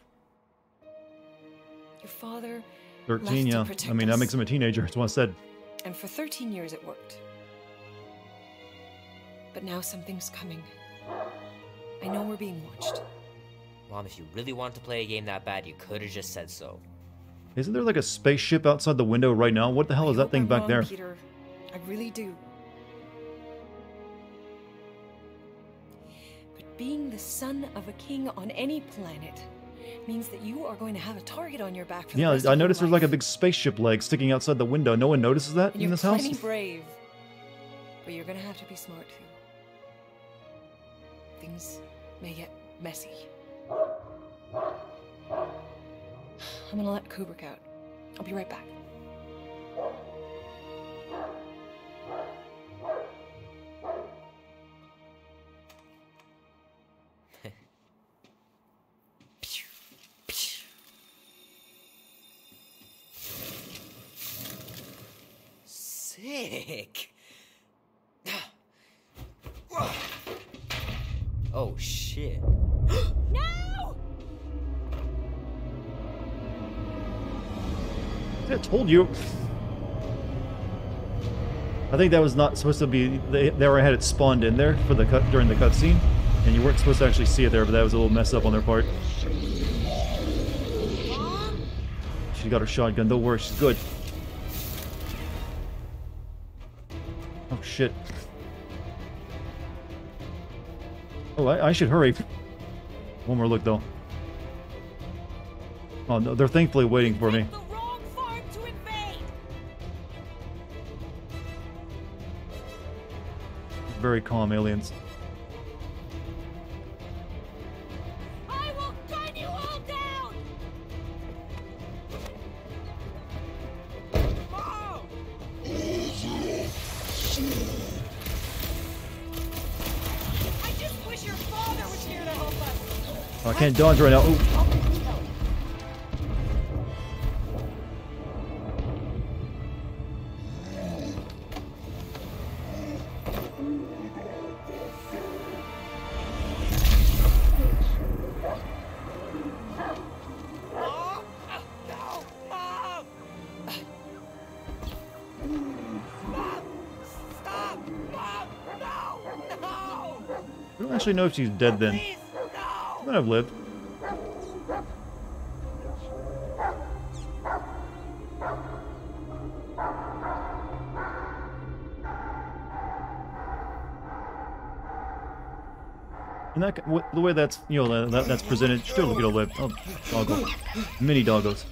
Your father 13, left to yeah. protect I mean, that us. makes him a teenager. That's what I said. And for 13 years it worked. But now something's coming. I know we're being watched. Mom, if you really wanted to play a game that bad, you could have just said so. Isn't there like a spaceship outside the window right now? What the hell is that thing I'm back wrong, there? Peter. I really do. But being the son of a king on any planet means that you are going to have a target on your back for the Yeah, rest I of your noticed there's life. like a big spaceship leg sticking outside the window. No one notices that And in you're this house? plenty brave. But you're gonna have to be smart too. Things may get messy. I'm gonna let Kubrick out. I'll be right back. Sick. Oh shit. No! I told you. I think that was not supposed to be. They already had it spawned in there for the cut during the cutscene, and you weren't supposed to actually see it there. But that was a little mess up on their part. She got her shotgun. Don't worry, she's good. Oh shit. Oh, I should hurry. One more look though. Oh no, they're thankfully waiting for me. Very calm aliens. I will gun you all down! I just wish your father was here to help us. Oh, I can't dodge right now. Ooh. I don't actually know if she's dead then. She might have lived. And that, the way that's, you know, that's presented, she's totally gonna live. Oh, doggo. Mini doggos.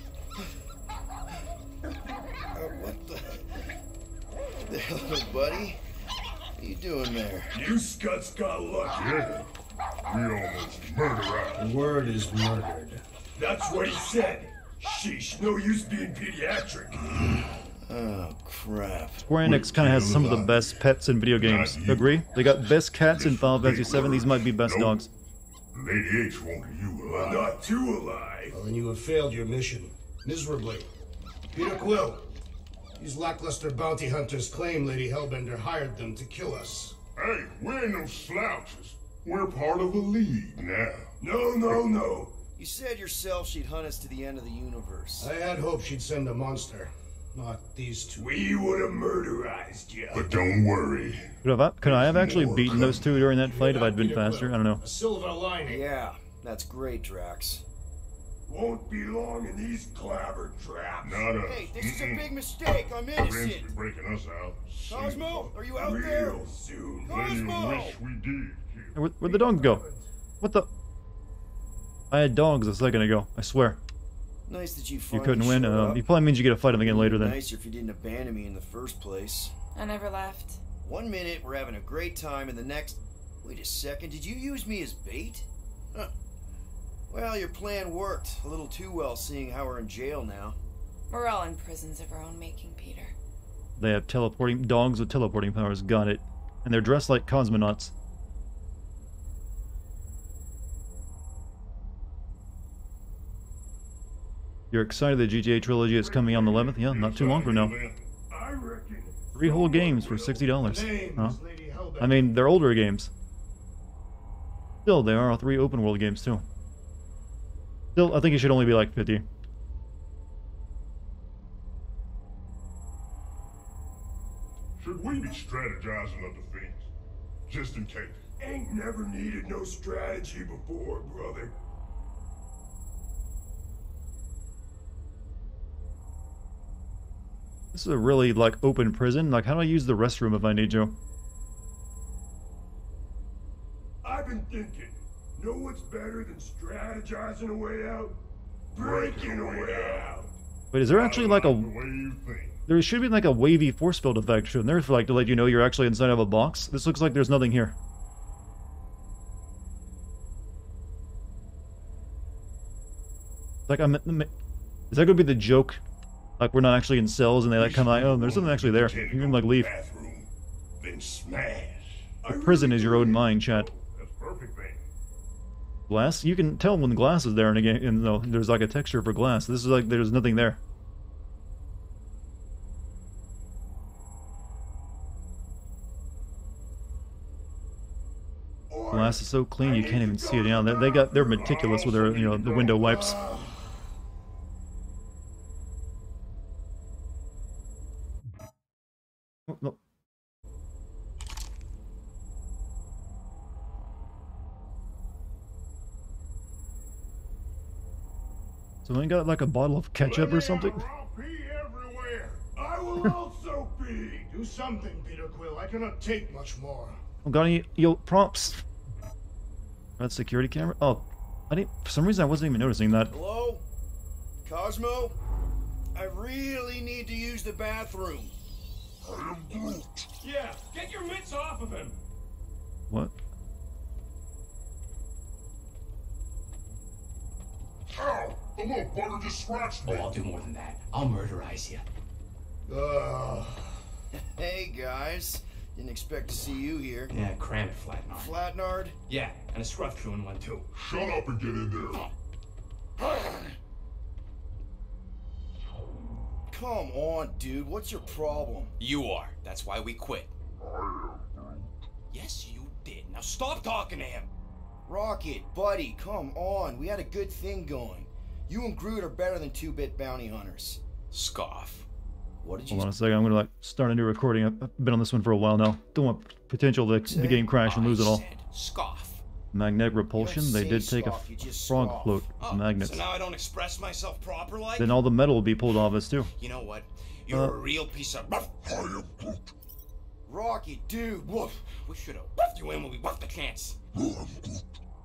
The hell, buddy? What are you doing there? You scuts got lucky. We almost murdered her. The word is murdered. That's what he said. Sheesh, no use being pediatric. Oh, crap. Square Enix kind of has some of the best pets in video games. Agree? They got best cats in Final Fantasy VII. These might be best dogs. Lady H wanted you alive. Not too alive. Well, then you have failed your mission. Miserably. Peter Quill. These lackluster bounty hunters claim Lady Hellbender hired them to kill us. Hey, we're no slouches. We're part of a league now. No. You said yourself she'd hunt us to the end of the universe. I had hoped she'd send a monster. Not these two. We would have murderized you. But don't worry. Could I have actually beaten those two during that fight if I'd been faster? I don't know. A silver lining. Yeah, that's great, Drax. Won't be long in these clabber traps. Not us. Hey, this is a big mistake. I'm innocent. Friends be breaking us out. Cosmo, are you out there? Real soon. Cosmo! Wish we did. Where'd the dogs go? What the? I had dogs a second ago. I swear. Nice that you You finally couldn't win. showed up. You probably means you get to fight them again later then. Nicer if you didn't abandon me in the first place. I never left. 1 minute we're having a great time, and the next... Wait a second, did you use me as bait? Huh. Well, your plan worked. A little too well, seeing how we're in jail now. We're all in prisons of our own making, Peter. They have teleporting dogs with teleporting powers. Got it. And they're dressed like cosmonauts. You're excited the GTA trilogy is coming on the 11th? Yeah, not too long from now. 3 whole games for $60. Huh? I mean, they're older games. Still, they are 3 open world games too. Still, I think it should only be like 50. Should we be strategizing up the things? Just in case. Ain't never needed no strategy before, brother. This is a really, like, open prison. Like, how do I use the restroom if I need to? I've been thinking, know what's better than strategizing a way out? Breaking a way out. Wait, is there actually, like, a... There should be, like, a wavy force field effect, shouldn't there? For, like, to let you know you're actually inside of a box? This looks like there's nothing here. Like, is that going to be the joke? Like, we're not actually in cells, and they, like, come like, oh, there's something actually there. You can, like, leave. Then smash. The prison is your own mind, chat. That's perfect, man. Glass? You can tell when glass is there, and again, you know, there's, like, a texture for glass. This is, like, there's nothing there. Glass is so clean you can't even see it. Yeah, they're meticulous with their, you know, the window wipes. Oh, no. So I got like a bottle of ketchup or something? I will also pee. Do something, Peter Quill. I cannot take much more. Oh, got any prompts? That security camera? Oh, I didn't. For some reason, I wasn't even noticing that. Hello? Cosmo? I really need to use the bathroom. Yeah, get your mitts off of him. What? Ow! The little bugger just scratched me. Oh, I'll do more than that. I'll murderize you. Hey, guys. Didn't expect to see you here. Yeah, cram it, Flatnard. Flatnard? Yeah, and a scruff chewing one, too. Shut up and get in there. Come on, dude. What's your problem? You are. That's why we quit. Yes, you did. Now stop talking to him. Rocket, buddy, come on. We had a good thing going. You and Groot are better than 2-bit bounty hunters. Scoff. What did you... Hold on a second. I'm gonna like start a new recording. I've been on this one for a while now. Don't want potential to the game crash and lose it all. Scoff. Magnetic repulsion. They did take a frog float with magnets. So now I don't express myself proper like? Then all the metal will be pulled off us too. You know what? You're a real piece of... Rocket, dude, woof. We should have woofed you in when we woofed the chance.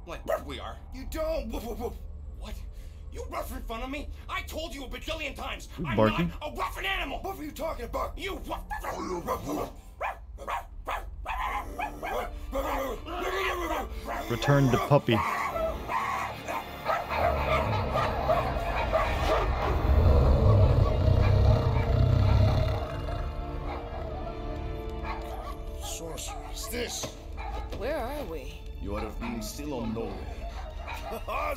Like we are. You don't. Woof, woof, woof. What? You rough in front of me? I told you a bajillion times. I'm barking? not a rough animal. What were you talking about? You Return to puppy. Sorceress, this. Where are we? You are being still on nowhere.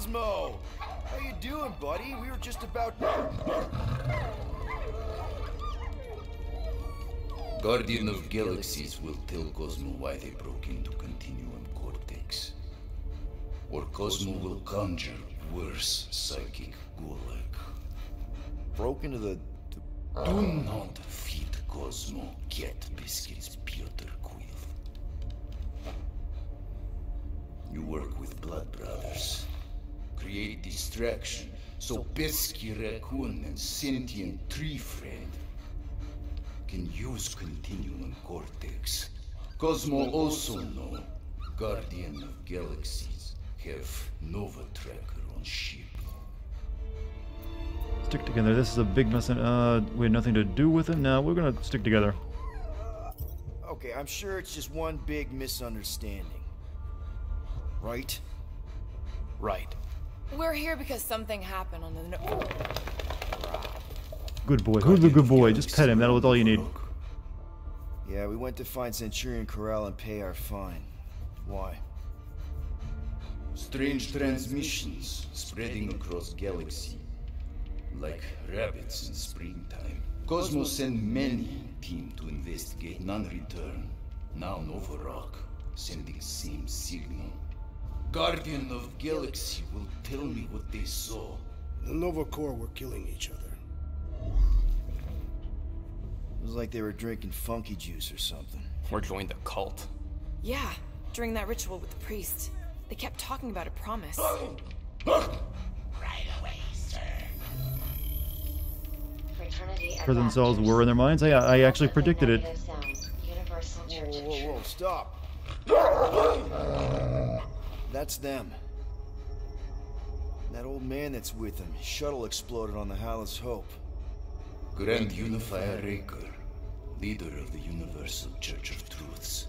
Cosmo! How you doing, buddy? We were just about... Guardian of Galaxies will tell Cosmo why they broke into Continuum Cortex. Or Cosmo will conjure worse psychic gulag. Broke into the... Do not feed Cosmo cat biscuits, Piotr Quill. You work with Blood Brothers. Create distraction so Pesky Raccoon and Sentient Tree Friend can use Continuum Cortex. Cosmo also know Guardian of Galaxies have Nova Tracker on ship. Stick together. This is a big mess. We had nothing to do with it. Now we're gonna stick together. Okay, I'm sure it's just one big misunderstanding. Right? Right. We're here because something happened on the... Good boy. Who's the good boy? Just pet him. That's all you need. Yeah, we went to find Centurion Corral and pay our fine. Why? Strange transmissions spreading across galaxy. Like rabbits in springtime. Cosmo sent many team to investigate, none return. Now Nova Rock sending same signal. Guardian of Galaxy will tell me what they saw. The Nova Corps were killing each other. It was like they were drinking funky juice or something. Or joined the cult. Yeah, during that ritual with the priest. They kept talking about a promise. For themselves were in their minds. I actually predicted it. Whoa, stop. That's them. That old man that's with him. His shuttle exploded on the Hallis Hope. Grand Unifier Raker, leader of the Universal Church of Truths.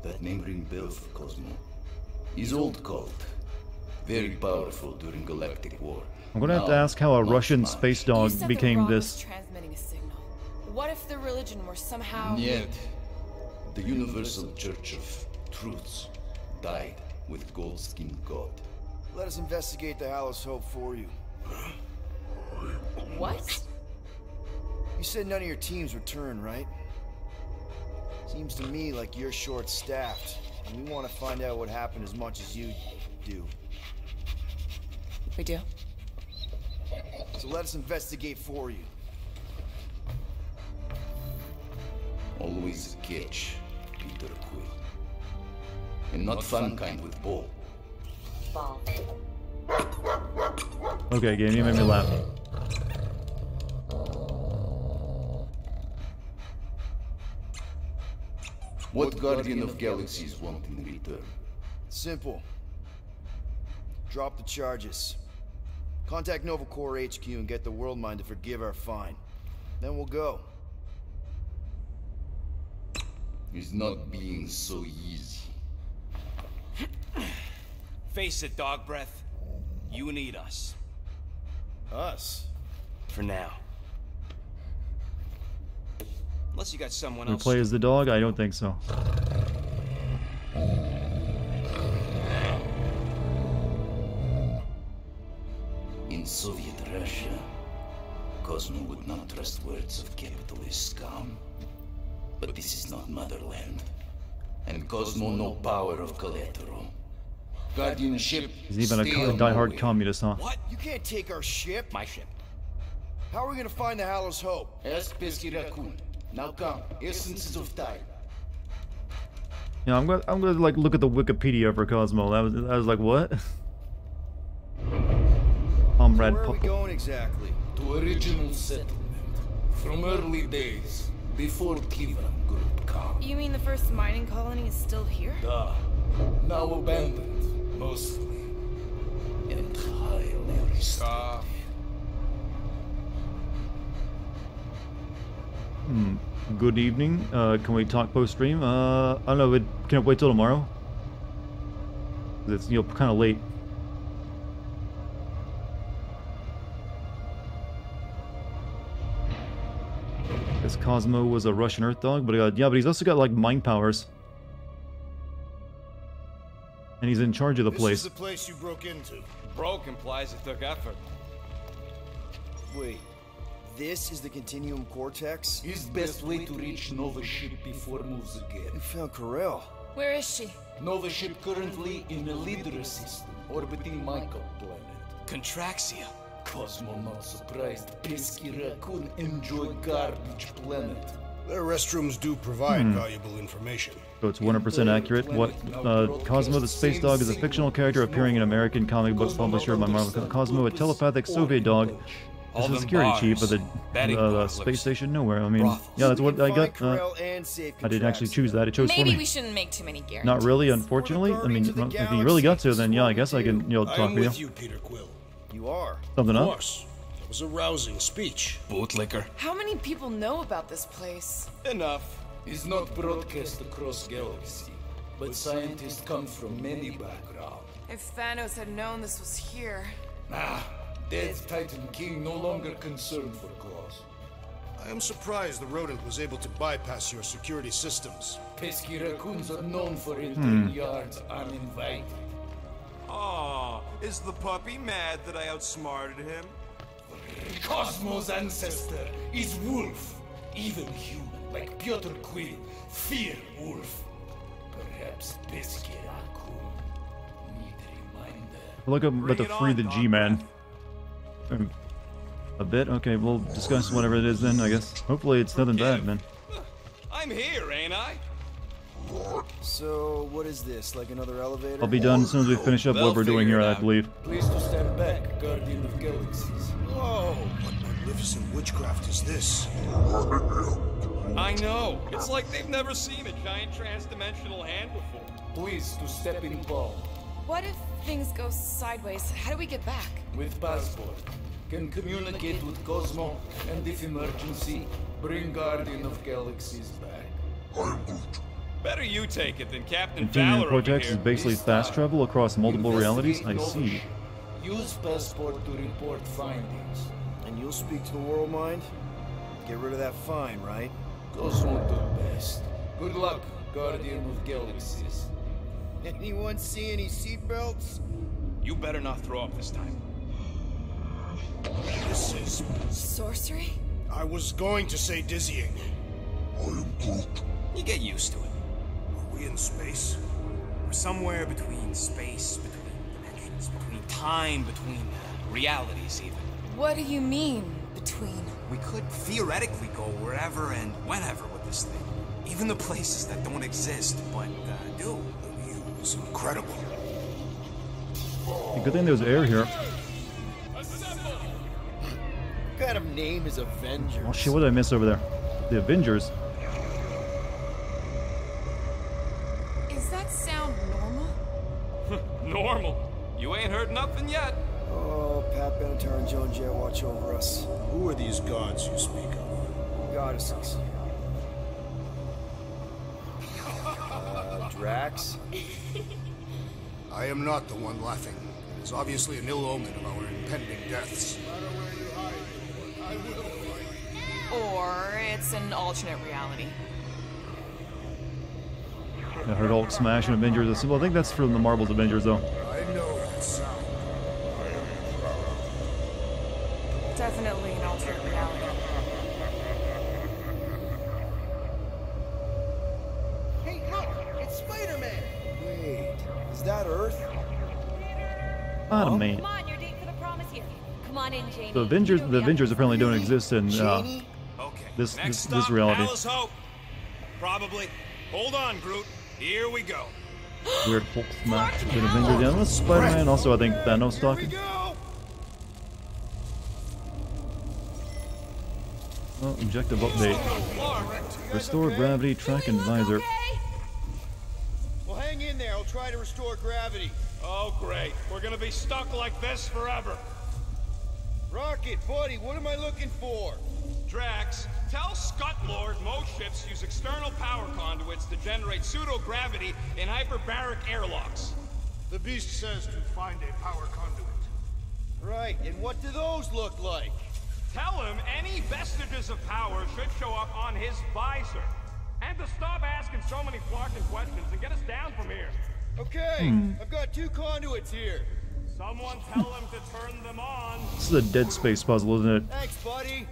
That name ring bell for Cosmo. His old cult. Very powerful during Galactic War. I'm gonna have to ask how a Russian space dog became this. Transmitting a signal. What if the religion were somehow... Yet, the Universal Church of Truths died with Goldskin God. Let us investigate the Hallis Hope for you. What? You said none of your teams returned, right? Seems to me like you're short-staffed, and we want to find out what happened as much as you do. We do? So let us investigate for you. Always a catch, Peter Quill. And not fun kind with ball. Okay, game, you made me laugh. What Guardian of Galaxies want in return? Simple. Drop the charges. Contact Nova Corps HQ and get the World Mind to forgive our fine. Then we'll go. It's not being so easy. Face it, Dog Breath. You need us. Us? For now. Unless you got someone We else. play as the dog? I don't think so. In Soviet Russia, Cosmo would not trust words of capitalist scum. But this is not motherland. And Cosmo no power of collateral. Guardianship. He's even a die-hard communist, huh? What? You can't take our ship? My ship. How are we gonna find the Hallis Hope? Ask Pesky Raccoon. Now come, essences of time. Yeah, I'm gonna like look at the Wikipedia for Cosmo. I was like, what? Comrade. Where are we going exactly? To original settlement. From early days, before Cleveland Group come. You mean the first mining colony is still here? Duh. Now abandoned, mostly. And highly restored. Good evening. Can we talk post-stream? I don't know. Can it wait till tomorrow? It's kind of late. This Cosmo was a Russian Earth dog, but yeah, but he's also got like mind powers. And he's in charge of the This place. is the place you broke into. Broke implies it took effort. Wait, this is the Continuum Cortex? Is best way to reach Nova ship before moves again. You found Corel. Where is she? Nova ship currently in a leader system, orbiting Michael planet. Contraxia. Cosmo not surprised. Pesky raccoon enjoy garbage planet. Their restrooms do provide valuable information. So it's 100% accurate. What? Cosmo the Space Dog is a fictional character appearing in American comic book publisher by Marvel. Cosmo, a telepathic Soviet dog, is the security chief of the space station nowhere. I mean, yeah, that's what I got. I didn't actually choose that. It chose for Maybe me. we shouldn't make too many guarantees. Not really, unfortunately. I mean, if you really got to, then yeah, I guess I can, talk I'm with with you, Peter Quill. You are. Something Of up? course. That was a rousing speech. Bootlicker. How many people know about this place? Enough. Is not broadcast across galaxy, but scientists come from many backgrounds. If Thanos had known this was here. Dead Titan King no longer concerned for cause. I am surprised the rodent was able to bypass your security systems. Pesky raccoons are known for entering yards uninvited. Aw, is the puppy mad that I outsmarted him? Cosmo's ancestor is wolf, even human, like Piotr Quill, fear wolf. Perhaps Pesky raccoon need a reminder. Look up about to free the G-Man. A bit? Okay, we'll discuss whatever it is then, I guess. Hopefully it's nothing bad, man. I'm here, ain't I? So, what is this? Like another elevator? I'll be done as soon as we finish up what we're doing here, I believe. Please to stand back, Guardian of Galaxies. Whoa! What magnificent witchcraft is this? I know. It's like they've never seen a giant trans-dimensional hand before. Please to step in palm. What if things go sideways? How do we get back? With passport. Can communicate with Cosmo, and if emergency, bring Guardian of Galaxies back. Better you take it than Captain Continuum Valor over Cortex here. is basically fast travel across multiple realities? I see. Use passport to report findings. And you'll speak to the world mind? Get rid of that fine, right? Cosmo do best. Good luck, Guardian of Galaxies. Anyone see any seatbelts? You better not throw up this time. This is... Sorcery? I was going to say dizzying. You get used to it. Are we in space? We're somewhere between space, between dimensions, between time, between realities even. What do you mean, between? We could theoretically go wherever and whenever with this thing. Even the places that don't exist, but do. The view is incredible. Good thing there's air here. What kind of name is Avengers? Oh shit, what did I miss over there? The Avengers? Is that sound normal? Normal. You ain't heard nothing yet. Oh, Pat Benatar and Joan Jett watch over us. Who are these gods you speak of? Goddesses. Drax? I am not the one laughing. It is obviously an ill omen of our impending deaths. Or it's an alternate reality. I heard Hulk smash and Avengers. Well, I think that's from the Marvel's Avengers, though. I know that sound. Definitely an alternate reality. Hey, look! It's Spider-Man! Wait, is that Earth? Ah, man. Come on, you're date for the promise here. Come on in, Janie. The Avengers apparently don't exist in this reality. Alice Hope. Probably. Hold on, Groot. Here we go. Weird Hulk smash and Avengers. Yeah, that's Spider-Man. Also, I think Thanos talking. Oh, objective update. Restore gravity, track, and visor. Well, hang in there. I'll try to restore gravity. Oh, great. We're gonna be stuck like this forever. Rocket, buddy, what am I looking for? Drax, tell Scut-Lord most ships use external power conduits to generate pseudo-gravity in hyperbaric airlocks. The beast says to find a power conduit. Right, and what do those look like? Tell him any vestiges of power should show up on his visor. And to stop asking so many flarkin' questions and get us down from here. Okay, I've got 2 conduits here. Someone tell him to turn them on. This is a Dead Space puzzle, isn't it? Thanks, buddy.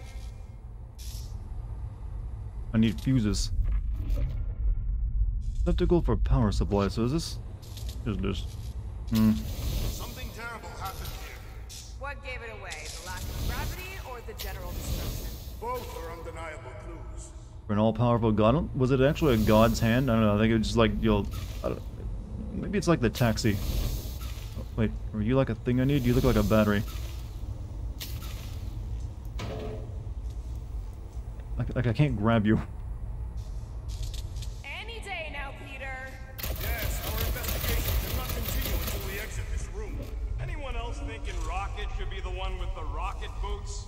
I need fuses. Receptacle for power supply, so is this? Is this? Something terrible happened here. What gave it away? The lack of gravity or the general destruction? Both are undeniable clues. For an all-powerful god? Was it actually a god's hand? I don't know. I think it was just like, I don't, maybe it's like the taxi. Oh, wait, are you like a thing I need? You look like a battery. Like I can't grab you. Any day now, Peter. Yes, our investigation cannot continue until we exit this room. Anyone else thinking Rocket should be the one with the rocket boots?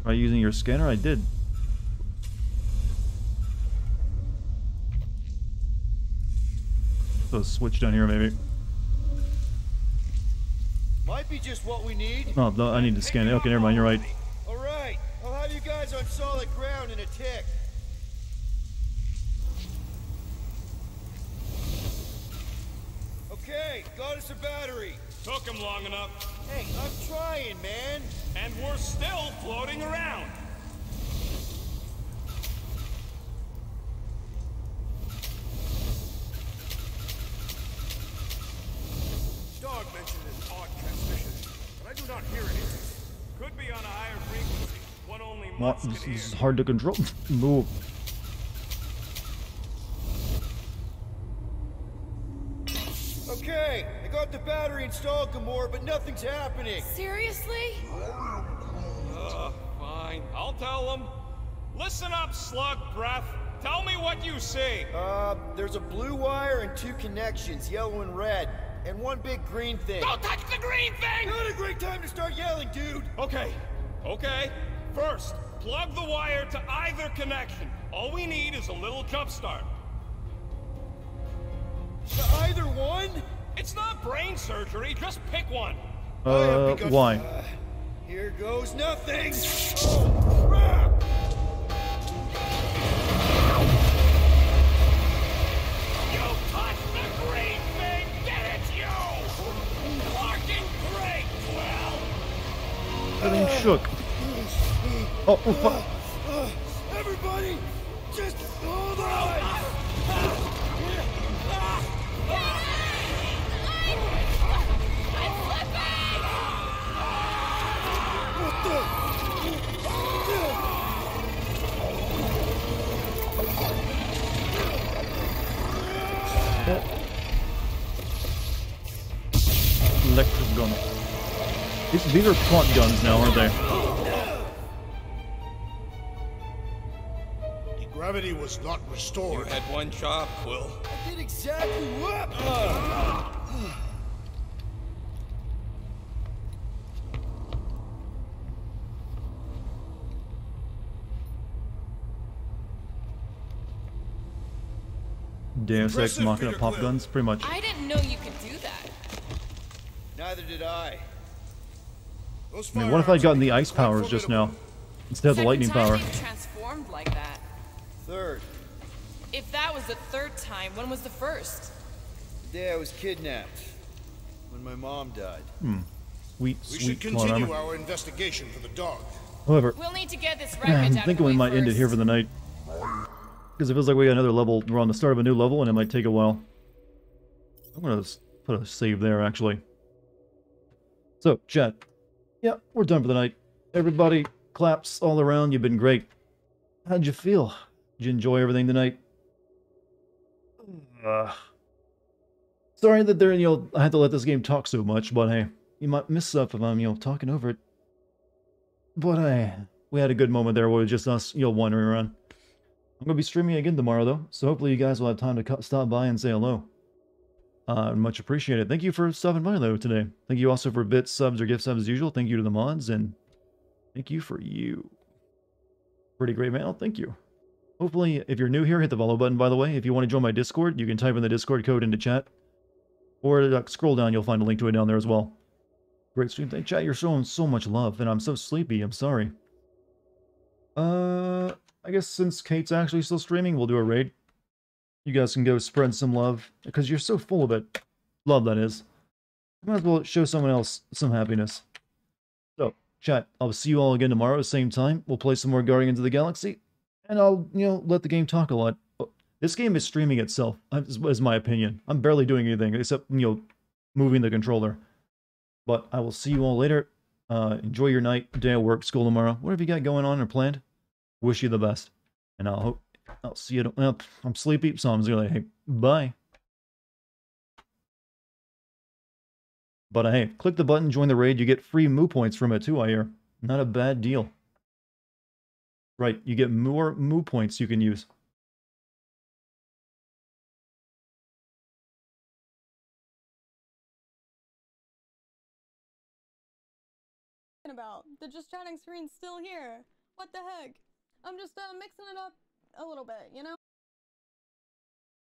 Are you using your scanner? I did. So switch down here, maybe. Might be just what we need. Oh, no, I need to scan it. Okay, never mind. You're right. All right, I'll have you guys on solid ground in a tick. Okay, got us a battery. Took him long enough. Hey, I'm trying, man. And we're still floating around. Dog mentioned this odd transmission, but I do not hear anything. Could be on a higher frequency. One only What? mutts can This hear. is hard to control. Move. Okay, I got the battery installed, Gamora, but nothing's happening. Seriously? Fine. I'll tell him. Listen up, slug breath. Tell me what you see. There's a blue wire and 2 connections, yellow and red, and 1 big green thing. Don't touch the green thing! Not a great time to start yelling, dude. Okay. First, plug the wire to either connection. All we need is a little jump start. To either one? It's not brain surgery. Just pick one. Why? Here goes nothing. Oh, crap! You touched the green thing! Get it, you! Fucking great, Quill! Everything shook. Oh, fuck. Everybody, just hold on! Electric gun. These are plot guns now, aren't they? The gravity was not You restored. had one job, Quill. I did exactly what? Deus Ex Impressive, Machina Peter pop Quill. guns, pretty much. I didn't know you could do that. Neither did I. Those I mean, what if I'd gotten the ice powers just now instead of the lightning Second power? time they've transformed like that. Third, If that was the 3rd time, when was the 1st? the day I was kidnapped. When my mom died. Sweet, We sweet should plot continue armor. our investigation for the dog. However, We'll need to get this wreckage I'm out thinking of the we way might end it first. here for the night. Because it feels like we got another level. We're on the start of a new level, and it might take a while. I'm gonna put a save there, actually. So, chat. Yeah, we're done for the night. Everybody, claps all around. You've been great. How'd you feel? Did you enjoy everything tonight? Sorry that I had to let this game talk so much, but hey, you might miss stuff if I'm, talking over it. But we had a good moment there where it was just us, wandering around. I'm going to be streaming again tomorrow, though, so hopefully you guys will have time to stop by and say hello. Much appreciated. Thank you for stopping by, though, today. Thank you also for bits, subs, or gift subs as usual. Thank you to the mods, and thank you for you. Pretty great, man. Thank you. Hopefully, if you're new here, hit the follow button, by the way. If you want to join my Discord, you can type in the Discord code into chat. Or scroll down, you'll find a link to it down there as well. Great stream. Thank chat, you're showing so much love, and I'm so sleepy. I'm sorry. I guess since Kate's actually still streaming, we'll do a raid. you guys can go spread some love, because you're so full of it. Love, that is. You might as well show someone else some happiness. So, chat, I'll see you all again tomorrow, same time. We'll play some more Guardians of the Galaxy, and I'll, let the game talk a lot. This game is streaming itself, is my opinion. I'm barely doing anything, except, moving the controller. But I will see you all later. Enjoy your night, day at work, school tomorrow. Whatever you got going on or planned, wish you the best. And I'll see you. Well, I'm sleepy, so I'm just gonna hey, bye. But hey, click the button, join the raid. You get free Moo points from it too, I hear. Not a bad deal. Right, you get more Moo points you can use. About the just chatting screen's still here. What the heck? I'm just mixing it up a little bit, you know?